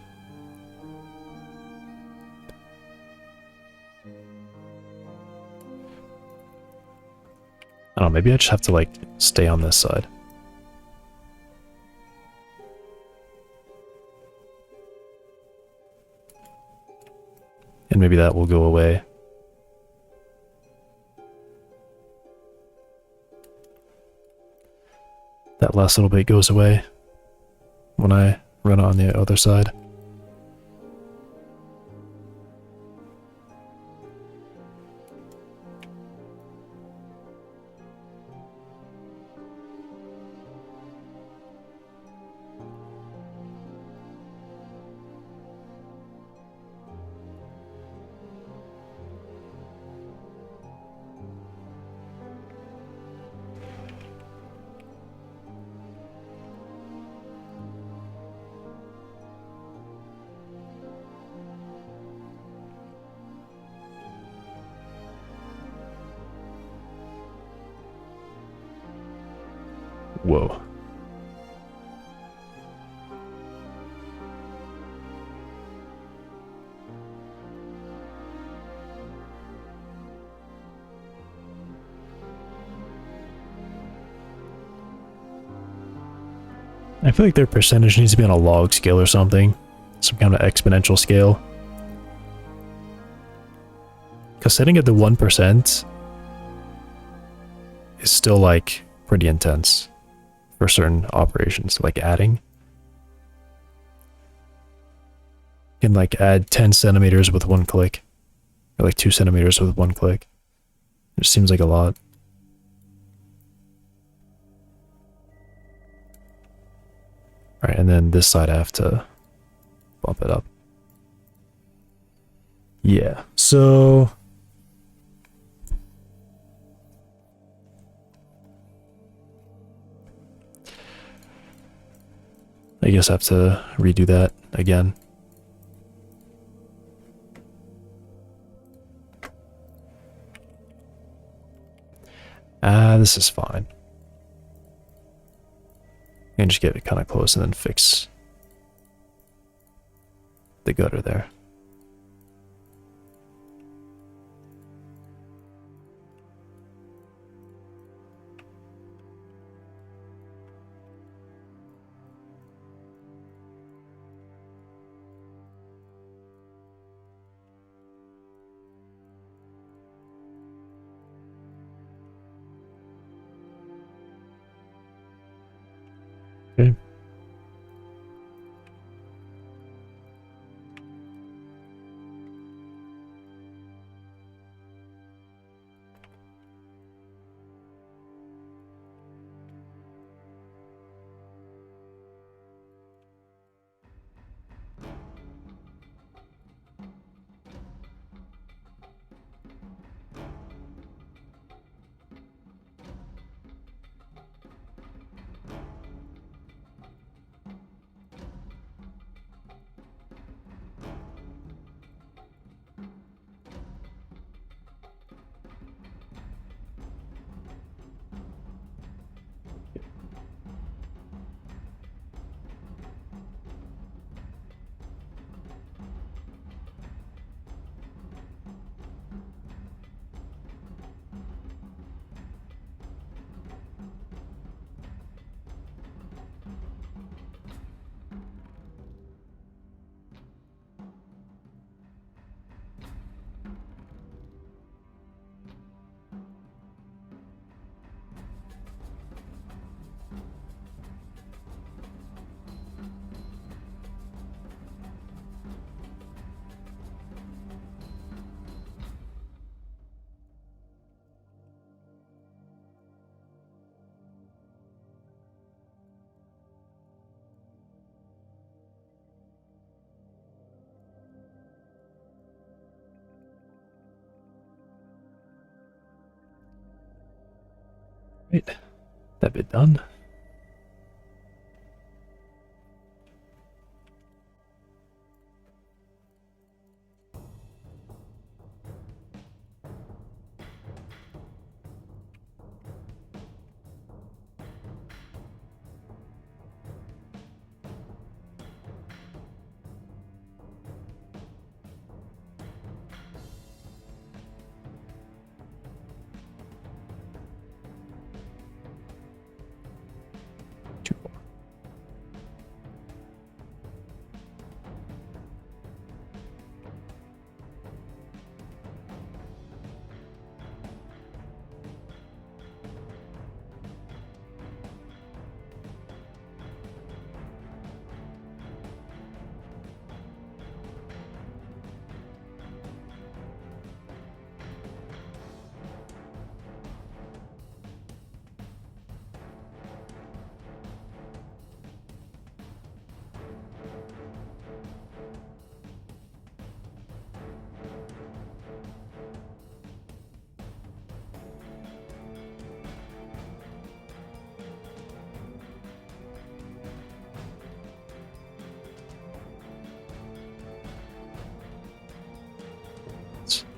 I don't know, maybe I just have to like stay on this side. And maybe that will go away. That last little bit goes away when I run on the other side. Whoa. I feel like their percentage needs to be on a log scale or something. Some kind of exponential scale. Because setting it to 1% is still like pretty intense for certain operations, like adding. You can like add 10 centimeters with one click, or like 2 centimeters with one click. It just seems like a lot. Alright, and then this side I have to bump it up. Yeah, so... I guess I have to redo that again. This is fine. And just get it kind of close and then fix the gutter there. Okay. Right, that bit done.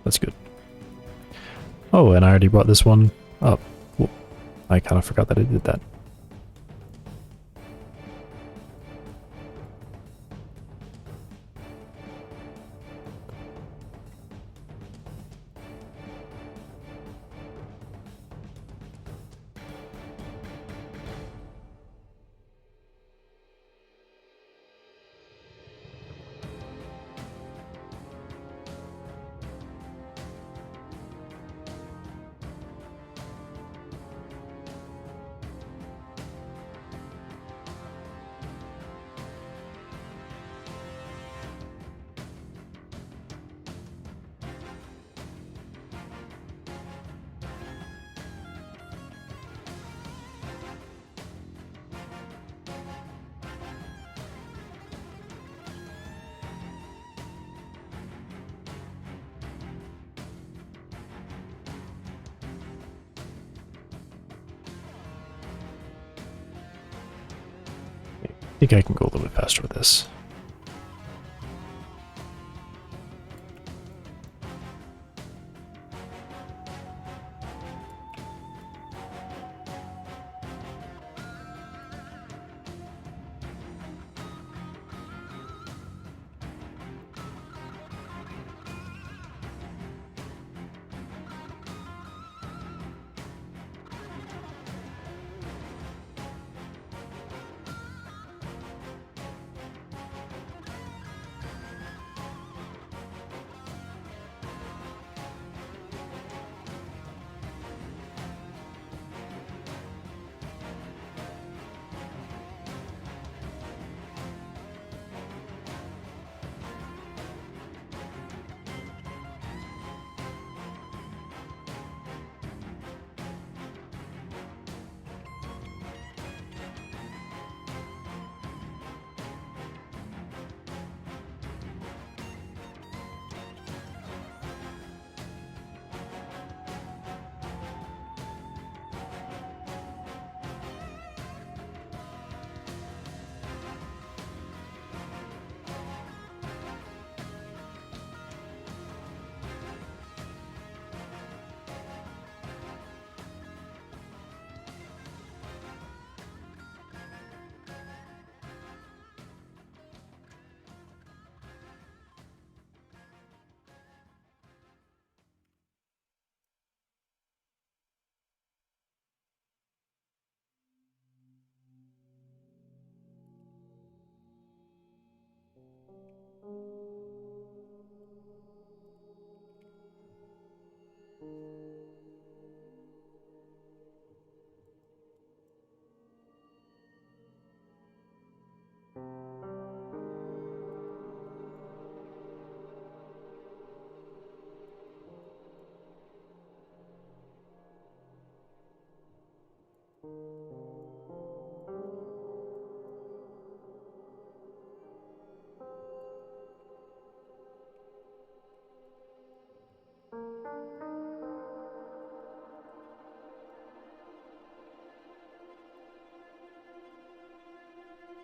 That's good. Oh, and I already brought this one up. Cool. I kind of forgot that I did that. I think I can go a little bit faster with this.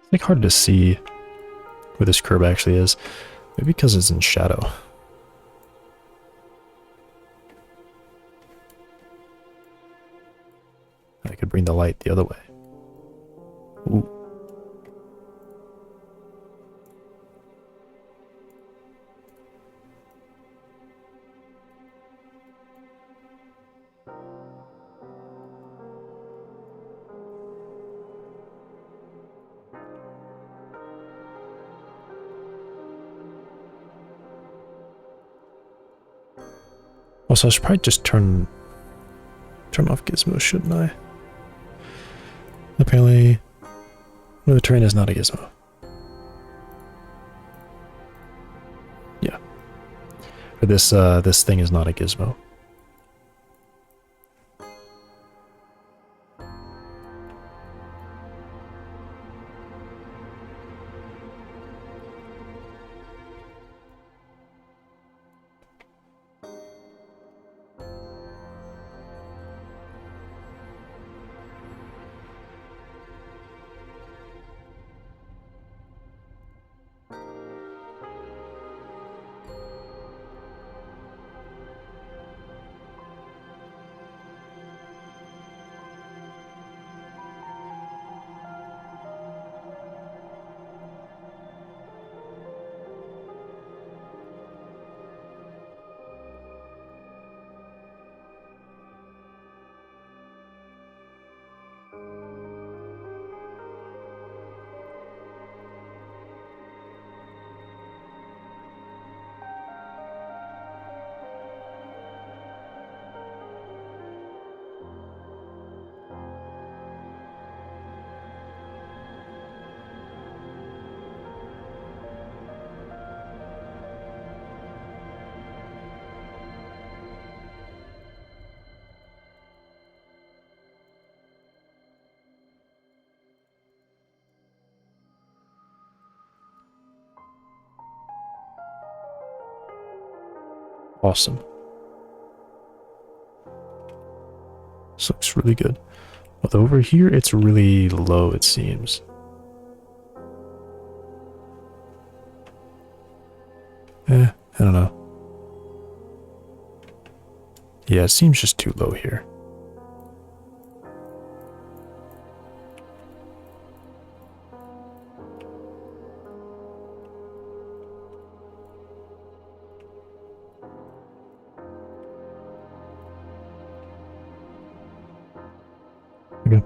It's like hard to see where this curve actually is. Maybe because it's in shadow. I could bring the light the other way. Ooh. Also, I should probably just turn off gizmo, shouldn't I? Apparently, the terrain is not a gizmo. Yeah. Or this thing is not a gizmo. Awesome. This looks really good. Although over here, it's really low, it seems. I don't know. Yeah, it seems just too low here. Okay.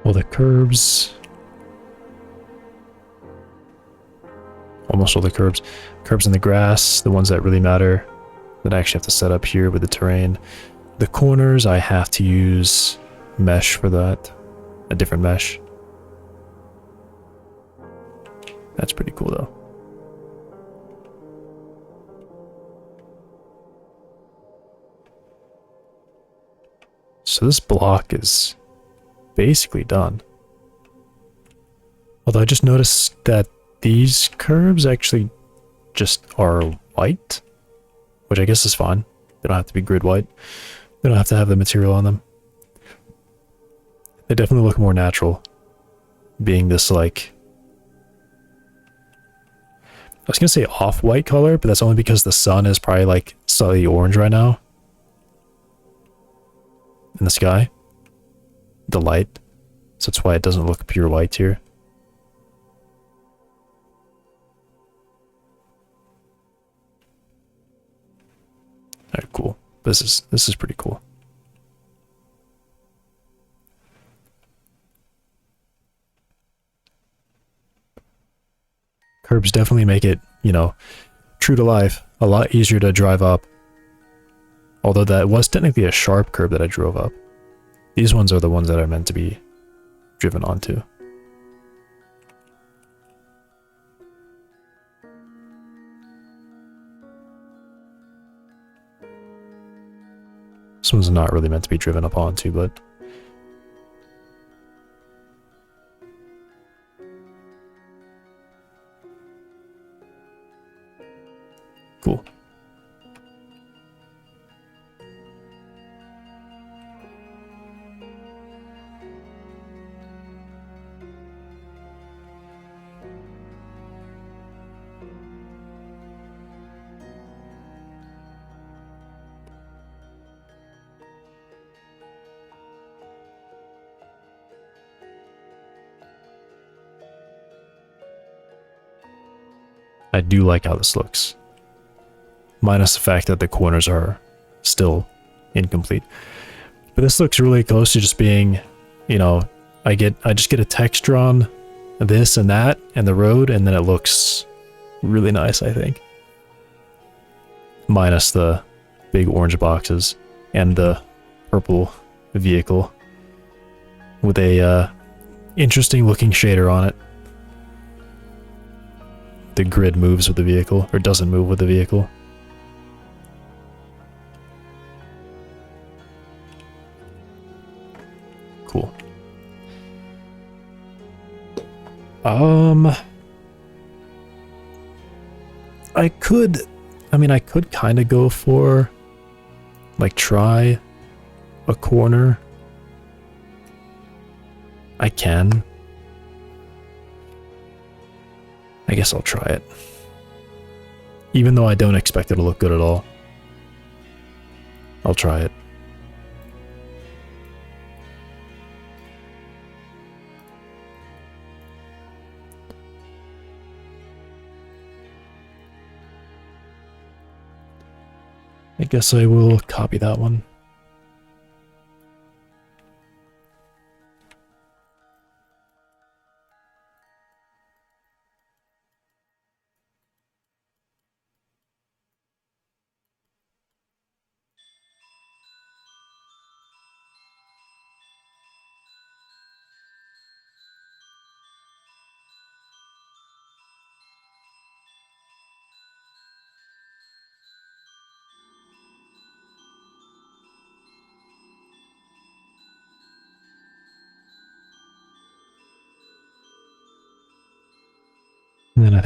Well, the curbs... Almost all the curbs. Curbs in the grass, the ones that really matter, that I actually have to set up here with the terrain. The corners, I have to use mesh for that. A different mesh. That's pretty cool, though. So this block is basically done. Although I just noticed that these curves actually just are white, which I guess is fine. They don't have to be grid white. They don't have to have the material on them. They definitely look more natural, being this like... I was gonna say off-white color, but that's only because the sun is probably like slightly orange right now. In the sky. The light. So that's why it doesn't look pure white here. Alright, cool. This is pretty cool. Curbs definitely make it, you know, true to life, a lot easier to drive up. Although that was technically a sharp curb that I drove up. These ones are the ones that are meant to be driven onto. This one's not really meant to be driven up onto, but... Cool. I do like how this looks. Minus the fact that the corners are still incomplete. But this looks really close to just being, you know, I just get a texture on this and that and the road, and then it looks really nice, I think. Minus the big orange boxes and the purple vehicle with a interesting looking shader on it. The grid moves with the vehicle, or doesn't move with the vehicle. Cool. I could kind of go for, like, try a corner. I can. I guess I'll try it. Even though I don't expect it to look good at all. I'll try it. I guess I will copy that one.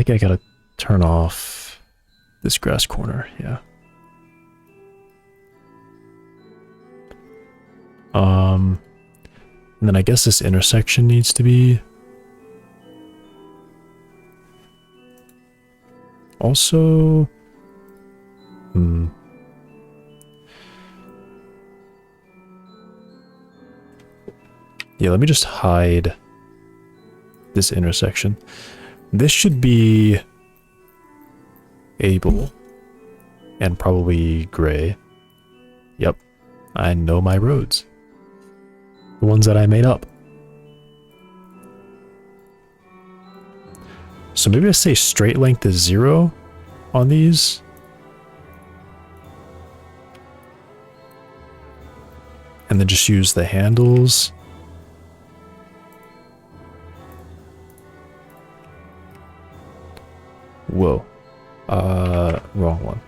think I gotta turn off this grass corner, yeah. And then I guess this intersection needs to be also, yeah, let me just hide this intersection. This should be able and probably gray. Yep, I know my roads. The ones that I made up. So maybe I say straight length is 0 on these. And then just use the handles. Whoa. Wrong one.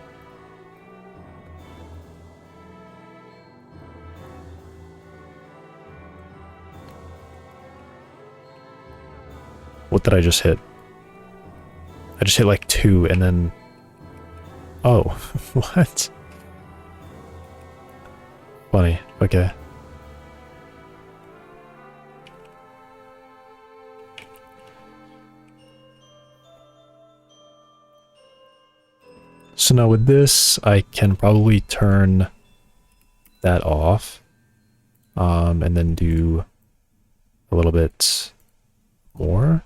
What did I just hit? I just hit like 2 and then... Oh, what? Funny, okay. So now with this, I can probably turn that off. And then do a little bit more.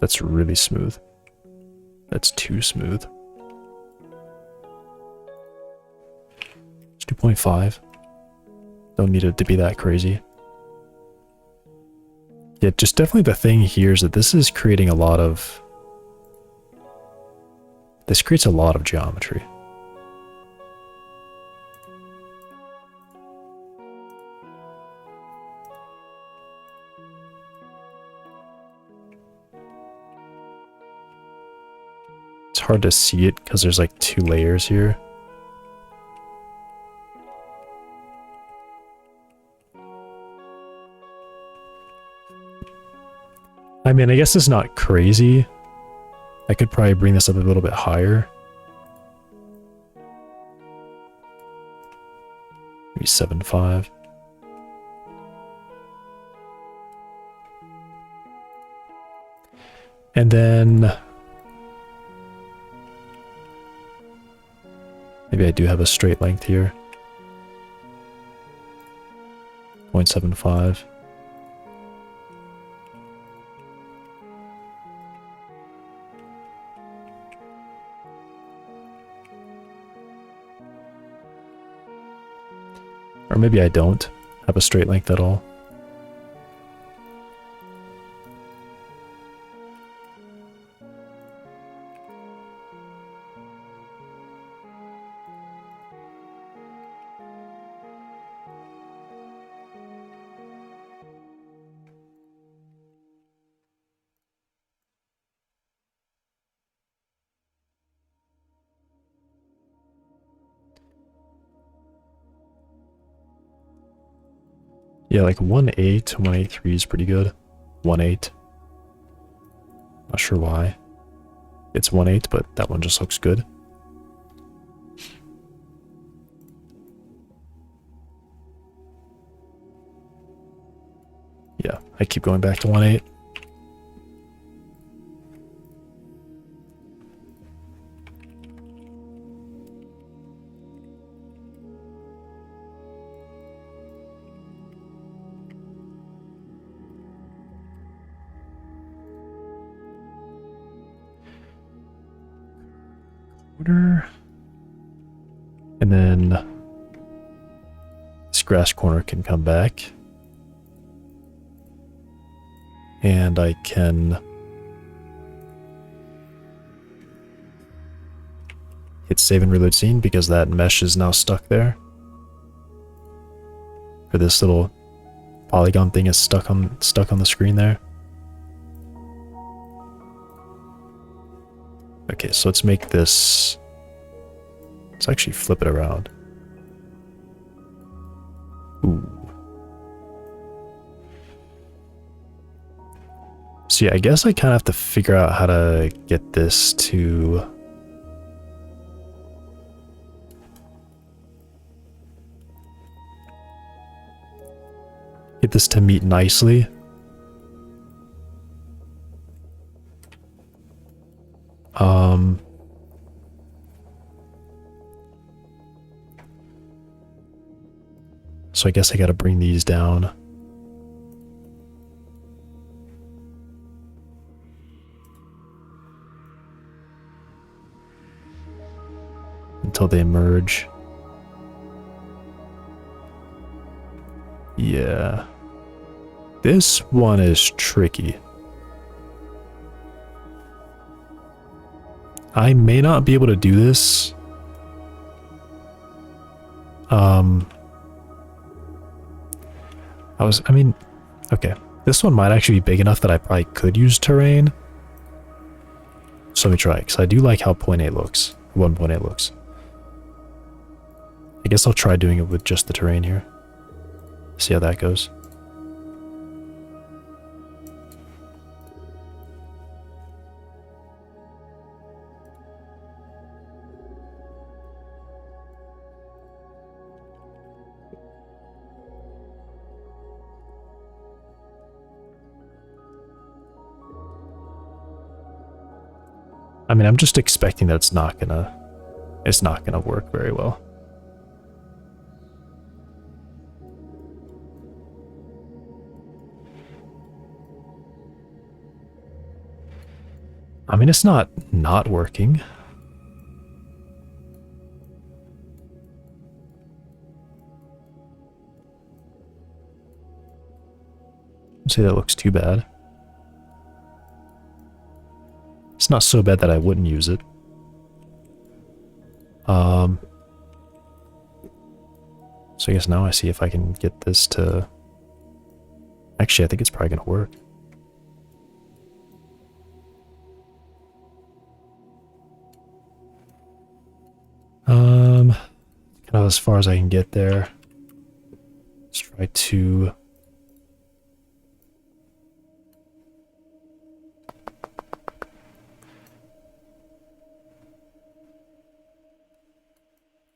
That's really smooth. That's too smooth. It's 2.5. Don't need it to be that crazy. Yeah, just definitely the thing here is that this is creating a lot of... This creates a lot of geometry. It's hard to see it because there's like 2 layers here. I mean, I guess it's not crazy. I could probably bring this up a little bit higher. Maybe 7.5. And then... Maybe I do have a straight length here. 0.75. Or maybe I don't have a straight length at all. Yeah, like 1.8, 1.83 is pretty good. 1.8. Not sure why. It's 1.8, but that one just looks good. Yeah, I keep going back to 1.8. And then this grass corner can come back. And I can hit save and reload scene because that mesh is now stuck there. Or this little polygon thing is stuck on the screen there. Okay, so let's make this... Let's actually flip it around. Ooh. So yeah, I guess I kind of have to figure out how to get this to... get this to meet nicely. So I guess I gotta bring these down. Until they merge. Yeah. This one is tricky. I may not be able to do this. I mean, okay. This one might actually be big enough that I probably could use terrain. So let me try, because I do like how 0.8 looks. 1.8 looks. I guess I'll try doing it with just the terrain here. See how that goes. I mean, I'm just expecting that it's not gonna work very well. I mean, it's not working. I'd say that looks too bad. It's not so bad that I wouldn't use it. So I guess now I see if I can get this to... Actually, I think it's probably gonna work. Kind of as far as I can get there. Let's try to...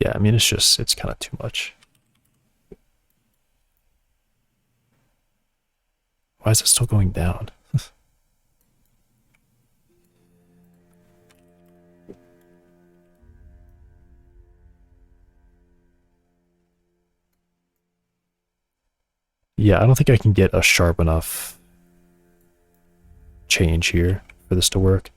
Yeah, I mean, it's kind of too much. Why is it still going down? Yeah, I don't think I can get a sharp enough change here for this to work.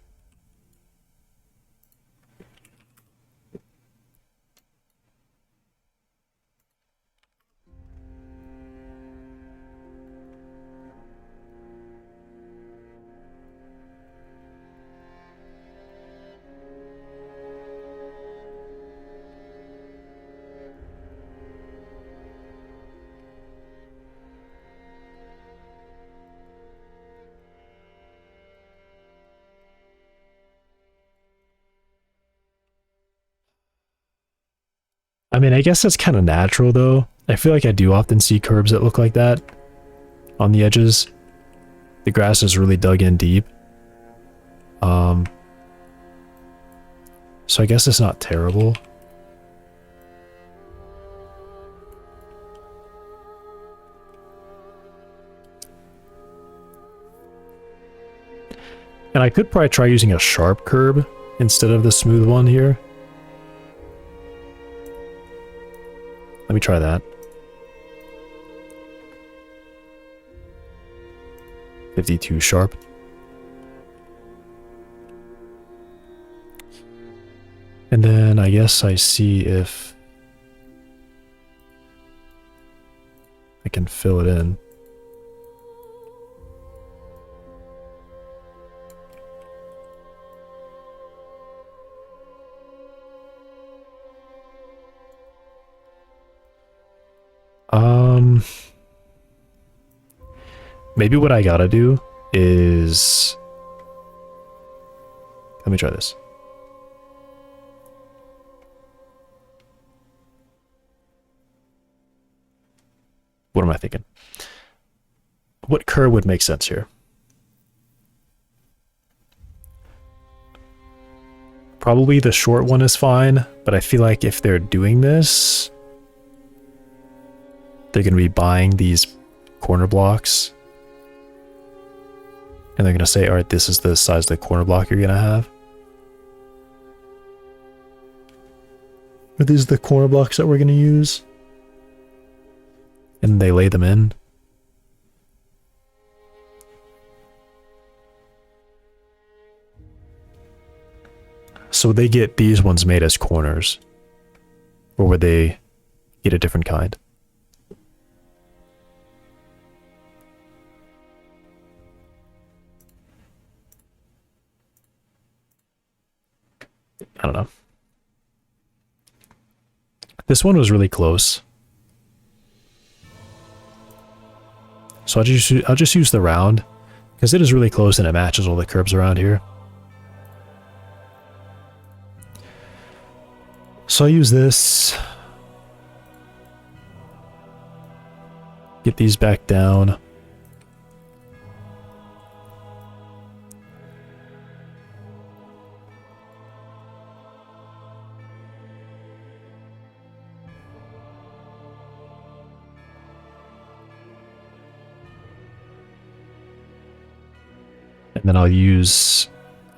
I mean, I guess that's kind of natural, though. I feel like I do often see curbs that look like that on the edges. The grass is really dug in deep. So I guess it's not terrible. And I could probably try using a sharp curb instead of the smooth one here. Let me try that. 52 sharp. And then I guess I see if I can fill it in. Maybe what I gotta do is... Let me try this. What am I thinking? What curve would make sense here? Probably the short one is fine, but I feel like if they're doing this, they're going to be buying these corner blocks. And they're going to say, all right, this is the size of the corner block you're going to have. Are these the corner blocks that we're going to use? And they lay them in. So would they get these ones made as corners? Or would they get a different kind? I don't know. This one was really close. So I'll just use the round, because it is really close and it matches all the curves around here. So I'll use this. Get these back down. And then I'll use,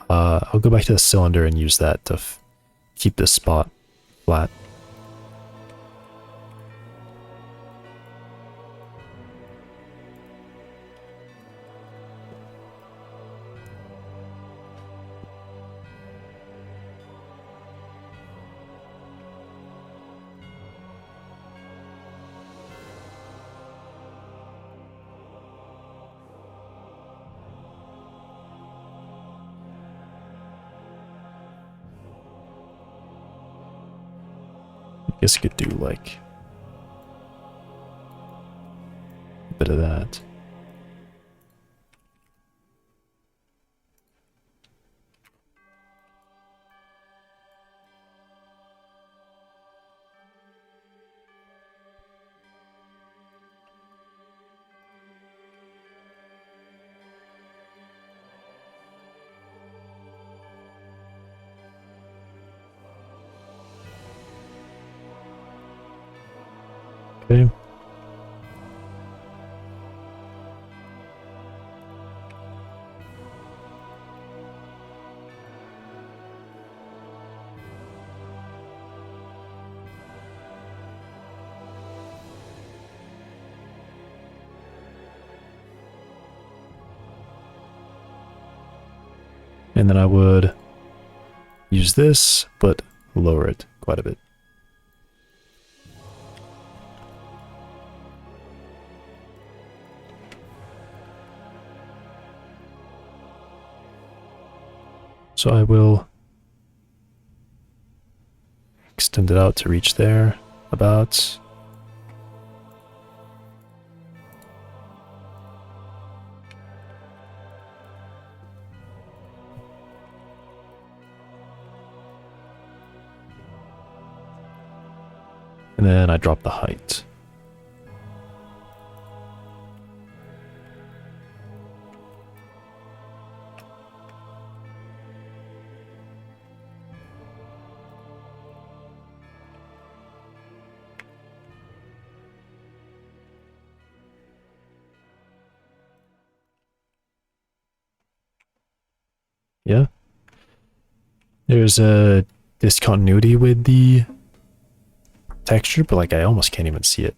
I'll go back to the cylinder and use that to keep this spot flat. I guess I could do like a bit of that. Okay. And then I would use this, but lower it quite a bit. So I will extend it out to reach there, about. And then I drop the height. Yeah. There's a discontinuity with the texture, but like I almost can't even see it.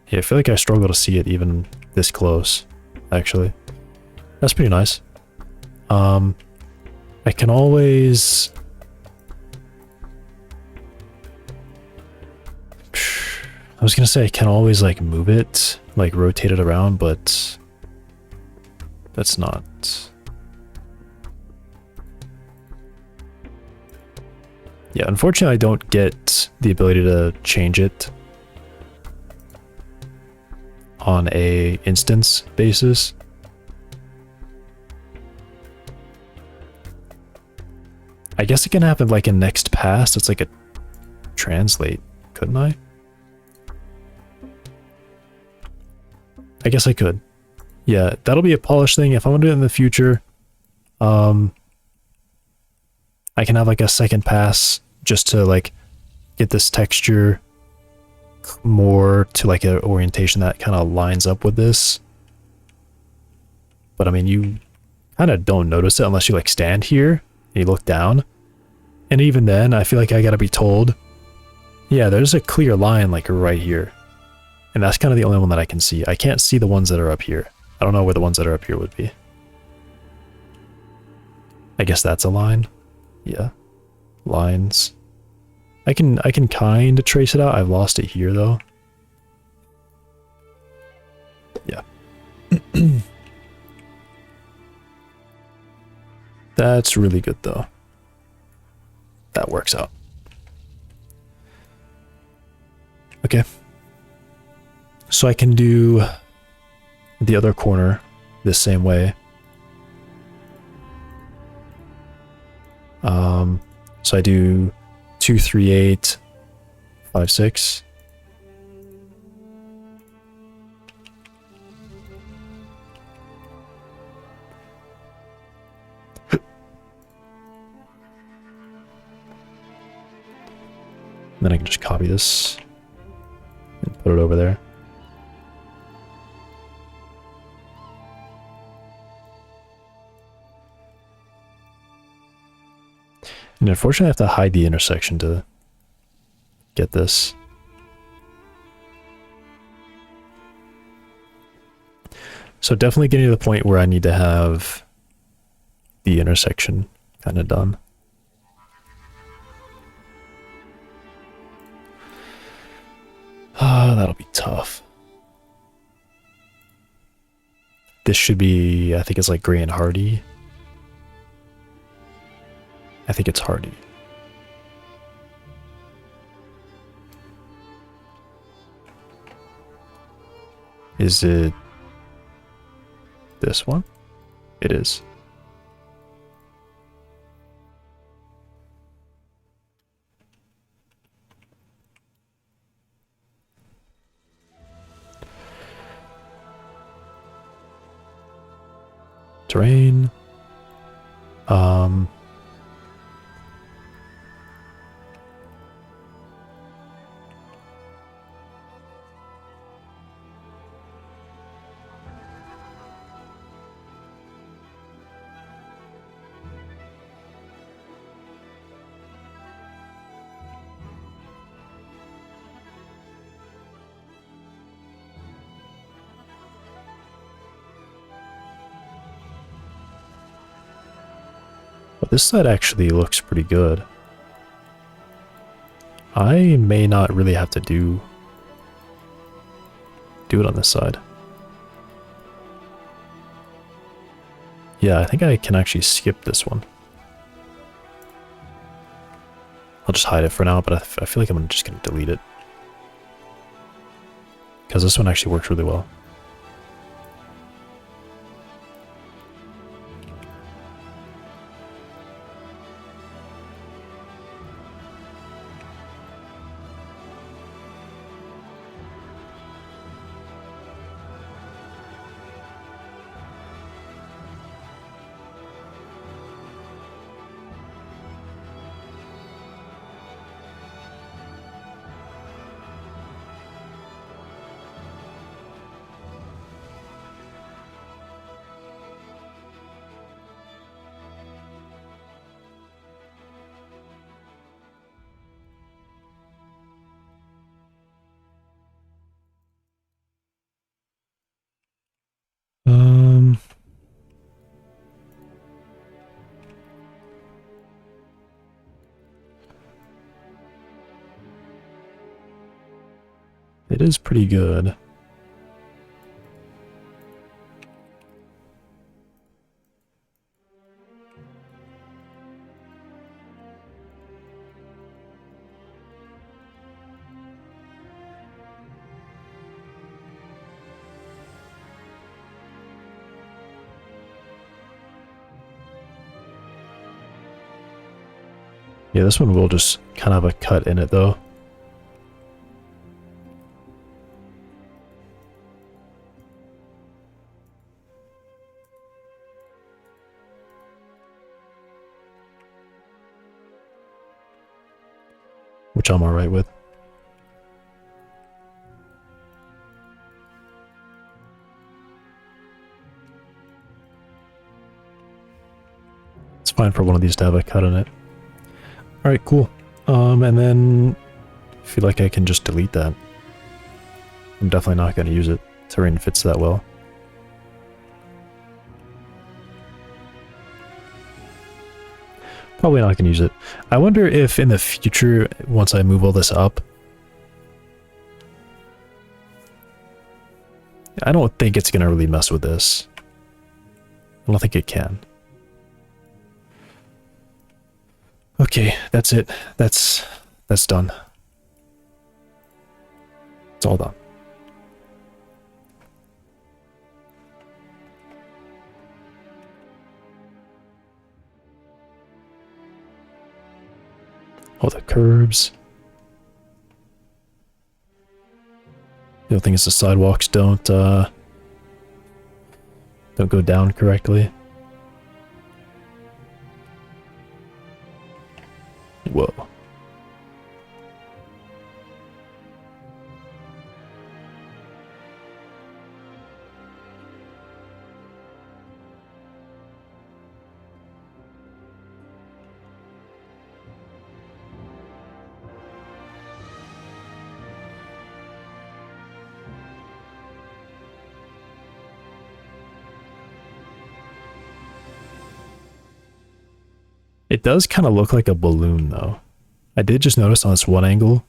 Yeah, I feel like I struggle to see it even this close, actually. That's pretty nice. I can always... I was gonna say I can always like move it, like rotate it around, but that's not... Yeah, unfortunately I don't get the ability to change it on a instance basis. I guess it can happen like in next pass. It's like a translate, couldn't I? I guess I could. Yeah, that'll be a polish thing. If I want to do it in the future, I can have like a second pass just to like get this texture more to like an orientation that kind of lines up with this. But I mean, you kind of don't notice it unless you like stand here and you look down. And even then, I feel like I gotta be told, yeah, there's a clear line like right here. And that's kind of the only one that I can see. I can't see the ones that are up here. I don't know where the ones that are up here would be. I guess that's a line. Yeah. Lines. I can kind of trace it out. I've lost it here though. Yeah. That's really good though. That works out. Okay. So I can do the other corner the same way. So I do 2, 3, 8, 5, 6. Then I can just copy this and put it over there. And unfortunately I have to hide the intersection to get this. So definitely getting to the point where I need to have the intersection kind of done. That'll be tough. This should be, I think it's like gray and hardy. I think it's hardy. Is it this one? It is. Terrain. But this side actually looks pretty good. I may not really have to do it on this side. Yeah, I think I can actually skip this one. I'll just hide it for now, but I feel like I'm just going to delete it. Because this one actually works really well. It is pretty good. Yeah, this one will just kind of have a cut in it though. which I'm alright with. It's fine for one of these to have a cut in it. Alright, cool. And then I feel like I can just delete that. I'm definitely not going to use it. Terrain fits that well. Probably not going to use it. I wonder if in the future, once I move all this up, I don't think it's going to really mess with this. I don't think it can. Okay, that's it. That's done. It's all done. All the curbs. The other thing is the sidewalks don't go down correctly. Whoa. It does kind of look like a balloon, though. I did just notice on this one angle.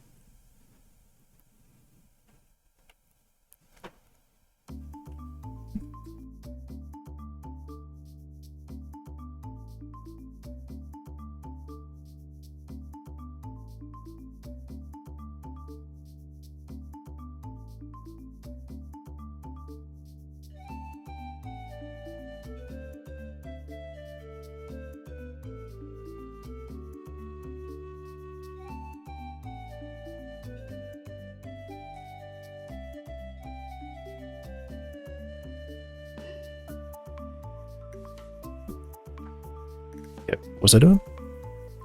What was I doing?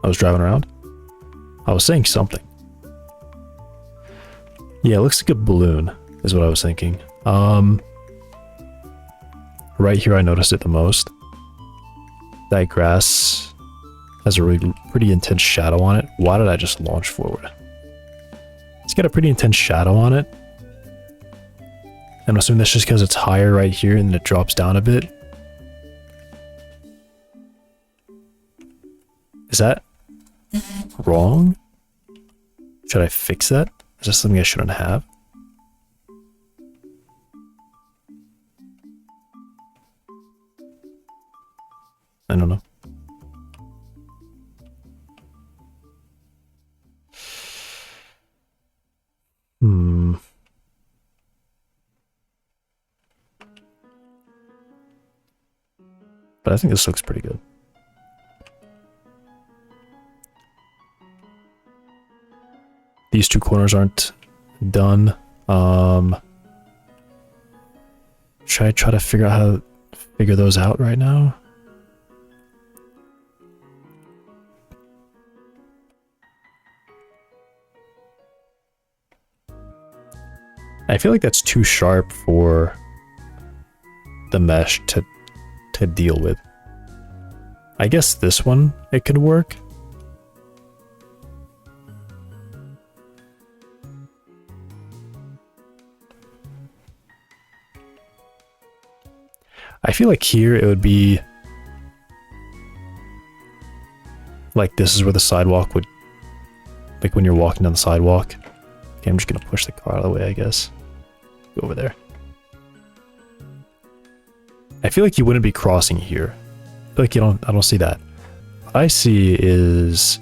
I was driving around. I was saying something. Yeah, it looks like a balloon, is what I was thinking. Right here I noticed it the most. That grass has a really pretty intense shadow on it. Why did I just launch forward? It's got a pretty intense shadow on it. I'm assuming that's just because it's higher right here and then it drops down a bit. Is that wrong? Should I fix that? Is that something I shouldn't have? I don't know. But I think this looks pretty good. These two corners aren't done. Should I try to figure out how to figure those out right now? I feel like that's too sharp for the mesh to deal with. I guess this one, it could work. I feel like here it would be like this is where the sidewalk would, like when you're walking down the sidewalk. Okay, I'm just gonna push the car out of the way, I guess. Go over there. I feel like you wouldn't be crossing here. I feel like I don't see that. What I see is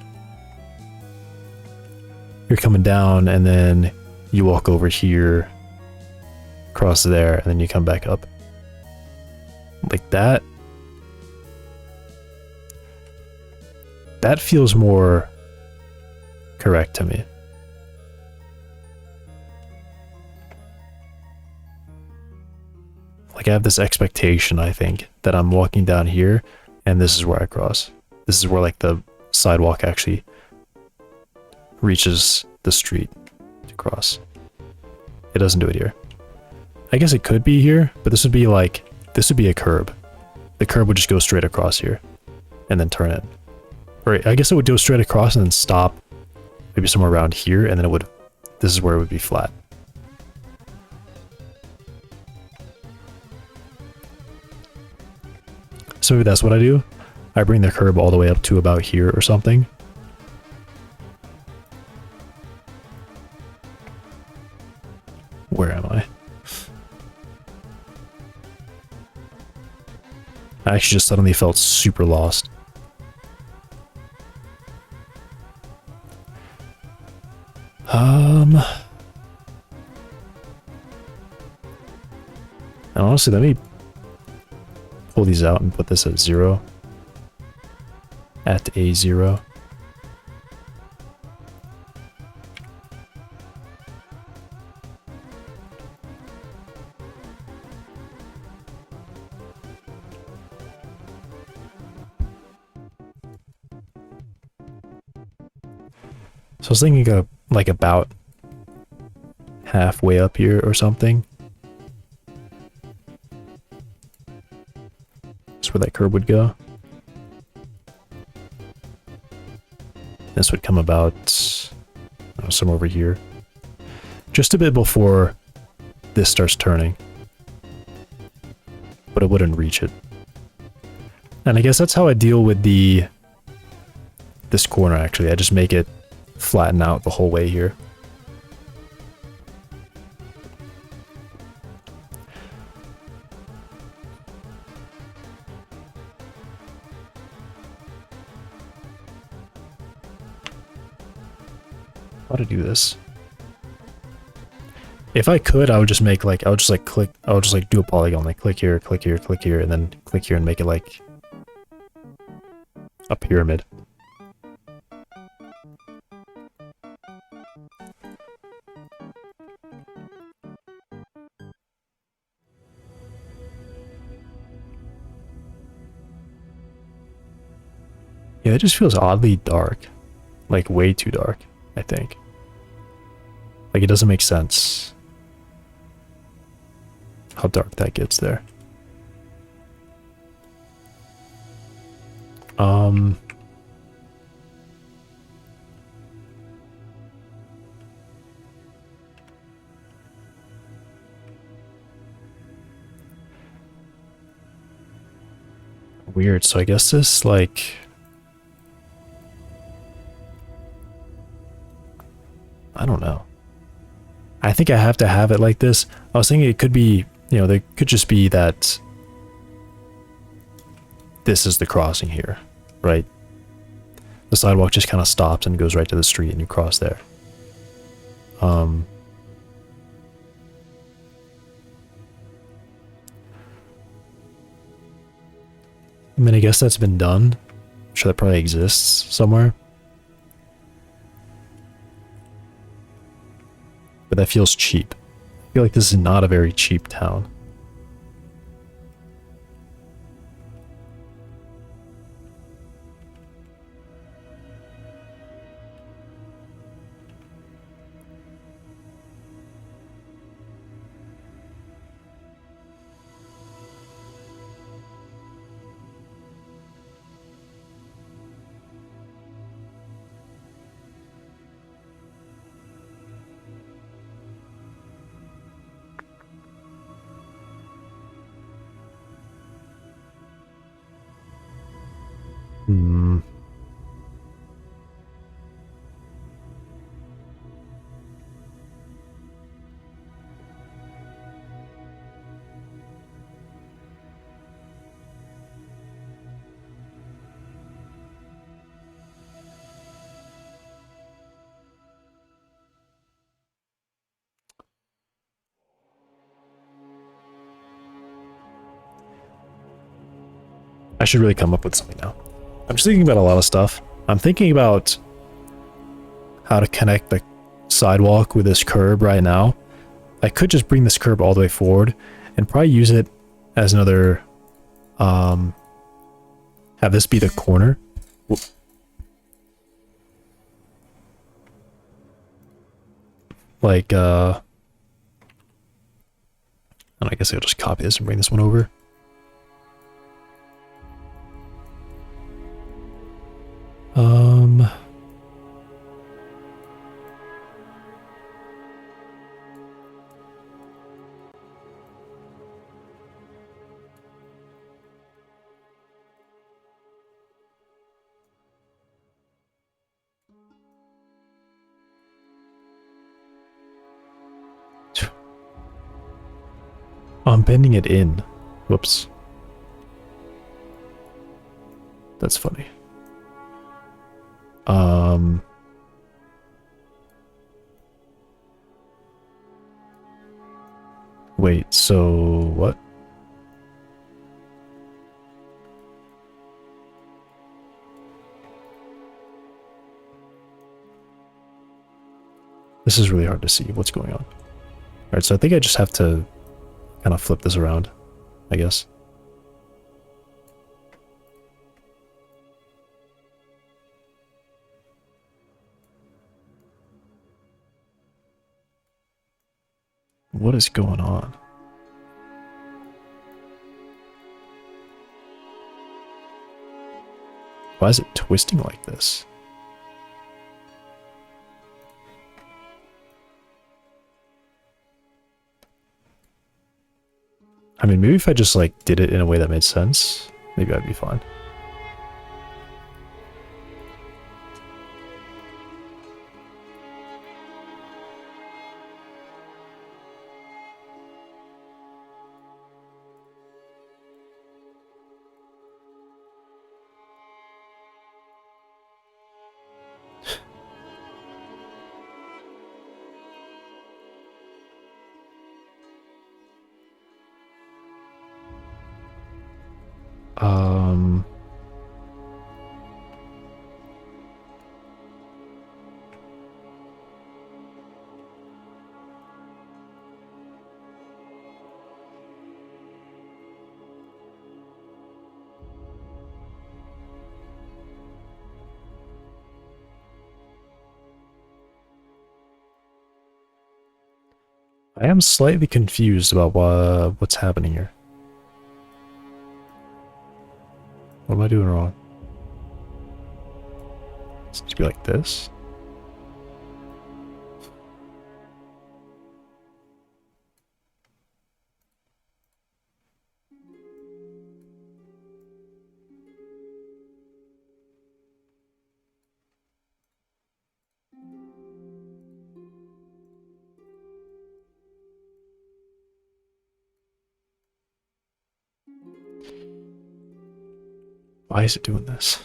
you're coming down and then you walk over here, cross there, and then you come back up. Like that. That feels more correct to me. Like I have this expectation, I think, that I'm walking down here and this is where I cross. This is where like the sidewalk actually reaches the street to cross. It doesn't do it here. I guess it could be here, but this would be like, this would be a curb. The curb would just go straight across here and then turn it. Or I guess it would go straight across and then stop maybe somewhere around here, and then it would, this is where it would be flat. So maybe that's what I do. I bring the curb all the way up to about here or something. Where am I? I actually just suddenly felt super lost. And honestly, let me pull these out and put this at 0. At a 0. So I was thinking of like about halfway up here or something. That's where that curb would go. This would come about somewhere over here. Just a bit before this starts turning. But it wouldn't reach it. And I guess that's how I deal with this corner actually. I just make it flatten out the whole way here. How to do this? If I could, I would just make like, I would just like click, I would just like do a polygon, like click here, click here, click here, and then click here and make it like a pyramid. Yeah, it just feels oddly dark. Like way too dark, I think. Like it doesn't make sense how dark that gets there. Weird, so I guess this like I don't know. I think I have to have it like this. I was thinking it could be, you know, there could just be that this is the crossing here, right? The sidewalk just kind of stops and goes right to the street and you cross there. I mean, I guess that's been done. I'm sure that probably exists somewhere. But that feels cheap. I feel like this is not a very cheap town. I should really come up with something now. I'm just thinking about a lot of stuff. I'm thinking about how to connect the sidewalk with this curb right now. I could just bring this curb all the way forward and probably use it as another, have this be the corner. like, and I guess I'll just copy this and bring this one over. Oh, I'm bending it in. Whoops. That's funny. Wait, so what? This is really hard to see what's going on. Alright, so I think I just have to kind of flip this around, I guess. What is going on? Why is it twisting like this? I mean, maybe if I just like did it in a way that made sense, maybe I'd be fine. I am slightly confused about what's happening here. What am I doing wrong? It's to be like this? Why is it doing this?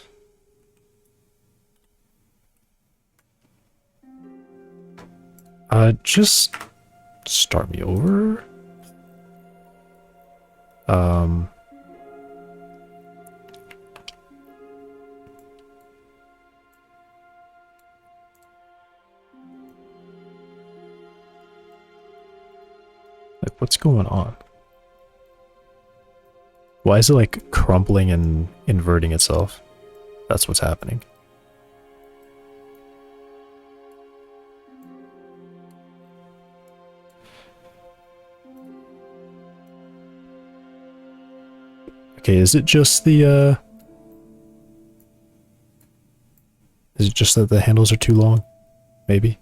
Just start me over. Like, what's going on? Why is it like crumpling and inverting itself? That's what's happening. Okay, is it just the, is it just that the handles are too long? Maybe?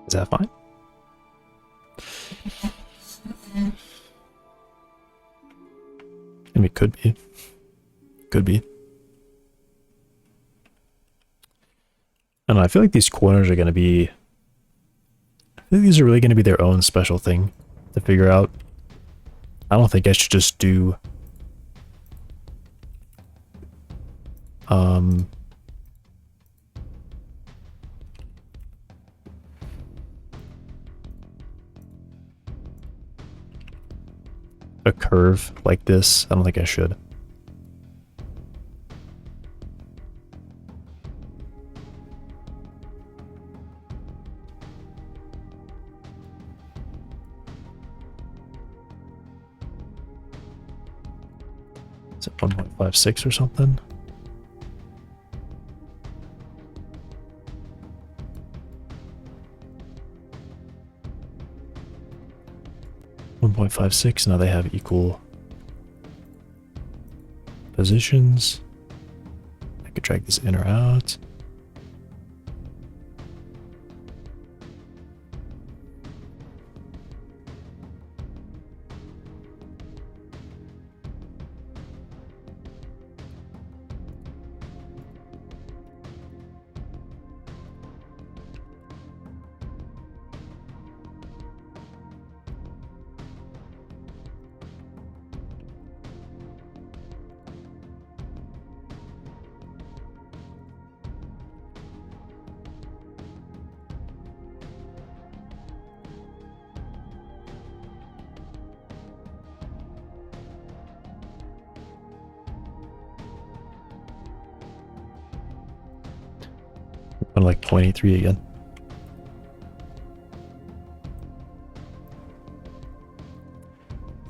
Is that fine? I mean, it could be. Could be. I don't know, I feel like these corners are going to be... I think these are really going to be their own special thing to figure out. I don't think I should just do... a curve like this. I don't think I should. Is it 1.56 or something? .56. Now they have equal positions. I could drag this in or out. On like 0.83 again.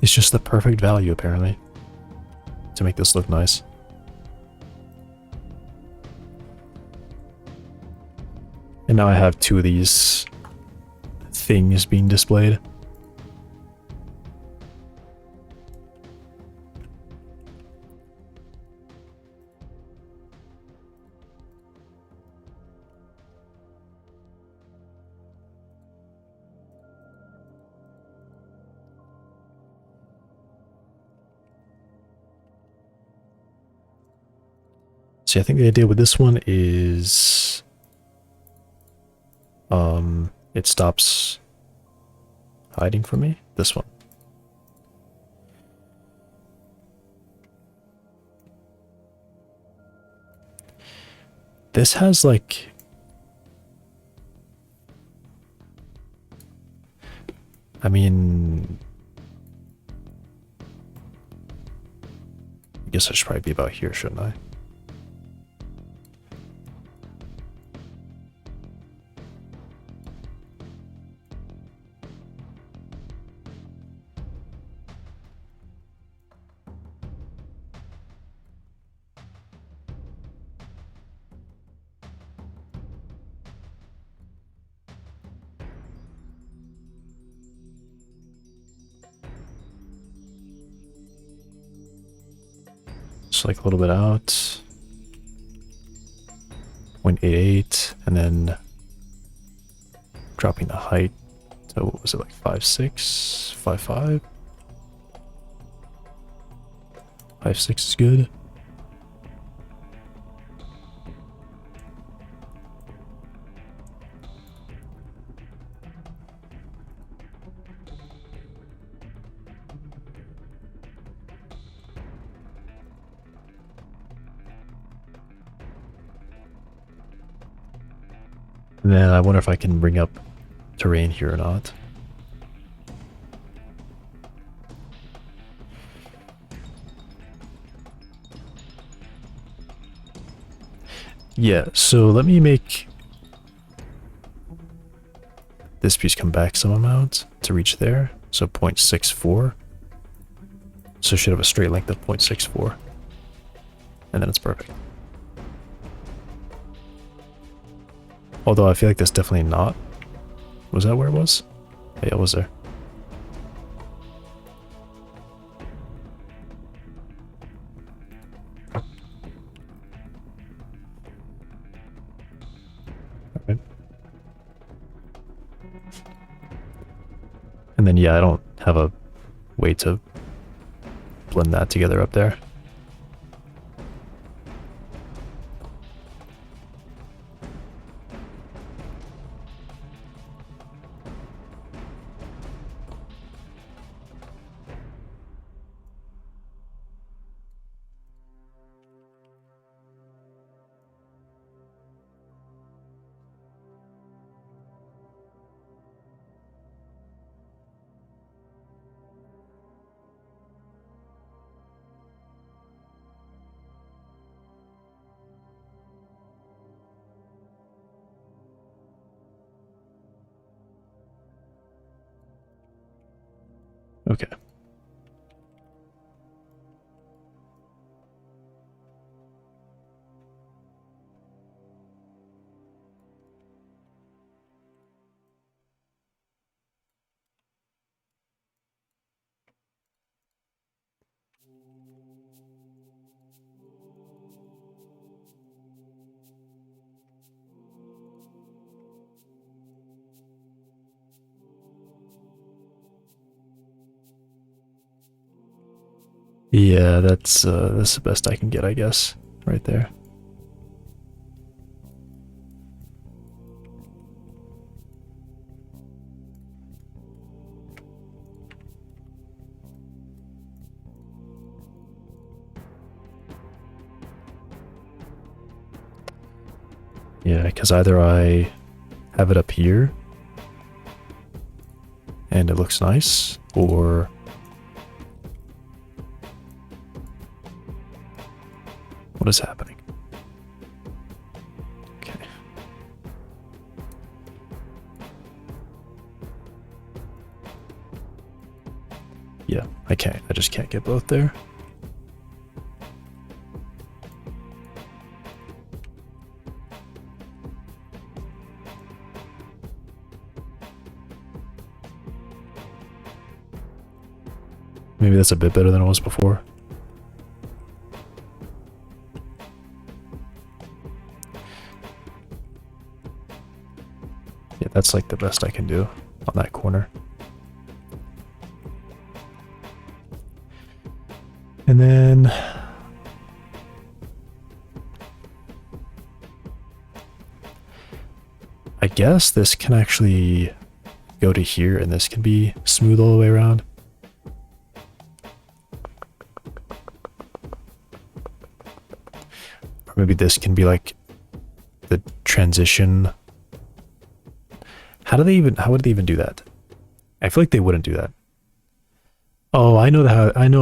It's just the perfect value, apparently, to make this look nice. And now I have two of these things being displayed. See, I think the idea with this one is it stops hiding from me. This one. This has like I mean, I guess I should probably be about here, shouldn't I? Just like a little bit out. 0.88, and then dropping the height to, what was it, like 5.6, 5.5? 5.6 is good. And then I wonder if I can bring up terrain here or not. Yeah, so let me make this piece come back some amount to reach there. So 0.64. So it should have a straight length of 0.64. And then it's perfect. Although I feel like that's definitely not. Was that where it was? Yeah, it was there. Okay. then yeah, I don't have a way to blend that together up there. Okay. Yeah, that's the best I can get, I guess, right there. Yeah, because either I have it up here and it looks nice, or what is happening? Okay. Yeah, I can't. I just can't get both there. Maybe that's a bit better than it was before. Yeah, that's like the best I can do on that corner. And then I guess this can actually go to here and this can be smooth all the way around. Or maybe this can be like the transition. How would they even do that? I feel like they wouldn't do that. Oh, I know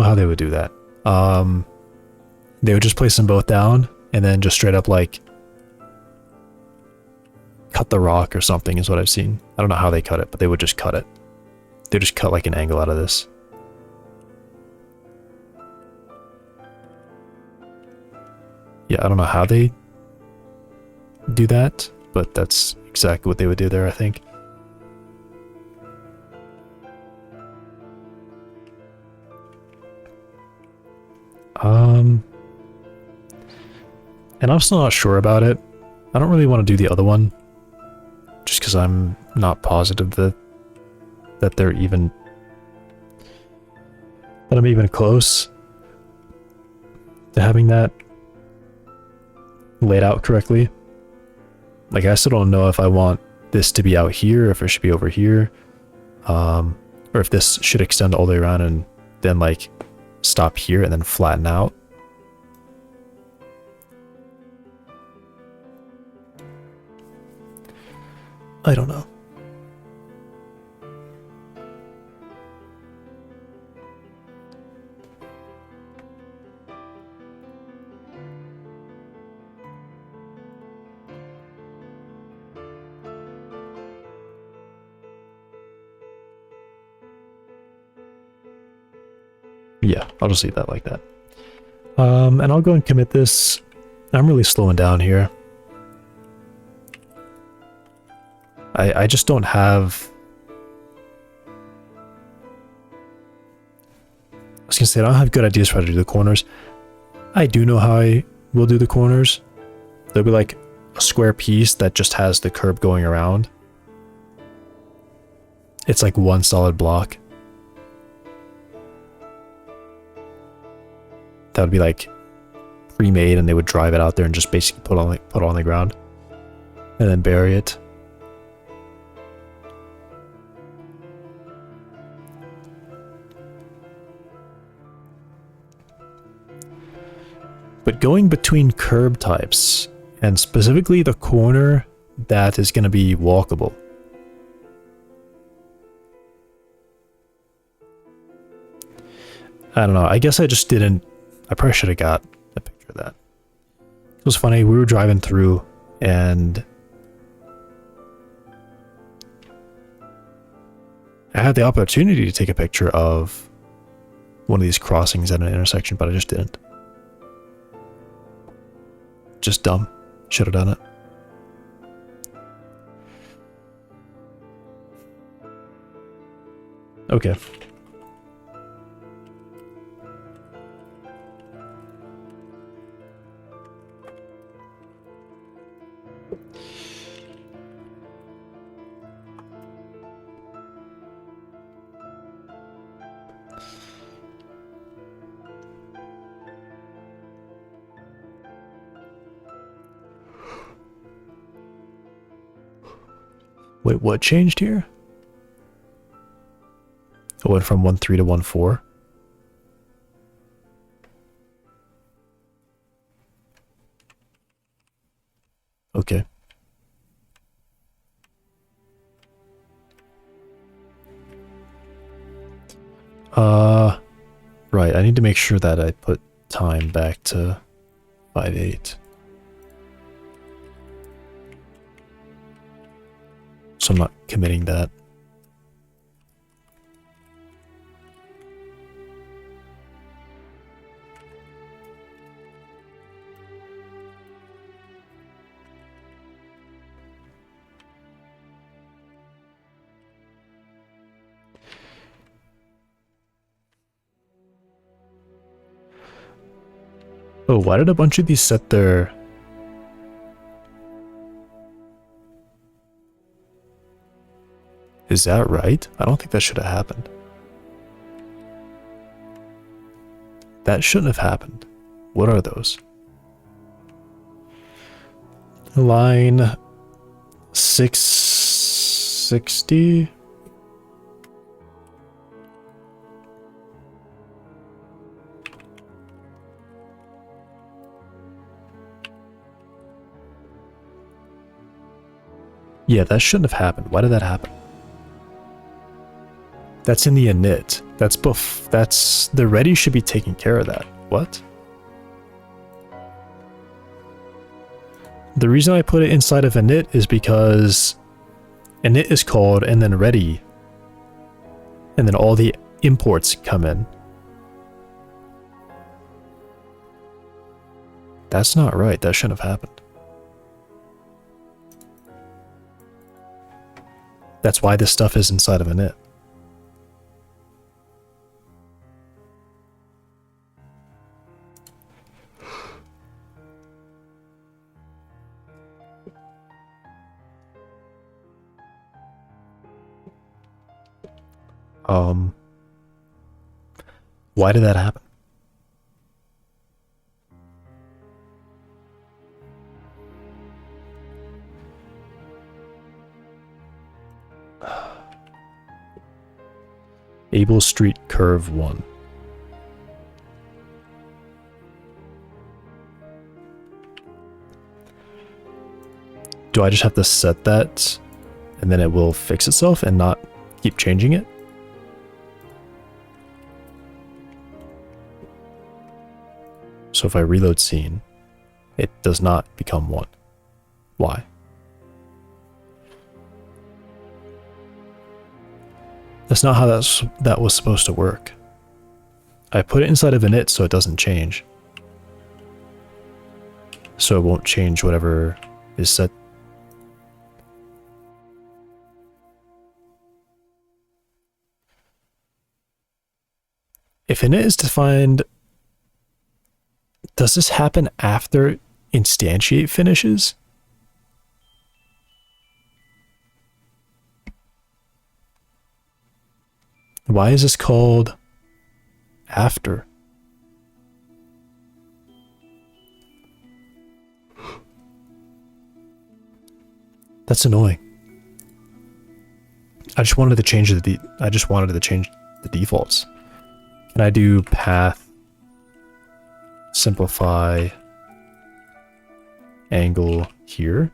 how they would do that. They would just place them both down and then just straight up like cut the rock or something is what I've seen. I don't know how they cut it, but they would just cut it. They just cut like an angle out of this. Yeah, I don't know how they do that, but that's exactly what they would do there, I think. And I'm still not sure about it. I don't really want to do the other one, just because I'm not positive that they're even, that I'm even close to having that laid out correctly. Like, I still don't know if I want this to be out here, or if it should be over here, or if this should extend all the way around and then like stop here and then flatten out. I don't know. Yeah, I'll just leave that like that. And I'll go and commit this. I'm really slowing down here. I just don't have... I was gonna say, I don't have good ideas for how to do the corners. I do know how I will do the corners. There'll be like a square piece that just has the curb going around. It's like one solid block. That would be like pre-made, and they would drive it out there and just basically put it on the ground and then bury it. But going between curb types, and specifically the corner that is going to be walkable. I don't know. I guess I just didn't. I probably should have got a picture of that. It was funny. We were driving through and I had the opportunity to take a picture of one of these crossings at an intersection, but I just didn't. Just dumb. Should have done it. Okay. Wait, what changed here? It went from 1.3 to 1.4. Okay. Right, I need to make sure that I put time back to 5.8. So I'm not committing that. Oh, why did a bunch of these set their... Is that right? I don't think that should have happened. That shouldn't have happened. What are those? Line 660? Yeah, that shouldn't have happened. Why did that happen? That's in the init. That's the ready should be taking care of that. What? The reason I put it inside of init is because init is called and then ready. And then all the imports come in. That's not right. That shouldn't have happened. That's why this stuff is inside of init. Why did that happen? Able Street Curve 1. Do I just have to set that and then it will fix itself and not keep changing it? So if I reload scene, it does not become 1. Why? That's not how that was supposed to work. I put it inside of init so it doesn't change. So it won't change whatever is set. If init is defined, does this happen after instantiate finishes? Why is this called after? That's annoying. I just wanted to change the defaults. Can I do path, simplify, angle here?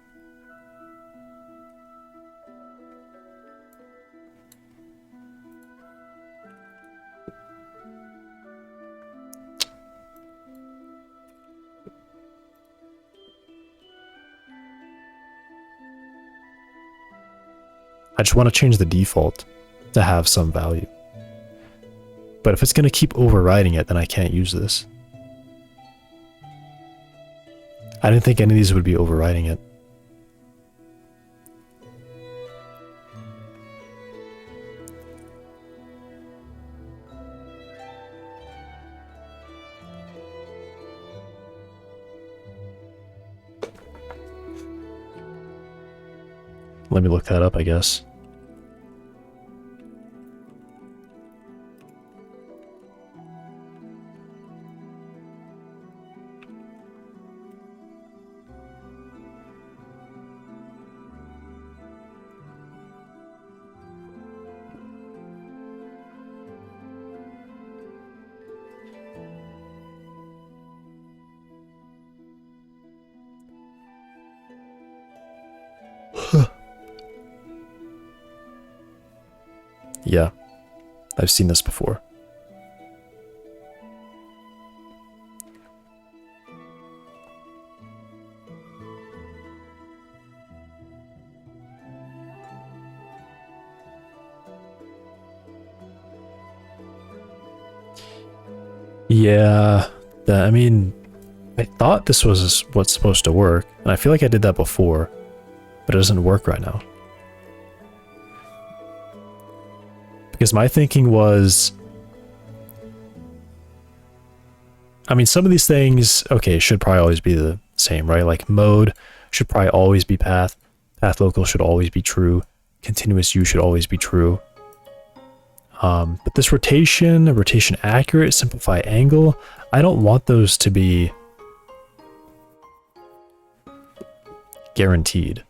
I just want to change the default to have some value. But if it's going to keep overriding it, then I can't use this. I didn't think any of these would be overriding it. Let me look that up, I guess. Yeah, I've seen this before. Yeah, I mean, I thought this was what's supposed to work, and I feel like I did that before, but it doesn't work right now. Because my thinking was, I mean, some of these things, okay, should probably always be the same, right? Like mode should probably always be path. Path local should always be true. Continuous U should always be true. But this rotation accurate, simplify angle, I don't want those to be guaranteed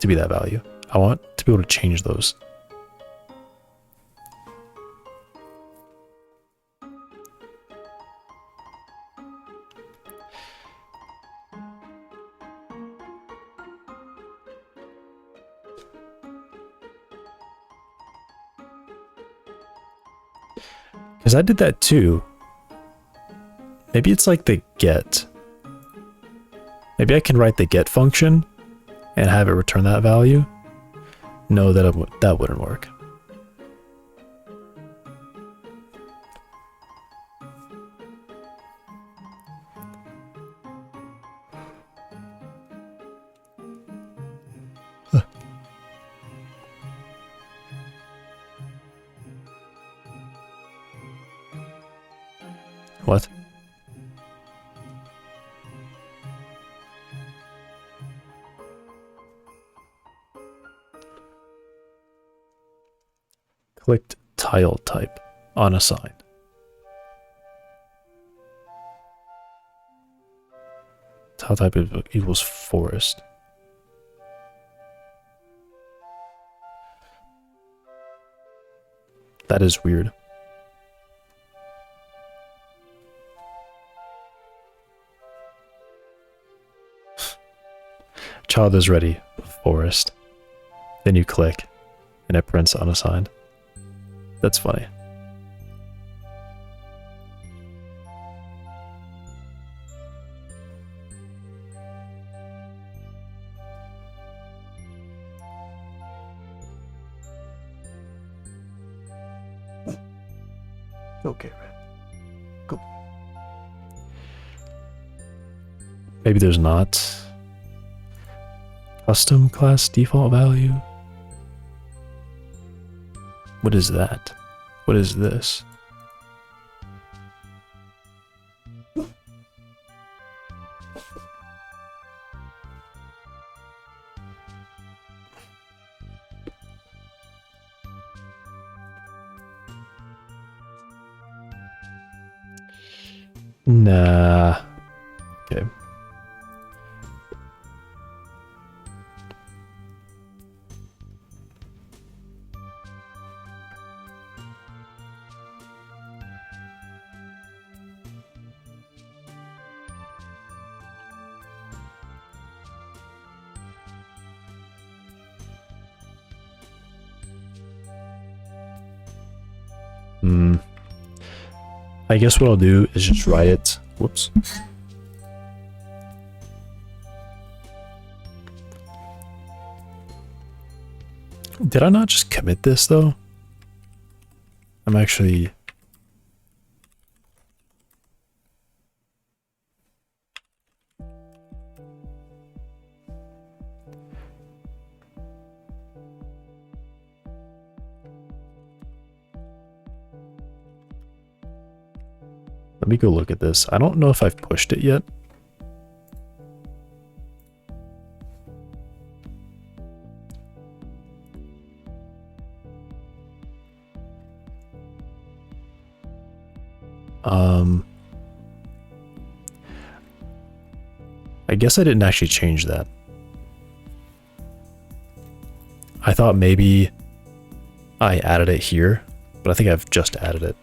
to be that value. I want to be able to change those. Because I did that too. Maybe it's like the get. Maybe I can write the get function and have it return that value. No, that wouldn't work. What? Clicked tile type unassigned. Tile type equals forest. That is weird. Child is ready, forest. Then you click, and it prints unassigned. That's funny. Okay, cool. Maybe there's not custom class default value. What is that? What is this? Nah. Okay. I guess what I'll do is just write it. Whoops. Did I not just commit this though? I'm actually... Let me go look at this. I don't know if I've pushed it yet. I guess I didn't actually change that. I thought maybe I added it here, but I think I've just added it.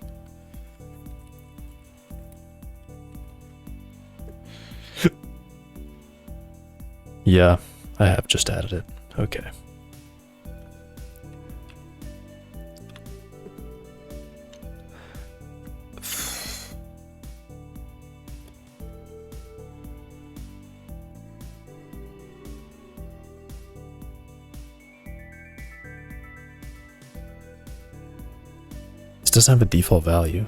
Yeah, I have just added it. Okay. This doesn't have a default value.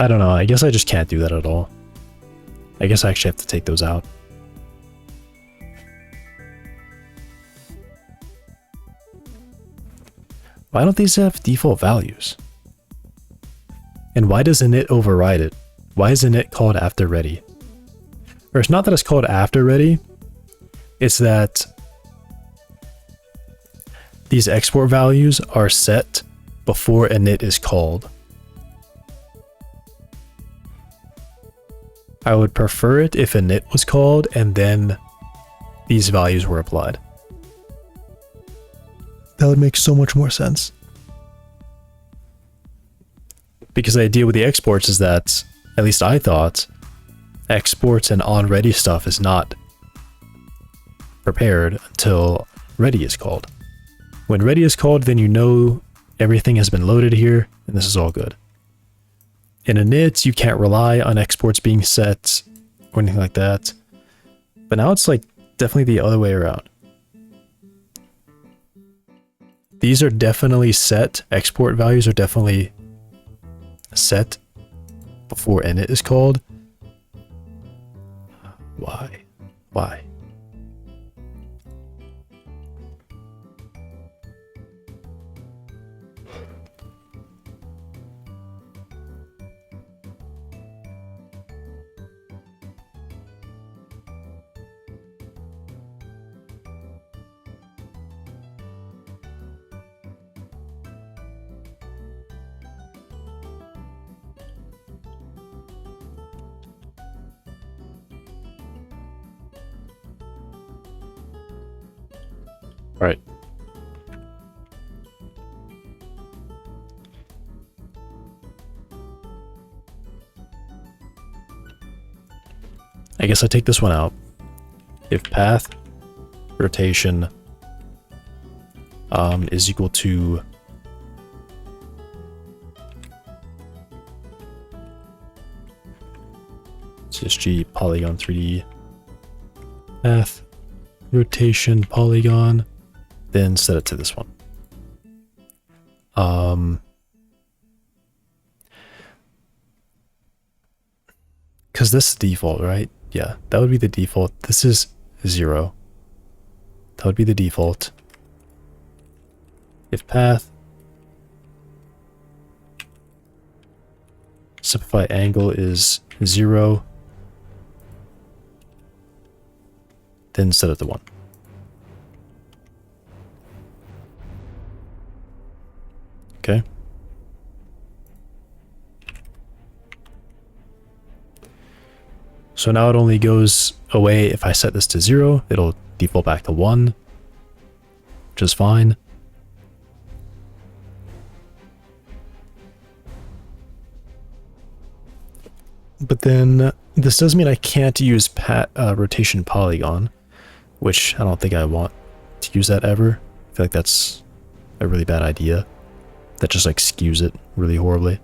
I don't know. I guess I just can't do that at all. I guess I actually have to take those out. Why don't these have default values? And why doesn't it override it? Why isn't it called after ready? Or it's not that it's called after ready. It's that these export values are set before init is called. I would prefer it if init was called and then these values were applied. That would make so much more sense. Because the idea with the exports is that, at least I thought, exports and on ready stuff is not prepared until ready is called. When ready is called, then you know everything has been loaded here and this is all good. In init, you can't rely on exports being set or anything like that. But now it's like definitely the other way around. These are definitely set. Export values are definitely set before init is called. Why? Why? All right. I guess I take this one out. If path rotation is equal to CSG polygon 3D path rotation polygon then set it to this one. Because this is default, right? Yeah, that would be the default. This is 0. That would be the default. If path, simplify angle is 0, then set it to 1. Okay. So now it only goes away if I set this to 0. It'll default back to 1, which is fine. But then this does mean I can't use rotation polygon, which I don't think I want to use that ever. I feel like that's a really bad idea. That just like skews it really horribly.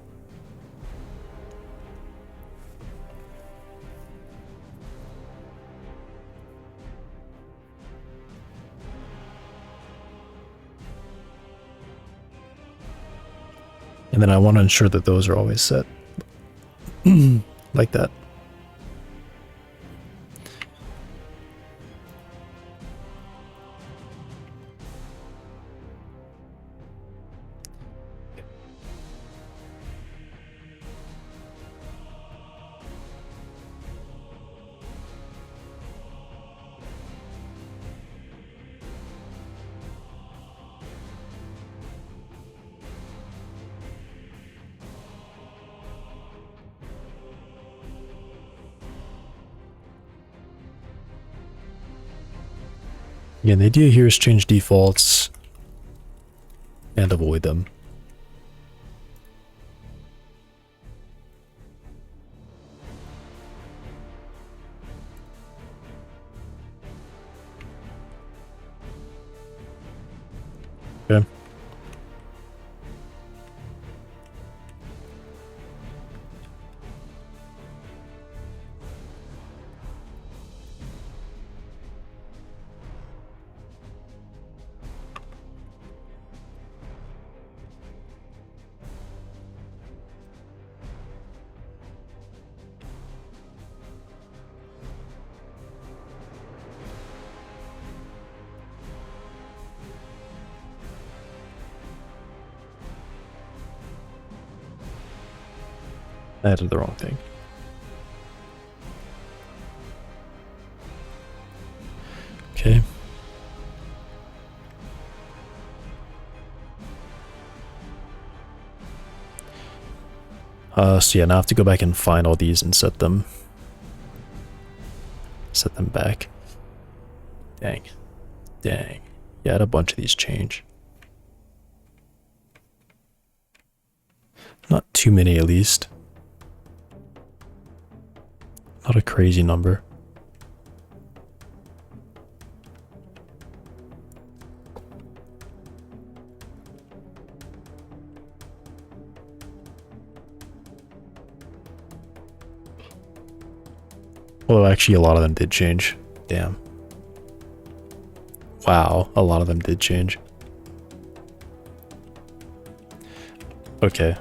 And then I want to ensure that those are always set like that. Again, the idea here is change defaults and avoid them. Okay. I added the wrong thing. Okay. So yeah, now I have to go back and find all these and set them back. Dang. Dang. Yeah, I had a bunch of these change. Not too many, at least. Not a crazy number. Although actually a lot of them did change. Damn. Wow, a lot of them did change. Okay.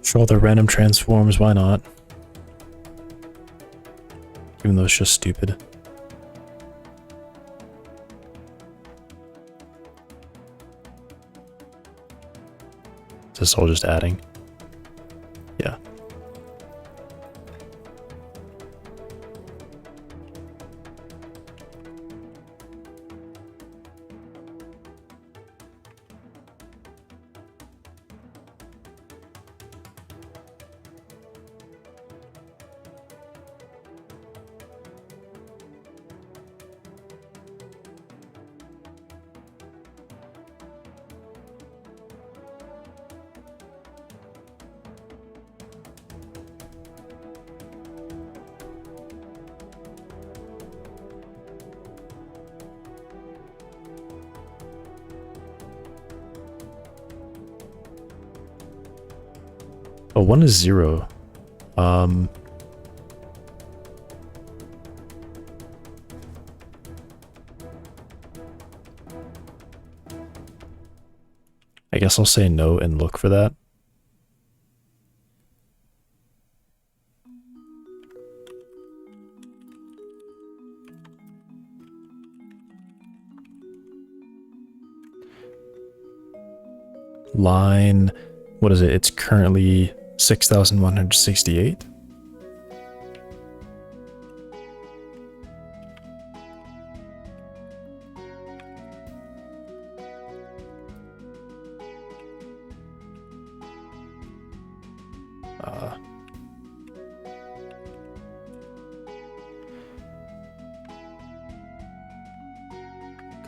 Show all the random transforms, why not? Even though it's just stupid. Is this all just adding? Yeah. Oh, 1 is 0. I guess I'll say no and look for that. Line, what is it? It's currently 6,168.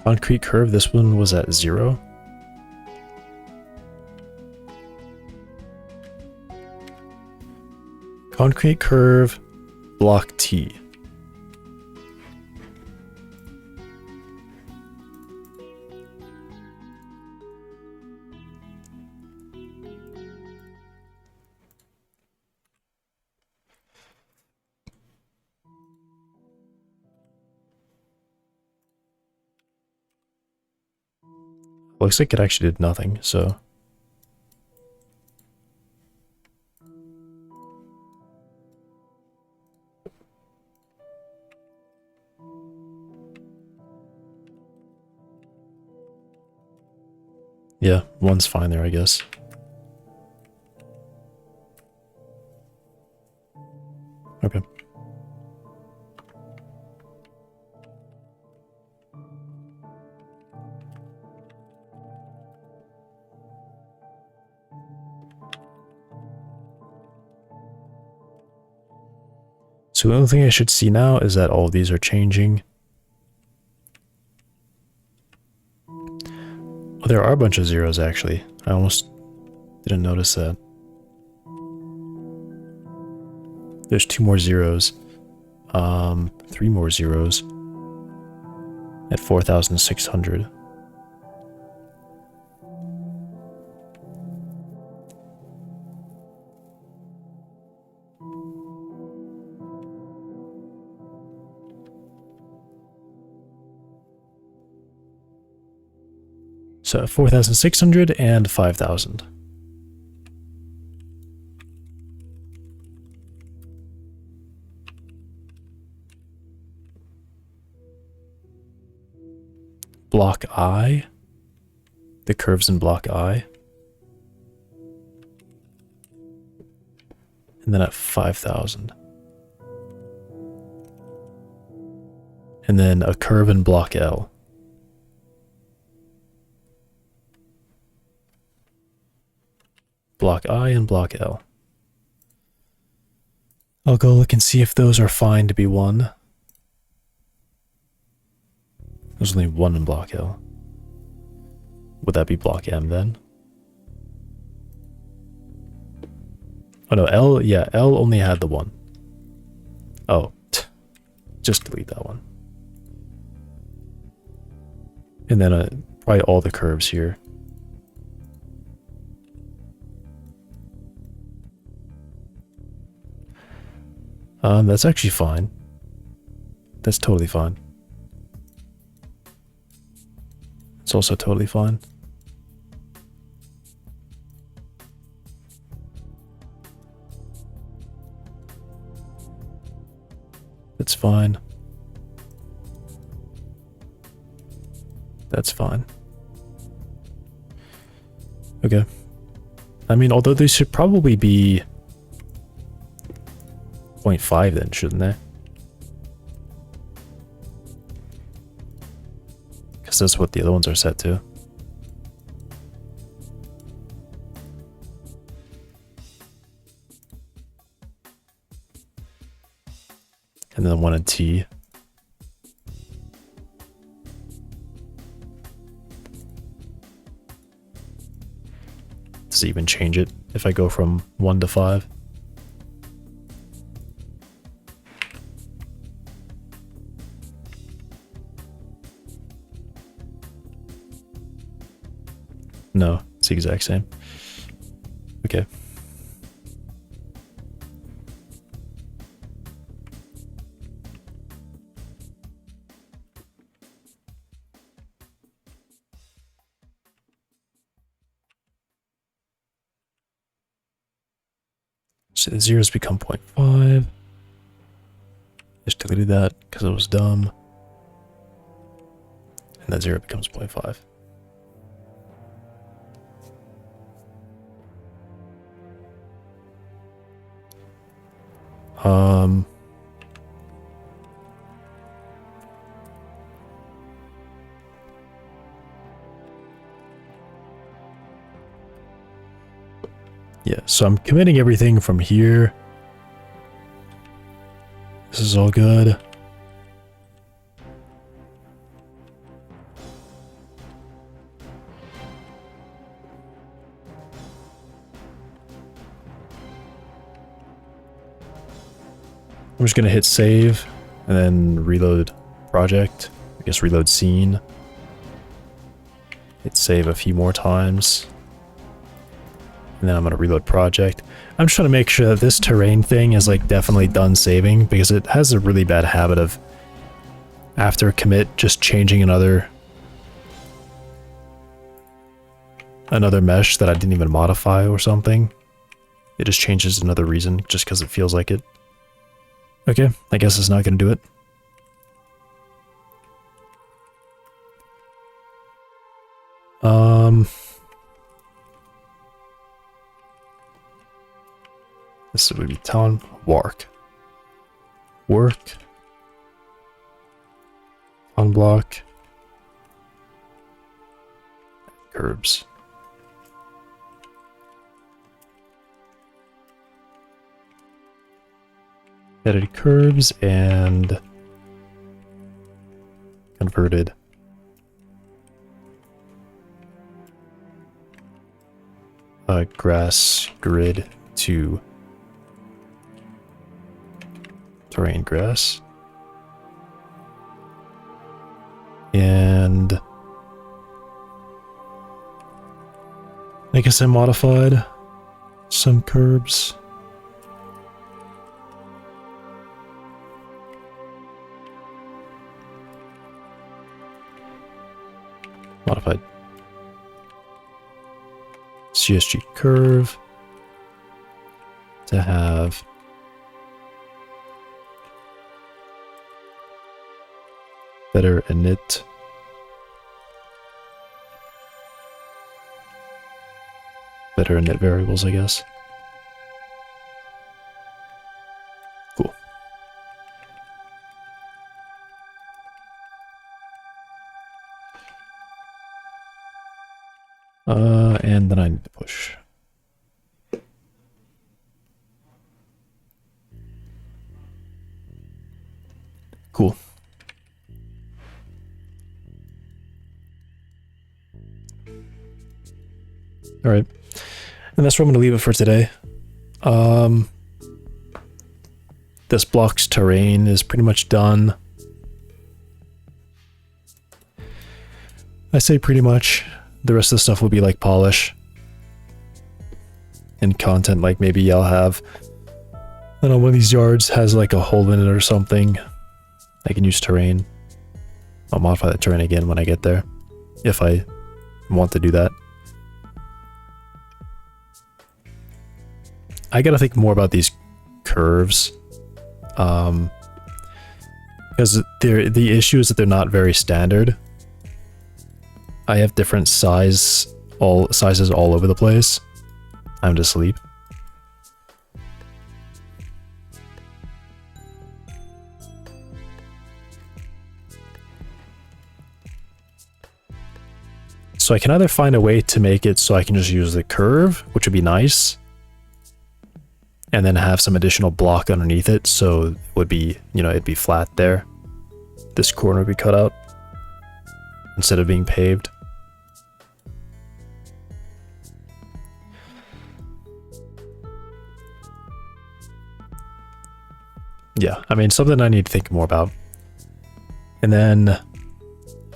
Concrete curve, this one was at 0. Concrete curve, block T. Looks like it actually did nothing, so... Yeah, 1's fine there, I guess. Okay. So the only thing I should see now is that all of these are changing. Oh, there are a bunch of zeros, actually. I almost didn't notice that. There's 2 more zeros. 3 more zeros. At 4,600. So 4,600 and 5,000. Block I. The curves in block I. And then at 5,000. And then a curve in block L. Block I and block L. I'll go look and see if those are fine to be 1. There's only 1 in block L. Would that be block M then? Oh no, L, yeah, L only had the 1. Oh, just delete that one. And then probably all the curves here. That's actually fine. That's totally fine. It's also totally fine. That's fine. That's fine. Okay. I mean, although these should probably be 0.5 then, shouldn't they? Because that's what the other ones are set to. And then 1 in T. Does it even change it if I go from 1 to 5? No, it's the exact same. Okay. So the zeros become 0.5. Just deleted that because it was dumb. And that 0 becomes 0.5. Yeah, so I'm committing everything from here. This is all good. I'm just gonna hit save and then reload project. I guess reload scene. Hit save a few more times. And then I'm gonna reload project. I'm just trying to make sure that this terrain thing is like definitely done saving, because it has a really bad habit of after a commit just changing another mesh that I didn't even modify or something. It just changes another reason just because it feels like it. Okay, I guess it's not gonna do it. This would be town work. Unblock. Curbs. Edited curbs and converted. Grass grid to terrain grass. And I guess I modified some curbs. Modified CSG curve to have better init variables, I guess. Cool. And then I need to push. Cool. All right. And that's where I'm going to leave it for today. This block's terrain is pretty much done. I say pretty much. The rest of the stuff will be like polish and content, like maybe I'll have, I don't know, one of these yards has like a hole in it or something. I can use terrain. I'll modify the terrain again when I get there, if I want to do that. I gotta think more about these curves. Because the issue is that they're not very standard. I have different sizes all over the place. I'm to sleep. So I can either find a way to make it so I can just use the curve, which would be nice, and then have some additional block underneath it, so it would be, you know, it'd be flat there. This corner would be cut out instead of being paved. Yeah, I mean, something I need to think more about. And then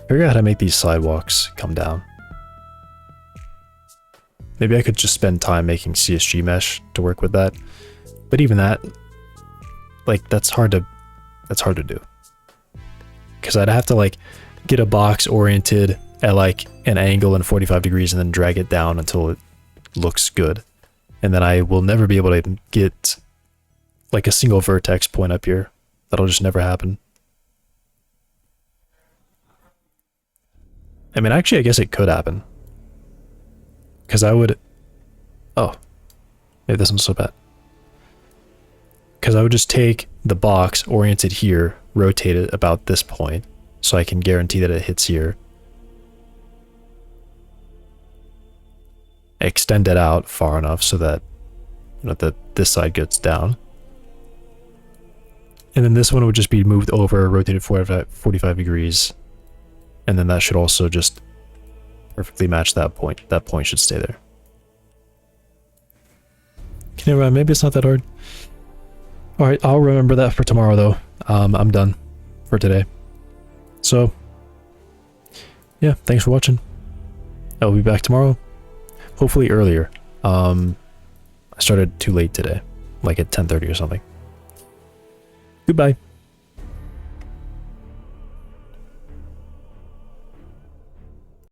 figure out how to make these sidewalks come down. Maybe I could just spend time making CSG mesh to work with that. But even that, like, that's hard to do. Because I'd have to like get a box oriented at like an angle and 45 degrees and then drag it down until it looks good. And then I will never be able to get like a single vertex point up here. That'll just never happen. I mean, actually, I guess it could happen. Because I would... Oh. Maybe this one's so bad. Because I would just take the box, orient it here, rotate it about this point, so I can guarantee that it hits here. Extend it out far enough so that, you know, this side gets down. And then this one would just be moved over, rotated 45 degrees. And then that should also just perfectly match that point. That point should stay there. Okay, maybe it's not that hard. Alright, I'll remember that for tomorrow though. I'm done for today. So, yeah, thanks for watching. I'll be back tomorrow. Hopefully earlier. I started too late today. Like at 10:30 or something. Goodbye.